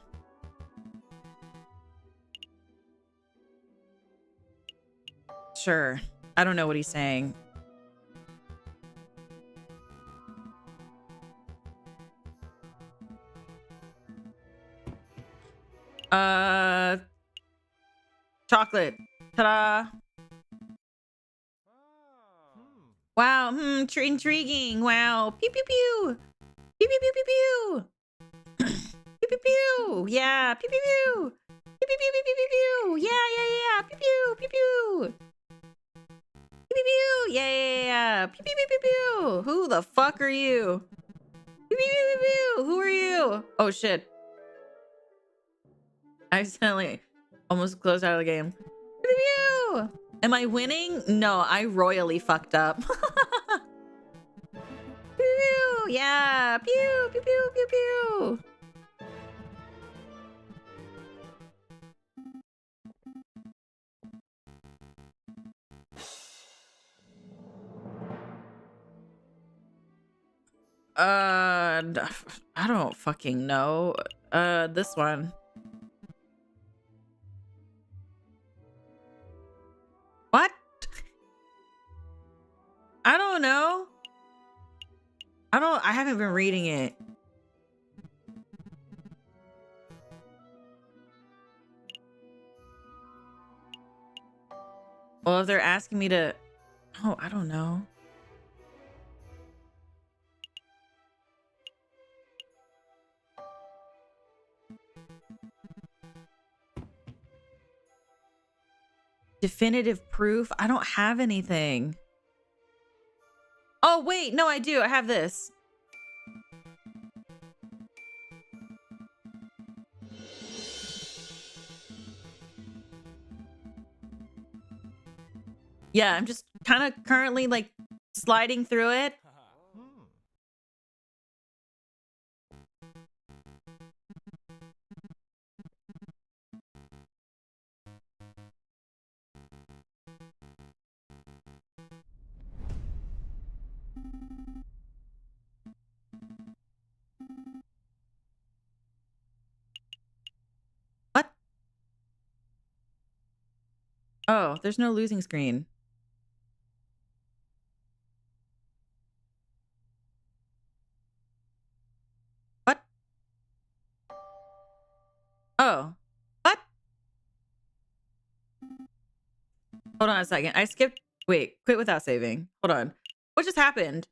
Sure. I don't know what he's saying. Chocolate. Ta-da. Wow. Intriguing. Wow. Pew pew pew. Pew pew pew pew pew. Pew pew pew. Yeah. Pew pew pew. Pew pew pew pew pew pew pew. Yeah. Pew pew pew pew. Pew pew pew. Yeah. Pew pew pew pew pew. Who the fuck are you? Pew pew pew pew pew. Who are you? Oh shit. I accidentally almost closed out of the game. Pew pew pew. Am I winning? No, I royally fucked up. Pew pew. Yeah. Pew pew pew pew pew. I don't fucking know. This one. What? I don't know. I haven't been reading it. Well, if they're asking me to... Oh, I don't know. Definitive proof? I don't have anything. Oh, wait. No, I do. I have this. Yeah, I'm just kind of currently like sliding through it. What? Oh, there's no losing screen. What? Oh. What? Hold on a second. I skipped. Wait, quit without saving. Hold on. What just happened?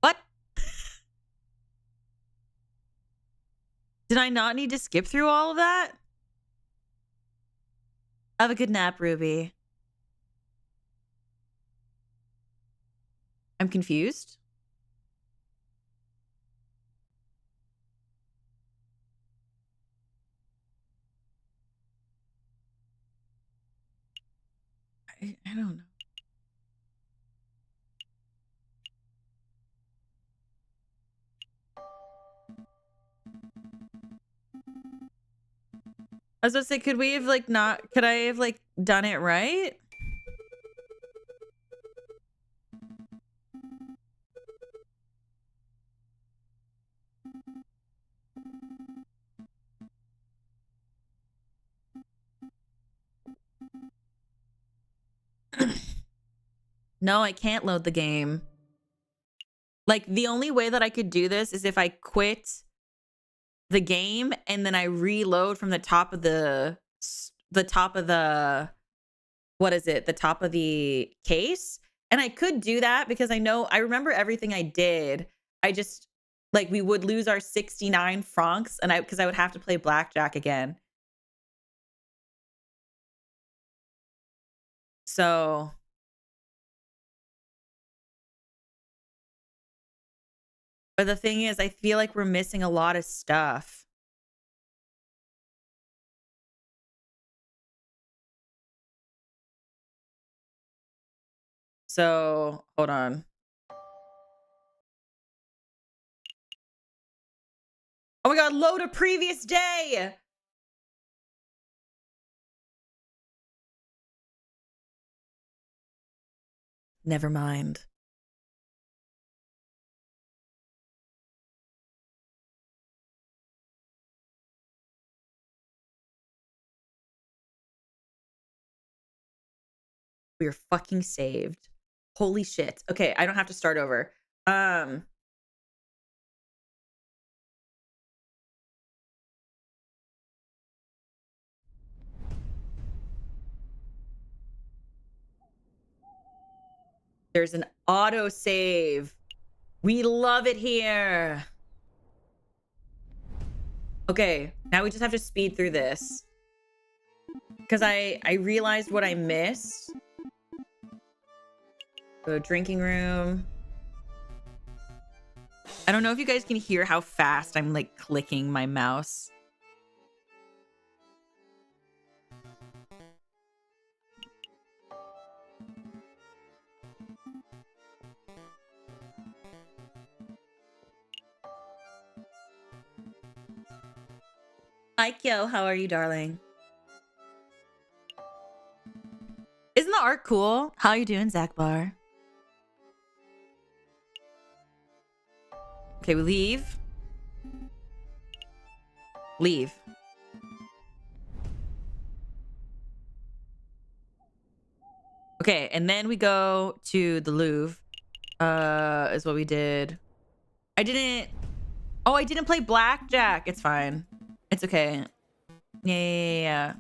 What? Did I not need to skip through all of that? Have a good nap, Ruby. I'm confused. I don't know. I was about to say, could we have like not, could I have like done it right? No, I can't load the game. Like the only way that I could do this is if I quit the game and then I reload from the top of the what is it? The top of the case. And I could do that because I remember everything I did. I just, like, we would lose our 69 francs, and because I would have to play blackjack again. So but the thing is, I feel like we're missing a lot of stuff. So, hold on. Oh my god, load a previous day! Never mind. We are fucking saved. Holy shit. Okay, I don't have to start over. There's an auto save. We love it here. Okay, now we just have to speed through this. Because I realized what I missed. The drinking room. I don't know if you guys can hear how fast I'm like clicking my mouse. Hi, Kyo. How are you, darling? Isn't the art cool? How you doing, Zach Bar? Okay, we leave. Leave. Okay, and then we go to the Louvre. Is what we did. I didn't play Blackjack. It's fine. It's okay. Yeah.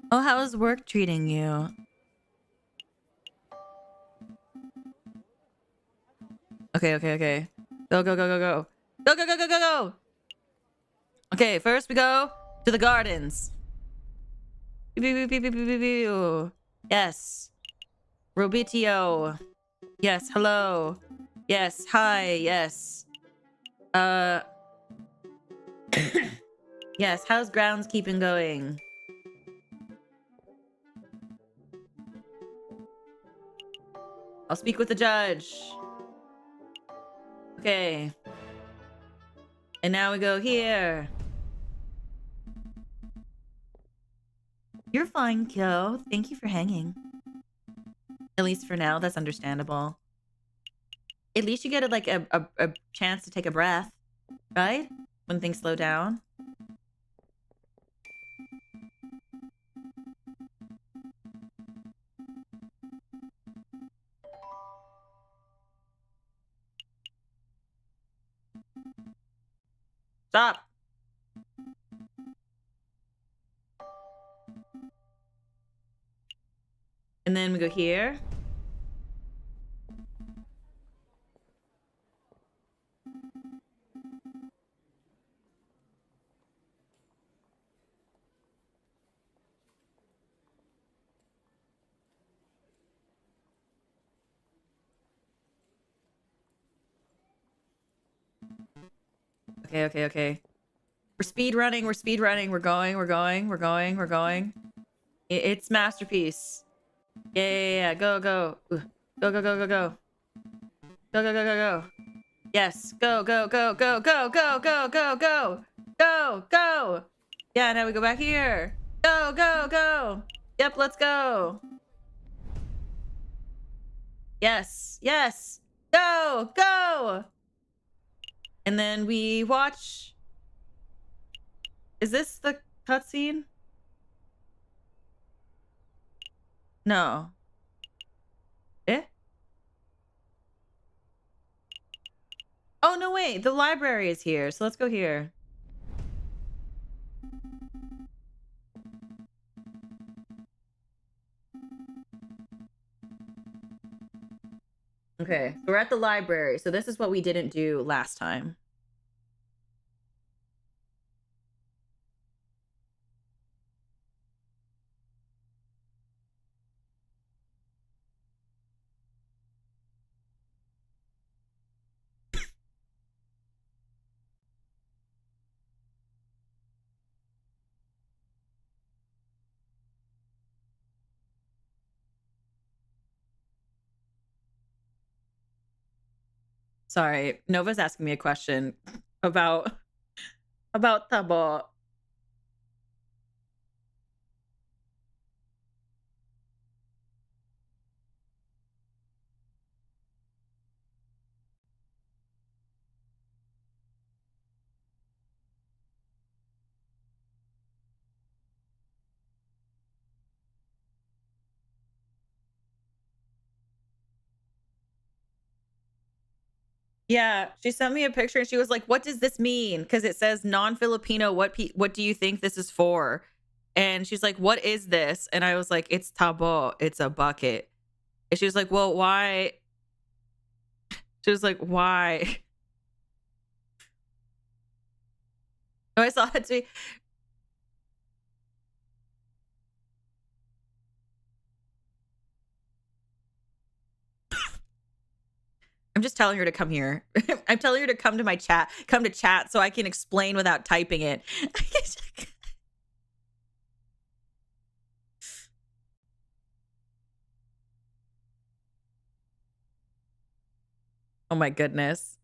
Oh, how is work treating you? Okay. Go. Go. Okay, first we go to the gardens. Yes. Robitio. Yes, hello. Yes, hi, yes. Yes, how's groundskeeping going? I'll speak with the judge. Okay. And now we go here. You're fine, Kyo. Thank you for hanging. At least for now, that's understandable. At least you get a chance to take a breath, right? When things slow down. Stop. And then we go here. Okay. We're speed running. We're going. It's masterpiece. Yeah. Go. Ooh. Go. Go. Yes. Go. Go. Yeah, now we go back here. Go. Yep, let's go. Yes. Go. And then we watch. Is this the cutscene? No. Eh? Oh, no, wait. The library is here. So let's go here. Okay, we're at the library. So this is what we didn't do last time. Sorry, Nova's asking me a question about Tabo. Yeah, she sent me a picture and she was like, "What does this mean?" Because it says non-Filipino. What do you think this is for? And she's like, "What is this?" And I was like, "It's tabo. It's a bucket." And she was like, "Well, why?" She was like, "Why?" No, I saw it too. I'm just telling her to come here. I'm telling her to come to my chat, come to chat so I can explain without typing it. Oh my goodness.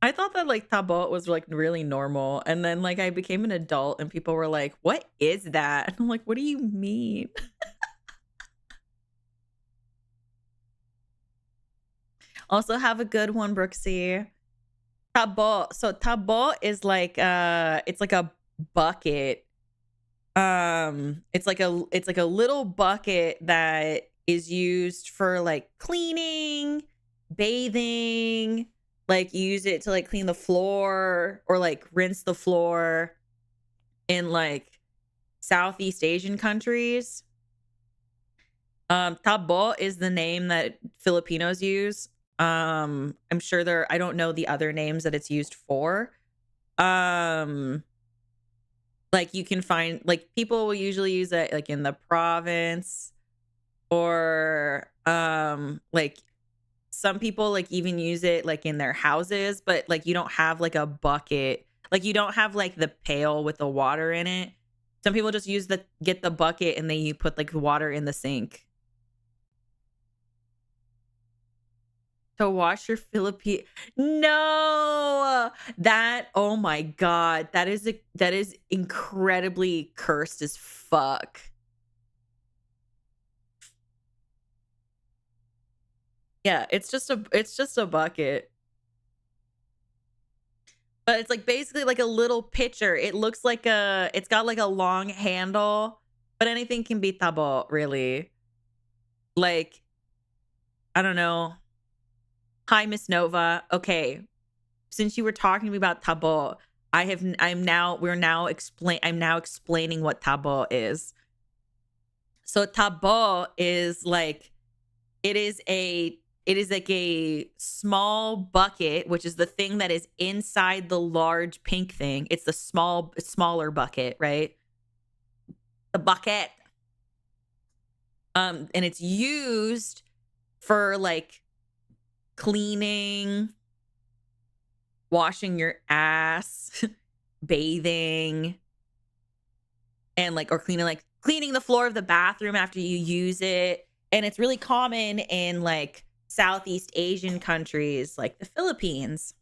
I thought that like tabo was like really normal. And then like I became an adult and people were like, "What is that?" And I'm like, "What do you mean?" Also have a good one, Brooksy. Tabo. So tabo is like it's like a bucket. It's like a little bucket that is used for like cleaning, bathing, like you use it to like clean the floor or like rinse the floor in like Southeast Asian countries. Tabo is the name that Filipinos use. I'm sure I don't know the other names that it's used for. Like you can find like people will usually use it like in the province or like some people like even use it like in their houses, but like you don't have like a bucket. Like you don't have like the pail with the water in it. Some people just get the bucket and then you put like water in the sink. To wash your Philippine. No, that, oh my God, that is incredibly cursed as fuck. Yeah, it's just a bucket. But it's like basically like a little pitcher. It looks like it's got like a long handle, but anything can be tabo, really. Like, I don't know. Hi, Miss Nova. Okay, since you were talking to me about tabo, I'm now explaining what tabo is. So tabo is like it is like a small bucket, which is the thing that is inside the large pink thing. It's the smaller bucket, right? The bucket. And it's used for like cleaning, washing your ass, bathing, and like or cleaning the floor of the bathroom after you use it. And it's really common in like Southeast Asian countries like the Philippines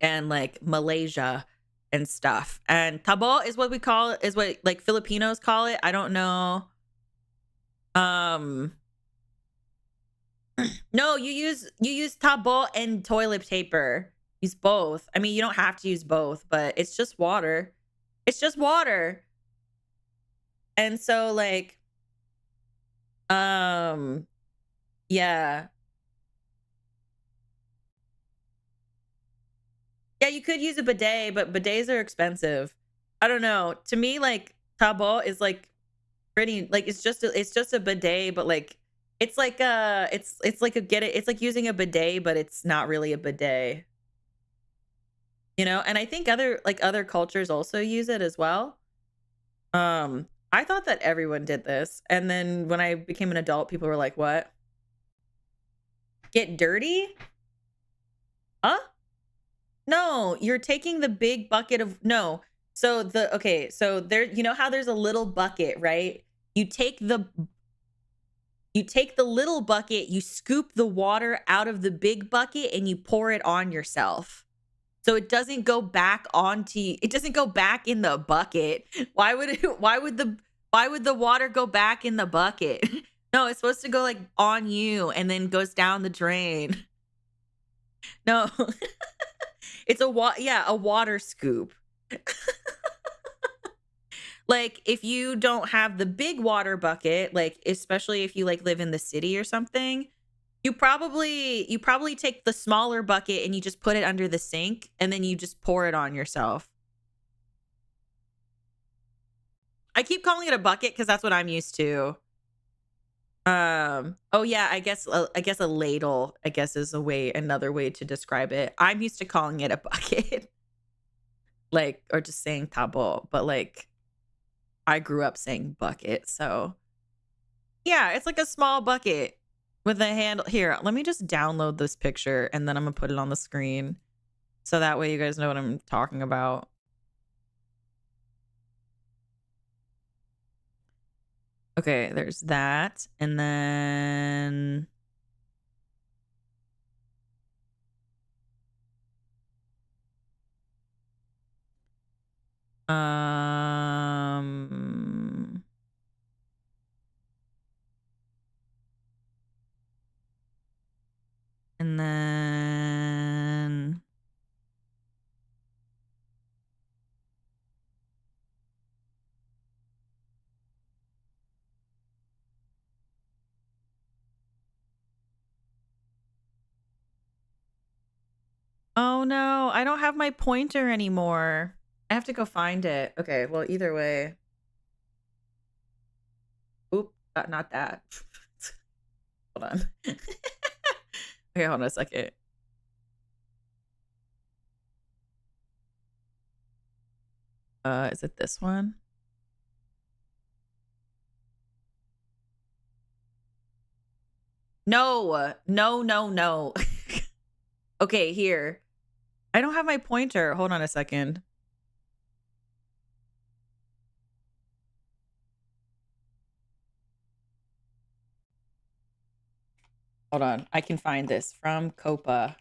and like Malaysia and stuff. And tabo is what we call it, is what like Filipinos call it. I don't know. No, you use tabo and toilet paper. Use both. I mean, you don't have to use both, but it's just water. It's just water. And so like yeah. Yeah, you could use a bidet, but bidets are expensive. I don't know. To me, like tabo is like pretty like it's just a bidet, but like it's like it's like it's like using a bidet, but it's not really a bidet. You know, and I think other cultures also use it as well. I thought that everyone did this, and then when I became an adult, people were like, "What? Get dirty? Huh? No, you're taking the big bucket of no. So so there, you know how there's a little bucket, right? You take the little bucket, you scoop the water out of the big bucket, and you pour it on yourself. So it doesn't go back it doesn't go back in the bucket. Why would the water go back in the bucket? No, it's supposed to go like on you and then goes down the drain. No. It's a water scoop. Like if you don't have the big water bucket, like especially if you like live in the city or something, you probably take the smaller bucket and you just put it under the sink and then you just pour it on yourself. I keep calling it a bucket because that's what I'm used to. Oh yeah, I guess a ladle, I guess, is another way to describe it. I'm used to calling it a bucket. Like, or just saying tabo, but like I grew up saying bucket, so yeah, it's like a small bucket with a handle. Here, let me just download this picture and then I'm gonna put it on the screen so that way you guys know what I'm talking about. Okay, there's that. And then and then oh no, I don't have my pointer anymore. I have to go find it. Okay, well, either way. Oop, not that. Hold on. Okay, hold on a second. Is it this one? No, no. Okay, here. I don't have my pointer. Hold on a second. Hold on. I can find this from Copa.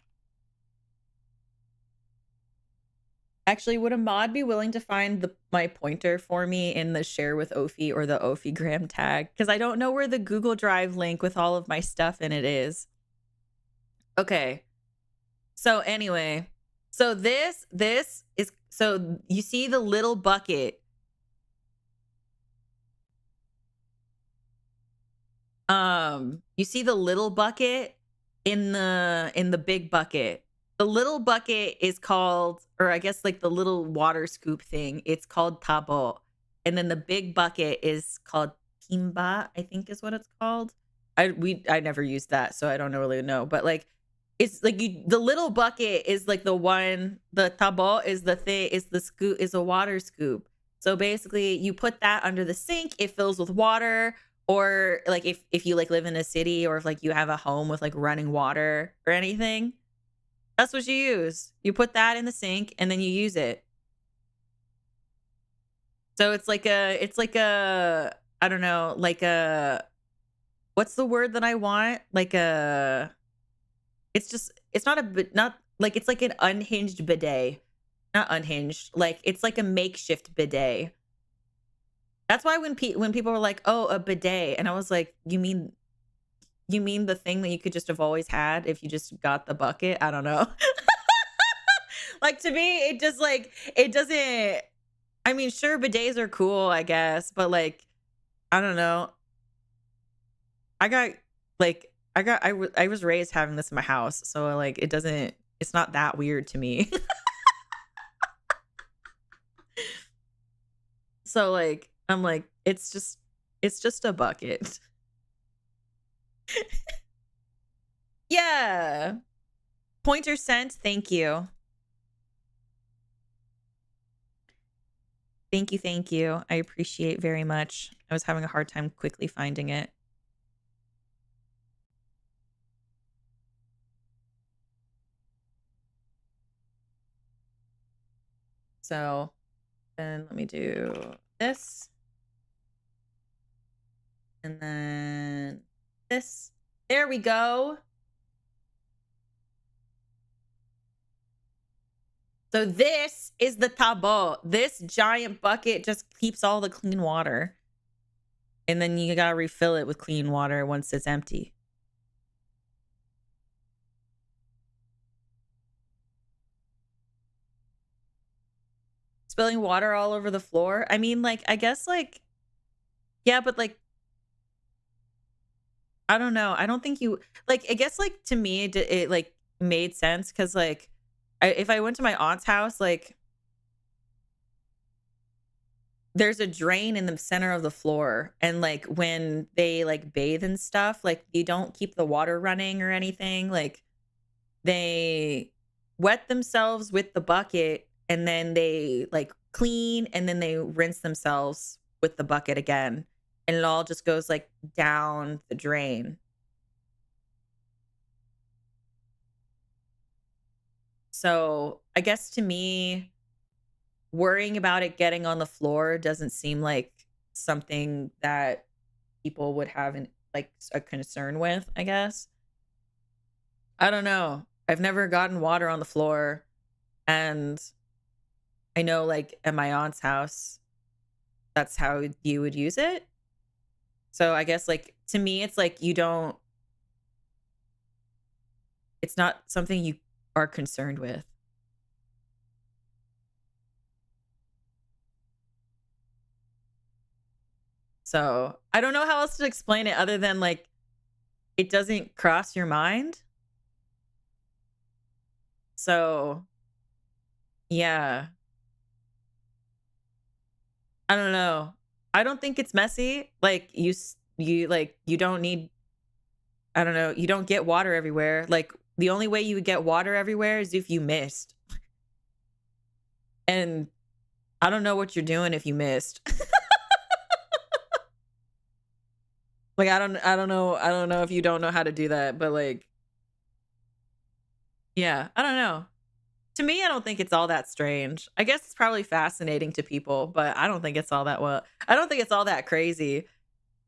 Actually, would a mod be willing to find my pointer for me in the share with Ophi or the Ophigram tag? Because I don't know where the Google Drive link with all of my stuff in it is. Okay. So anyway, so this is, so you see the little bucket. You see the little bucket in the big bucket. The little bucket is called, or I guess like the little water scoop thing, it's called tabo. And then the big bucket is called timba, I think is what it's called. I never used that, so I don't really know. But like it's like the little bucket is like the one, the tabo is the thing, is the scoop, is a water scoop. So basically you put that under the sink, it fills with water. Or like if you like live in a city or if like you have a home with like running water or anything, that's what you use. You put that in the sink and then you use it. So it's like a I don't know, like a, what's the word that I want? Like a, it's not like, it's like an unhinged bidet. Not unhinged, like it's like a makeshift bidet. That's why when people were like, "Oh, a bidet," and I was like, "You mean the thing that you could just have always had if you just got the bucket?" I don't know. Like to me, it just like it doesn't. I mean, sure, bidets are cool, I guess, but like, I don't know. I was raised having this in my house, so like it doesn't. It's not that weird to me. So like, I'm like, it's just, It's just a bucket. Yeah. Pointer sent. Thank you. Thank you. Thank you. I appreciate very much. I was having a hard time quickly finding it. So then let me do this. And then this. There we go. So this is the tabot. This giant bucket just keeps all the clean water. And then you gotta refill it with clean water once it's empty. Spilling water all over the floor. I mean, like, I guess, like, yeah, but like, I don't know. I don't think you, like, I guess, like, to me, it like, made sense because, like, if I went to my aunt's house, like, there's a drain in the center of the floor. And, like, when they, like, bathe and stuff, like, you don't keep the water running or anything. Like, they wet themselves with the bucket and then they, like, clean and then they rinse themselves with the bucket again. And it all just goes, like, down the drain. So I guess to me, worrying about it getting on the floor doesn't seem like something that people would have like a concern with, I guess. I don't know. I've never gotten water on the floor. And I know, like, at my aunt's house, that's how you would use it. So I guess, like, to me, it's like it's not something you are concerned with. So I don't know how else to explain it other than, like, it doesn't cross your mind. So yeah. I don't know. I don't think it's messy. Like, you don't need, I don't know, you don't get water everywhere. Like, the only way you would get water everywhere is if you missed. And I don't know what you're doing if you missed. Like, I don't know if you don't know how to do that, but, like, yeah, I don't know. To me, I don't think it's all that strange. I guess it's probably fascinating to people, but I don't think it's all that I don't think it's all that crazy.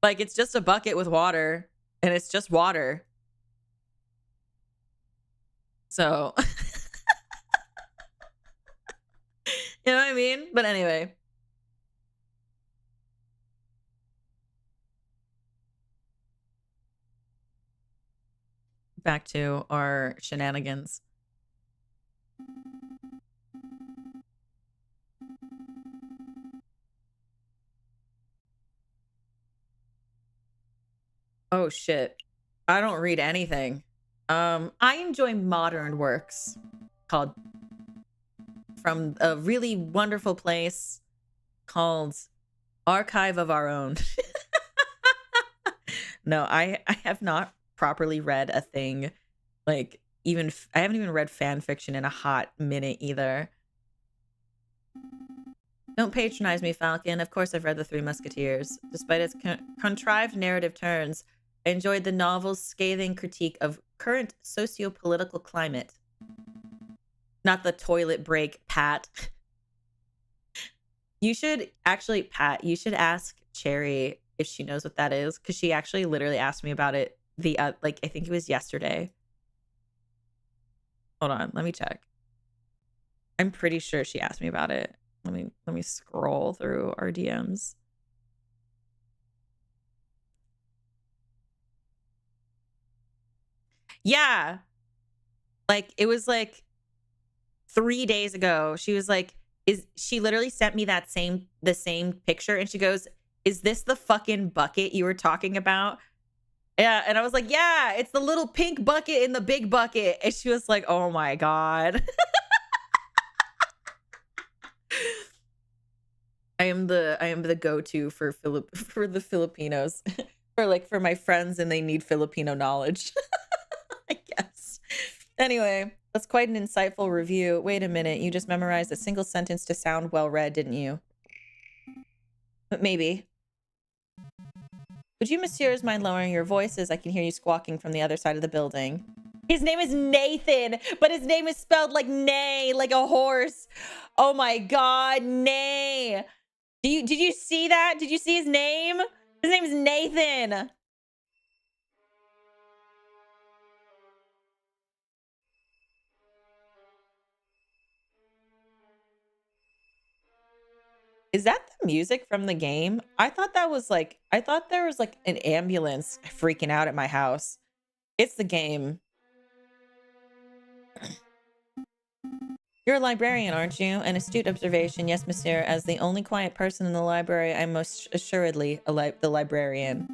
Like, it's just a bucket with water and it's just water. So, you know what I mean? But anyway. Back to our shenanigans. Oh shit. I don't read anything. I enjoy modern works called from a really wonderful place called Archive of Our Own. No, I have not properly read a thing. Like, even I haven't even read fan fiction in a hot minute either. Don't patronize me, Falcon. Of course I've read The Three Musketeers. Despite its contrived narrative turns, I enjoyed the novel's scathing critique of current socio-political climate. Not the toilet break, Pat. You should actually, Pat, you should ask Cherry if she knows what that is, because she actually literally asked me about it like, I think it was yesterday. Hold on, let me check. I'm pretty sure she asked me about it. Let me scroll through our DMs. Yeah. Like, it was like 3 days ago. She was like, she literally sent me the same picture and she goes, "Is this the fucking bucket you were talking about?" Yeah, and I was like, "Yeah, it's the little pink bucket in the big bucket." And she was like, "Oh my God." I am the go-to for for the Filipinos. for my friends and they need Filipino knowledge. I guess. Anyway, that's quite an insightful review. Wait a minute, you just memorized a single sentence to sound well read, didn't you? But maybe. Would you, messieurs, mind lowering your voices? I can hear you squawking from the other side of the building. His name is Nathan, but his name is spelled like neigh, like a horse. Oh my god, neigh. Did you see that? Did you see his name? His name is Nathan. Is that the music from the game? I thought there was like an ambulance freaking out at my house. It's the game. You're a librarian, aren't you? An astute observation. Yes, monsieur. As the only quiet person in the library, I'm most assuredly the librarian.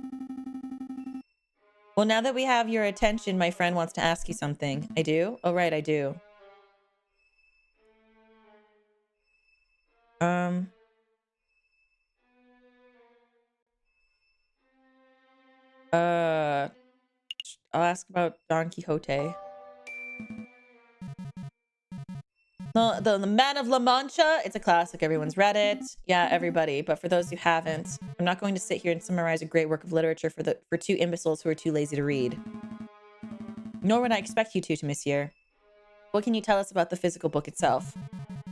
Well, now that we have your attention, my friend wants to ask you something. I do? Oh, right, I do. I'll ask about Don Quixote. The Man of La Mancha, it's a classic. Everyone's read it. Yeah, everybody. But for those who haven't, I'm not going to sit here and summarize a great work of literature for two imbeciles who are too lazy to read. Nor would I expect you to, monsieur. What can you tell us about the physical book itself?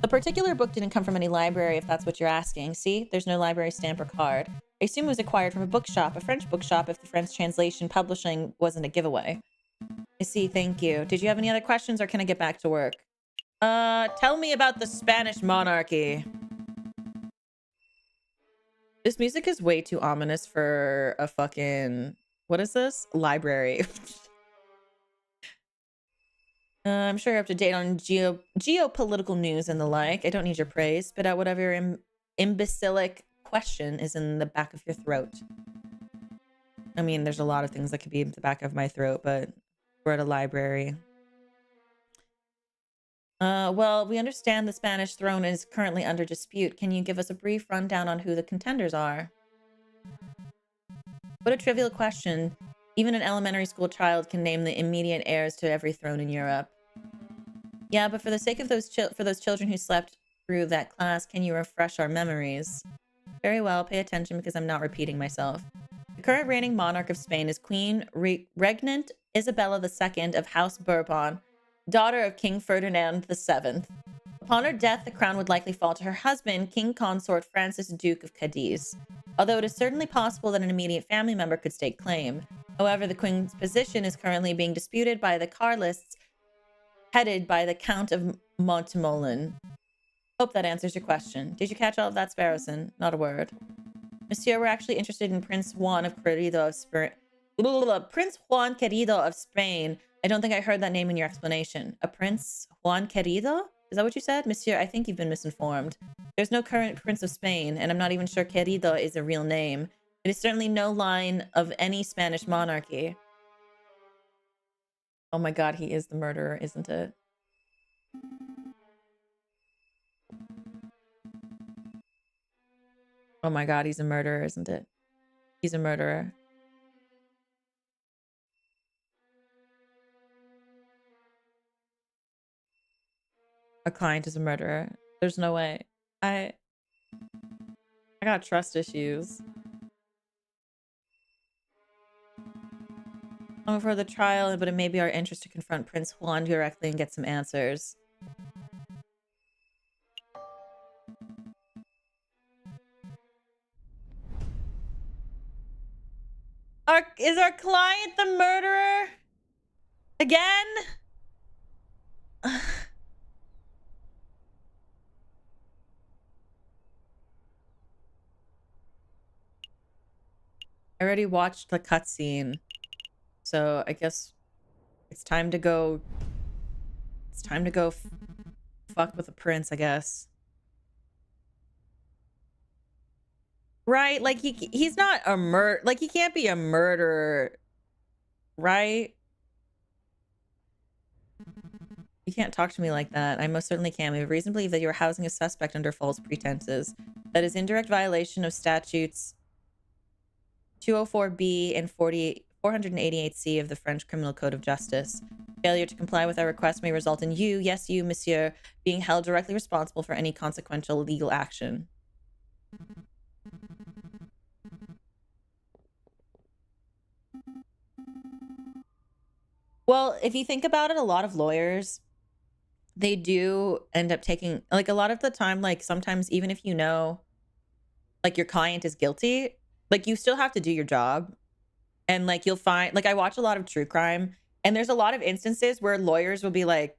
The particular book didn't come from any library, if that's what you're asking. See, there's no library stamp or card. I assume it was acquired from a bookshop, a French bookshop, if the French translation publishing wasn't a giveaway. I see, thank you. Did you have any other questions, or can I get back to work? Tell me about the Spanish monarchy. This music is way too ominous for a fucking... What is this? Library. I'm sure you're up to date on geopolitical news and the like. I don't need your praise. Spit out whatever your imbecilic question is in the back of your throat. I mean, there's a lot of things that could be in the back of my throat, but we're at a library. Well, we understand the Spanish throne is currently under dispute. Can you give us a brief rundown on who the contenders are? What a trivial question. Even an elementary school child can name the immediate heirs to every throne in Europe. Yeah, but for the sake of those children who slept through that class, can you refresh our memories? Very well, pay attention because I'm not repeating myself. The current reigning monarch of Spain is Queen Regnant Isabella II of House Bourbon, daughter of King Ferdinand VII. Upon her death, the crown would likely fall to her husband, King Consort Francis, Duke of Cadiz. Although it is certainly possible that an immediate family member could stake claim. However, the Queen's position is currently being disputed by the Carlists, headed by the Count of Montemolin. Hope that answers your question. Did you catch all of that, Sparrowson? Not a word. Monsieur, we're actually interested in Prince Juan Querido of Spain. Prince Juan Querido of Spain. I don't think I heard that name in your explanation. A Prince Juan Querido? Is that what you said? Monsieur, I think you've been misinformed. There's no current Prince of Spain, and I'm not even sure Querido is a real name. It is certainly no line of any Spanish monarchy. Oh my god, he is the murderer, isn't it? Oh my god, he's a murderer, isn't it? He's a murderer. A client is a murderer. There's no way. I got trust issues. I'm for the trial, but it may be our interest to confront Prince Juan directly and get some answers. Is our client the murderer? Again? I already watched the cutscene. So I guess it's time to go. It's time to go fuck with the prince, I guess. Right? Like he's not a like he can't be a murderer, right? You can't talk to me like that. I most certainly can. We have reason to believe that you are housing a suspect under false pretenses. That is indirect violation of statutes 204B and 488C of the French Criminal Code of Justice. Failure to comply with our request may result in you, yes you, monsieur, being held directly responsible for any consequential legal action. Well, if you think about it, a lot of lawyers, they do end up taking, like, a lot of the time, like, sometimes even if you know, like, your client is guilty, like, you still have to do your job. And, like, you'll find, like, I watch a lot of true crime, and there's a lot of instances where lawyers will be like,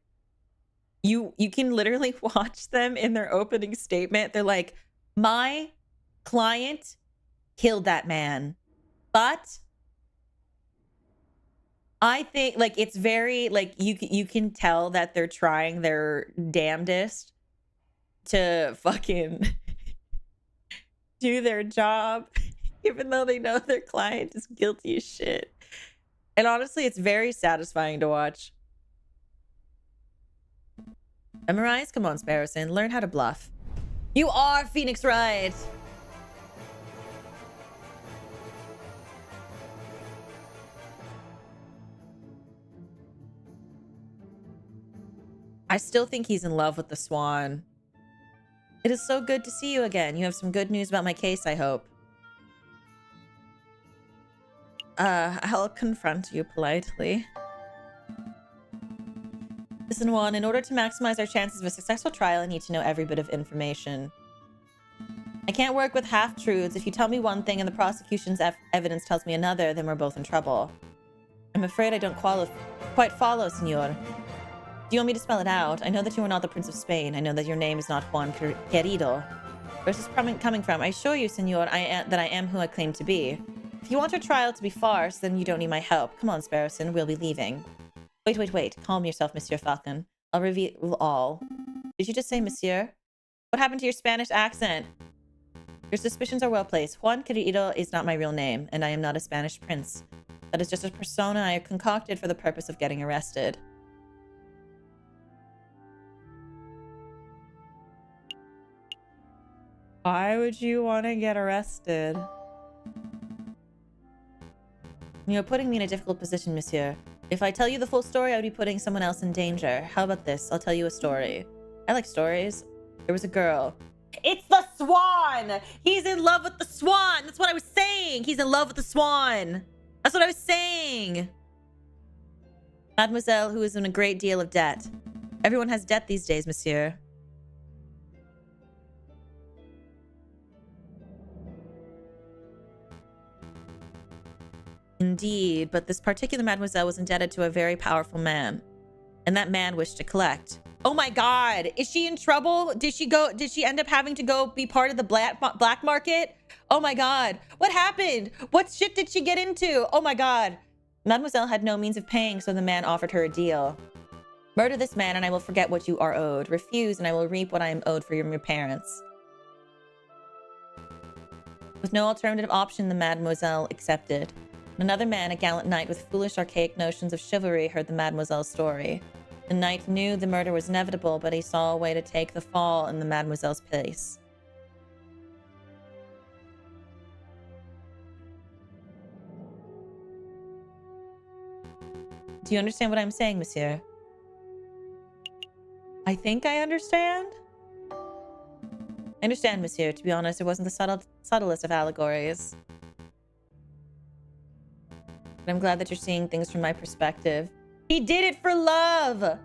you can literally watch them in their opening statement. They're like, my client killed that man, but I think, like, it's very, like, you can tell that they're trying their damnedest to fucking do their job, even though they know their client is guilty as shit. And honestly, it's very satisfying to watch. Memorize? Come on, Sparrowson. Learn how to bluff. You are Phoenix Wright! I still think he's in love with the swan. It is so good to see you again. You have some good news about my case, I hope. I'll confront you politely. Listen, Juan, in order to maximize our chances of a successful trial, I need to know every bit of information. I can't work with half-truths. If you tell me one thing and the prosecution's evidence tells me another, then we're both in trouble. I'm afraid I don't quite follow, senor. Do you want me to spell it out? I know that you are not the Prince of Spain. I know that your name is not Juan Querido. Where's this coming from? I assure you, senor, that I am who I claim to be. If you want your trial to be farce, then you don't need my help. Come on, Sparrowson, we'll be leaving. Wait. Calm yourself, Monsieur Falcon. I'll reveal all. Did you just say monsieur? What happened to your Spanish accent? Your suspicions are well placed. Juan Querido is not my real name, and I am not a Spanish prince. That is just a persona I have concocted for the purpose of getting arrested. Why would you want to get arrested? You're putting me in a difficult position, monsieur. If I tell you the full story, I would be putting someone else in danger. How about this? I'll tell you a story. I like stories. There was a girl. It's the swan! He's in love with the swan! That's what I was saying! He's in love with the swan! That's what I was saying! Mademoiselle, who is in a great deal of debt. Everyone has debt these days, monsieur. Indeed, but this particular mademoiselle was indebted to a very powerful man. And that man wished to collect. Oh my god! Is she in trouble? Did she end up having to go be part of the black market? Oh my god. What happened? What shit did she get into? Oh my god. Mademoiselle had no means of paying, so the man offered her a deal. Murder this man and I will forget what you are owed. Refuse and I will reap what I am owed for your parents. With no alternative option, the mademoiselle accepted. Another man, a gallant knight with foolish archaic notions of chivalry, heard the mademoiselle's story. The knight knew the murder was inevitable, but he saw a way to take the fall in the mademoiselle's place. Do you understand what I'm saying, monsieur? I think I understand. I understand, monsieur. To be honest, it wasn't the subtlest of allegories. But I'm glad that you're seeing things from my perspective. He did it for love!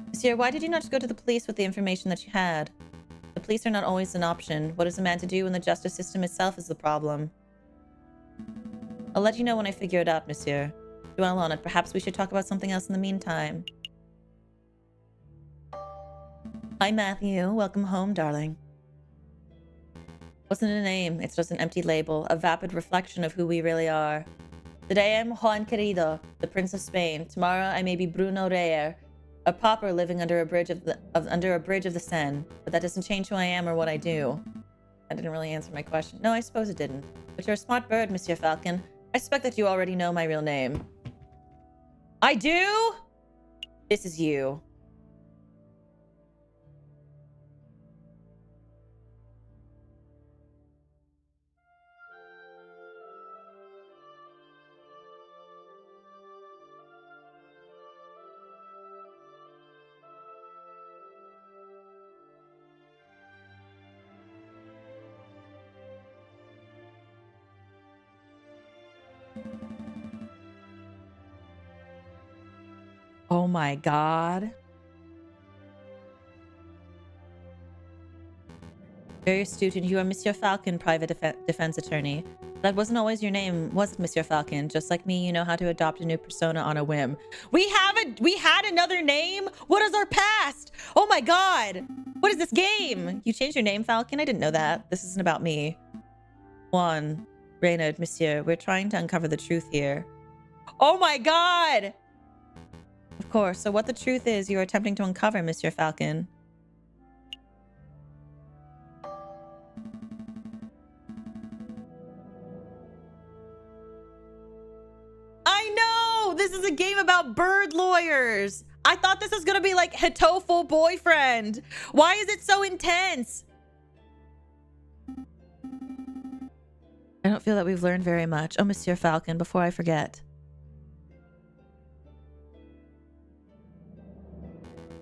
Monsieur, why did you not just go to the police with the information that you had? The police are not always an option. What is a man to do when the justice system itself is the problem? I'll let you know when I figure it out, monsieur. Dwell on it. Perhaps we should talk about something else in the meantime. Hi, Matthew. Welcome home, darling. Wasn't a name, it's just an empty label, a vapid reflection of who we really are. Today I'm Juan Querido, the Prince of Spain. Tomorrow I may be Bruno Reyer, a pauper living under a bridge of the Seine. But that doesn't change who I am or what I do. That didn't really answer my question. No, I suppose it didn't. But you're a smart bird, Monsieur Falcon. I suspect that you already know my real name. I do? This is you. Oh my god. Very astute, and you are Monsieur Falcon, private defense attorney. That wasn't always your name, was it, Monsieur Falcon? Just like me, you know how to adopt a new persona on a whim. We had another name? What is our past? Oh my god! What is this game? You changed your name, Falcon? I didn't know that. This isn't about me. Juan, Reynard, Monsieur, we're trying to uncover the truth here. Oh my god! Of course, so what the truth is you are attempting to uncover, Monsieur Falcon. I know! This is a game about bird lawyers! I thought this was gonna be like Chateau full boyfriend! Why is it so intense? I don't feel that we've learned very much. Oh, Monsieur Falcon, before I forget.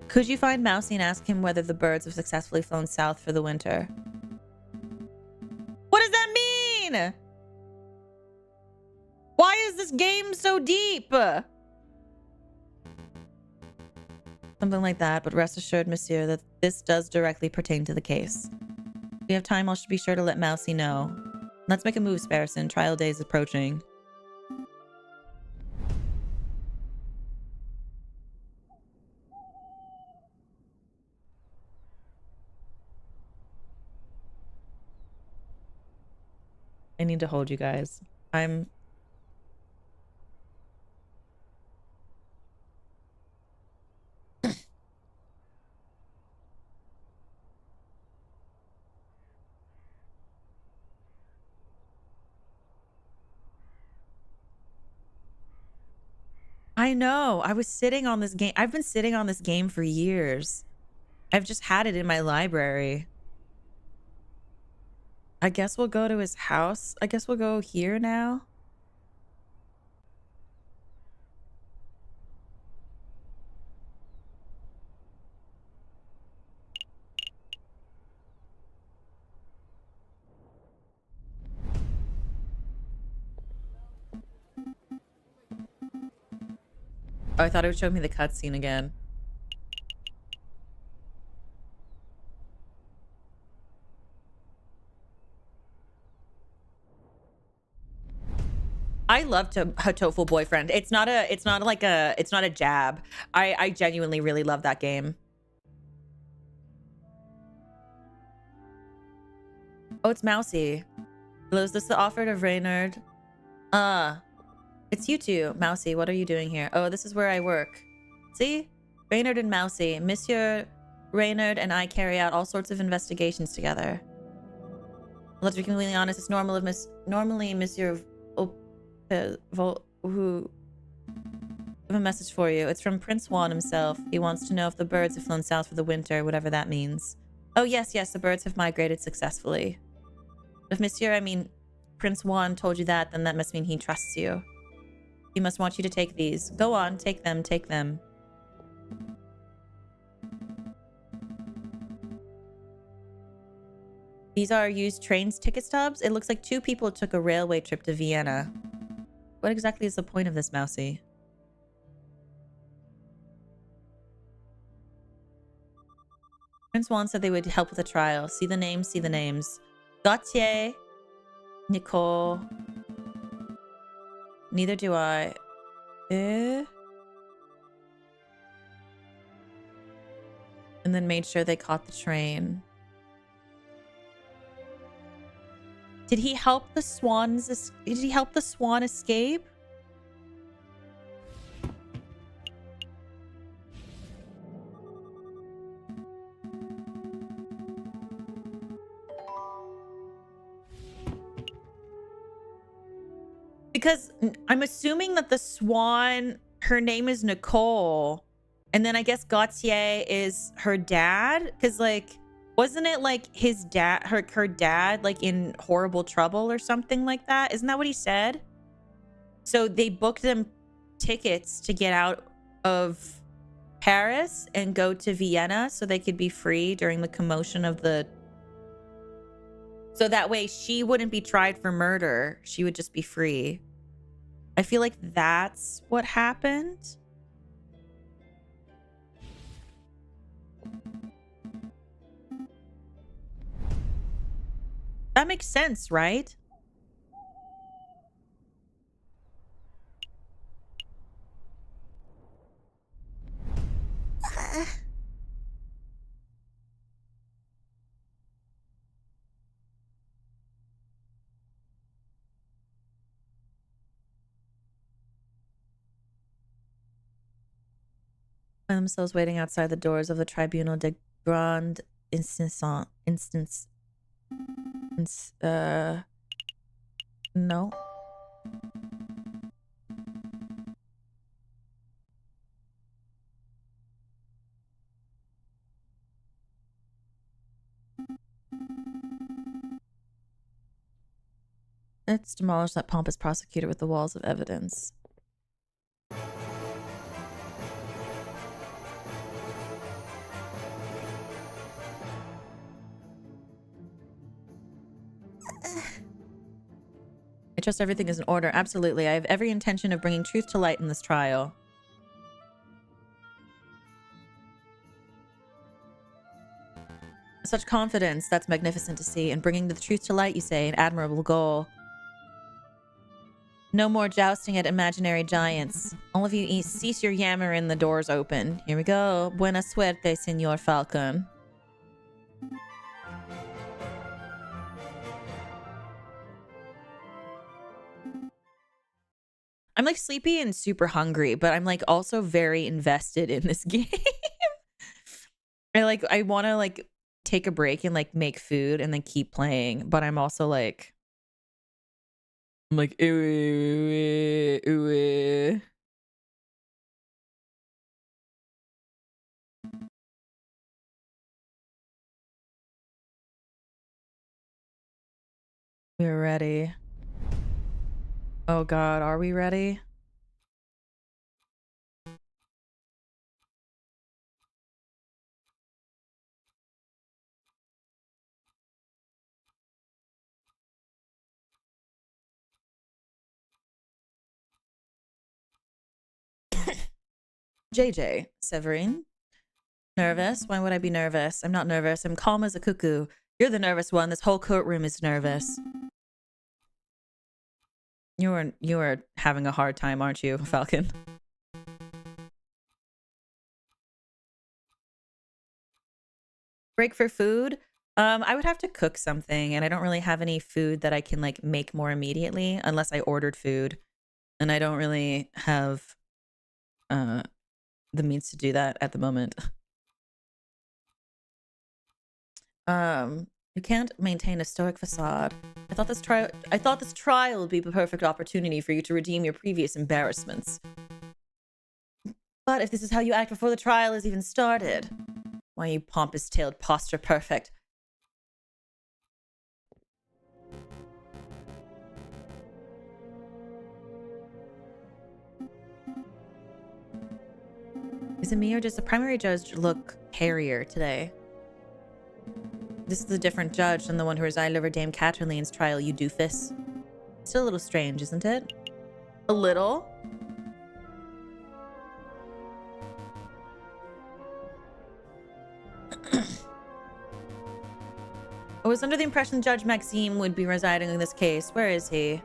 Could you find Mousy and ask him whether the birds have successfully flown south for the winter? What does that mean? Why is this game so deep? Something like that, but rest assured, Monsieur, that this does directly pertain to the case. If we have time, I should be sure to let Mousy know. Let's make a move, Sparrison. Trial day is approaching. I need to hold you guys. I know. I was sitting on this game. I've been sitting on this game for years. I've just had it in my library. I guess we'll go to his house. I guess we'll go here now. Oh, I thought it would show me the cutscene again. I love Hatoful Boyfriend. It's not a jab. I genuinely really love that game. Oh, it's Mousy. Hello, is this the offer of Reynard? It's you two. Mousy, what are you doing here? Oh, this is where I work. See? Reynard and Mousy. Monsieur Reynard and I carry out all sorts of investigations together. Let's be completely honest, it's normally Monsieur who have a message for you. It's from Prince Juan himself. He wants to know if the birds have flown south for the winter, whatever that means. Oh, yes, the birds have migrated successfully. If Prince Juan told you that, then that must mean he trusts you. He must want you to take these. Go on, take them, take them. These are used trains ticket stubs. It looks like 2 people took a railway trip to Vienna. What exactly is the point of this, Mousy? Prince Juan said they would help with the trial. See the names, see the names. Gautier, Nicole. Neither do I. And then made sure they caught the train. Did he help the swans? Did he help the swan escape? Because I'm assuming that the swan her name is Nicole. And then I guess Gautier is her dad. Because, like, wasn't it like his dad, her dad, like in horrible trouble or something like that? Isn't that what he said? So they booked them tickets to get out of Paris and go to Vienna so they could be free during the commotion of the... So that way she wouldn't be tried for murder. She would just be free. I feel like that's what happened. That makes sense, right? Find themselves waiting outside the doors of the Tribunal de Grande Instance. No. Let's demolish that pompous prosecutor with the walls of evidence. I trust everything is in order. Absolutely. I have every intention of bringing truth to light in this trial. Such confidence. That's magnificent to see. And bringing the truth to light, you say, an admirable goal. No more jousting at imaginary giants. All of you cease your yammering. The doors open. Here we go. Buena suerte, Senor Falcon. I'm like sleepy and super hungry, but I'm like also very invested in this game. I want to like take a break and like make food and then keep playing, but I'm also like ooh. We're ready. Oh God, are we ready? JJ, Severine. Nervous? Why would I be nervous? I'm not nervous. I'm calm as a cuckoo. You're the nervous one. This whole courtroom is nervous. You are having a hard time, aren't you, Falcon? Break for food? I would have to cook something, and I don't really have any food that I can like make more immediately unless I ordered food, and I don't really have the means to do that at the moment. You can't maintain a stoic facade. I thought this trial would be the perfect opportunity for you to redeem your previous embarrassments. But if this is how you act before the trial is even started, why, you pompous-tailed posture perfect. Is it me or does the primary judge look hairier today? This is a different judge than the one who resided over Dame Catherline's trial, you doofus. Still a little strange, isn't it? A little? I was under the impression Judge Maxime would be residing in this case. Where is he?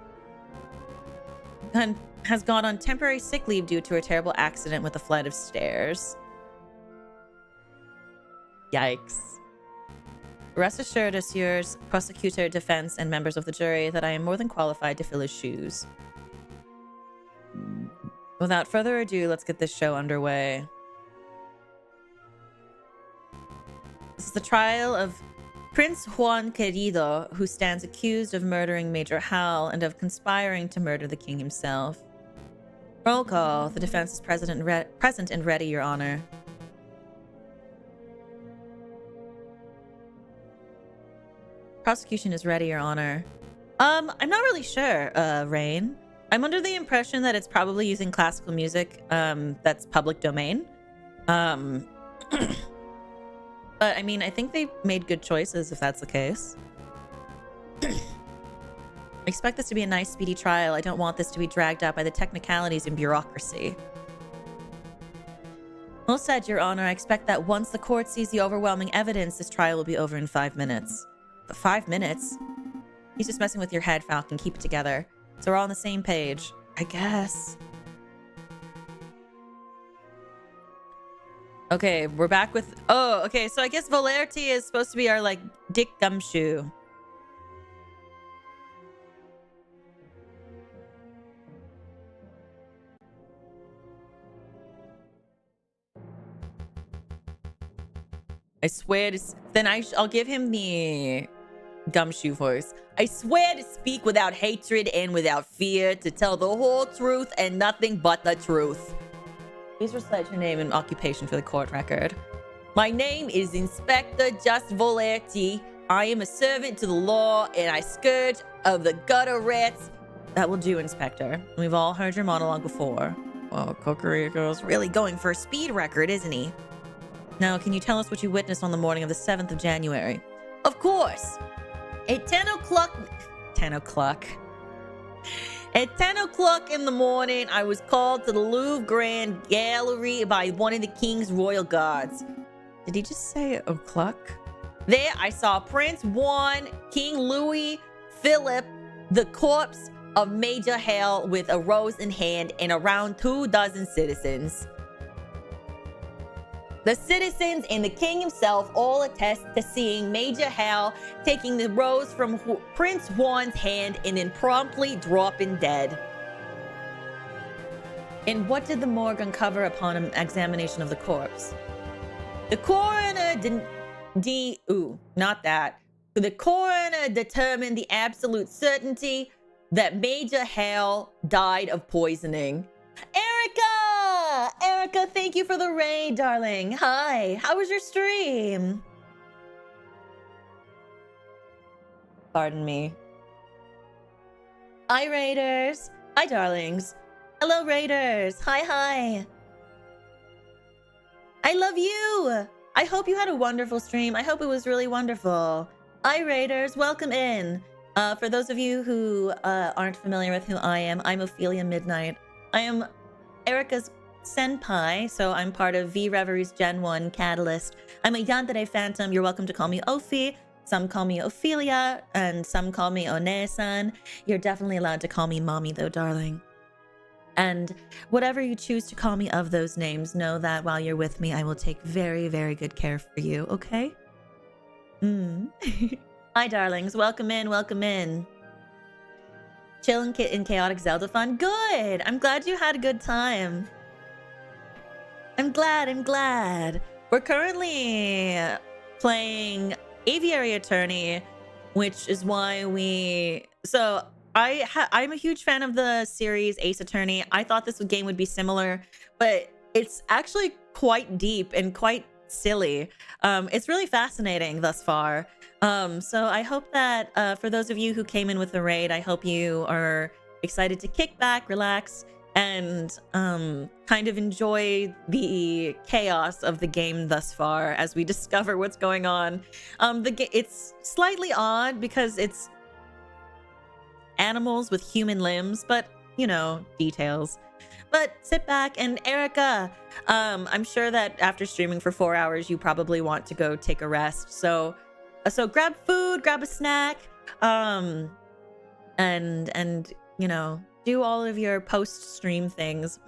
And has gone on temporary sick leave due to a terrible accident with a flight of stairs. Yikes. Rest assured, Assieurs, prosecutor, defense, and members of the jury, that I am more than qualified to fill his shoes. Without further ado, let's get this show underway. This is the trial of Prince Juan Querido, who stands accused of murdering Major Hal and of conspiring to murder the king himself. Roll call. The defense is present and ready, Your Honor. Prosecution is ready, Your Honor. I'm not really sure, Rain. I'm under the impression that it's probably using classical music, that's public domain. But I mean, I think they made good choices if that's the case. I expect this to be a nice, speedy trial. I don't want this to be dragged out by the technicalities and bureaucracy. Well said, Your Honor. I expect that once the court sees the overwhelming evidence, this trial will be over in 5 minutes. But 5 minutes? He's just messing with your head, Falcon. Keep it together. So we're all on the same page, I guess. Okay, we're back with... Oh, okay, so I guess Vreverie is supposed to be our, like, dick gumshoe. I swear to... Then I'll give him the gumshoe voice. I swear to speak without hatred and without fear, to tell the whole truth and nothing but the truth. Please recite your name and occupation for the court record. My name is Inspector Just Vreverie. I am a servant to the law and I scourge of the gutter rats. That will do, Inspector. We've all heard your monologue before. Oh, Cocorico's really going for a speed record, isn't he? Now, can you tell us what you witnessed on the morning of the 7th of January? Of course. At 10 o'clock... 10 o'clock. At 10 o'clock in the morning, I was called to the Louvre Grand Gallery by one of the King's Royal Guards. Did he just say o'clock? There, I saw Prince Juan, King Louis, Philip, the corpse of Major Hale with a rose in hand, and around 24 citizens. The citizens and the king himself all attest to seeing Major Hal taking the rose from Prince Juan's hand and then promptly dropping dead. And what did the morgue uncover upon an examination of the corpse? The coroner The coroner determined the absolute certainty that Major Hal died of poisoning. Erica, thank you for the raid, darling. Hi, how was your stream? Pardon me. Hi, raiders. Hi, darlings. Hello, raiders. Hi. I love you. I hope you had a wonderful stream. I hope it was really wonderful. Hi, raiders. Welcome in. For those of you who aren't familiar with who I am, I'm Ophelia Midnight. I am Erica's senpai, so I'm part of Vreverie's Gen 1 Catalyst. I'm a Yandere Phantom. You're welcome to call me Ophi. Some call me Ophelia, and some call me One-san. You're definitely allowed to call me Mommy, though, darling. And whatever you choose to call me of those names, know that while you're with me, I will take very, very good care for you, okay? Hi, darlings. Welcome in. Chilling in chaotic Zelda fun. Good. I'm glad you had a good time. I'm glad. We're currently playing Aviary Attorney, which is why I'm a huge fan of the series Ace Attorney. I thought this game would be similar, but it's actually quite deep and quite silly. It's really fascinating thus far. So I hope that for those of you who came in with the raid, I hope you are excited to kick back, relax, and kind of enjoy the chaos of the game thus far as we discover what's going on. It's slightly odd because it's animals with human limbs, but you know, details. But sit back, and Erica, I'm sure that after streaming for 4 hours, you probably want to go take a rest. So grab food, grab a snack, and you know, do all of your post-stream things.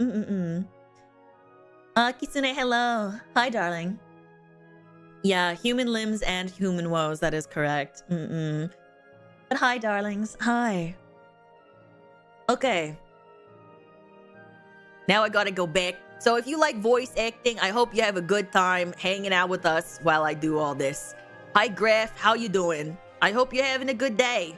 Kitsune, hello. Hi, darling. Yeah, human limbs and human woes, that is correct. But hi, darlings. Hi. Okay. Now I gotta go back. So if you like voice acting, I hope you have a good time hanging out with us while I do all this. Hi, Graf. How you doing? I hope you're having a good day.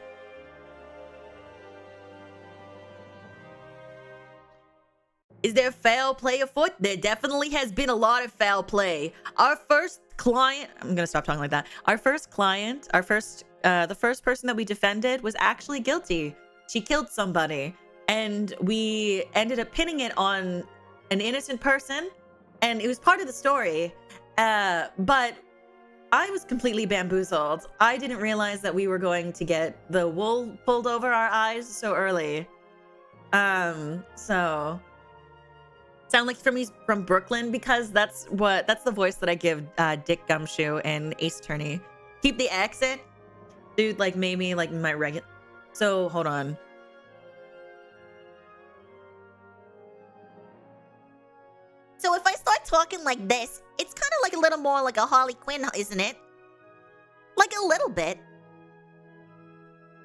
Is there foul play afoot? There definitely has been a lot of foul play. Our first client, I'm gonna stop talking like that. Our first client, the first person that we defended was actually guilty. She killed somebody, and we ended up pinning it on an innocent person, and it was part of the story. But I was completely bamboozled. I didn't realize that we were going to get the wool pulled over our eyes so early. So sound like he's from Brooklyn, because that's the voice that I give Dick Gumshoe and Ace Attorney. Keep the accent, dude. Like maybe like my regular. So hold on. So if I start talking like this, it's kind of like a little more like a Harley Quinn, isn't it? Like a little bit.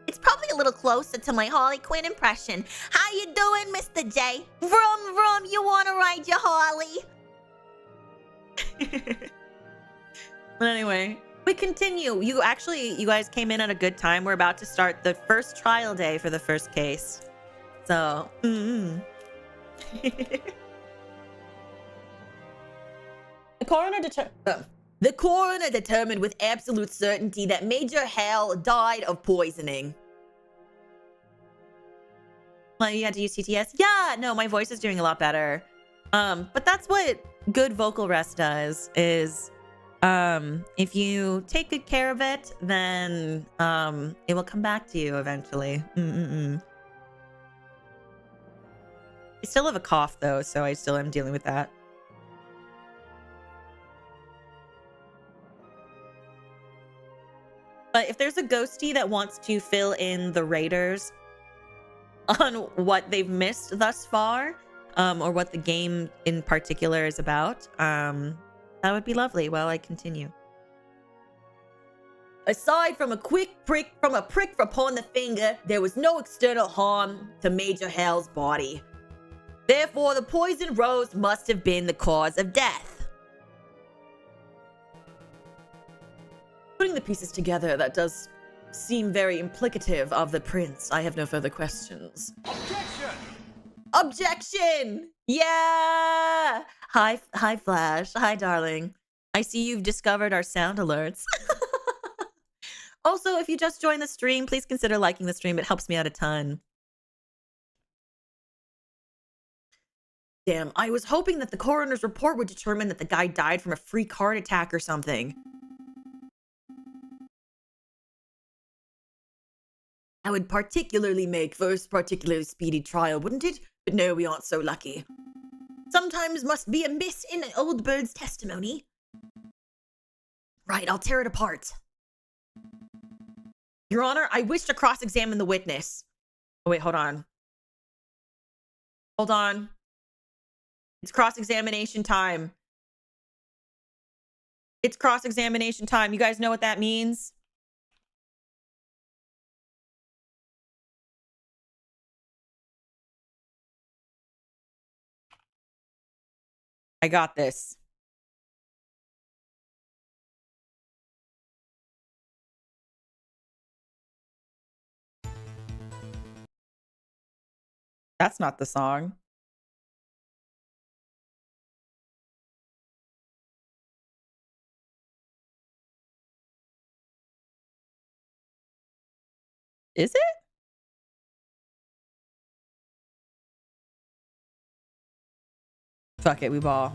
It's probably a little closer to my Harley Quinn impression. How you doing, Mr. J? Vroom, vroom, you wanna ride your Harley? But anyway, we continue. You guys came in at a good time. We're about to start the first trial day for the first case. So, The coroner determined with absolute certainty that Major Hal died of poisoning. Well, you had to use CTS? Yeah, no, my voice is doing a lot better. But that's what good vocal rest does, is if you take good care of it, then it will come back to you eventually. I still have a cough though, so I still am dealing with that. But if there's a ghostie that wants to fill in the raiders on what they've missed thus far, or what the game in particular is about, that would be lovely while I continue. Aside from a quick prick upon the finger, there was no external harm to Major Hal's body. Therefore, the poison rose must have been the cause of death. Putting the pieces together, that does seem very implicative of the prince. I have no further questions. Objection! Objection! Yeah! Hi, Flash. Hi, darling. I see you've discovered our sound alerts. Also, if you just joined the stream, please consider liking the stream. It helps me out a ton. Damn, I was hoping that the coroner's report would determine that the guy died from a freak heart attack or something. That would particularly make for a particularly speedy trial, wouldn't it? But no, we aren't so lucky. Sometimes must be a miss in an old bird's testimony. Right, I'll tear it apart. Your Honor, I wish to cross-examine the witness. Oh, wait, hold on. Hold on. It's cross-examination time. It's cross-examination time. You guys know what that means? I got this. That's not the song. Is it? Fuck it, we ball.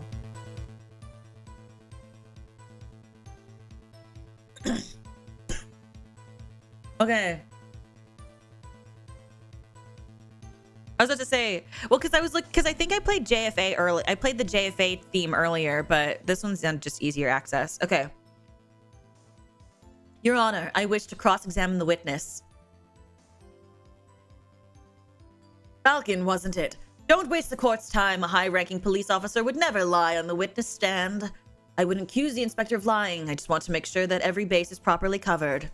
Okay. I was about to say, well, because I think I played JFA early. I played the JFA theme earlier, but this one's on just easier access. Okay. Your Honor, I wish to cross-examine the witness. Falcon, wasn't it? Don't waste the court's time. A high-ranking police officer would never lie on the witness stand. I wouldn't accuse the inspector of lying. I just want to make sure that every base is properly covered.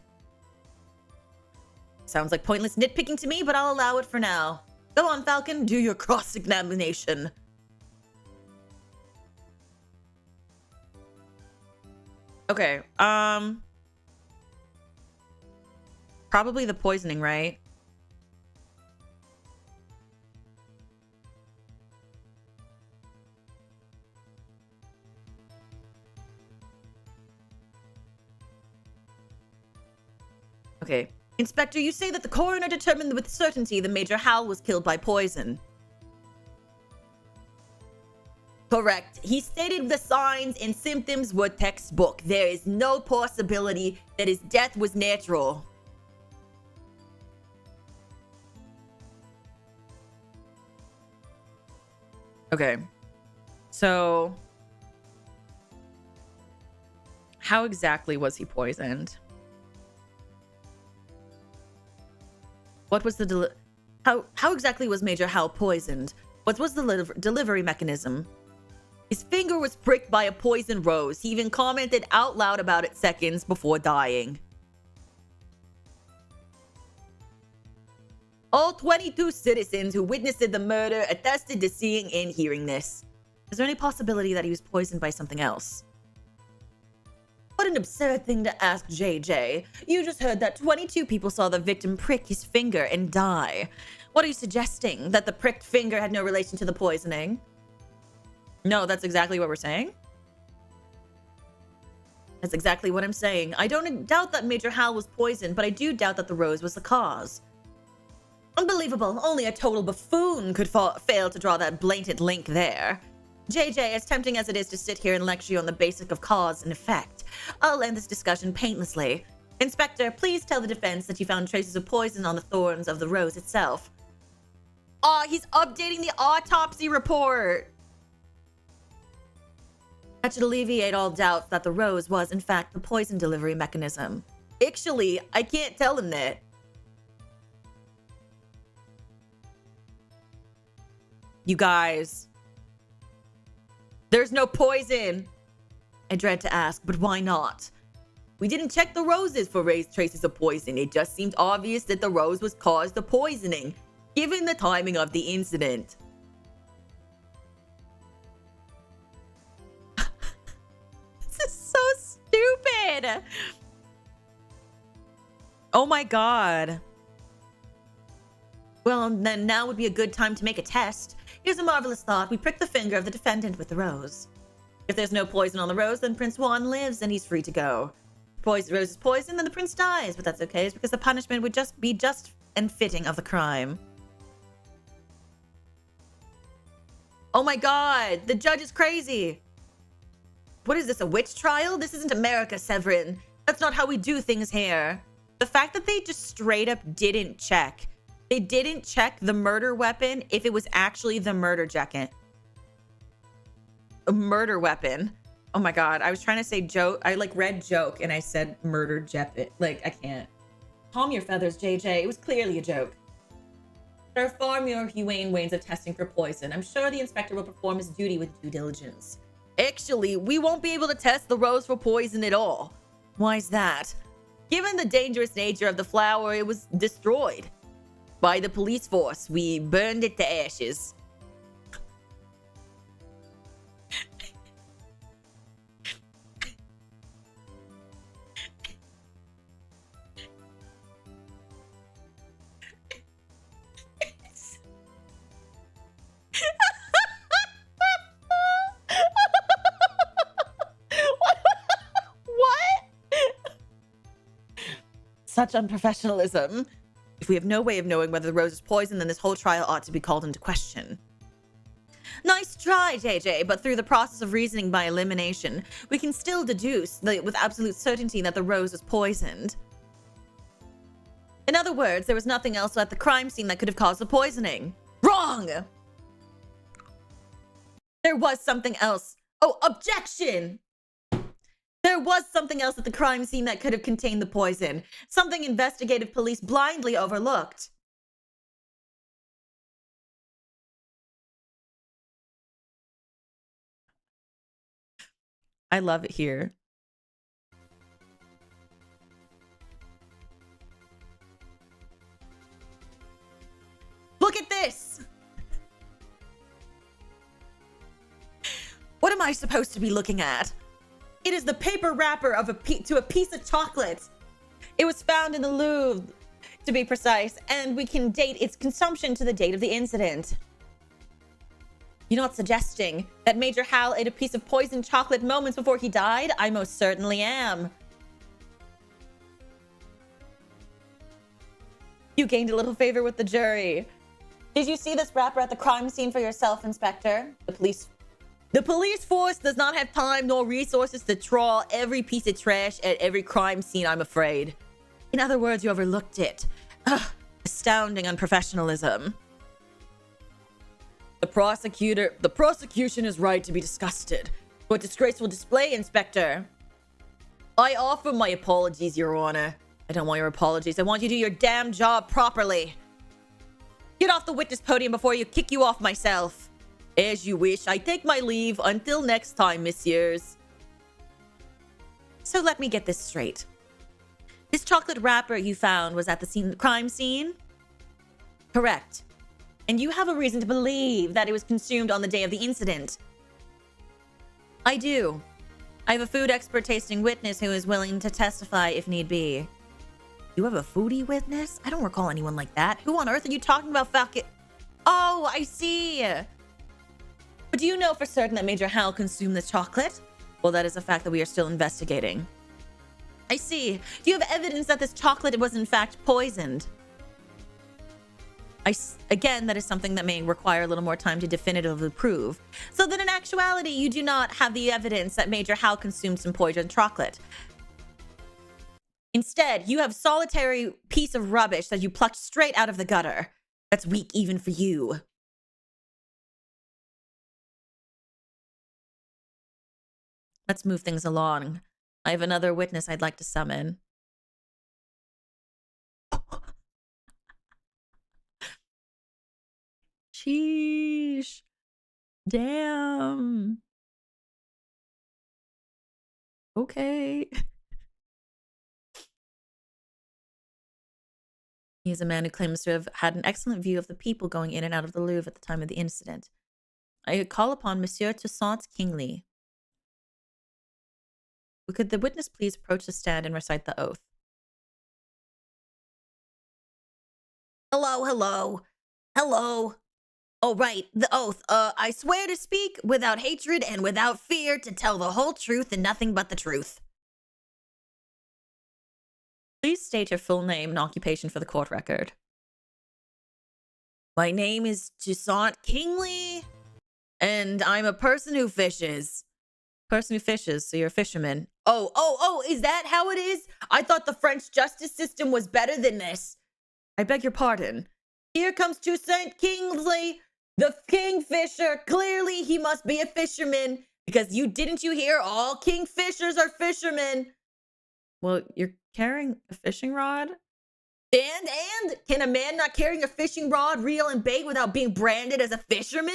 Sounds like pointless nitpicking to me, but I'll allow it for now. Go on, Falcon. Do your cross-examination. Okay. Probably the poisoning, right? Okay. Inspector, you say that the coroner determined with certainty that Major Hal was killed by poison. Correct. He stated the signs and symptoms were textbook. There is no possibility that his death was natural. Okay. So, how exactly was he poisoned? What was the How exactly was Major Hal poisoned? What was the delivery mechanism? His finger was pricked by a poison rose. He even commented out loud about it seconds before dying. All 22 citizens who witnessed the murder attested to seeing and hearing this. Is there any possibility that he was poisoned by something else? What an absurd thing to ask, JJ. You just heard that 22 people saw the victim prick his finger and die. What are you suggesting? That the pricked finger had no relation to the poisoning? No, that's exactly what we're saying. That's exactly what I'm saying. I don't doubt that Major Hal was poisoned, but I do doubt that the rose was the cause. Unbelievable. Only a total buffoon could fail to draw that blatant link there. JJ, as tempting as it is to sit here and lecture you on the basic of cause and effect, I'll end this discussion painlessly. Inspector, please tell the defense that you found traces of poison on the thorns of the rose itself. He's updating the autopsy report. That should alleviate all doubts that the rose was, in fact, the poison delivery mechanism. Actually, I can't tell him that. You guys, there's no poison. I dread to ask, but why not? We didn't check the roses for traces of poison. It just seemed obvious that the rose was caused the poisoning, given the timing of the incident. This is so stupid. Oh my god. Well, then now would be a good time to make a test. Here's a marvelous thought. We prick the finger of the defendant with the rose. If there's no poison on the rose, then Prince Juan lives and he's free to go. Rose is poisoned, then the prince dies, but that's okay. It's because the punishment would just be just and fitting of the crime. Oh my god, the judge is crazy. What is this, a witch trial? This isn't America, Severin. That's not how we do things here. The fact that they just straight up didn't check. They didn't check the murder weapon if it was actually the murder jacket. A murder weapon. Oh my god, I was trying to say joke. I read joke and I said murder jacket. I can't. Calm your feathers, JJ. It was clearly a joke. There are far more humane ways of testing for poison. I'm sure the inspector will perform his duty with due diligence. Actually, we won't be able to test the rose for poison at all. Why's that? Given the dangerous nature of the flower, it was destroyed by the police force. We burned it to ashes. Such unprofessionalism. If we have no way of knowing whether the rose is poison, then this whole trial ought to be called into question. Nice try, JJ, but through the process of reasoning by elimination, we can still deduce with absolute certainty that the rose was poisoned. In other words, there was nothing else at the crime scene that could have caused the poisoning. Wrong! There was something else. Oh, objection! There was something else at the crime scene that could have contained the poison. Something investigative police blindly overlooked. I love it here. Look at this! What am I supposed to be looking at? It is the paper wrapper of to a piece of chocolate. It was found in the Louvre, to be precise, and we can date its consumption to the date of the incident. You're not suggesting that Major Hal ate a piece of poisoned chocolate moments before he died? I most certainly am. You gained a little favor with the jury. Did you see this rapper at the crime scene for yourself, Inspector? The police force does not have time nor resources to trawl every piece of trash at every crime scene, I'm afraid. In other words, you overlooked it. Ugh, astounding unprofessionalism. The prosecution is right to be disgusted. What disgraceful display, Inspector. I offer my apologies, Your Honor. I don't want your apologies. I want you to do your damn job properly. Get off the witness podium before you kick you off myself. As you wish. I take my leave. Until next time, messieurs. So let me get this straight. This chocolate wrapper you found was at the crime scene? Correct. And you have a reason to believe that it was consumed on the day of the incident? I do. I have a food expert tasting witness who is willing to testify if need be. You have a foodie witness? I don't recall anyone like that. Who on earth are you talking about, Falcon? Oh, I see. But do you know for certain that Major Hal consumed this chocolate? Well, that is a fact that we are still investigating. I see. Do you have evidence that this chocolate was in fact poisoned? Again, that is something that may require a little more time to definitively prove. So then in actuality, you do not have the evidence that Major Hal consumed some poisoned chocolate. Instead, you have solitary piece of rubbish that you plucked straight out of the gutter. That's weak even for you. Let's move things along. I have another witness I'd like to summon. Sheesh. Damn. Okay. He is a man who claims to have had an excellent view of the people going in and out of the Louvre at the time of the incident. I call upon Monsieur Toussaint Kingsley. Could the witness please approach the stand and recite the oath? Hello, hello. Hello. Oh, right, the oath. I swear to speak without hatred and without fear, to tell the whole truth and nothing but the truth. Please state your full name and occupation for the court record. My name is Toussaint Kingsley, and I'm a person who fishes. Person who fishes, so you're a fisherman. Oh, is that how it is? I thought the French justice system was better than this. I beg your pardon. Here comes Toussaint Kingsley, the kingfisher. Clearly, he must be a fisherman, because didn't you hear? All kingfishers are fishermen. Well, you're carrying a fishing rod? And can a man not carrying a fishing rod reel and bait without being branded as a fisherman?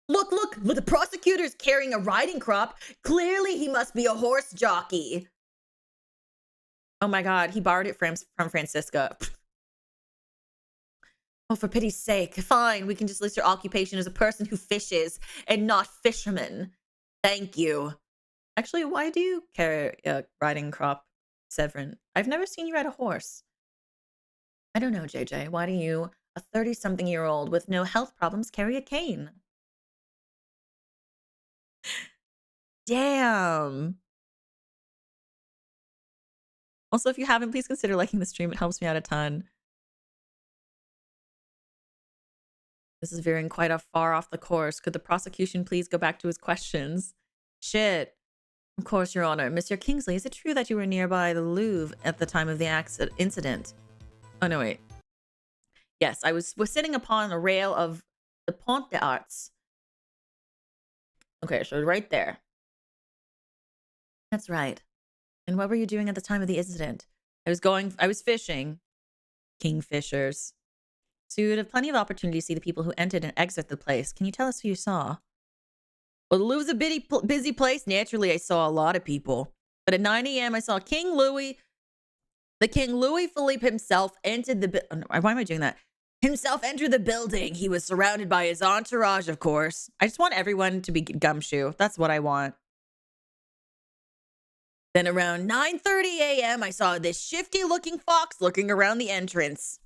Look, the prosecutor's carrying a riding crop. Clearly, he must be a horse jockey. Oh my God, he borrowed it from Francisca. Oh, for pity's sake. Fine, we can just list your occupation as a person who fishes and not fisherman. Thank you. Actually, why do you carry a riding crop, Severin? I've never seen you ride a horse. I don't know, JJ. Why do you, a 30-something-year-old with no health problems, carry a cane? Damn. Also, if you haven't, please consider liking the stream. It helps me out a ton. This is veering quite far off the course. Could the prosecution please go back to his questions? Shit. Of course, Your Honor. Monsieur Kingsley, is it true that you were nearby the Louvre at the time of the incident? Oh, no, wait. Yes, I was sitting upon a rail of the Pont des Arts. Okay, so right there. That's right. And what were you doing at the time of the incident? I was fishing. Kingfishers. So you would have plenty of opportunity to see the people who entered and exited the place. Can you tell us who you saw? Well, the Louvre's a busy place. Naturally, I saw a lot of people. But at 9 a.m., I saw King Louis Philippe himself entered the... Why am I doing that? Himself entered the building. He was surrounded by his entourage, of course. I just want everyone to be gumshoe. That's what I want. Then around 9:30 a.m., I saw this shifty-looking fox looking around the entrance.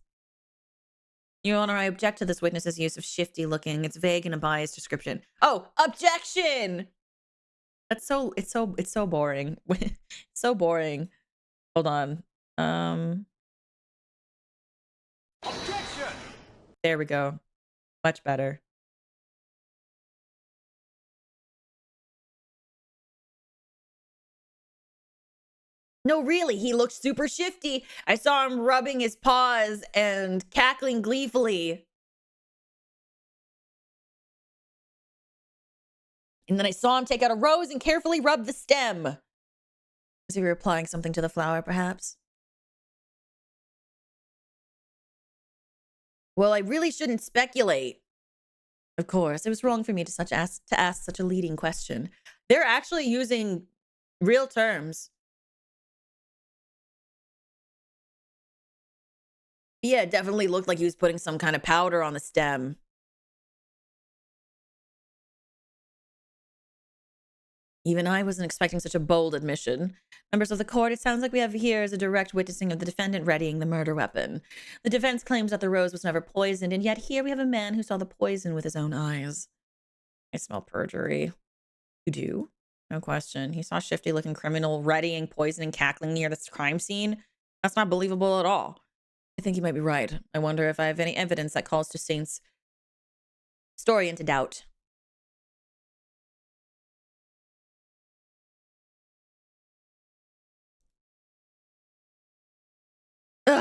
Your Honor, I object to this witness's use of shifty-looking. It's vague and a biased description. Oh, objection! It's so boring. So boring. Hold on. Objection! There we go. Much better. No, really, he looked super shifty. I saw him rubbing his paws and cackling gleefully. And then I saw him take out a rose and carefully rub the stem. As if you were applying something to the flower, perhaps. Well, I really shouldn't speculate. Of course, it was wrong for me to ask such a leading question. They're actually using real terms. Yeah, it definitely looked like he was putting some kind of powder on the stem. Even I wasn't expecting such a bold admission. Members of the court, it sounds like we have here is a direct witnessing of the defendant readying the murder weapon. The defense claims that the rose was never poisoned, and yet here we have a man who saw the poison with his own eyes. I smell perjury. You do? No question. He saw a shifty-looking criminal readying poison and cackling near this crime scene. That's not believable at all. I think you might be right. I wonder if I have any evidence that calls to Saint's story into doubt.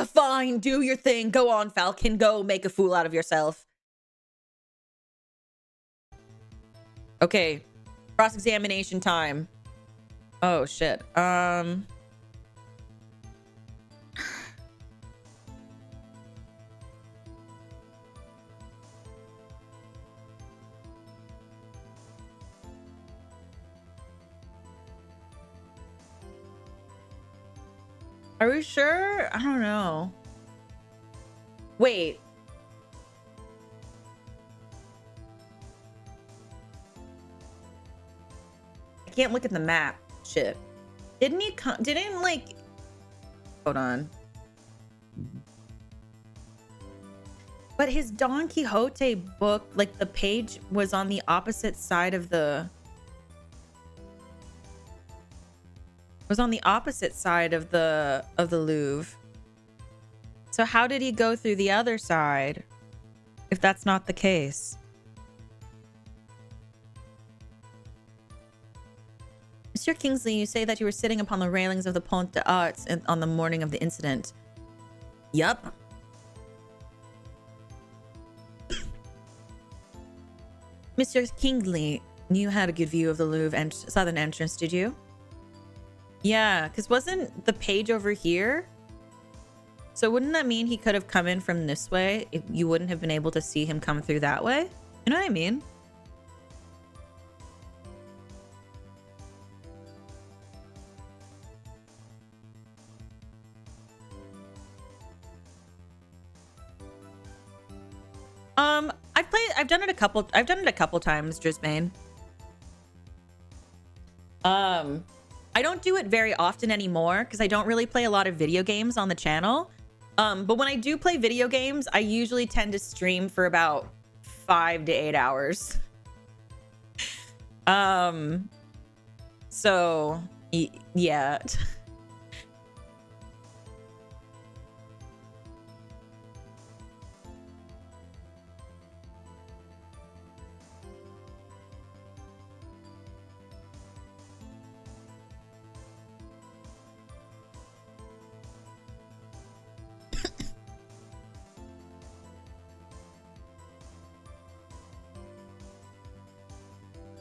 Fine, do your thing. Go on, Falcon. Go make a fool out of yourself. Okay. Cross-examination time. Oh, shit. Are we sure? I don't know. Wait. I can't look at the map. Shit. Didn't he come? Didn't like. Hold on. But his Don Quixote book, like the page was on the opposite side of the. Was on the opposite side of the Louvre. So how did he go through the other side if that's not the case? Monsieur Kingsley, you say that you were sitting upon the railings of the Pont des Arts on the morning of the incident. Yup. Monsieur Kingsley, you had a good view of the Louvre southern entrance, did you? Yeah, because wasn't the page over here? So wouldn't that mean he could have come in from this way if you wouldn't have been able to see him come through that way? You know what I mean? I've done it a couple times, Drisbane. I don't do it very often anymore because I don't really play a lot of video games on the channel. But when I do play video games, I usually tend to stream for about 5 to 8 hours. So yeah.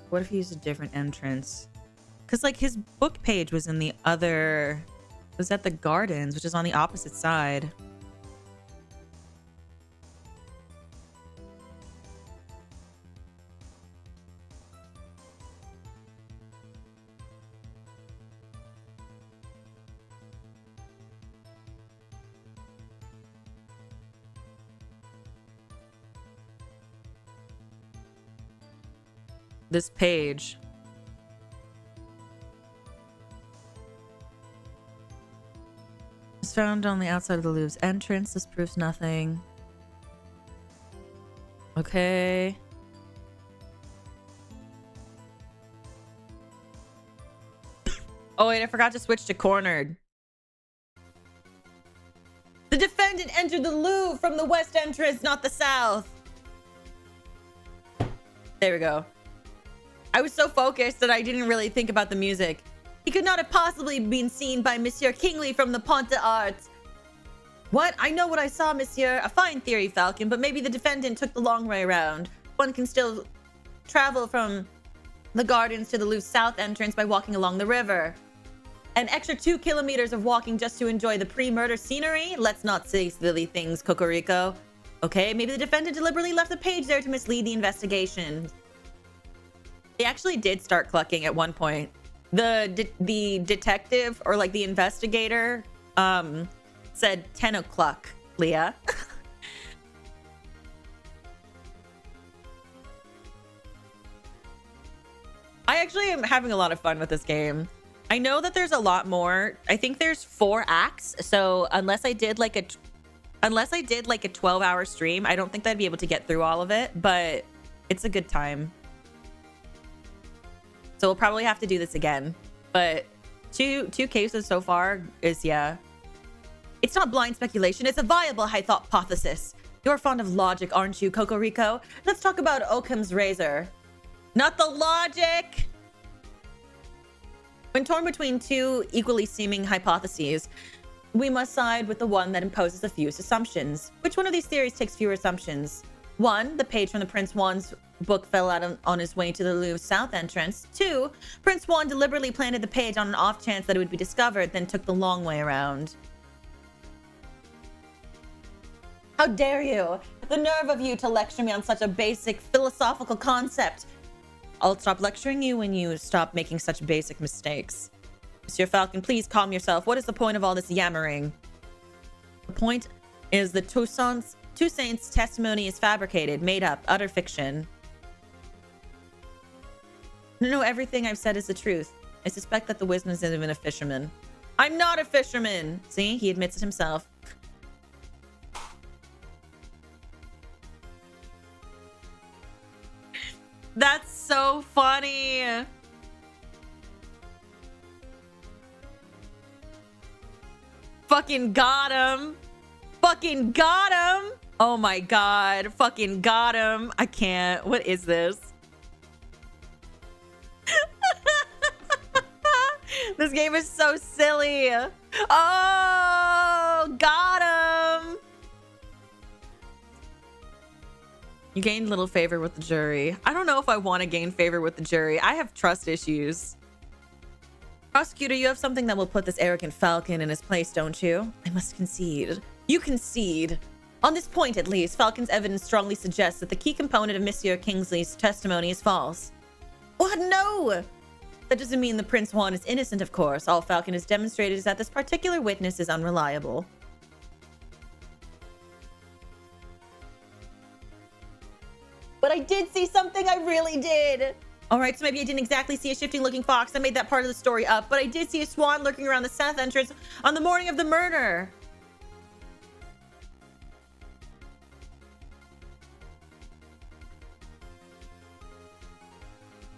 What if he used a different entrance? Because like his book page was in the other, was at the gardens, which is on the opposite side. This page. It's found on the outside of the Louvre's entrance. This proves nothing. Okay. Oh wait, I forgot to switch to cornered. The defendant entered the Louvre from the west entrance, not the south. There we go. I was so focused that I didn't really think about the music. He could not have possibly been seen by Monsieur Kingsley from the Pont d'Art. What? I know what I saw, Monsieur. A fine theory, Falcon, but maybe the defendant took the long way around. One can still travel from the gardens to the Louvre south entrance by walking along the river. An extra 2 kilometers of walking just to enjoy the pre-murder scenery? Let's not say silly things, Cocorico. Okay, maybe the defendant deliberately left the page there to mislead the investigation. They actually did start clucking at one point. The detective, or like the investigator, said 10 o'clock, Leah. I actually am having a lot of fun with this game. I know that there's a lot more. I think there's 4 acts. So unless I did like a 12-hour stream, I don't think I'd be able to get through all of it, but it's a good time. So we'll probably have to do this again. But two cases so far is, yeah. It's not blind speculation. It's a viable hypothesis. You're fond of logic, aren't you, Cocorico? Let's talk about Occam's razor. Not the logic! When torn between 2 equally seeming hypotheses, we must side with the one that imposes the fewest assumptions. Which one of these theories takes fewer assumptions? 1, the page from the Prince Juan's book fell out on his way to the Louvre south entrance. 2, Prince Juan deliberately planted the page on an off chance that it would be discovered, then took the long way around. How dare you? The nerve of you to lecture me on such a basic philosophical concept. I'll stop lecturing you when you stop making such basic mistakes. Monsieur Falcon, please calm yourself. What is the point of all this yammering? The point is the Toussaint's testimony is fabricated, made up, utter fiction. No, everything I've said is the truth. I suspect that the wisdom isn't even a fisherman. I'm not a fisherman! See, he admits it himself. That's so funny. Fucking got him. Fucking got him. Oh my god. Fucking got him. I can't. What is this? This game is so silly. Oh, got him. You gained little favor with the jury. I don't know if I want to gain favor with the jury. I have trust issues. Prosecutor, you have something that will put this arrogant Falcon in his place, don't you? I must concede. You concede. On this point, at least, Falcon's evidence strongly suggests that the key component of Monsieur Kingsley's testimony is false. What? No! That doesn't mean the Prince Juan is innocent, of course. All Falcon has demonstrated is that this particular witness is unreliable. But I did see something, I really did. All right, so maybe I didn't exactly see a shifting looking fox. I made that part of the story up, but I did see a swan lurking around the south entrance on the morning of the murder.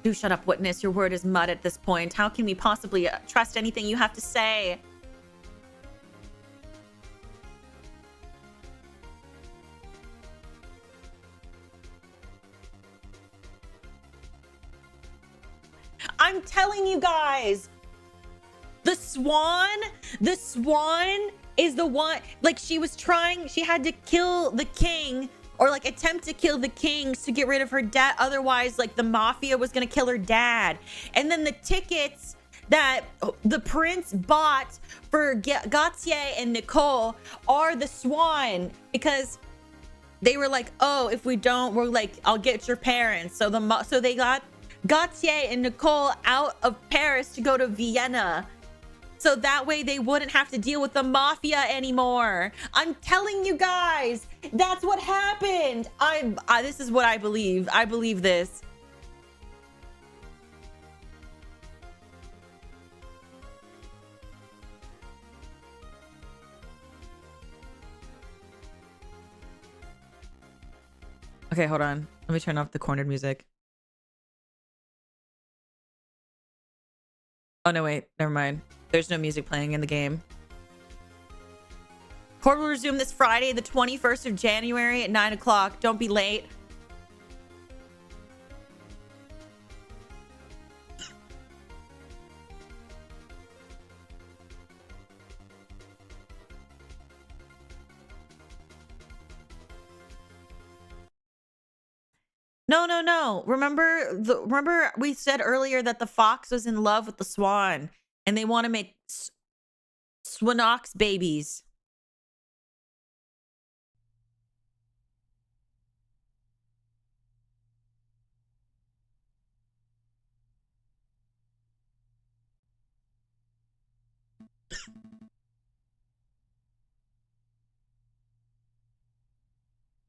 Do shut up, witness. Your word is mud at this point. How can we possibly trust anything you have to say? I'm telling you guys, the swan is the one, like she had to kill the king, or like attempt to kill the king to get rid of her dad. Otherwise, like the mafia was gonna kill her dad. And then the tickets that the prince bought for Gautier and Nicole are the swan, because they were like, oh, if we don't, we're like, I'll get your parents. So they got Gautier and Nicole out of Paris to go to Vienna, so that way they wouldn't have to deal with the mafia anymore. I'm telling you guys, that's what happened. This is what I believe. I believe this. Okay, hold on. Let me turn off the cornered music. Oh, no, wait. Never mind. There's no music playing in the game. Court will resume this Friday, the 21st of January at 9 o'clock. Don't be late. No. Remember we said earlier that the fox was in love with the swan and they want to make swanox babies.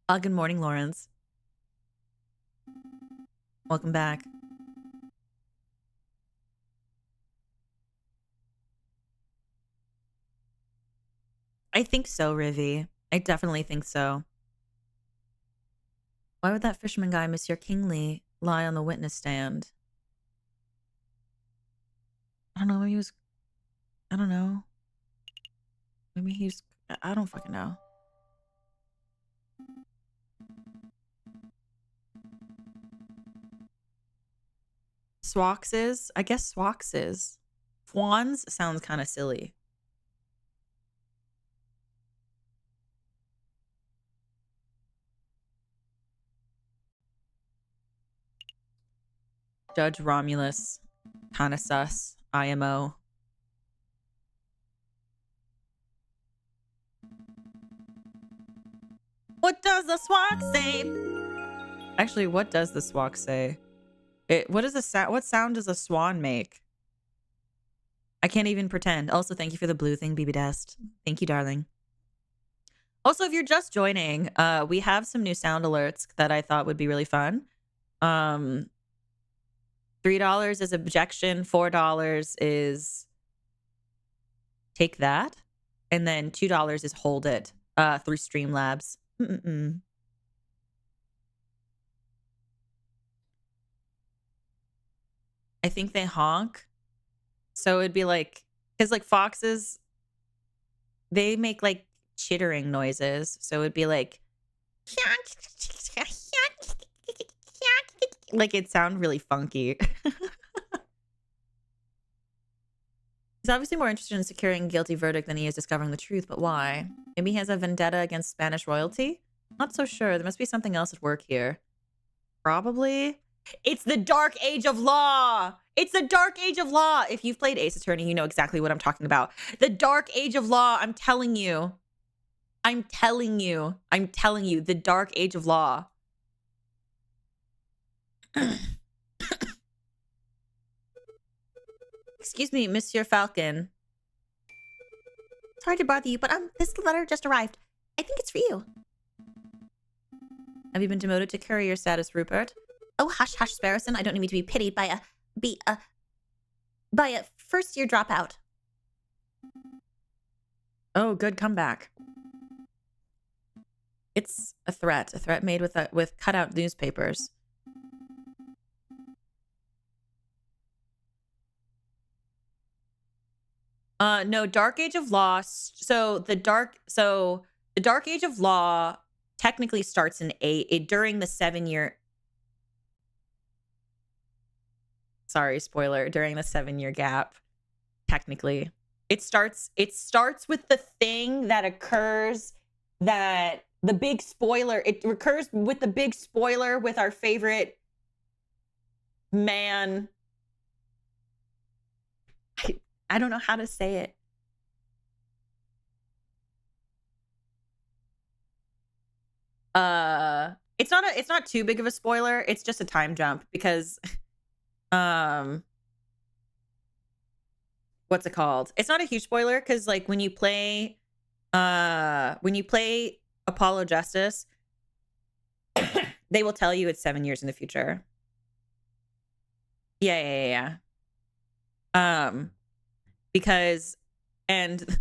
Good morning, Lawrence. Welcome back. I think so, Rivy. I definitely think so. Why would that fisherman guy, Monsieur Kingley, lie on the witness stand? I don't know. Maybe he was... I don't know. Maybe he's... I don't fucking know. Swaxes? I guess Swaxes. Swans sounds kind of silly. Judge Romulus. Kind of sus. IMO. What does the swag say? Actually, what does the swag say? What is the sound? What sound does a swan make? I can't even pretend. Also, thank you for the blue thing, BB Dest. Thank you, darling. Also, if you're just joining, we have some new sound alerts that I thought would be really fun. $3 is objection, $4 is take that, and then $2 is hold it through Streamlabs. I think they honk. So it'd be like, because like foxes, they make like chittering noises. So it'd be like it'd sound really funky. He's obviously more interested in securing a guilty verdict than he is discovering the truth, but why? Maybe he has a vendetta against Spanish royalty? Not so sure. There must be something else at work here. Probably. It's the dark age of law. It's the dark age of law. If you've played Ace Attorney, you know exactly what I'm talking about. The dark age of law. I'm telling you. I'm telling you. I'm telling you. The dark age of law. Excuse me, Monsieur Falcon. Sorry to bother you, but this letter just arrived. I think it's for you. Have you been demoted to courier status, Rupert? Oh, hush, Sparrowson. I don't need to be pitied by a first-year dropout. Oh, good comeback. It's a threat made with cutout newspapers. No, Dark Age of Law. So the Dark Age of Law technically starts in during the 7-year. Sorry, spoiler. During the 7-year gap, technically, it starts with the thing that occurs that the big spoiler. It occurs with the big spoiler with our favorite man. I don't know how to say it. It's not too big of a spoiler. It's just a time jump because what's it called? It's not a huge spoiler because like when you play Apollo Justice, they will tell you it's 7 years in the future. Yeah. Because, and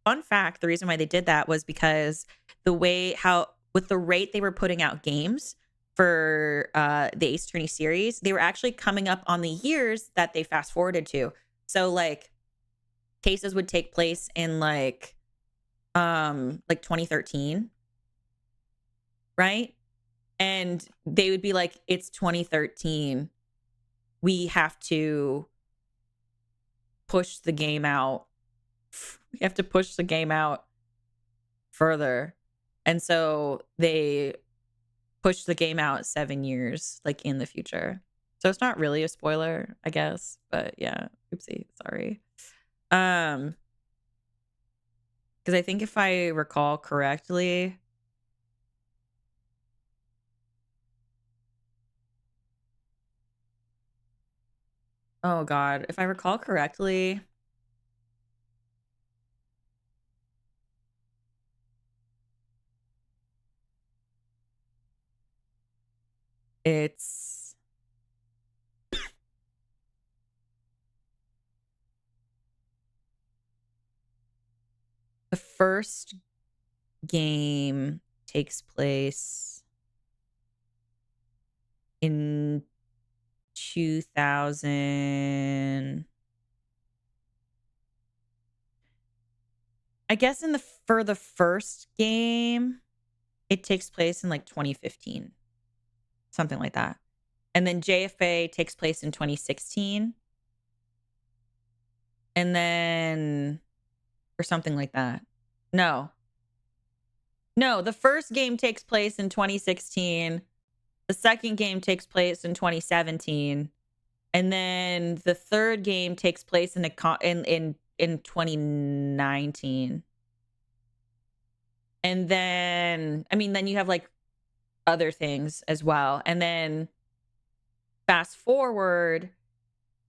fun fact, the reason why they did that was because with the rate they were putting out games for the Ace Attorney series, they were actually coming up on the years that they fast forwarded to. So like cases would take place in like like 2013, right? And they would be like, it's 2013. We have to push the game out. We have to push the game out further. And so they pushed the game out 7 years, like in the future. So it's not really a spoiler, I guess. But yeah, oopsie, sorry. Because I think if I recall correctly, oh God, if I recall correctly, it's the first game takes place in 2000. I guess for the first game, it takes place in like 2015, something like that. And then JFA takes place in 2016. And then, or something like that. No, the first game takes place in 2016. The second game takes place in 2017. And then the third game takes place in 2019. And then, I mean, then you have like other things as well. And then fast forward,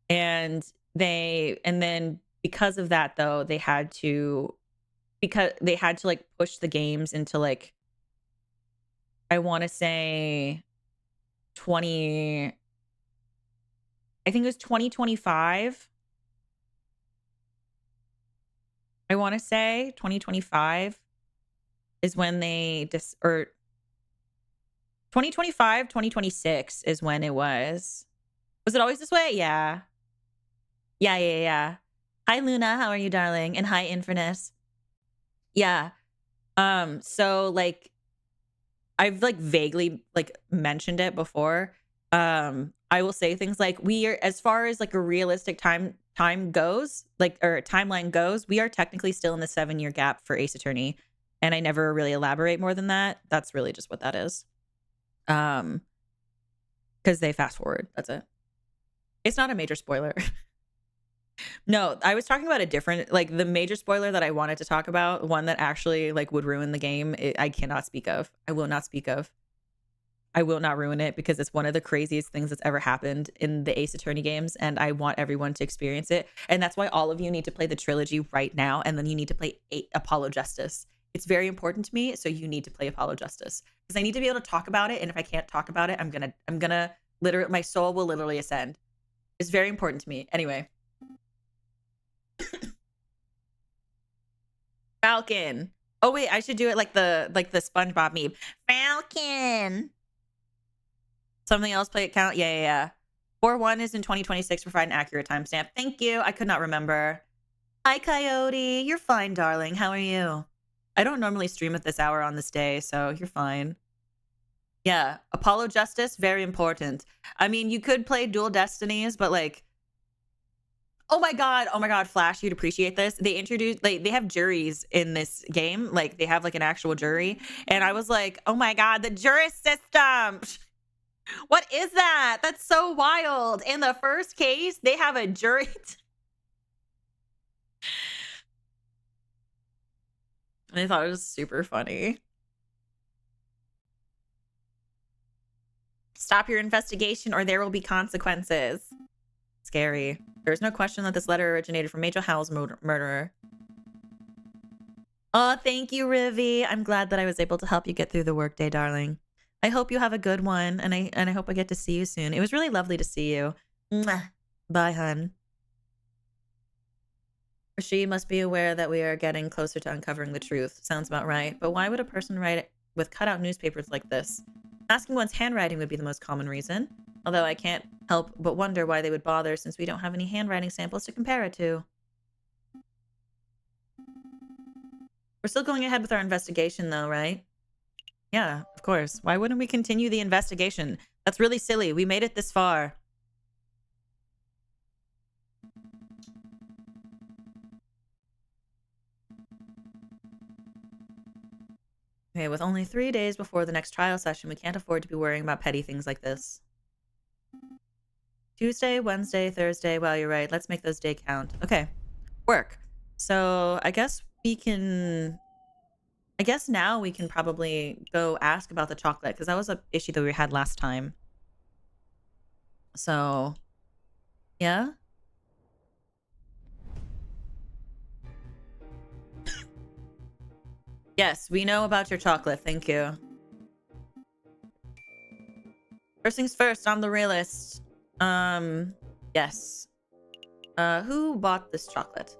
and then because of that though, they had to like push the games into like, I want to say I think it was 2025. I want to say 2025 is when they or 2025, 2026 is when it was. Was it always this way? Yeah. Yeah. Hi, Luna. How are you, darling? And hi, Infernus. Yeah. So like, I've like vaguely like mentioned it before. I will say things like, we are, as far as like a realistic time goes, like, or timeline goes, we are technically still in the 7-year gap for Ace Attorney. And I never really elaborate more than that. That's really just what that is. Because they fast forward. That's it. It's not a major spoiler. No, I was talking about a different, like the major spoiler that I wanted to talk about, one that actually like would ruin the game. I cannot speak of. I will not speak of. I will not ruin it because it's one of the craziest things that's ever happened in the Ace Attorney games, and I want everyone to experience it. And that's why all of you need to play the trilogy right now, and then you need to play Apollo Justice. It's very important to me, so you need to play Apollo Justice because I need to be able to talk about it. And if I can't talk about it, I'm gonna literally, my soul will literally ascend. It's very important to me. Anyway. Falcon. Oh wait, I should do it like the SpongeBob meme. Falcon. Something else play it count? Yeah. 4-1 is in 2026. Provide an accurate timestamp. Thank you. I could not remember. Hi, Coyote. You're fine, darling. How are you? I don't normally stream at this hour on this day, so you're fine. Yeah, Apollo Justice, very important. I mean, you could play Dual Destinies, but like, oh my god, Flash, you'd appreciate this. They introduced, like, they have juries in this game. Like, they have like an actual jury. And I was like, oh my god, the jury system. What is that? That's so wild. In the first case, they have a jury. And I thought it was super funny. Stop your investigation or there will be consequences. Scary. There's no question that this letter originated from Major Howell's murderer. Oh, thank you, Rivy. I'm glad that I was able to help you get through the workday, darling. I hope you have a good one, and I hope I get to see you soon. It was really lovely to see you. Mwah. Bye, hun. She must be aware that we are getting closer to uncovering the truth. Sounds about right. But why would a person write it with cutout newspapers like this? Asking one's handwriting would be the most common reason. Although I can't help but wonder why they would bother since we don't have any handwriting samples to compare it to. We're still going ahead with our investigation though, right? Yeah, of course. Why wouldn't we continue the investigation? That's really silly. We made it this far. Okay, with only 3 days before the next trial session, we can't afford to be worrying about petty things like this. Tuesday, Wednesday, Thursday. Well, you're right. Let's make those days count. Okay, work. So I guess we can... I guess now we can probably go ask about the chocolate, because that was an issue that we had last time. So, yeah? Yes, we know about your chocolate. Thank you. First things first, I'm the realist. Yes. Who bought this chocolate?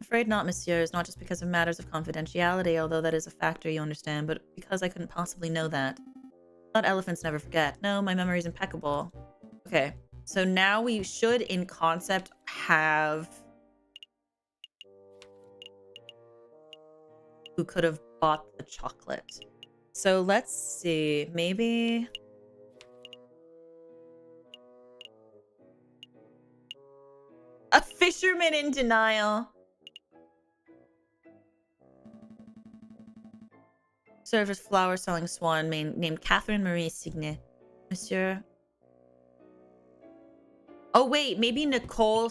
Afraid not, messieurs, not just because of matters of confidentiality, although that is a factor, you understand, but because I couldn't possibly know that. Thought elephants never forget. No, my memory's impeccable. Okay, so now we should, in concept, have... who could have bought the chocolate. So let's see, maybe... a fisherman in denial. Service flower selling swan named Catherine Marie Signe. Monsieur. Oh wait, maybe Gautier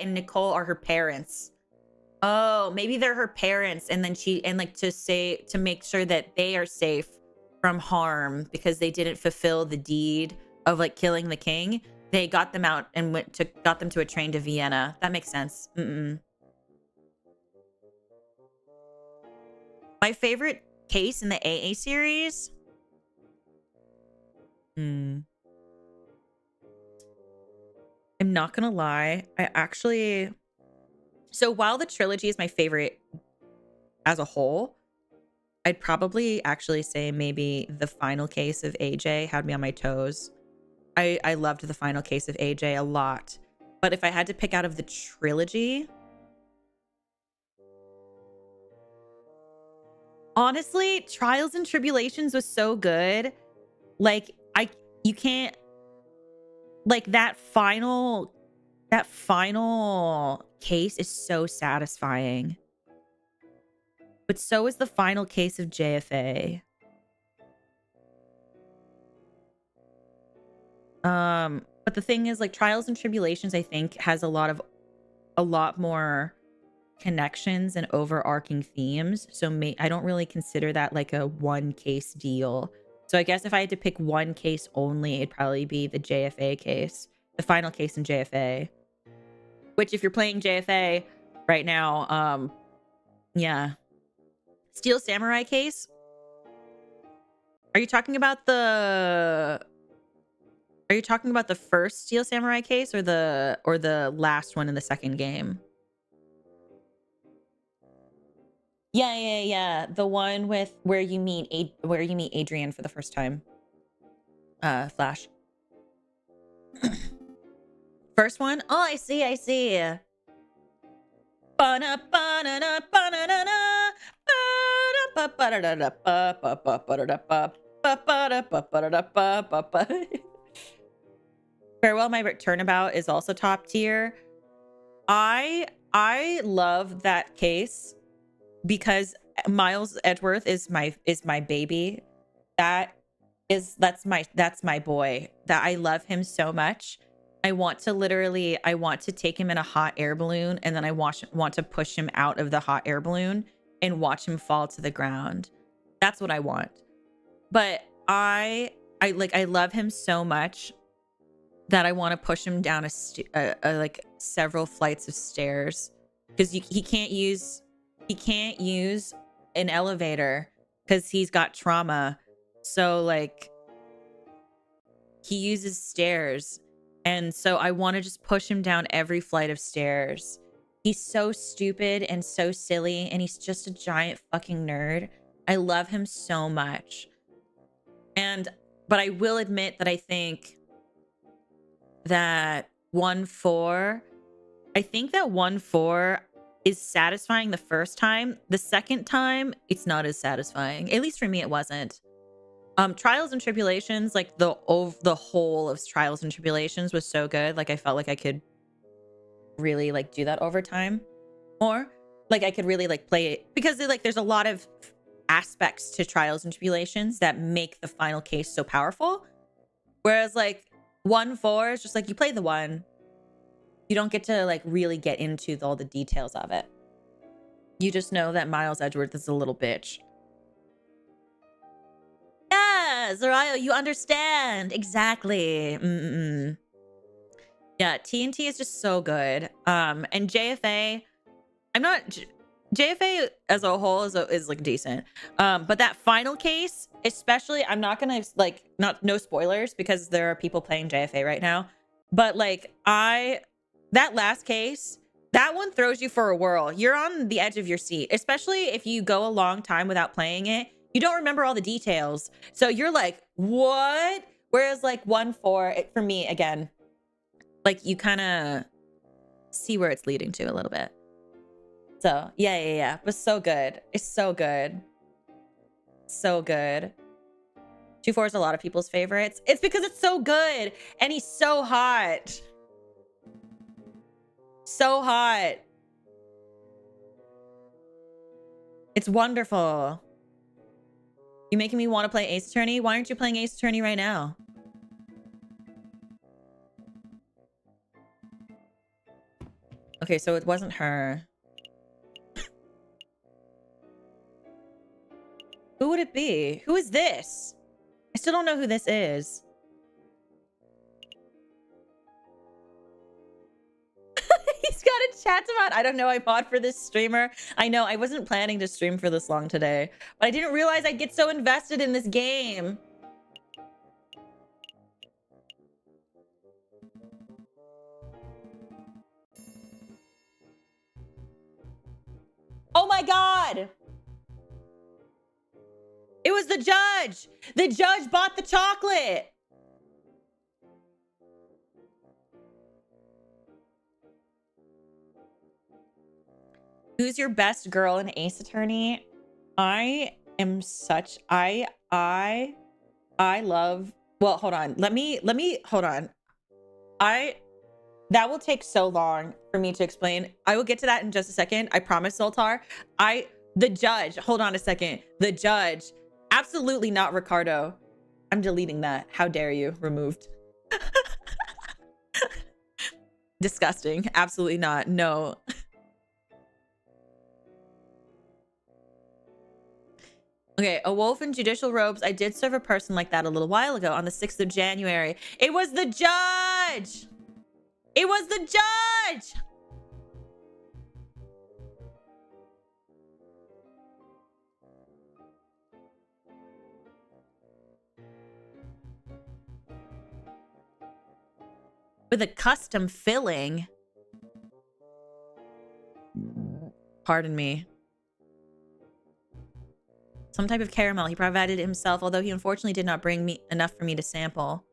and Nicole are her parents. Oh, maybe they're her parents, and then to make sure that they are safe from harm because they didn't fulfill the deed of like killing the king. They got them out and got them to a train to Vienna. That makes sense. My favorite case in the AA series. I'm not gonna lie. I actually... So while the trilogy is my favorite as a whole, I'd probably actually say maybe the final case of AJ had me on my toes. I loved the final case of AJ a lot. But if I had to pick out of the trilogy... Honestly, Trials and Tribulations was so good. Like, you can't... Like, that final case is so satisfying. But so is the final case of JFA. But the thing is, like, Trials and Tribulations, I think, has a lot more connections and overarching themes. So I don't really consider that like a one case deal. So I guess if I had to pick one case only, it'd probably be the JFA case, the final case in JFA. Which, if you're playing JFA right now, yeah. Steel Samurai case. Are you talking about the first Steel Samurai case or the last one in the second game? Yeah. The one with where you meet Adrian for the first time. Flash. First one? Oh, I see. Farewell My Turnabout is also top tier. I love that case because Miles Edgeworth is my baby. That's my boy. That I love him so much. I want to take him in a hot air balloon, and then I want to push him out of the hot air balloon and watch him fall to the ground. That's what I want. But I love him so much that I want to push him down like several flights of stairs, because he can't use an elevator because he's got trauma. So like he uses stairs. And so I want to just push him down every flight of stairs. He's so stupid and so silly, and he's just a giant fucking nerd. I love him so much. But I will admit that I think that 1-4. I think that 1-4 is satisfying the first time. The second time, it's not as satisfying. At least for me, it wasn't. Trials and Tribulations, like the whole of Trials and Tribulations was so good. Like I felt like I could really like do that over time more. Like I could really like play it because like there's a lot of aspects to Trials and Tribulations that make the final case so powerful. Whereas like 1-4 is just like you play the one. You don't get to like really get into all the details of it. You just know that Miles Edgeworth is a little bitch. Yeah, Zarayo, you understand. Exactly. Yeah, TNT is just so good. And JFA, JFA as a whole is like decent. But that final case, especially, I'm not gonna like, no spoilers because there are people playing JFA right now. But like that last case, that one throws you for a whirl. You're on the edge of your seat, especially if you go a long time without playing it. You don't remember all the details. So you're like, what? Whereas like 1-4, for me, again, like you kind of see where it's leading to a little bit. So yeah. But so good. It's so good. So good. 2-4 is a lot of people's favorites. It's because it's so good. And he's so hot. So hot. It's wonderful. You're making me want to play Ace Attorney. Why aren't you playing Ace Attorney right now? Okay, so it wasn't her. Who would it be? Who is this? I still don't know who this is. He's got a chat mod. I don't know. I bought for this streamer. I know I wasn't planning to stream for this long today, but I didn't realize I'd get so invested in this game. Oh my God. It was the judge. The judge bought the chocolate. Who's your best girl in Ace Attorney? I am such I love, well, hold on. Let me hold on. That will take so long for me to explain. I will get to that in just a second. I promise, Zoltar. The judge, hold on a second. The judge, absolutely not Ricardo. I'm deleting that. How dare you? Removed. Disgusting. Absolutely not. No. Okay, a wolf in judicial robes. I did serve a person like that a little while ago on the 6th of January. It was the judge! It was the judge! With a custom filling. Pardon me. Some type of caramel. He provided it himself, although he unfortunately did not bring me enough for me to sample.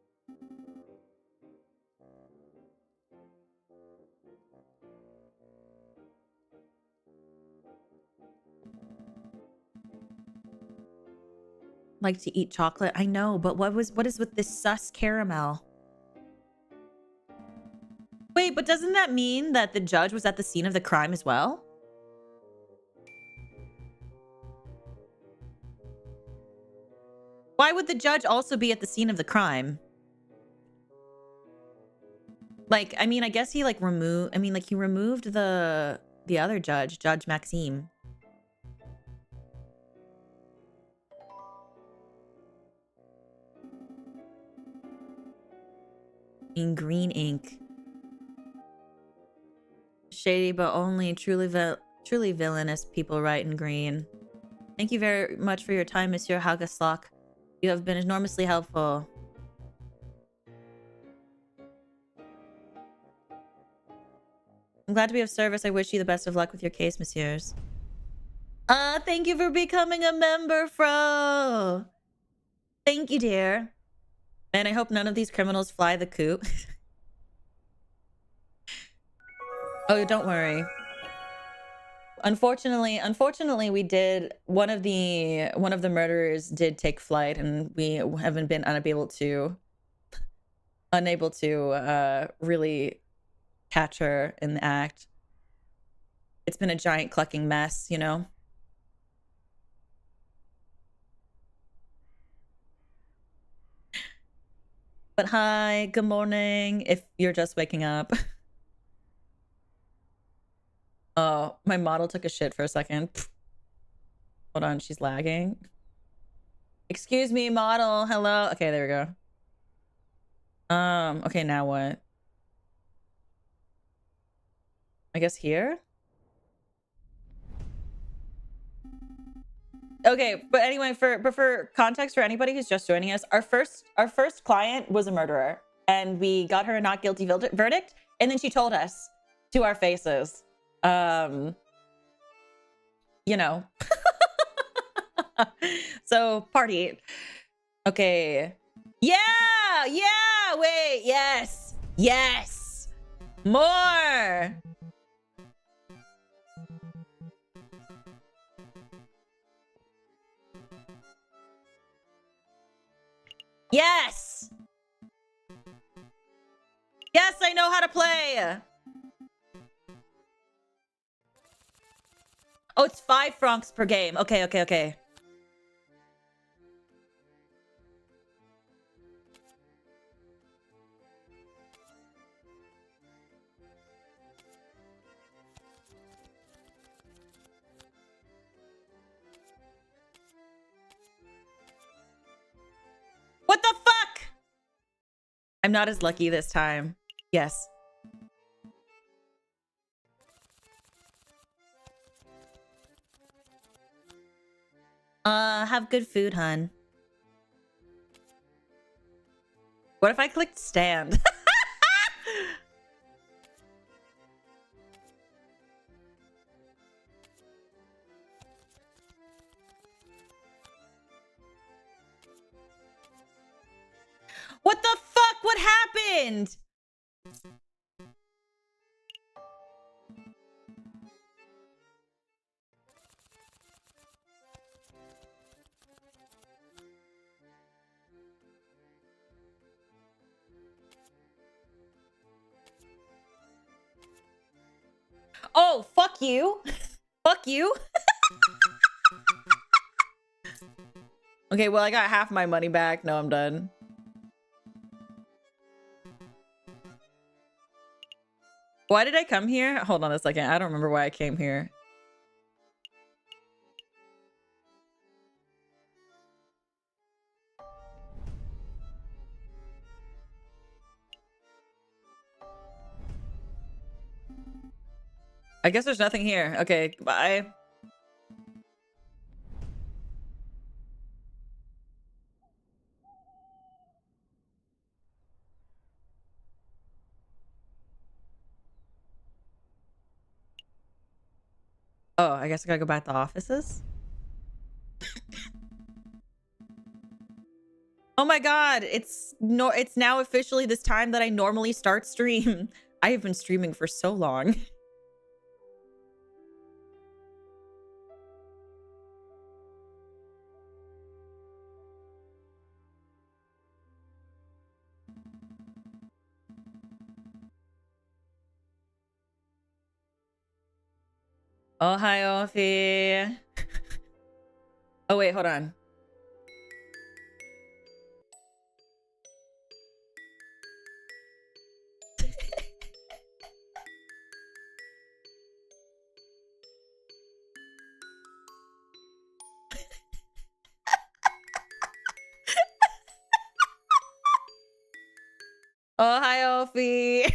Like to eat chocolate. I know, but what is with this sus caramel? Wait, but doesn't that mean that the judge was at the scene of the crime as well? Why would the judge also be at the scene of the crime? Like, I mean, I guess he like removed, he removed the other judge, Judge Maxime. In green ink. Shady, but only truly villainous people write in green. Thank you very much for your time, Monsieur Hagaslock. You have been enormously helpful. I'm glad to be of service. I wish you the best of luck with your case, messieurs. Thank you for becoming a member, Fro. Thank you, dear. And I hope none of these criminals fly the coop. Oh, don't worry. Unfortunately, we did one of the murderers did take flight, and we haven't been unable to really catch her in the act. It's been a giant clucking mess, you know. But hi, good morning. If you're just waking up. Oh, my model took a shit for a second. Hold on, she's lagging. Excuse me, model. Hello. Okay, there we go. Okay, now what? I guess here? Okay, but anyway, for context for anybody who's just joining us, our first client was a murderer, and we got her a not guilty verdict, and then she told us to our faces. You know. So party. Okay. Yeah, wait, yes. More. Yes, I know how to play. Oh, it's 5 francs per game. Okay. What the fuck? I'm not as lucky this time. Yes. Have good food, hun. What if I clicked stand? What the fuck? What happened? Oh, fuck you. Fuck you. Okay, well, I got half my money back. No, I'm done. Why did I come here? Hold on a second. I don't remember why I came here. I guess there's nothing here. Okay, bye. Oh, I guess I gotta go back to offices. Oh my god, it's now officially this time that I normally start stream. I have been streaming for so long. Oh, hi, Ophi. Oh, wait, hold on. Oh, hi, Ophi.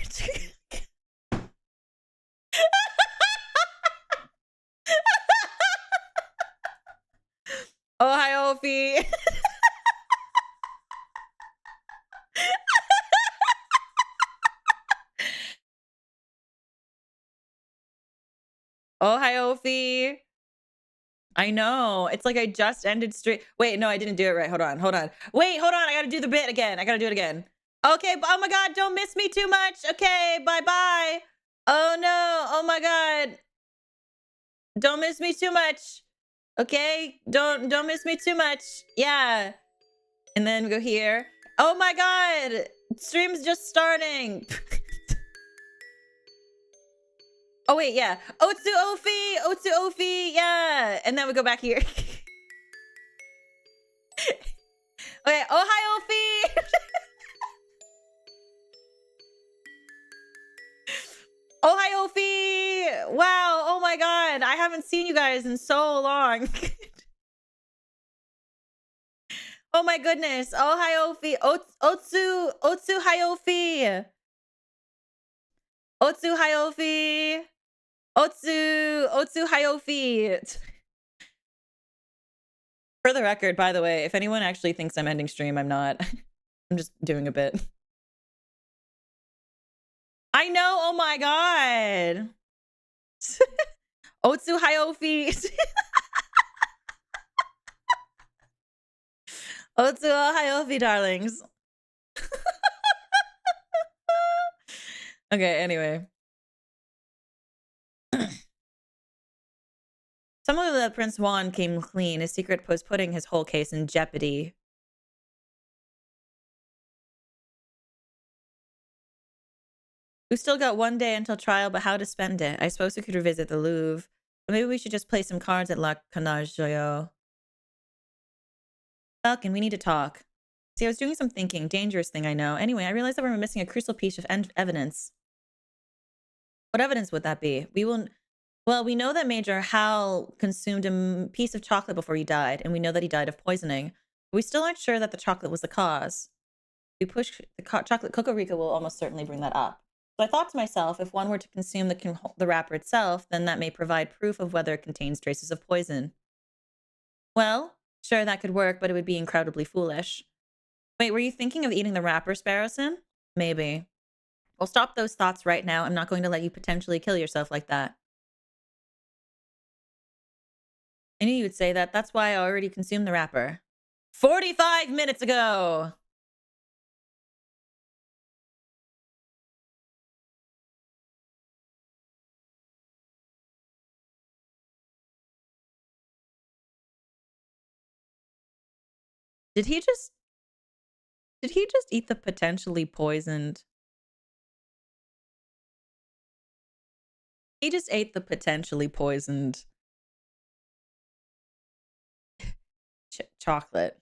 Oh, hi, Ophi. Oh, hi, Ophi. I know. It's like I just ended stream. Wait, no, I didn't do it right. Hold on. Wait, hold on. I gotta do the bit again. I gotta do it again. Okay. Oh my god, don't miss me too much. Okay, bye-bye. Oh no! Oh my god! Don't miss me too much. Okay? Don't miss me too much. Yeah. And then go here. Oh my god! Stream's just starting. Oh wait, yeah. Otsu Ofi! Otsu Ofi! Yeah! And then we go back here. Okay, oh hi Ofi! Oh hi Ofi! Wow, oh my god. I haven't seen you guys in so long. Oh my goodness. Oh hi Ofi. Otsu hi Ofi. Otsu hi Ofi. Otsu hi Ofi. For the record, by the way, if anyone actually thinks I'm ending stream, I'm not. I'm just doing a bit. I know, oh my god. Otsu hi Ofi. Otsu hi Ofi, darlings. Okay, anyway. Some of the Prince Juan came clean. His secret was putting his whole case in jeopardy. We still got one day until trial, but how to spend it? I suppose we could revisit the Louvre. But maybe we should just play some cards at La Canage Joyeux. Falcon, we need to talk. See, I was doing some thinking. Dangerous thing, I know. Anyway, I realized that we're missing a crucial piece of evidence. What evidence would that be? Well, we know that Major Hal consumed a piece of chocolate before he died, and we know that he died of poisoning. But we still aren't sure that the chocolate was the cause. If we push the chocolate, Cocorico will almost certainly bring that up. So I thought to myself, if one were to consume the wrapper itself, then that may provide proof of whether it contains traces of poison. Well, sure, that could work, but it would be incredibly foolish. Wait, were you thinking of eating the wrapper, Sparrowson? Maybe. Well, stop those thoughts right now. I'm not going to let you potentially kill yourself like that. I knew you would say that. That's why I already consumed the wrapper. 45 minutes ago! Did he just eat the potentially poisoned? He just ate the potentially poisoned chocolate.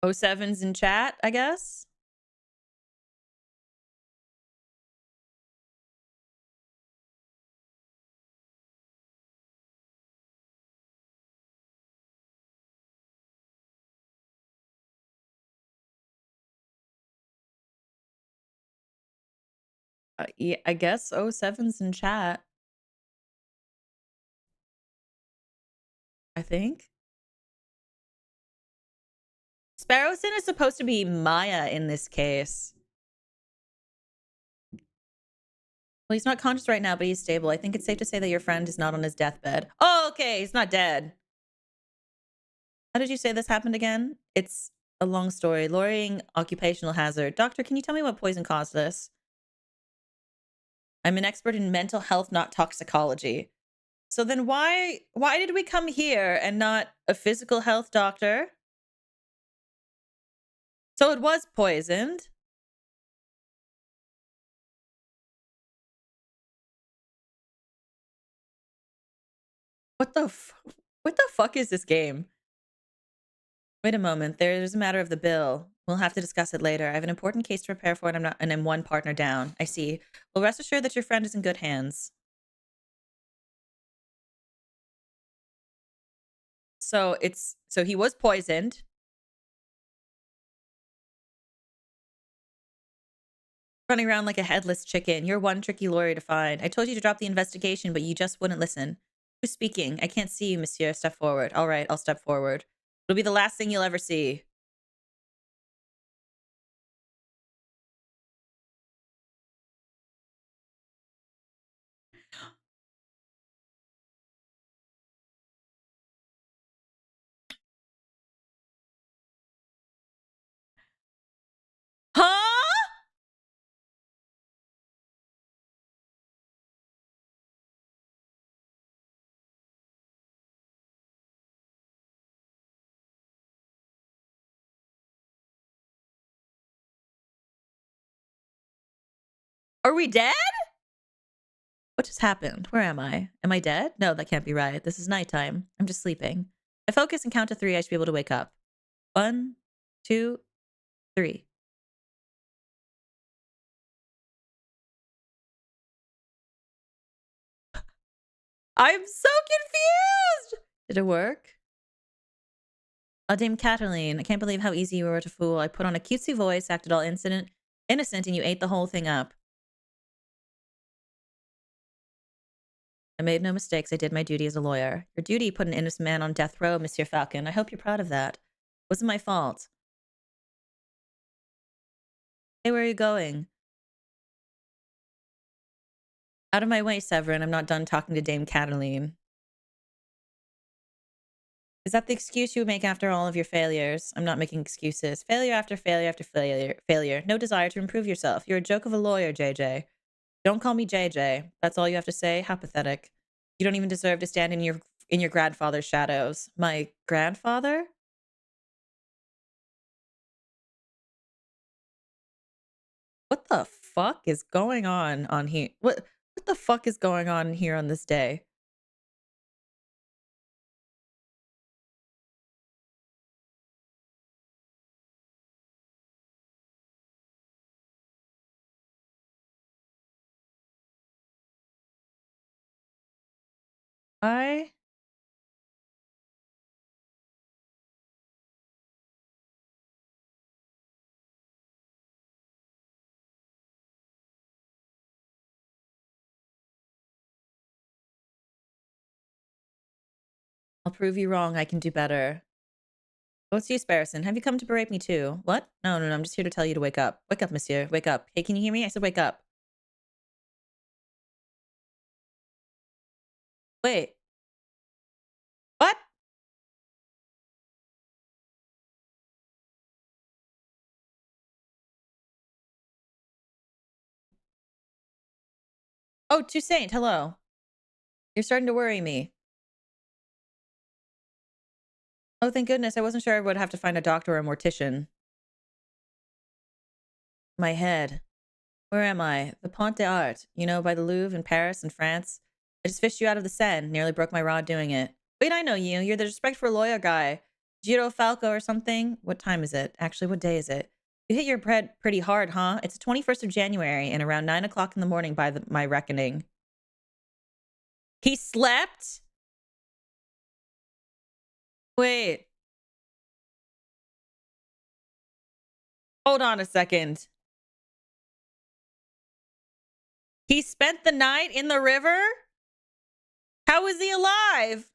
07's in chat, I guess. Yeah, I guess 07's in chat. I think. Sparrowson is supposed to be Maya in this case. Well, he's not conscious right now, but he's stable. I think it's safe to say that your friend is not on his deathbed. Oh, okay. He's not dead. How did you say this happened again? It's a long story. Lowering occupational hazard. Doctor, can you tell me what poison caused this? I'm an expert in mental health, not toxicology. So then why did we come here and not a physical health doctor? So it was poisoned. What the fuck is this game? Wait a moment. There's a matter of the bill. We'll have to discuss it later. I have an important case to prepare for, and I'm one partner down. I see. Well, rest assured that your friend is in good hands. So he was poisoned. Running around like a headless chicken. You're one tricky lawyer to find. I told you to drop the investigation, but you just wouldn't listen. Who's speaking? I can't see you, monsieur. Step forward. All right, I'll step forward. It'll be the last thing you'll ever see. Huh? Are we dead? What just happened? Where am I? Am I dead? No, that can't be right. This is nighttime. I'm just sleeping. If I focus and count to 3, I should be able to wake up. 1, 2, 3. I'm so confused! Did it work? Oh, Dame Cataline, I can't believe how easy you were to fool. I put on a cutesy voice, acted all innocent, and you ate the whole thing up. I made no mistakes. I did my duty as a lawyer. Your duty put an innocent man on death row, Monsieur Falcon. I hope you're proud of that. It wasn't my fault. Hey, where are you going? Out of my way, Severin. I'm not done talking to Dame Cataline. Is that the excuse you would make after all of your failures? I'm not making excuses. Failure after failure after failure. No desire to improve yourself. You're a joke of a lawyer, JJ. Don't call me JJ. That's all you have to say? How pathetic. You don't even deserve to stand in your grandfather's shadows. My grandfather? What the fuck is going on here? What the fuck is going on here on this day? I'll prove you wrong. I can do better. What's use, Barrison? Have you come to berate me too? What? No, I'm just here to tell you to wake up. Wake up, monsieur. Wake up. Hey, can you hear me? I said wake up. Wait. What? Oh, Toussaint, hello. You're starting to worry me. Oh, thank goodness. I wasn't sure I would have to find a doctor or a mortician. My head. Where am I? The Pont d'Art. You know, by the Louvre in Paris and France. I just fished you out of the Seine. Nearly broke my rod doing it. Wait, I know you. You're the respectful lawyer guy. Giro Falco or something? What time is it? Actually, what day is it? You hit your bread pretty hard, huh? It's the 21st of January and around 9 o'clock in the morning by my reckoning. He slept? Wait. Hold on a second. He spent the night in the river? How is he alive?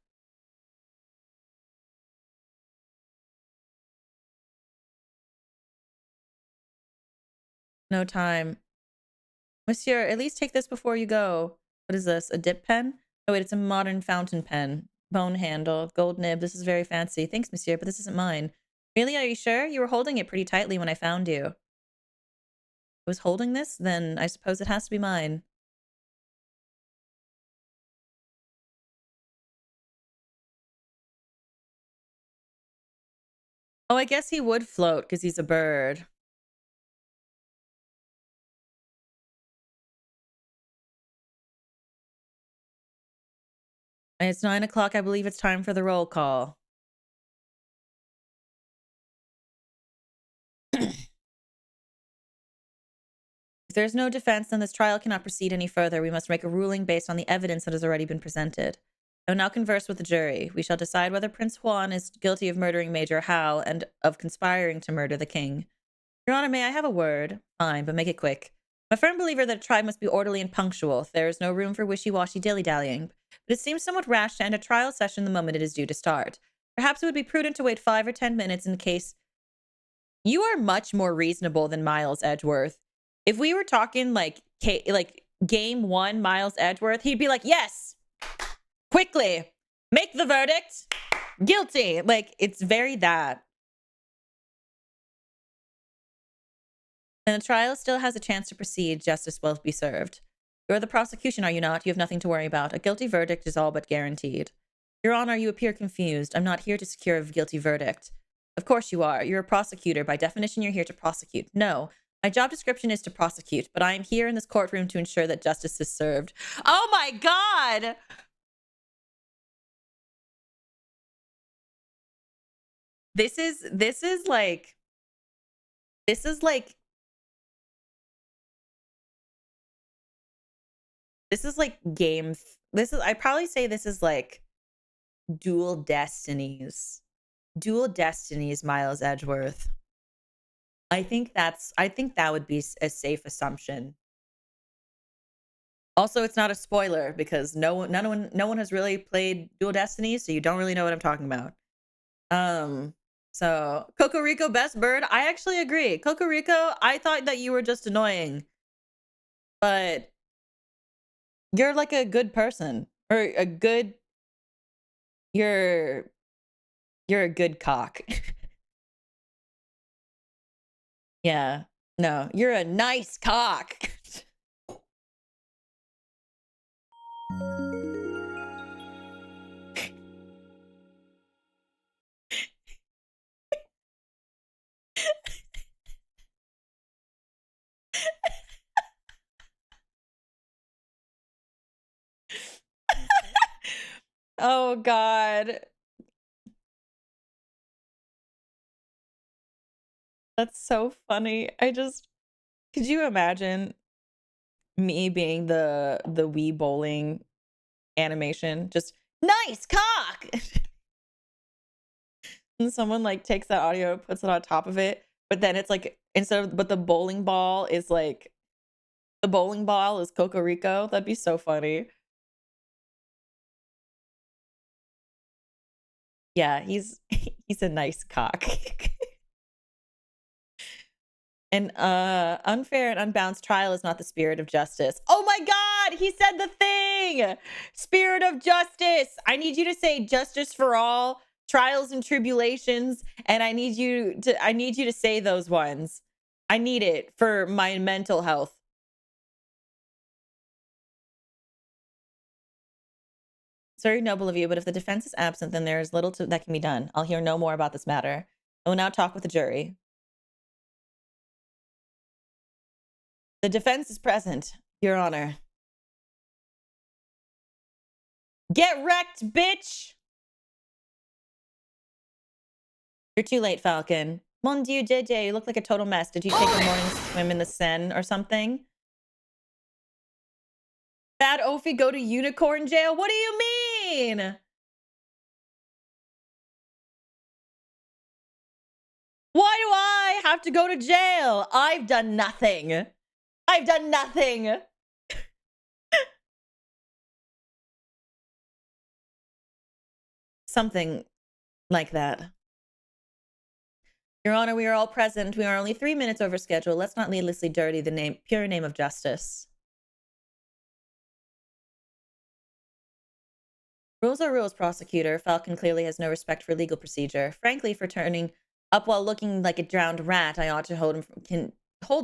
No time. Monsieur, at least take this before you go. What is this? A dip pen? Oh, wait, it's a modern fountain pen. Bone handle, gold nib. This is very fancy. Thanks, monsieur, but this isn't mine. Really? Are you sure? You were holding it pretty tightly when I found you. I was holding this? Then I suppose it has to be mine. Oh, I guess he would float because he's a bird. It's 9 o'clock. I believe it's time for the roll call. If there's no defense, then this trial cannot proceed any further. We must make a ruling based on the evidence that has already been presented. I will now converse with the jury. We shall decide whether Prince Juan is guilty of murdering Major Hal and of conspiring to murder the king. Your Honor, may I have a word? Fine, but make it quick. I'm a firm believer that a trial must be orderly and punctual. There is no room for wishy-washy dilly-dallying, but it seems somewhat rash to end a trial session the moment it is due to start. Perhaps it would be prudent to wait 5 or 10 minutes in case... You are much more reasonable than Miles Edgeworth. If we were talking like game 1 Miles Edgeworth, he'd be like, yes, quickly, make the verdict, guilty. Like, it's very that. And the trial still has a chance to proceed. Justice will be served. You're the prosecution, are you not? You have nothing to worry about. A guilty verdict is all but guaranteed. Your Honor, you appear confused. I'm not here to secure a guilty verdict. Of course you are. You're a prosecutor. By definition, you're here to prosecute. No, My job description is to prosecute, but I am here in this courtroom to ensure that justice is served. Oh my God. This is like game. I'd probably say this is like Dual Destinies. Dual Destinies, Miles Edgeworth. I think that would be a safe assumption. Also, it's not a spoiler because no one has really played Dual Destinies, so you don't really know what I'm talking about. So Cocorico best bird. I actually agree. Cocorico, I thought that you were just annoying, but you're like a good person or a good. You're a good cock. Yeah. No, you're a nice cock. Oh God. That's so funny. Could you imagine me being the Wii bowling animation? Just nice cock. And someone like takes that audio, puts it on top of it, but then it's like but the bowling ball is Cocorico. That'd be so funny. Yeah, he's a nice cock. An unfair and unbalanced trial is not the spirit of justice. Oh my God, he said the thing. Spirit of justice. I need you to say justice for all, trials and tribulations, and I need you to say those ones. I need it for my mental health. It's very noble of you, but if the defense is absent, then there is little that can be done. I'll hear no more about this matter. I will now talk with the jury. The defense is present, Your Honor. Get wrecked, bitch! You're too late, Falcon. Mon Dieu, JJ, you look like a total mess. Did you take a morning swim in the Seine or something? Bad Ophi go to unicorn jail? What do you mean? Why do I have to go to jail? I've done nothing. I've done nothing. Something like that. Your Honor, we are all present. We are only 3 minutes over schedule. Let's not needlessly dirty the pure name of justice. Rules are rules, prosecutor. Falcon clearly has no respect for legal procedure. Frankly, for turning up while looking like a drowned rat, I ought to hold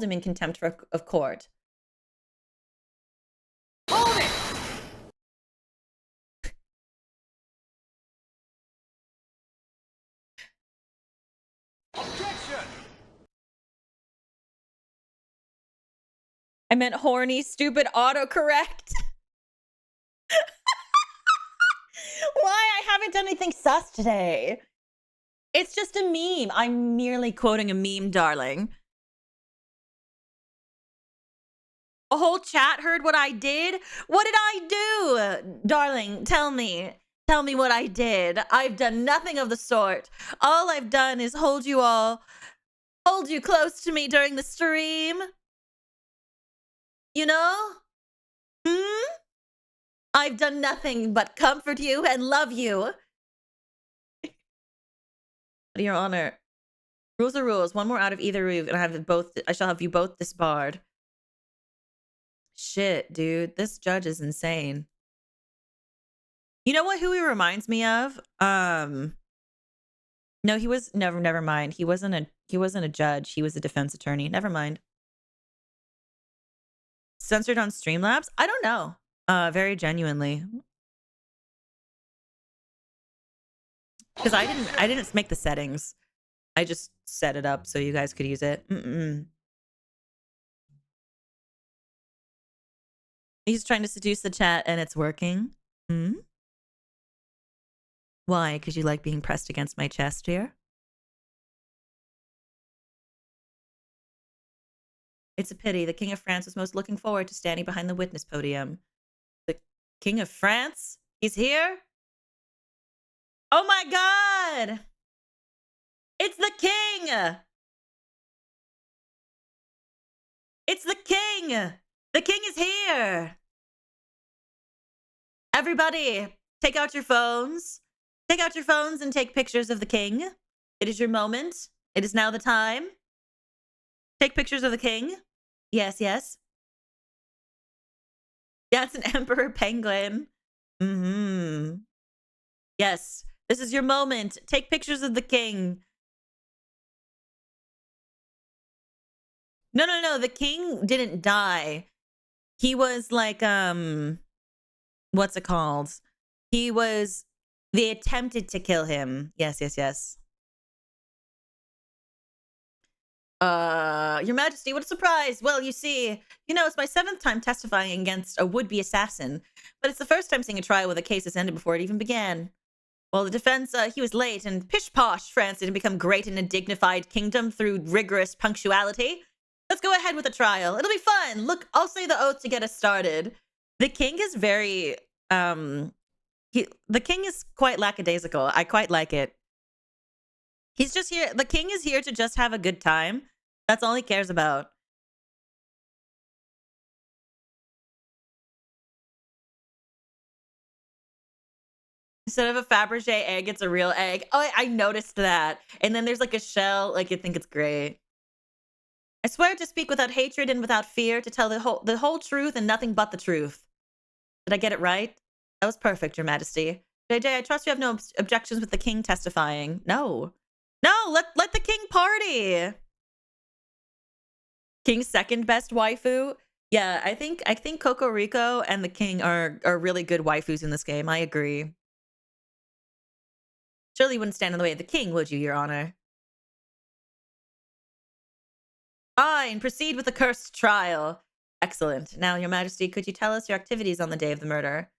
him in contempt of court. Hold it! Objection! I meant horny, stupid autocorrect. Why? I haven't done anything sus today. It's just a meme. I'm merely quoting a meme, darling. A whole chat heard what I did? What did I do? Darling, tell me. Tell me what I did. I've done nothing of the sort. All I've done is hold you close to me during the stream. You know? I've done nothing but comfort you and love you. Your Honor, rules are rules. One more out of either roof, and I shall have you both disbarred. Shit, dude, this judge is insane. You know who he reminds me of? No, he was never mind. He wasn't a judge. He was a defense attorney. Never mind. Censored on Streamlabs? I don't know. Very genuinely. Because I didn't make the settings. I just set it up so you guys could use it. He's trying to seduce the chat and it's working. Hmm? Why? Because you like being pressed against my chest here? It's a pity. The King of France was most looking forward to standing behind the witness podium. The King of France? He's here? Oh my god! It's the king! It's the king! The king is here! Everybody, take out your phones. Take out your phones and take pictures of the king. It is your moment. It is now the time. Take pictures of the king. Yes, yes. Yeah, it's an emperor penguin. Mm-hmm. Yes, this is your moment. Take pictures of the king. No, no, no. The king didn't die. He was like, what's it called? They attempted to kill him. Yes, yes, yes. Your Majesty, what a surprise. Well, you see, it's my 7th time testifying against a would-be assassin, but it's the first time seeing a trial where the case has ended before it even began. Well, the defense, he was late, and pish-posh, France didn't become great in a dignified kingdom through rigorous punctuality. Let's go ahead with the trial. It'll be fun. Look, I'll say the oath to get us started. The king is very, the king is quite lackadaisical. I quite like it. He's just here. The king is here to just have a good time. That's all he cares about. Instead of a Fabergé egg, it's a real egg. Oh, I noticed that. And then there's like a shell. Like, you think it's great. I swear to speak without hatred and without fear, to tell the whole truth and nothing but the truth. Did I get it right? That was perfect, Your Majesty. JJ, I trust you have no objections with the king testifying. No. No, let the king party. King's second best waifu. Yeah, I think Coco Rico and the king are really good waifus in this game. I agree. Surely you wouldn't stand in the way of the king, would you, Your Honor? Fine, proceed with the cursed trial. Excellent. Now, Your Majesty, could you tell us your activities on the day of the murder?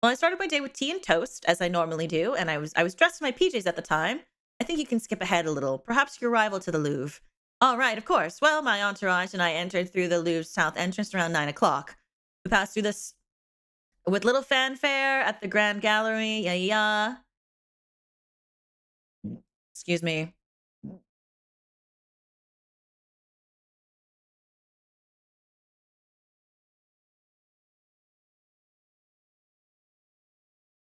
Well, I started my day with tea and toast, as I normally do, and I was dressed in my PJs at the time. I think you can skip ahead a little. Perhaps your arrival to the Louvre. All right, of course. Well, my entourage and I entered through the Louvre's south entrance around 9 o'clock. We passed through this with little fanfare at the Grand Gallery. Yeah. Excuse me.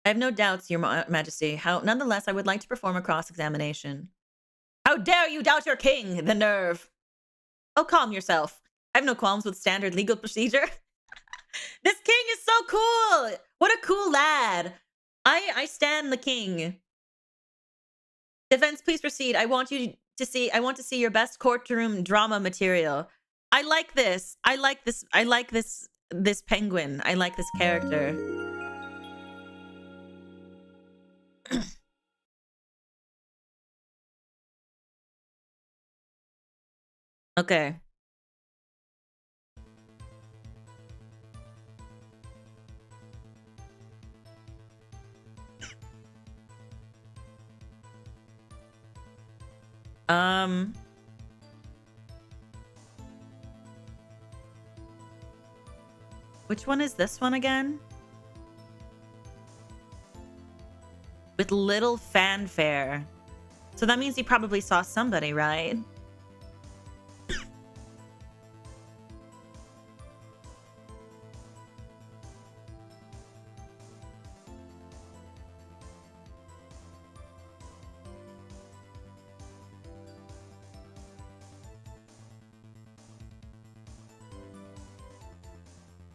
I have no doubts, Your Majesty. Nonetheless, I would like to perform a cross-examination. How dare you doubt your king? The nerve. Oh, calm yourself. I have no qualms with standard legal procedure. This king is so cool. What a cool lad. I stand the king. Defense, please proceed. I want to see your best courtroom drama material. I like this penguin. I like this character. Okay. Which one is this one again? With little fanfare. So that means he probably saw somebody, right?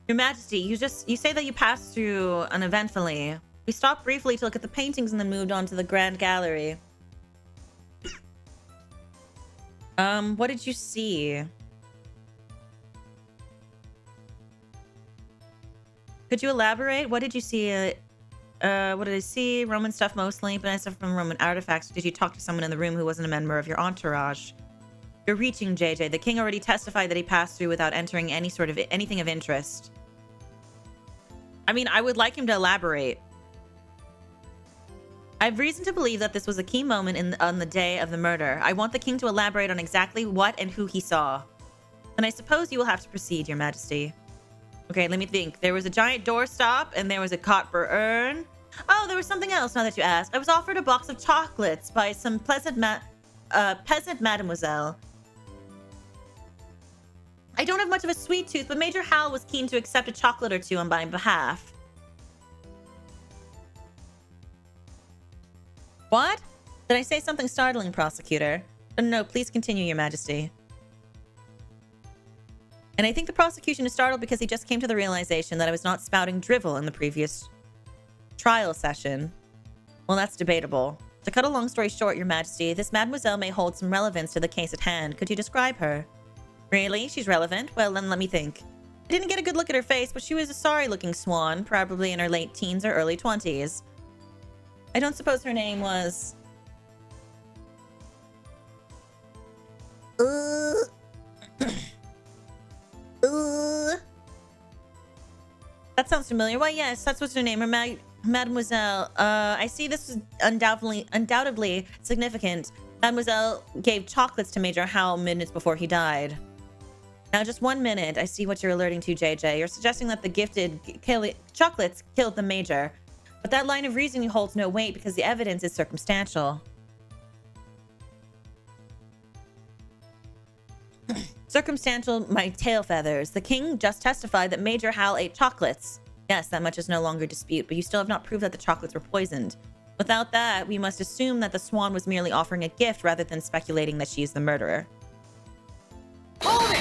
Your Majesty, you say that you passed through uneventfully. We stopped briefly to look at the paintings and then moved on to the Grand Gallery. What did you see? Could you elaborate? What did you see? What did I see? Roman stuff mostly, but I stuff from Roman artifacts. Did you talk to someone in the room who wasn't a member of your entourage? You're reaching, JJ. The king already testified that he passed through without entering anything of interest. I mean, I would like him to elaborate. I have reason to believe that this was a key moment on the day of the murder. I want the king to elaborate on exactly what and who he saw. Then I suppose you will have to proceed, Your Majesty. Okay, let me think. There was a giant doorstop, and there was a copper urn. Oh, there was something else now that you ask. I was offered a box of chocolates by some peasant mademoiselle. I don't have much of a sweet tooth, but Major Hal was keen to accept a chocolate or two on my behalf. What? Did I say something startling, Prosecutor? No, please continue, Your Majesty. And I think the prosecution is startled because he just came to the realization that I was not spouting drivel in the previous trial session. Well, that's debatable. To cut a long story short, Your Majesty, this mademoiselle may hold some relevance to the case at hand. Could you describe her? Really? She's relevant? Well, then let me think. I didn't get a good look at her face, but she was a sorry-looking swan, probably in her late teens or early 20s. I don't suppose her name was... That sounds familiar. Why, yes, that's what's her name. Her Mademoiselle. I see this is undoubtedly significant. Mademoiselle gave chocolates to Major Hal minutes before he died. Now, just 1 minute. I see what you're alerting to, JJ. You're suggesting that the gifted chocolates killed the Major. But that line of reasoning holds no weight because the evidence is circumstantial. Circumstantial, my tail feathers. The king just testified that Major Hal ate chocolates. Yes, that much is no longer dispute, but you still have not proved that the chocolates were poisoned. Without that, we must assume that the swan was merely offering a gift rather than speculating that she is the murderer. Hold it!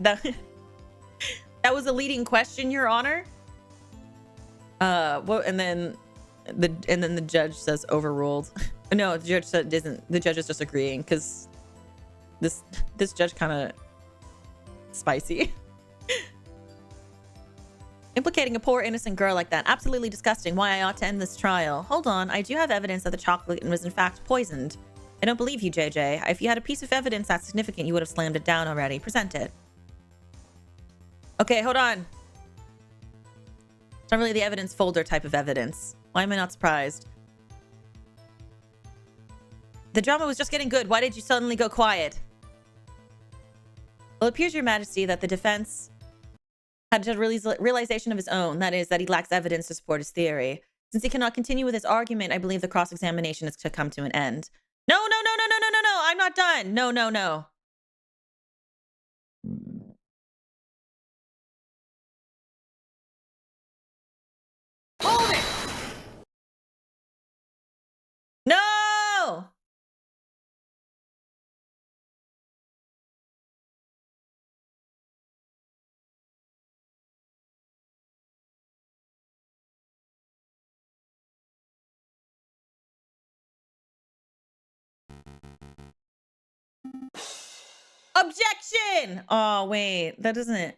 that was a leading question, Your Honor. Well, and then the judge says overruled. No, the judge said isn't. The judge is just agreeing because this judge kind of spicy. Implicating a poor innocent girl like that, absolutely disgusting. Why I ought to end this trial. Hold on, I do have evidence that the chocolate was in fact poisoned. I don't believe you, JJ. If you had a piece of evidence that's significant, you would have slammed it down already. Present it. Okay, hold on. It's not really the evidence folder type of evidence. Why am I not surprised? The drama was just getting good. Why did you suddenly go quiet? Well, it appears, Your Majesty, that the defense had a realization of his own. That is, that he lacks evidence to support his theory. Since he cannot continue with his argument, I believe the cross-examination is to come to an end. No, I'm not done. No. Hold it! No! Objection! Oh, wait. That doesn't...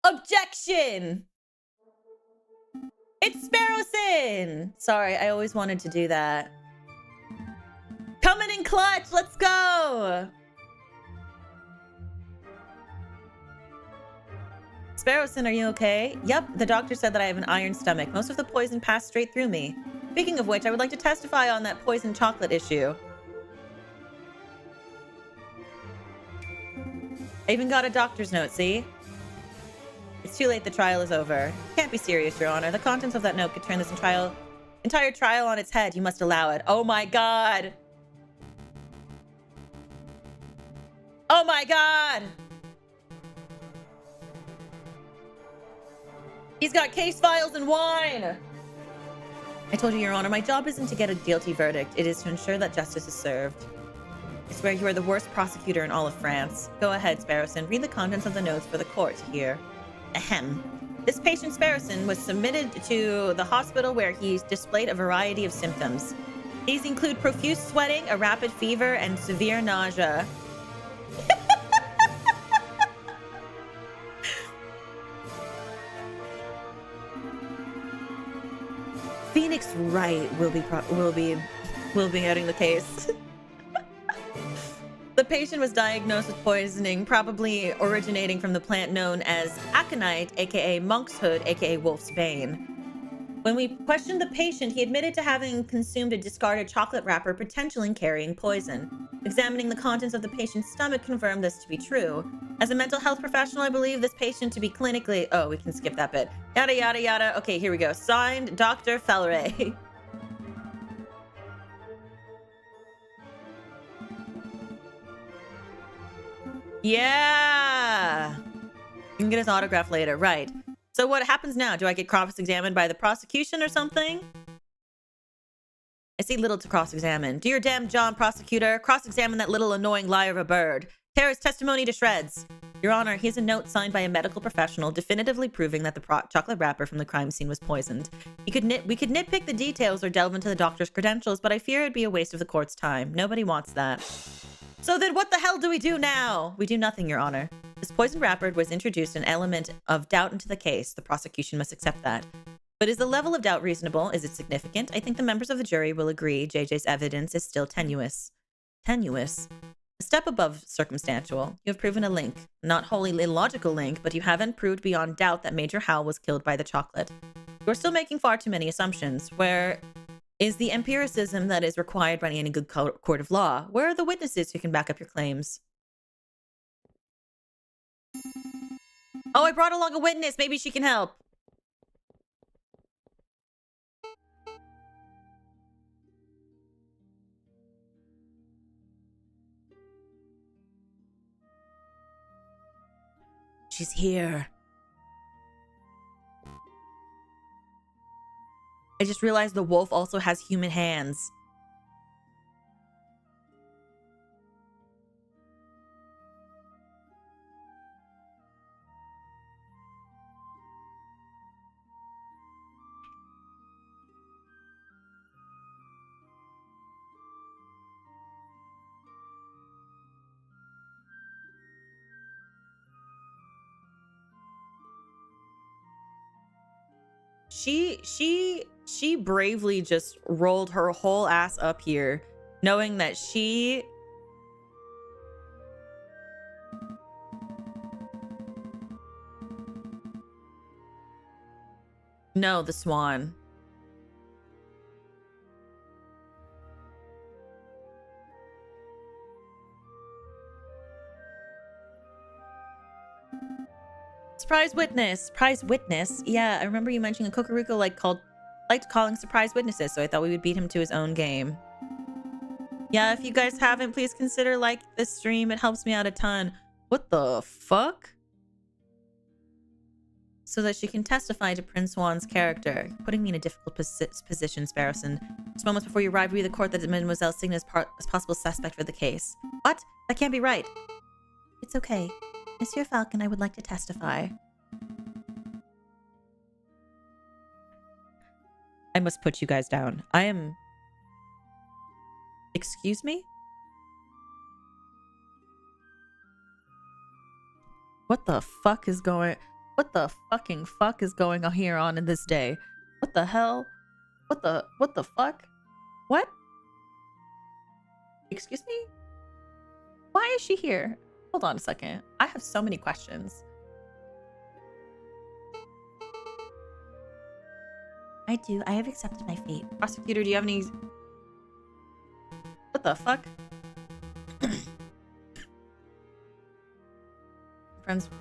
Objection! It's Sparrowson! Sorry, I always wanted to do that. Coming in clutch! Let's go! Sparrowson, are you okay? Yep, the doctor said that I have an iron stomach. Most of the poison passed straight through me. Speaking of which, I would like to testify on that poison chocolate issue. I even got a doctor's note, see? It's too late, the trial is over. Can't be serious, Your Honor. The contents of that note could turn this entire trial on its head. You must allow it. Oh my god! Oh my god! He's got case files and wine! I told you, Your Honor, my job isn't to get a guilty verdict. It is to ensure that justice is served. I swear you are the worst prosecutor in all of France. Go ahead, Sparrowson. Read the contents of the notes for the court to hear. Ahem. This patient, Sparrowson, was submitted to the hospital where he displayed a variety of symptoms. These include profuse sweating, a rapid fever, and severe nausea. Phoenix Wright will be hearing the case. The patient was diagnosed with poisoning, probably originating from the plant known as aconite, aka monk's hood, aka wolf's bane. When we questioned the patient, he admitted to having consumed a discarded chocolate wrapper, potentially carrying poison. Examining the contents of the patient's stomach confirmed this to be true. As a mental health professional, I believe this patient to be clinically... Oh, we can skip that bit. Yada, yada, yada. Okay, here we go. Signed, Dr. Vreverie. Yeah! You can get his autograph later. Right. So what happens now? Do I get cross-examined by the prosecution or something? I see little to cross-examine. Do your damn John, prosecutor. Cross-examine that little annoying liar of a bird. Tear his testimony to shreds. Your Honor, here's a note signed by a medical professional definitively proving that the chocolate wrapper from the crime scene was poisoned. We could nitpick the details or delve into the doctor's credentials, but I fear it'd be a waste of the court's time. Nobody wants that. So then what the hell do we do now? We do nothing, Your Honor. This poisoned wrapper was introduced an element of doubt into the case. The prosecution must accept that. But is the level of doubt reasonable? Is it significant? I think the members of the jury will agree JJ's evidence is still tenuous. Tenuous? A step above circumstantial. You have proven a link. Not wholly illogical link, but you haven't proved beyond doubt that Major Howell was killed by the chocolate. You're still making far too many assumptions. Where is the empiricism that is required by any good court of law? Where are the witnesses who can back up your claims? Oh, I brought along a witness. Maybe she can help. She's here. I just realized the wolf also has human hands. She bravely just rolled her whole ass up here, knowing that she... No, the swan. Surprise witness. Surprise witness. Yeah, I remember you mentioning a Kokoruko liked calling surprise witnesses, so I thought we would beat him to his own game. Yeah, if you guys haven't, please consider like this stream. It helps me out a ton. What the fuck? So that she can testify to Prince Juan's character. Putting me in a difficult position, Sparrowson. Just moments before you arrived, we the court that Mademoiselle Signa is possible suspect for the case. What? That can't be right. It's okay. Monsieur Falcon, I would like to testify. I must put you guys down. I am... Excuse me? What the fuck is going... What the fucking fuck is going on here on in this day? What the hell? What the fuck? What? Excuse me? Why is she here? Hold on a second. I have so many questions. I do. I have accepted my fate. Prosecutor, do you have any... What the fuck? Friends...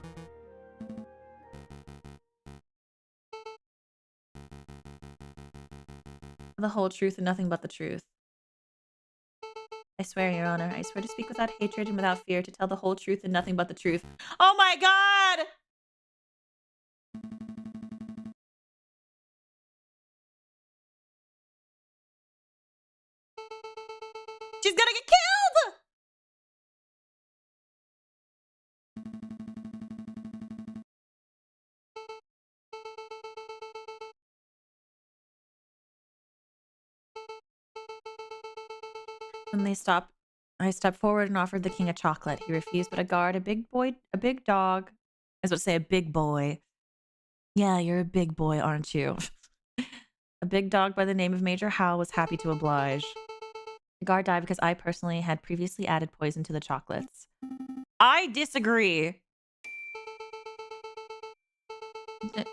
The whole truth and nothing but the truth. I swear, Your Honor, I swear to speak without hatred and without fear, to tell the whole truth and nothing but the truth. Oh my god! She's gonna get killed! When they stopped, I stepped forward and offered the king a chocolate. He refused, but a guard, a big dog. I was about to say a big boy. Yeah, you're a big boy, aren't you? A big dog by the name of Major Howell was happy to oblige. The guard died because I personally had previously added poison to the chocolates. I disagree.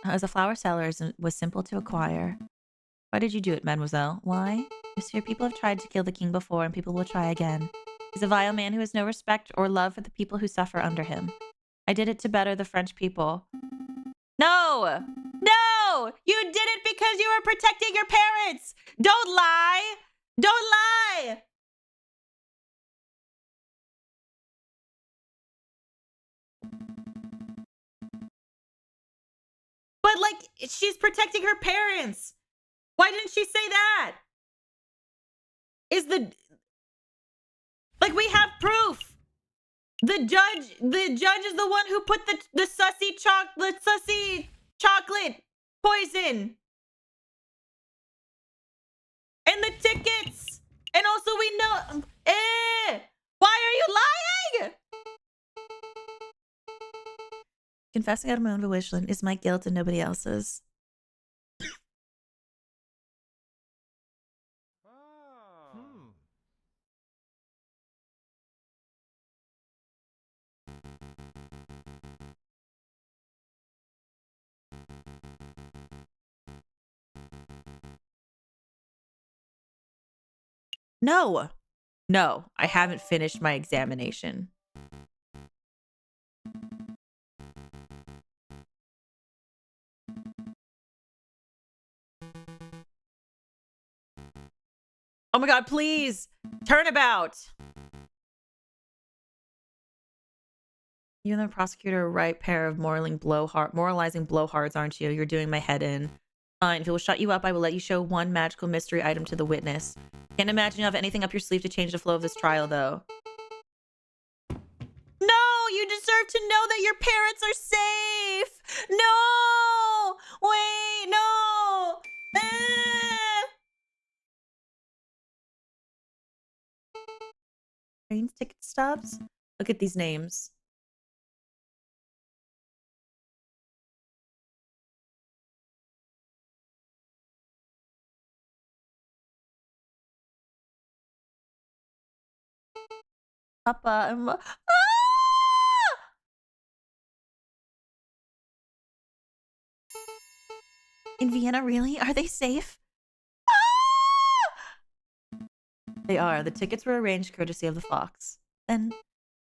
As a flower seller, it was simple to acquire. Why did you do it, mademoiselle? Why? Monsieur, people have tried to kill the king before, and people will try again. He's a vile man who has no respect or love for the people who suffer under him. I did it to better the French people. No! No! You did it because you were protecting your parents! Don't lie! Don't lie! But, like, she's protecting her parents. Why didn't she say that? Like, we have proof. The judge is the one who put the sussy chocolate poison. And the tickets. And also we know, why are you lying? Confessing out of my own volition is my guilt and nobody else's. No. No, I haven't finished my examination. Oh my god, please! Turnabout! You and the prosecutor are a right pair of moralizing blowhards, aren't you? You're doing my head in. Fine, if it will shut you up, I will let you show one magical mystery item to the witness. Can't imagine you have anything up your sleeve to change the flow of this trial, though. No! You deserve to know that your parents are safe! No! Wait, no! Trains, ticket stubs? Look at these names. Papa, in Vienna, really? Are they safe? They are. The tickets were arranged courtesy of the fox. Then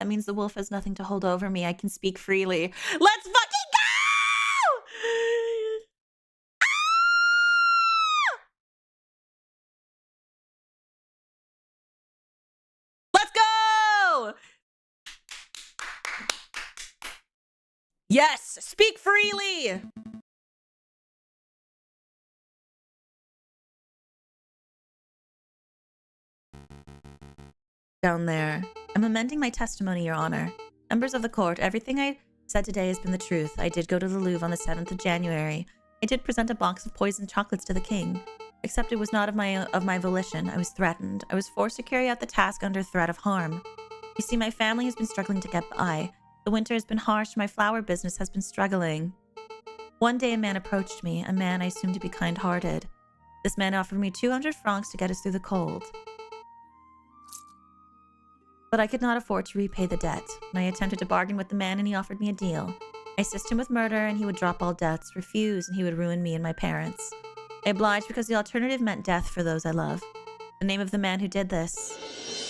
that means the wolf has nothing to hold over me. I can speak freely. Let's fucking go! Let's go! Yes! Speak freely! Down there. I'm amending my testimony, Your Honor. Members of the court, everything I said today has been the truth. I did go to the Louvre on the 7th of January. I did present a box of poisoned chocolates to the king. Except it was not of my volition. I was threatened. I was forced to carry out the task under threat of harm. You see, my family has been struggling to get by. The winter has been harsh. My flower business has been struggling. One day a man approached me, a man I assumed to be kind-hearted. This man offered me 200 francs to get us through the cold. But I could not afford to repay the debt, and I attempted to bargain with the man and he offered me a deal. I assist him with murder and he would drop all debts, refuse and he would ruin me and my parents. I obliged because the alternative meant death for those I love. The name of the man who did this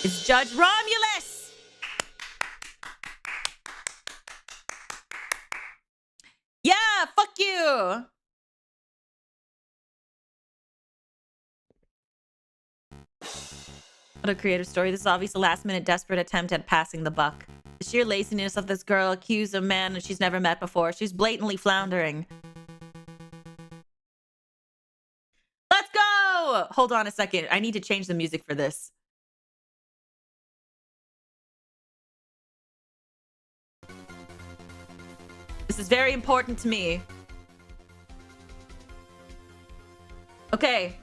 is Judge Romulus! Yeah, fuck you! What a creative story. This is obviously a last-minute desperate attempt at passing the buck. The sheer laziness of this girl accused of a man that she's never met before. She's blatantly floundering. Let's go! Hold on a second. I need to change the music for this. This is very important to me. Okay.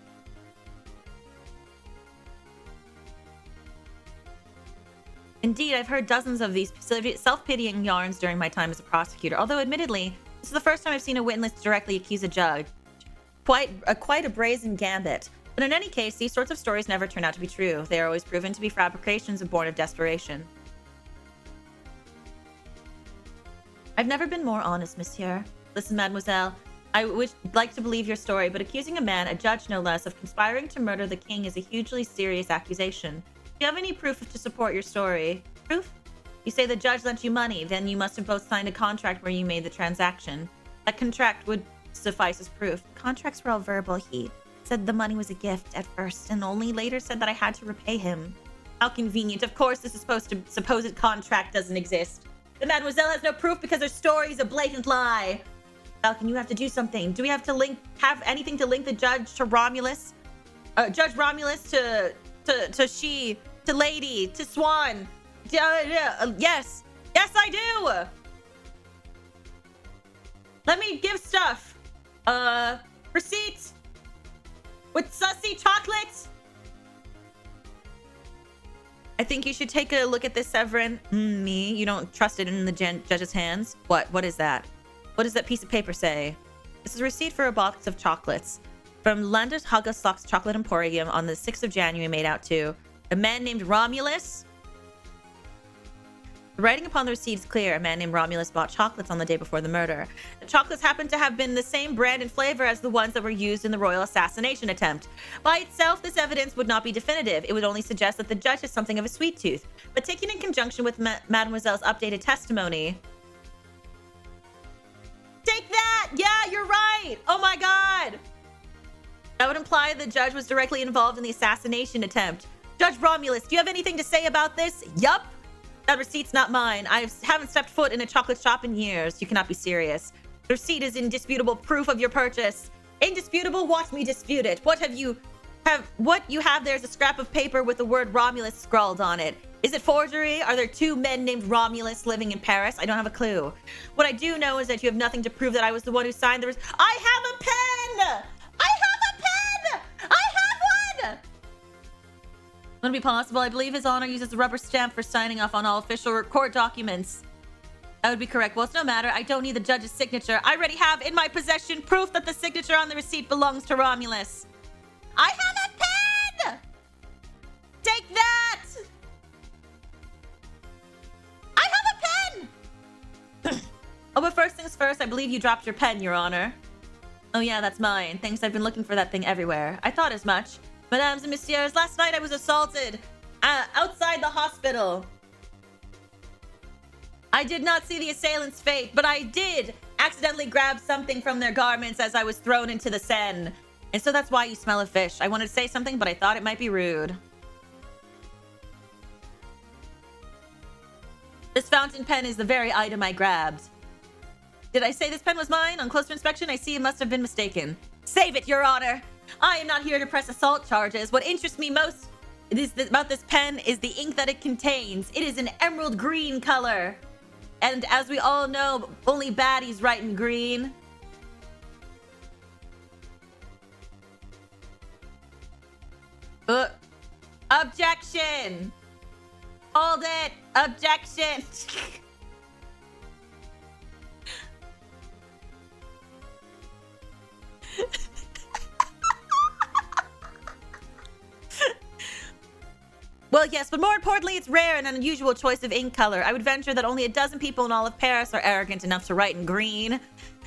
Indeed, I've heard dozens of these self-pitying yarns during my time as a prosecutor, although admittedly, this is the first time I've seen a witness directly accuse a judge. Quite a brazen gambit. But in any case, these sorts of stories never turn out to be true. They are always proven to be fabrications born of desperation. I've never been more honest, monsieur. Listen, mademoiselle, I would like to believe your story, but accusing a man, a judge no less, of conspiring to murder the king is a hugely serious accusation. Do you have any proof to support your story? Proof? You say the judge lent you money, then you must have both signed a contract where you made the transaction. That contract would suffice as proof. Contracts were all verbal. He said the money was a gift at first and only later said that I had to repay him. Have convenient. Of course, this supposed contract doesn't exist. The mademoiselle has no proof because her story is a blatant lie. Falcon, you have to do something. Do we have to have anything to link the judge to Romulus? Judge Romulus to Lady, to Swan. Yes. Yes, I do. Let me give stuff. Receipts with sussy chocolates. I think you should take a look at this, Severin. Me? You don't trust it in the judge's hands? What? What is that? What does that piece of paper say? This is a receipt for a box of chocolates from Landers Hagerstock's Chocolate Emporium on the 6th of January, made out to a man named Romulus. The writing upon the receipt is clear. A man named Romulus bought chocolates on the day before the murder. The chocolates happened to have been the same brand and flavor as the ones that were used in the royal assassination attempt. By itself, this evidence would not be definitive. It would only suggest that the judge has something of a sweet tooth. But taken in conjunction with Mademoiselle's updated testimony... Take that! Yeah, you're right! Oh my god! That would imply the judge was directly involved in the assassination attempt. Judge Romulus, do you have anything to say about this? Yup! That receipt's not mine. I haven't stepped foot in a chocolate shop in years. You cannot be serious. The receipt is indisputable proof of your purchase. Indisputable? Watch me dispute it. What you have there is a scrap of paper with the word Romulus scrawled on it. Is it forgery? Are there two men named Romulus living in Paris? I don't have a clue. What I do know is that you have nothing to prove that I was the one who signed the I have a pen! I have a pen! I have one! Would it be possible? I believe His Honor uses a rubber stamp for signing off on all official court documents. That would be correct. Well, it's no matter. I don't need the judge's signature. I already have in my possession proof that the signature on the receipt belongs to Romulus. I have a pen! Take that! I have a pen! Oh, but first things first, I believe you dropped your pen, Your Honor. Oh yeah, that's mine. Thanks, I've been looking for that thing everywhere. I thought as much. Mesdames and messieurs, last night I was assaulted outside the hospital. I did not see the assailant's fate, but I did accidentally grab something from their garments as I was thrown into the Seine. And so that's why you smell of fish. I wanted to say something, but I thought it might be rude. This fountain pen is the very item I grabbed. Did I say this pen was mine? On closer inspection, I see it must have been mistaken. Save it, Your Honor! I am not here to press assault charges. What interests me most about this pen is the ink that it contains. It is an emerald green color. And as we all know, only baddies write in green. Objection! Hold it! Objection! Well, yes, but more importantly, it's rare and an unusual choice of ink color. I would venture that only a dozen people in all of Paris are arrogant enough to write in green.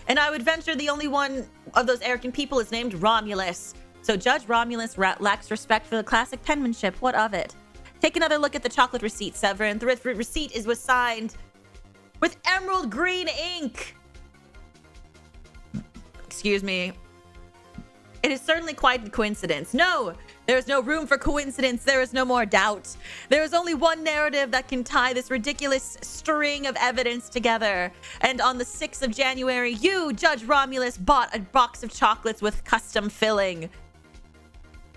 And I would venture the only one of those arrogant people is named Romulus. So Judge Romulus lacks respect for the classic penmanship. What of it? Take another look at the chocolate receipt, Severin. The receipt was signed with emerald green ink. Excuse me. It is certainly quite a coincidence. No, there is no room for coincidence. There is no more doubt. There is only one narrative that can tie this ridiculous string of evidence together. And on the 6th of January, you, Judge Romulus, bought a box of chocolates with custom filling.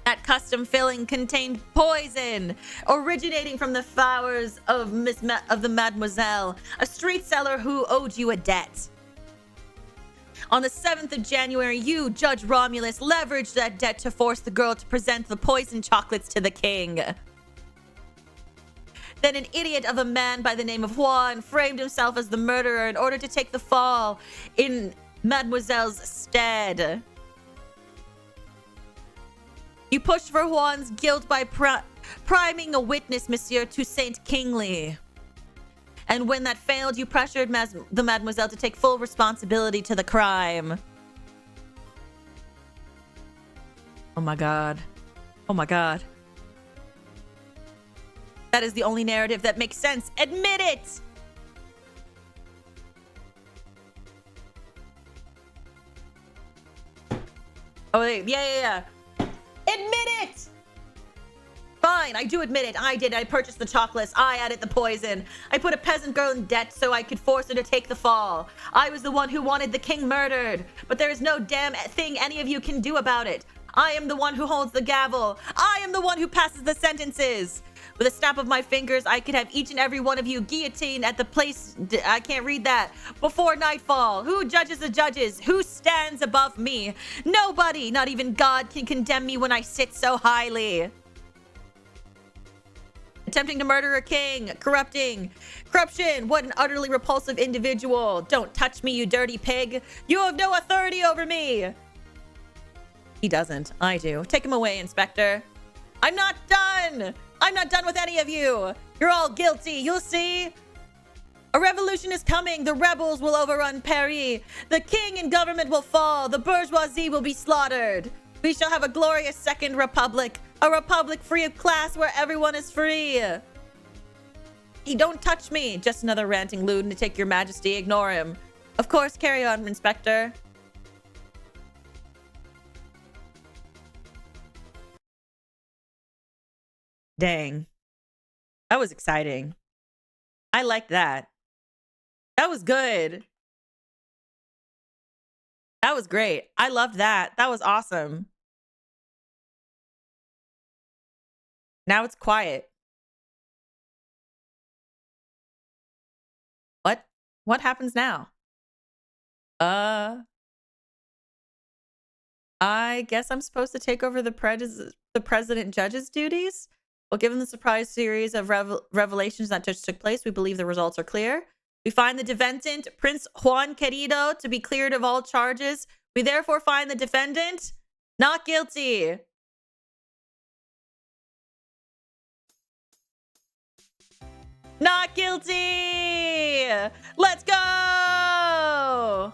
That custom filling contained poison, originating from the flowers of the Mademoiselle, a street seller who owed you a debt. On the 7th of January, you, Judge Romulus, leveraged that debt to force the girl to present the poisoned chocolates to the king. Then an idiot of a man by the name of Juan framed himself as the murderer in order to take the fall in Mademoiselle's stead. You pushed for Juan's guilt by priming a witness, Monsieur Toussaint Kingsley. And when that failed, you pressured the Mademoiselle to take full responsibility to the crime. Oh my god. Oh my god. That is the only narrative that makes sense. Admit it! Oh, yeah. Admit it! Fine, I do admit it. I did. I purchased the chocolates. I added the poison. I put a peasant girl in debt so I could force her to take the fall. I was the one who wanted the king murdered. But there is no damn thing any of you can do about it. I am the one who holds the gavel. I am the one who passes the sentences. With a snap of my fingers, I could have each and every one of you guillotined at the place. I can't read that. Before nightfall. Who judges the judges? Who stands above me? Nobody, not even God, can condemn me when I sit so highly. Attempting to murder a king. Corruption. What an utterly repulsive individual. Don't touch me, you dirty pig. You have no authority over me. He doesn't. I do. Take him away, Inspector. I'm not done. I'm not done with any of you. You're all guilty. You'll see. A revolution is coming. The rebels will overrun Paris. The king and government will fall. The bourgeoisie will be slaughtered. We shall have a glorious second republic. A republic free of class where everyone is free. He don't touch me. Just another ranting lunatic, Your Majesty. Ignore him. Of course, carry on, Inspector. Dang. That was exciting. I like that. That was good. That was great. I loved that. That was awesome. Now it's quiet. What? What happens now? I guess I'm supposed to take over the president judge's duties? Well, given the surprise series of revelations that just took place, we believe the results are clear. We find the defendant, Prince Juan Querido, to be cleared of all charges. We therefore find the defendant not guilty. Not guilty! Let's go!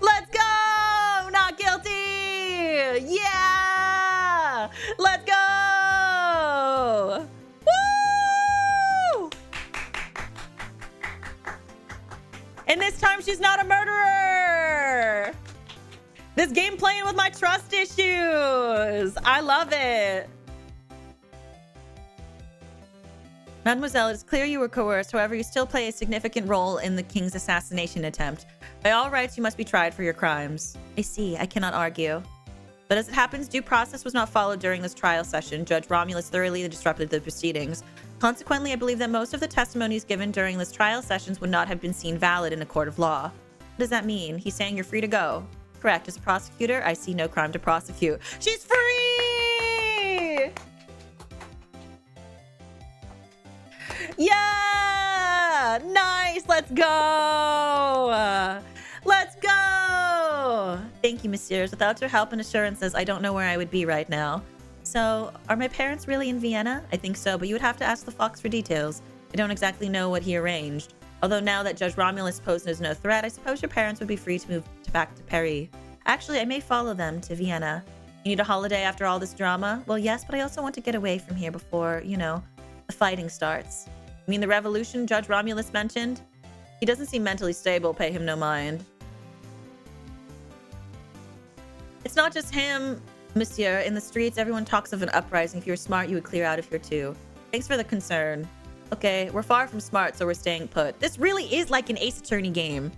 Let's go! Not guilty! Yeah! Let's go! Woo! And this time she's not a murderer! This game playing with my trust issues! I love it! Mademoiselle, it is clear you were coerced. However, you still play a significant role in the king's assassination attempt. By all rights, you must be tried for your crimes. I see. I cannot argue. But as it happens, due process was not followed during this trial session. Judge Romulus thoroughly disrupted the proceedings. Consequently, I believe that most of the testimonies given during this trial sessions would not have been seen valid in a court of law. What does that mean? He's saying you're free to go. Correct. As a prosecutor, I see no crime to prosecute. She's free! Yeah! Nice! Let's go! Let's go! Thank you, messieurs. Without your help and assurances, I don't know where I would be right now. So, are my parents really in Vienna? I think so, but you would have to ask the Fox for details. I don't exactly know what he arranged. Although now that Judge Romulus poses no threat, I suppose your parents would be free to move back to Paris. Actually, I may follow them to Vienna. You need a holiday after all this drama? Well, yes, but I also want to get away from here before, you know, the fighting starts. You mean the revolution Judge Romulus mentioned? He doesn't seem mentally stable, pay him no mind. It's not just him, monsieur. In the streets, everyone talks of an uprising. If you were smart, you would clear out of here too. Thanks for the concern. Okay, we're far from smart, so we're staying put. This really is like an Ace Attorney game.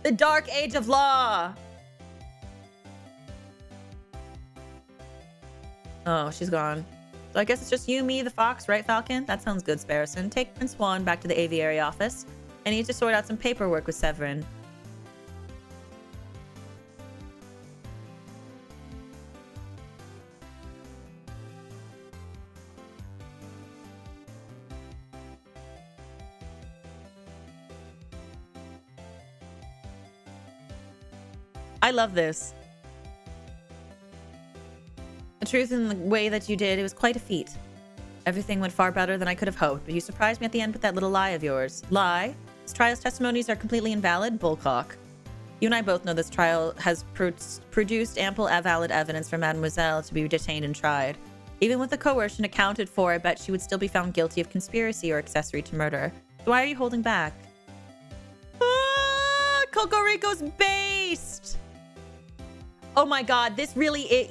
The Dark Age of Law. Oh, she's gone. So I guess it's just you, me, the Fox, right, Falcon? That sounds good, Sparrison. Take Prince Juan back to the Aviary office. I need to sort out some paperwork with Severin. I love this. truth in the way that you did, it was quite a feat. Everything went far better than I could have hoped, but you surprised me at the end with that little lie of yours. Lie? This trial's testimonies are completely invalid? Bullcock. You and I both know this trial has produced ample valid evidence for Mademoiselle to be detained and tried. Even with the coercion accounted for, I bet she would still be found guilty of conspiracy or accessory to murder. So why are you holding back? Ah, Cocorico's based! Oh my god, this really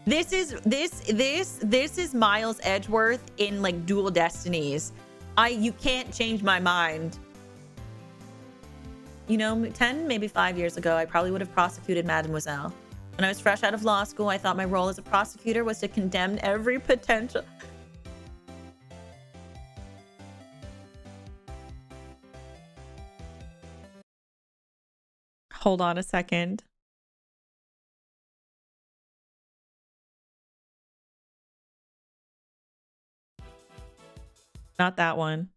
this is Miles Edgeworth in like Dual Destinies. You can't change my mind. You know, 10, maybe 5 years ago, I probably would have prosecuted Mademoiselle. When I was fresh out of law school, I thought my role as a prosecutor was to condemn every potential... Hold on a second. Not that one.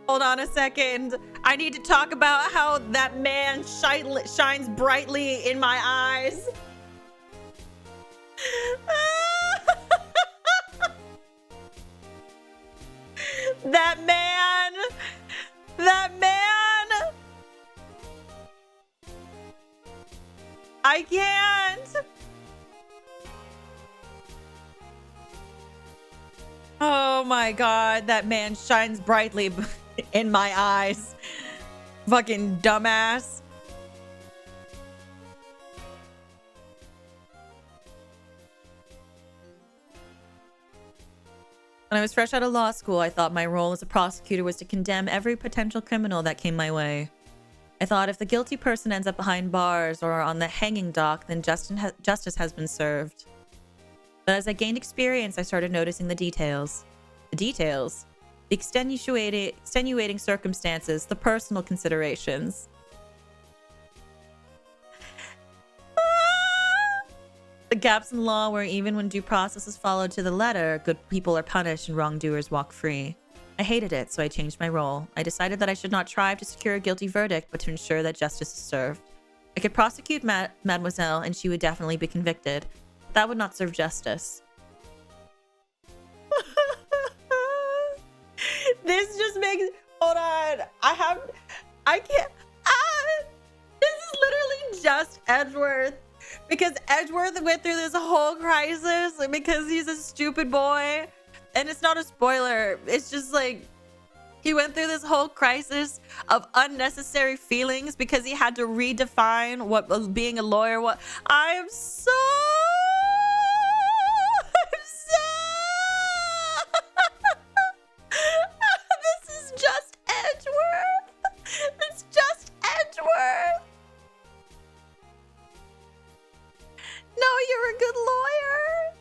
Hold on a second. I need to talk about how that man shines brightly in my eyes. That man. I can't. Oh my god, that man shines brightly in my eyes. Fucking dumbass. When I was fresh out of law school, I thought my role as a prosecutor was to condemn every potential criminal that came my way. I thought if the guilty person ends up behind bars or on the hanging dock, then justice has been served. But as I gained experience, I started noticing the details. The details? The extenuating circumstances, the personal considerations. The gaps in law where even when due process is followed to the letter, good people are punished and wrongdoers walk free. I hated it, so I changed my role. I decided that I should not strive to secure a guilty verdict, but to ensure that justice is served. I could prosecute Mademoiselle, and she would definitely be convicted. That would not serve justice. This just makes... Hold on. I can't... This is literally just Edgeworth. Because Edgeworth went through this whole crisis because he's a stupid boy. And it's not a spoiler. It's just like... He went through this whole crisis of unnecessary feelings because he had to redefine what was being a lawyer. I'm so... This is just Edgeworth. It's just Edgeworth. No, you're a good lawyer.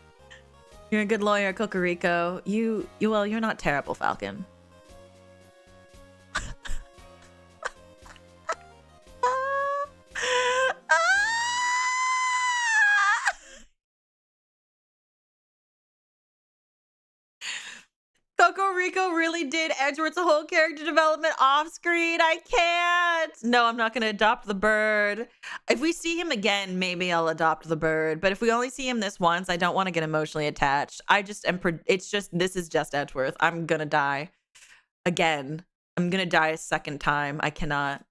You're a good lawyer, Cocorico. Well, you're not terrible, Falcon. Cocorico really did Edgeworth's whole character development off screen. I can't. No, I'm not going to adopt the bird. If we see him again, maybe I'll adopt the bird. But if we only see him this once, I don't want to get emotionally attached. This is just Edgeworth. I'm going to die again. I'm going to die a second time. I cannot.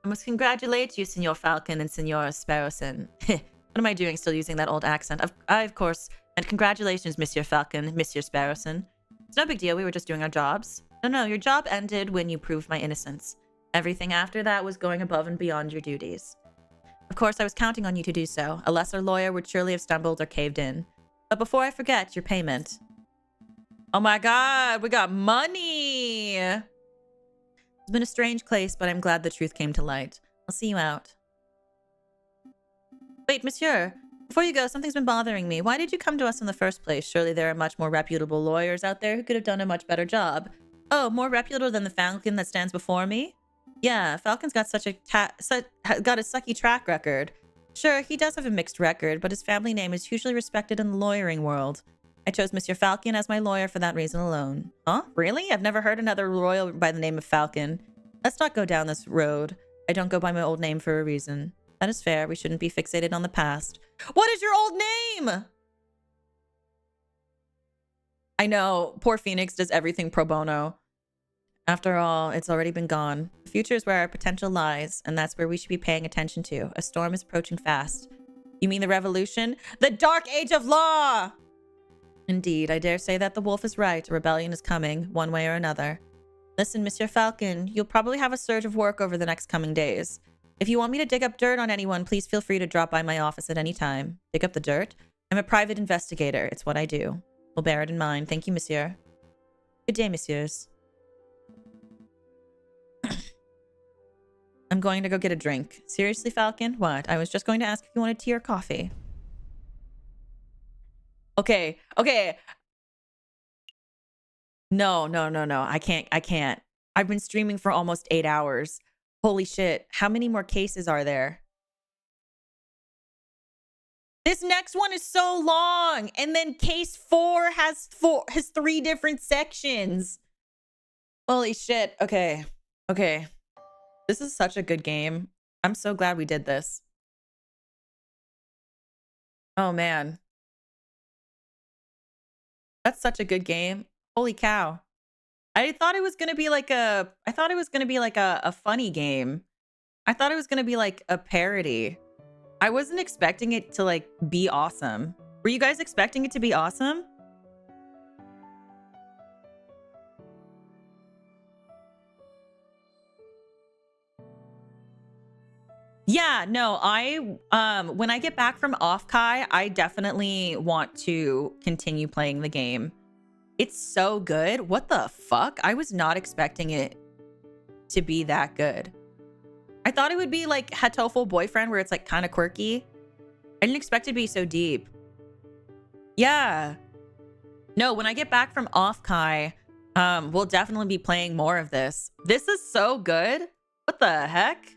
I must congratulate you, Senor Falcon and Senora Sparrowson. What am I doing still using that old accent? Of course. And congratulations, Monsieur Falcon, Monsieur Sparrowson. It's no big deal. We were just doing our jobs. No, your job ended when you proved my innocence. Everything after that was going above and beyond your duties. Of course, I was counting on you to do so. A lesser lawyer would surely have stumbled or caved in. But before I forget, your payment. Oh my god, we got money! It's been a strange case, but I'm glad the truth came to light. I'll see you out. Wait, monsieur. Before you go, something's been bothering me. Why did you come to us in the first place? Surely there are much more reputable lawyers out there who could have done a much better job. Oh, more reputable than the Falcon that stands before me? Yeah, Falcon's got got a sucky track record. Sure, he does have a mixed record, but his family name is hugely respected in the lawyering world. I chose Monsieur Falcon as my lawyer for that reason alone. Huh? Really? I've never heard another royal by the name of Falcon. Let's not go down this road. I don't go by my old name for a reason. That is fair. We shouldn't be fixated on the past. What is your old name? I know. Poor Phoenix does everything pro bono. After all, it's already been gone. The future is where our potential lies, and that's where we should be paying attention to. A storm is approaching fast. You mean the revolution? The dark age of law! Indeed, I dare say that the wolf is right. A rebellion is coming, one way or another. Listen, Monsieur Falcon, you'll probably have a surge of work over the next coming days. If you want me to dig up dirt on anyone, please feel free to drop by my office at any time. Dig up the dirt? I'm a private investigator. It's what I do. We'll bear it in mind. Thank you, monsieur. Good day, messieurs. I'm going to go get a drink. Seriously, Falcon? What? I was just going to ask if you wanted tea or coffee. Okay. No. I can't. I've been streaming for almost 8 hours. Holy shit. How many more cases are there? This next one is so long. And then case 4 has 3 different sections. Holy shit. Okay. This is such a good game. I'm so glad we did this. Oh man. That's such a good game. Holy cow. I thought it was going to be like a funny game. I thought it was going to be like a parody. I wasn't expecting it to like be awesome. Were you guys expecting it to be awesome? Yeah, no, when I get back from off-Kai, I definitely want to continue playing the game. It's so good. What the fuck? I was not expecting it to be that good. I thought it would be like Hatoful Boyfriend, where it's like kind of quirky. I didn't expect it to be so deep. Yeah. No, when I get back from off-Kai, we'll definitely be playing more of this. This is so good. What the heck?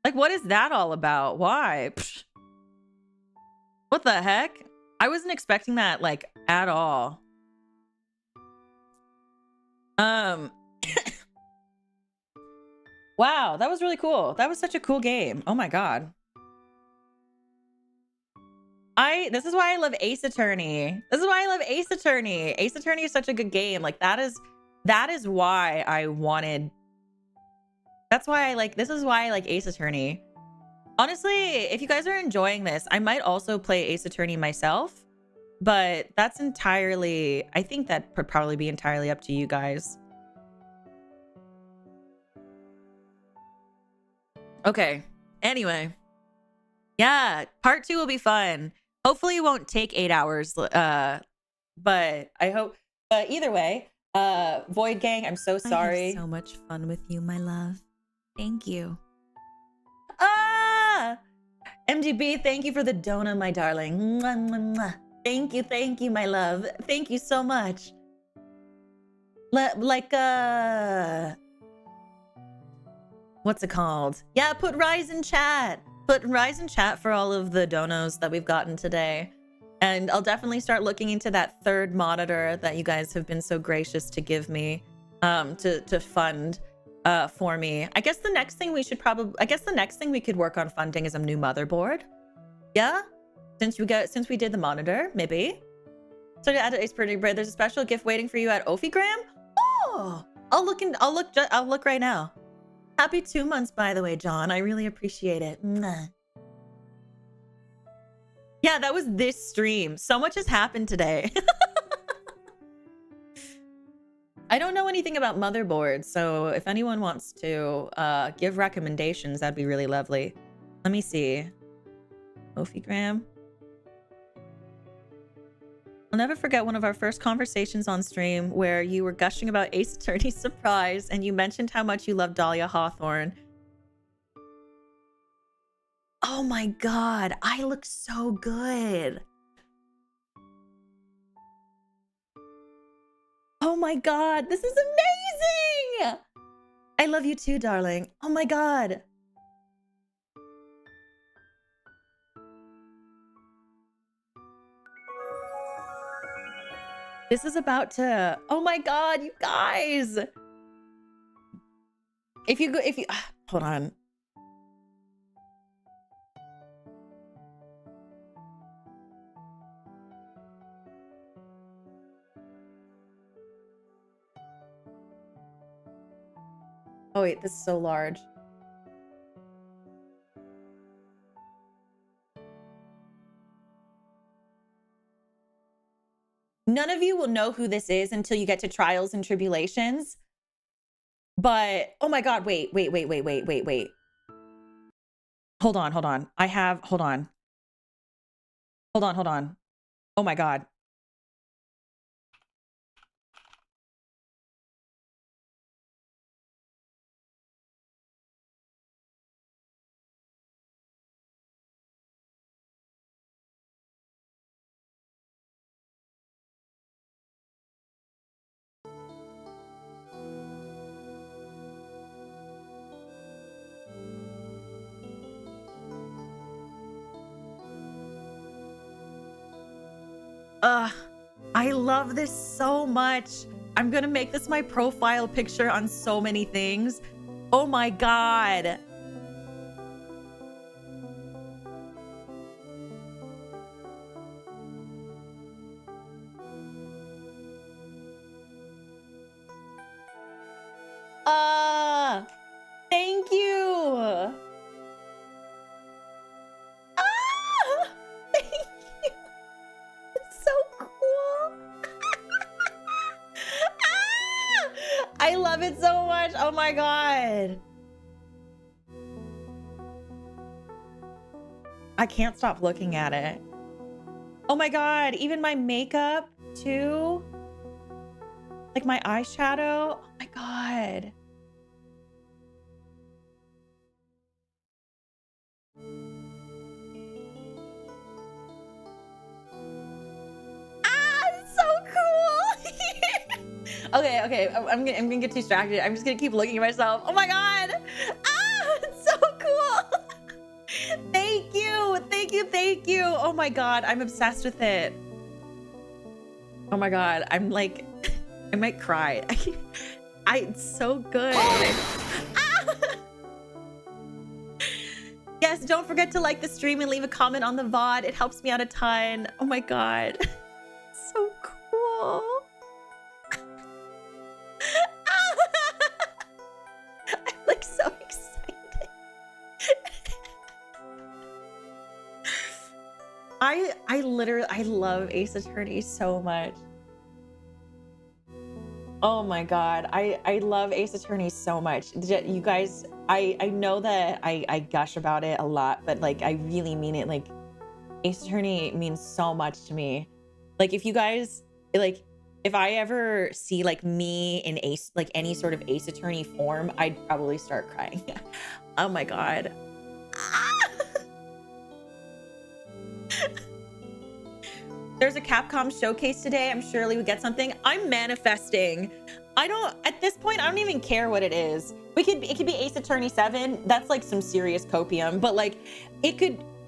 Like, what is that all about? Why? Psh. What the heck? I wasn't expecting that, like, at all. Wow, that was really cool. That was such a cool game. Oh my god. This is why I love Ace Attorney. This is why I love Ace Attorney. Ace Attorney is such a good game. Like, that is why I wanted... That's why I like, this is why I like Ace Attorney. Honestly, if you guys are enjoying this, I might also play Ace Attorney myself, but that's entirely, I think that would probably be entirely up to you guys. Okay, anyway. Yeah, part 2 will be fun. Hopefully it won't take 8 hours, but I hope, but either way, Void Gang, I'm so sorry. I had so much fun with you, my love. Thank you. Ah! MGB, thank you for the donut, my darling. Mwah, mwah, mwah. Thank you, my love. Thank you so much. What's it called? Yeah, put Rise in chat. Put Rise in chat for all of the donos that we've gotten today. And I'll definitely start looking into that 3rd monitor that you guys have been so gracious to give me to fund for me. I guess the next thing we could work on funding is a new motherboard. Yeah? Since we did the monitor, maybe. So to add to Ace Pretty Bread, there's a special gift waiting for you at Ophigram. Oh, I'll look right now. Happy 2 months, by the way, John. I really appreciate it. Mwah. Yeah, that was this stream. So much has happened today. I don't know anything about motherboards, so if anyone wants to give recommendations, that'd be really lovely. Let me see. Ophigram. I'll never forget one of our first conversations on stream where you were gushing about Ace Attorney's Surprise and you mentioned how much you love Dahlia Hawthorne. Oh my god, I look so good. Oh my god, this is amazing! I love you too, darling. Oh my god. This is about to, oh my God, you guys. If you hold on. Oh wait, this is so large. None of you will know who this is until you get to Trials and Tribulations. But, oh my God, wait. Hold on. Hold on. Oh my God. I love this so much. I'm gonna make this my profile picture on so many things. Oh my God. Thank you. Thank you. It's so cool. I love it so much. Oh my God. I can't stop looking at it. Oh my God. Even my makeup too. Like my eyeshadow. Oh my God. Okay, I'm gonna get distracted. I'm just gonna keep looking at myself. Oh my God. It's so cool. Thank you. Oh my God, I'm obsessed with it. Oh my God, I'm like, I might cry. It's so good. Yes, don't forget to like the stream and leave a comment on the VOD. It helps me out a ton. Oh my God. So cool. I'm like so excited. I love Ace Attorney so much. Oh my God. I love Ace Attorney so much. You guys, I know that I gush about it a lot, but like I really mean it. Like Ace Attorney means so much to me. Like if you guys like, if I ever see like me in Ace, like any sort of Ace Attorney form, I'd probably start crying. Oh my God. There's a Capcom showcase today. I'm sure we would get something. I'm manifesting. At this point, I don't even care what it is. It could be Ace Attorney 7. That's like some serious copium, but like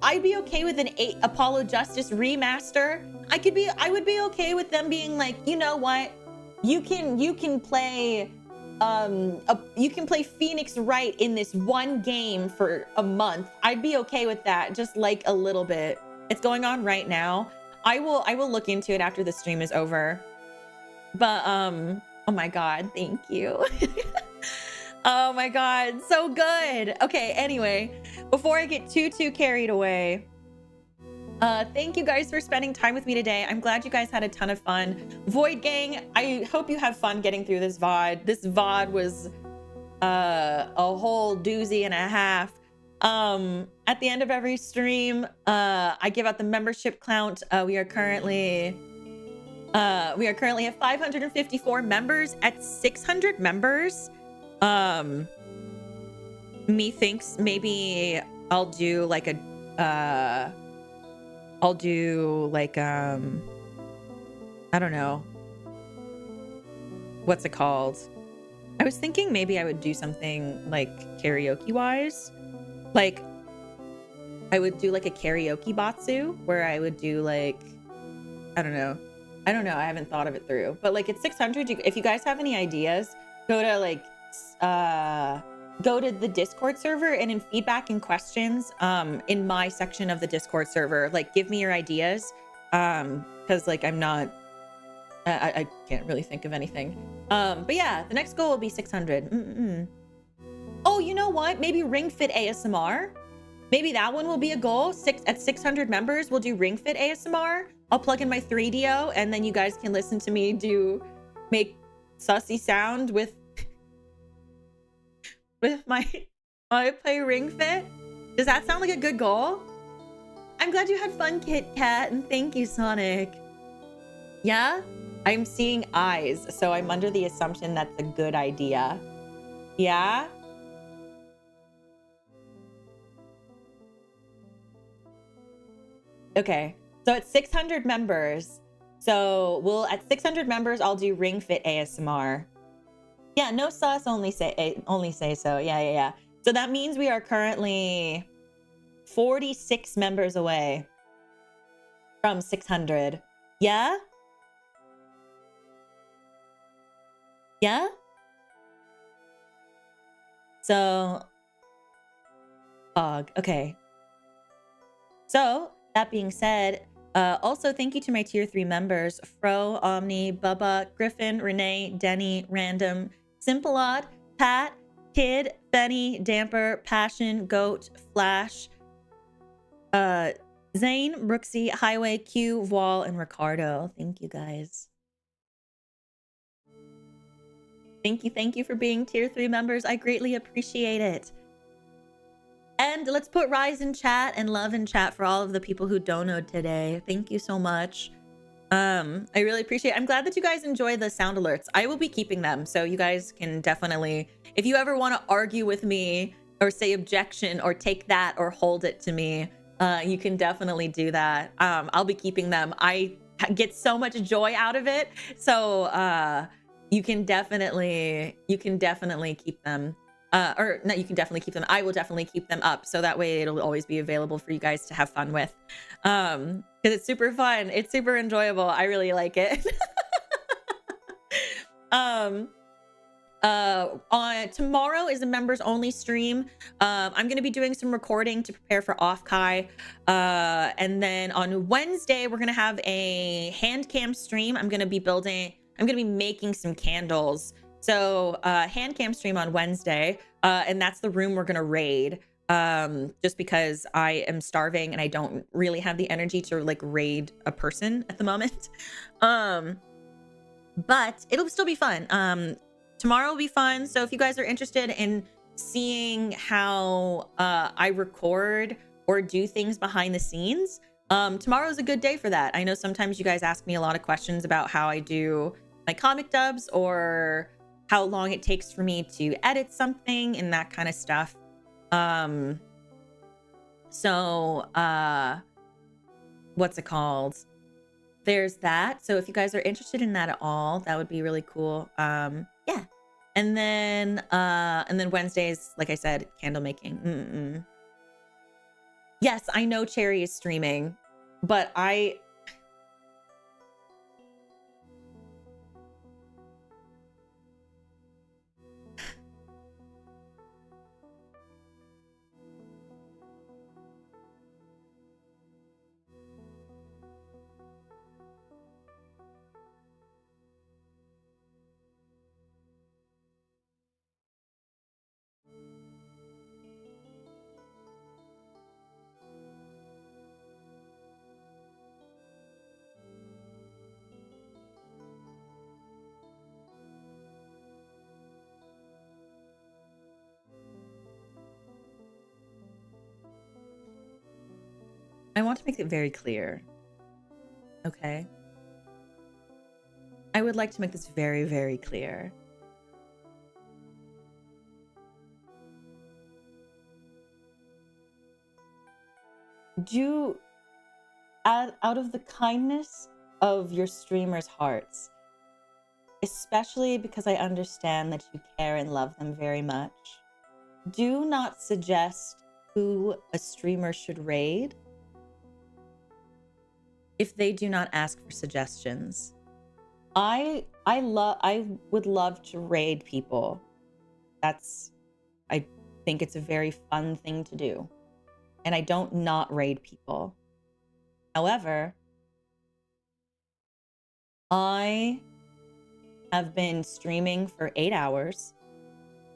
I'd be okay with an Apollo Justice remaster. I would be okay with them being like, you know what? You can play Phoenix Wright in this one game for a month. I'd be okay with that, just like a little bit. It's going on right now. I will look into it after the stream is over. But oh my God, thank you. Oh my God, so good. Okay, anyway, before I get too carried away, thank you guys for spending time with me today. I'm glad you guys had a ton of fun. Void Gang, I hope you have fun getting through this VOD. This VOD was a whole doozy and a half. At the end of every stream, I give out the membership count. We are currently at 554 members. At 600 members, methinks maybe I'll do like a I don't know, what's it called? I was thinking maybe I would do something like karaoke wise. Like I would do like a karaoke batsu where I would do like, I don't know, I don't know. I haven't thought of it through. But like, it's 600. If you guys have any ideas, go to like, go to the Discord server, and in feedback and questions, in my section of the Discord server, like, give me your ideas. Because like, I'm not, I can't really think of anything. But yeah, the next goal will be 600. Oh, you know what? Maybe Ring Fit ASMR. Maybe that one will be a goal. At 600 members, we'll do Ring Fit ASMR. I'll plug in my 3DO, and then you guys can listen to me make sussy sound with my while I play Ring Fit. Does that sound like a good goal? I'm glad you had fun, Kit Kat, and thank you, Sonic. Yeah? I'm seeing eyes, so I'm under the assumption that's a good idea. Yeah? Okay, so at 600 members, at 600 members, I'll do Ring Fit ASMR. Yeah, no sus, only say so. Yeah. So that means we are currently 46 members away from 600. Yeah? Yeah? So, okay. So, that being said, also thank you to my tier 3 members, Fro, Omni, Bubba, Griffin, Renee, Denny, Random, Simpleodd, Pat, Kid, Benny, Damper, Passion, Goat, Flash, Zane, Brooksy, Highway, Q, Wall, and Ricardo. Thank you guys. Thank you for being tier 3 members. I greatly appreciate it. And let's put rise in chat and love in chat for all of the people who donoed today. Thank you so much. I really appreciate it. I'm glad that you guys enjoy the sound alerts. I will be keeping them, so you guys can definitely, if you ever want to argue with me or say objection or take that or hold it to me, you can definitely do that. I'll be keeping them. I get so much joy out of it. So you can definitely keep them. Or no, you can definitely keep them. I will definitely keep them up, so that way it'll always be available for you guys to have fun with. Because it's super fun. It's super enjoyable. I really like it. On tomorrow is a members only stream. I'm going to be doing some recording to prepare for Off-Kai. And then on Wednesday, we're going to have a hand cam stream. I'm going to be making some candles. So hand cam stream on Wednesday, and that's the room we're gonna raid, just because I am starving and I don't really have the energy to like raid a person at the moment. But it'll still be fun. Tomorrow will be fun. So if you guys are interested in seeing how I record or do things behind the scenes, tomorrow is a good day for that. I know sometimes you guys ask me a lot of questions about how I do my comic dubs or how long it takes for me to edit something and that kind of stuff. What's it called? There's that. So if you guys are interested in that at all, that would be really cool. Yeah. And then Wednesdays, like I said, candle making. Yes, I know Cherry is streaming, but I want to make it very clear. Okay. I would like to make this very, very clear. Out of the kindness of your streamers' hearts, especially because I understand that you care and love them very much, do not suggest who a streamer should raid. if they do not ask for suggestions. I would love to raid people. I think it's a very fun thing to do. And I don't not raid people. However, I have been streaming for 8 hours.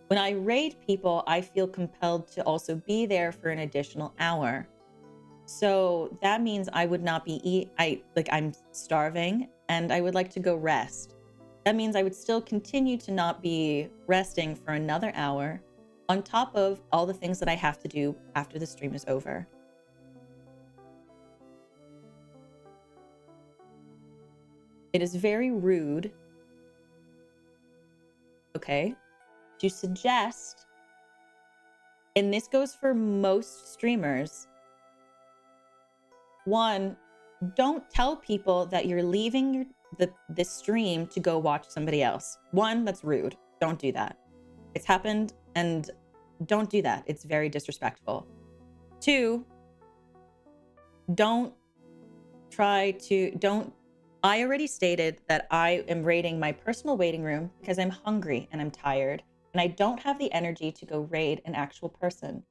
When I raid people, I feel compelled to also be there for an additional hour. So that means I would not be I'm starving and I would like to go rest. That means I would still continue to not be resting for another hour on top of all the things that I have to do after the stream is over. It is very rude, okay, to suggest, and this goes for most streamers, one, don't tell people that you're leaving this stream to go watch somebody else. One, that's rude. Don't do that. It's happened, and don't do that. It's very disrespectful. Two, I already stated that I am raiding my personal waiting room because I'm hungry and I'm tired, and I don't have the energy to go raid an actual person.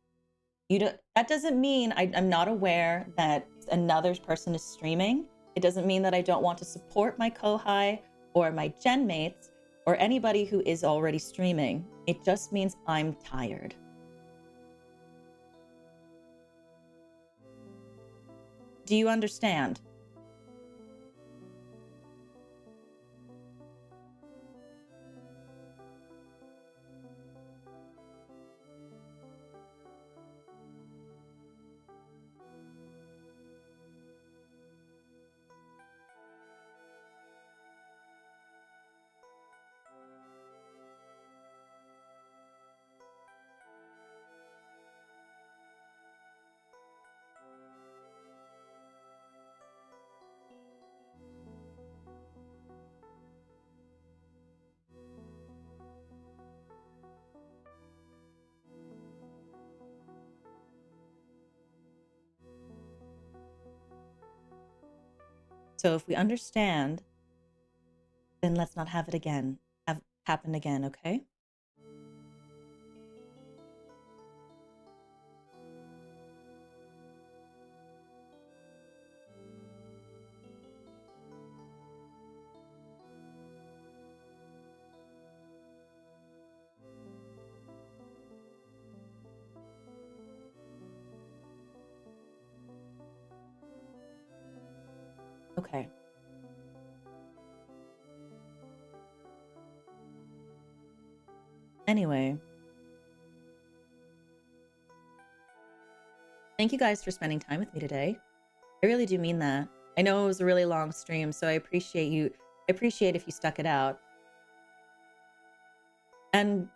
That doesn't mean I'm not aware that another person is streaming. It doesn't mean that I don't want to support my Kohai or my gen mates or anybody who is already streaming. It just means I'm tired. Do you understand? So if we understand, then let's not have it happen again, okay? Okay. Anyway. Thank you guys for spending time with me today. I really do mean that. I know it was a really long stream, so I appreciate if you stuck it out. And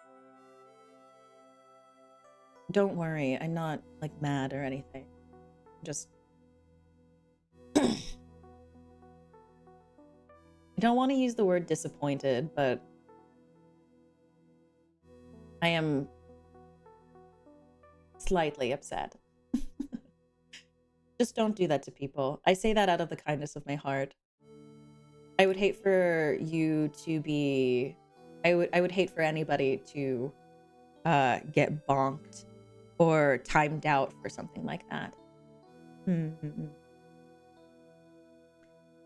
don't worry, I'm not like mad or anything. Just I don't want to use the word disappointed, but I am slightly upset. Just don't do that to people. I say that out of the kindness of my heart. I would hate for you to be... I would hate for anybody to get bonked or timed out for something like that.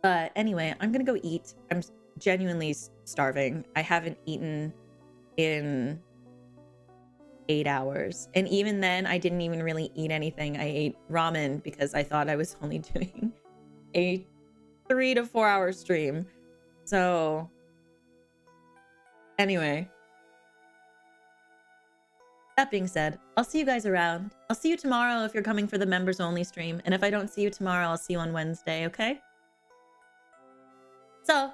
But anyway, I'm gonna go eat. I'm genuinely starving. I haven't eaten in 8 hours. And even then, I didn't even really eat anything. I ate ramen because I thought I was only doing a 3 to 4 hour stream. So anyway, that being said, I'll see you guys around. I'll see you tomorrow if you're coming for the members only stream. And if I don't see you tomorrow, I'll see you on Wednesday, okay? So,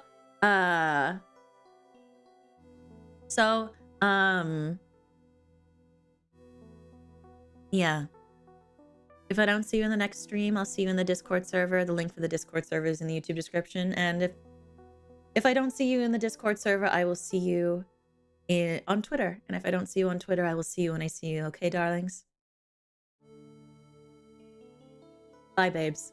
yeah. If I don't see you in the next stream, I'll see you in the Discord server. The link for the Discord server is in the YouTube description. And if I don't see you in the Discord server, I will see you on Twitter. And if I don't see you on Twitter, I will see you when I see you. Okay, darlings? Bye, babes.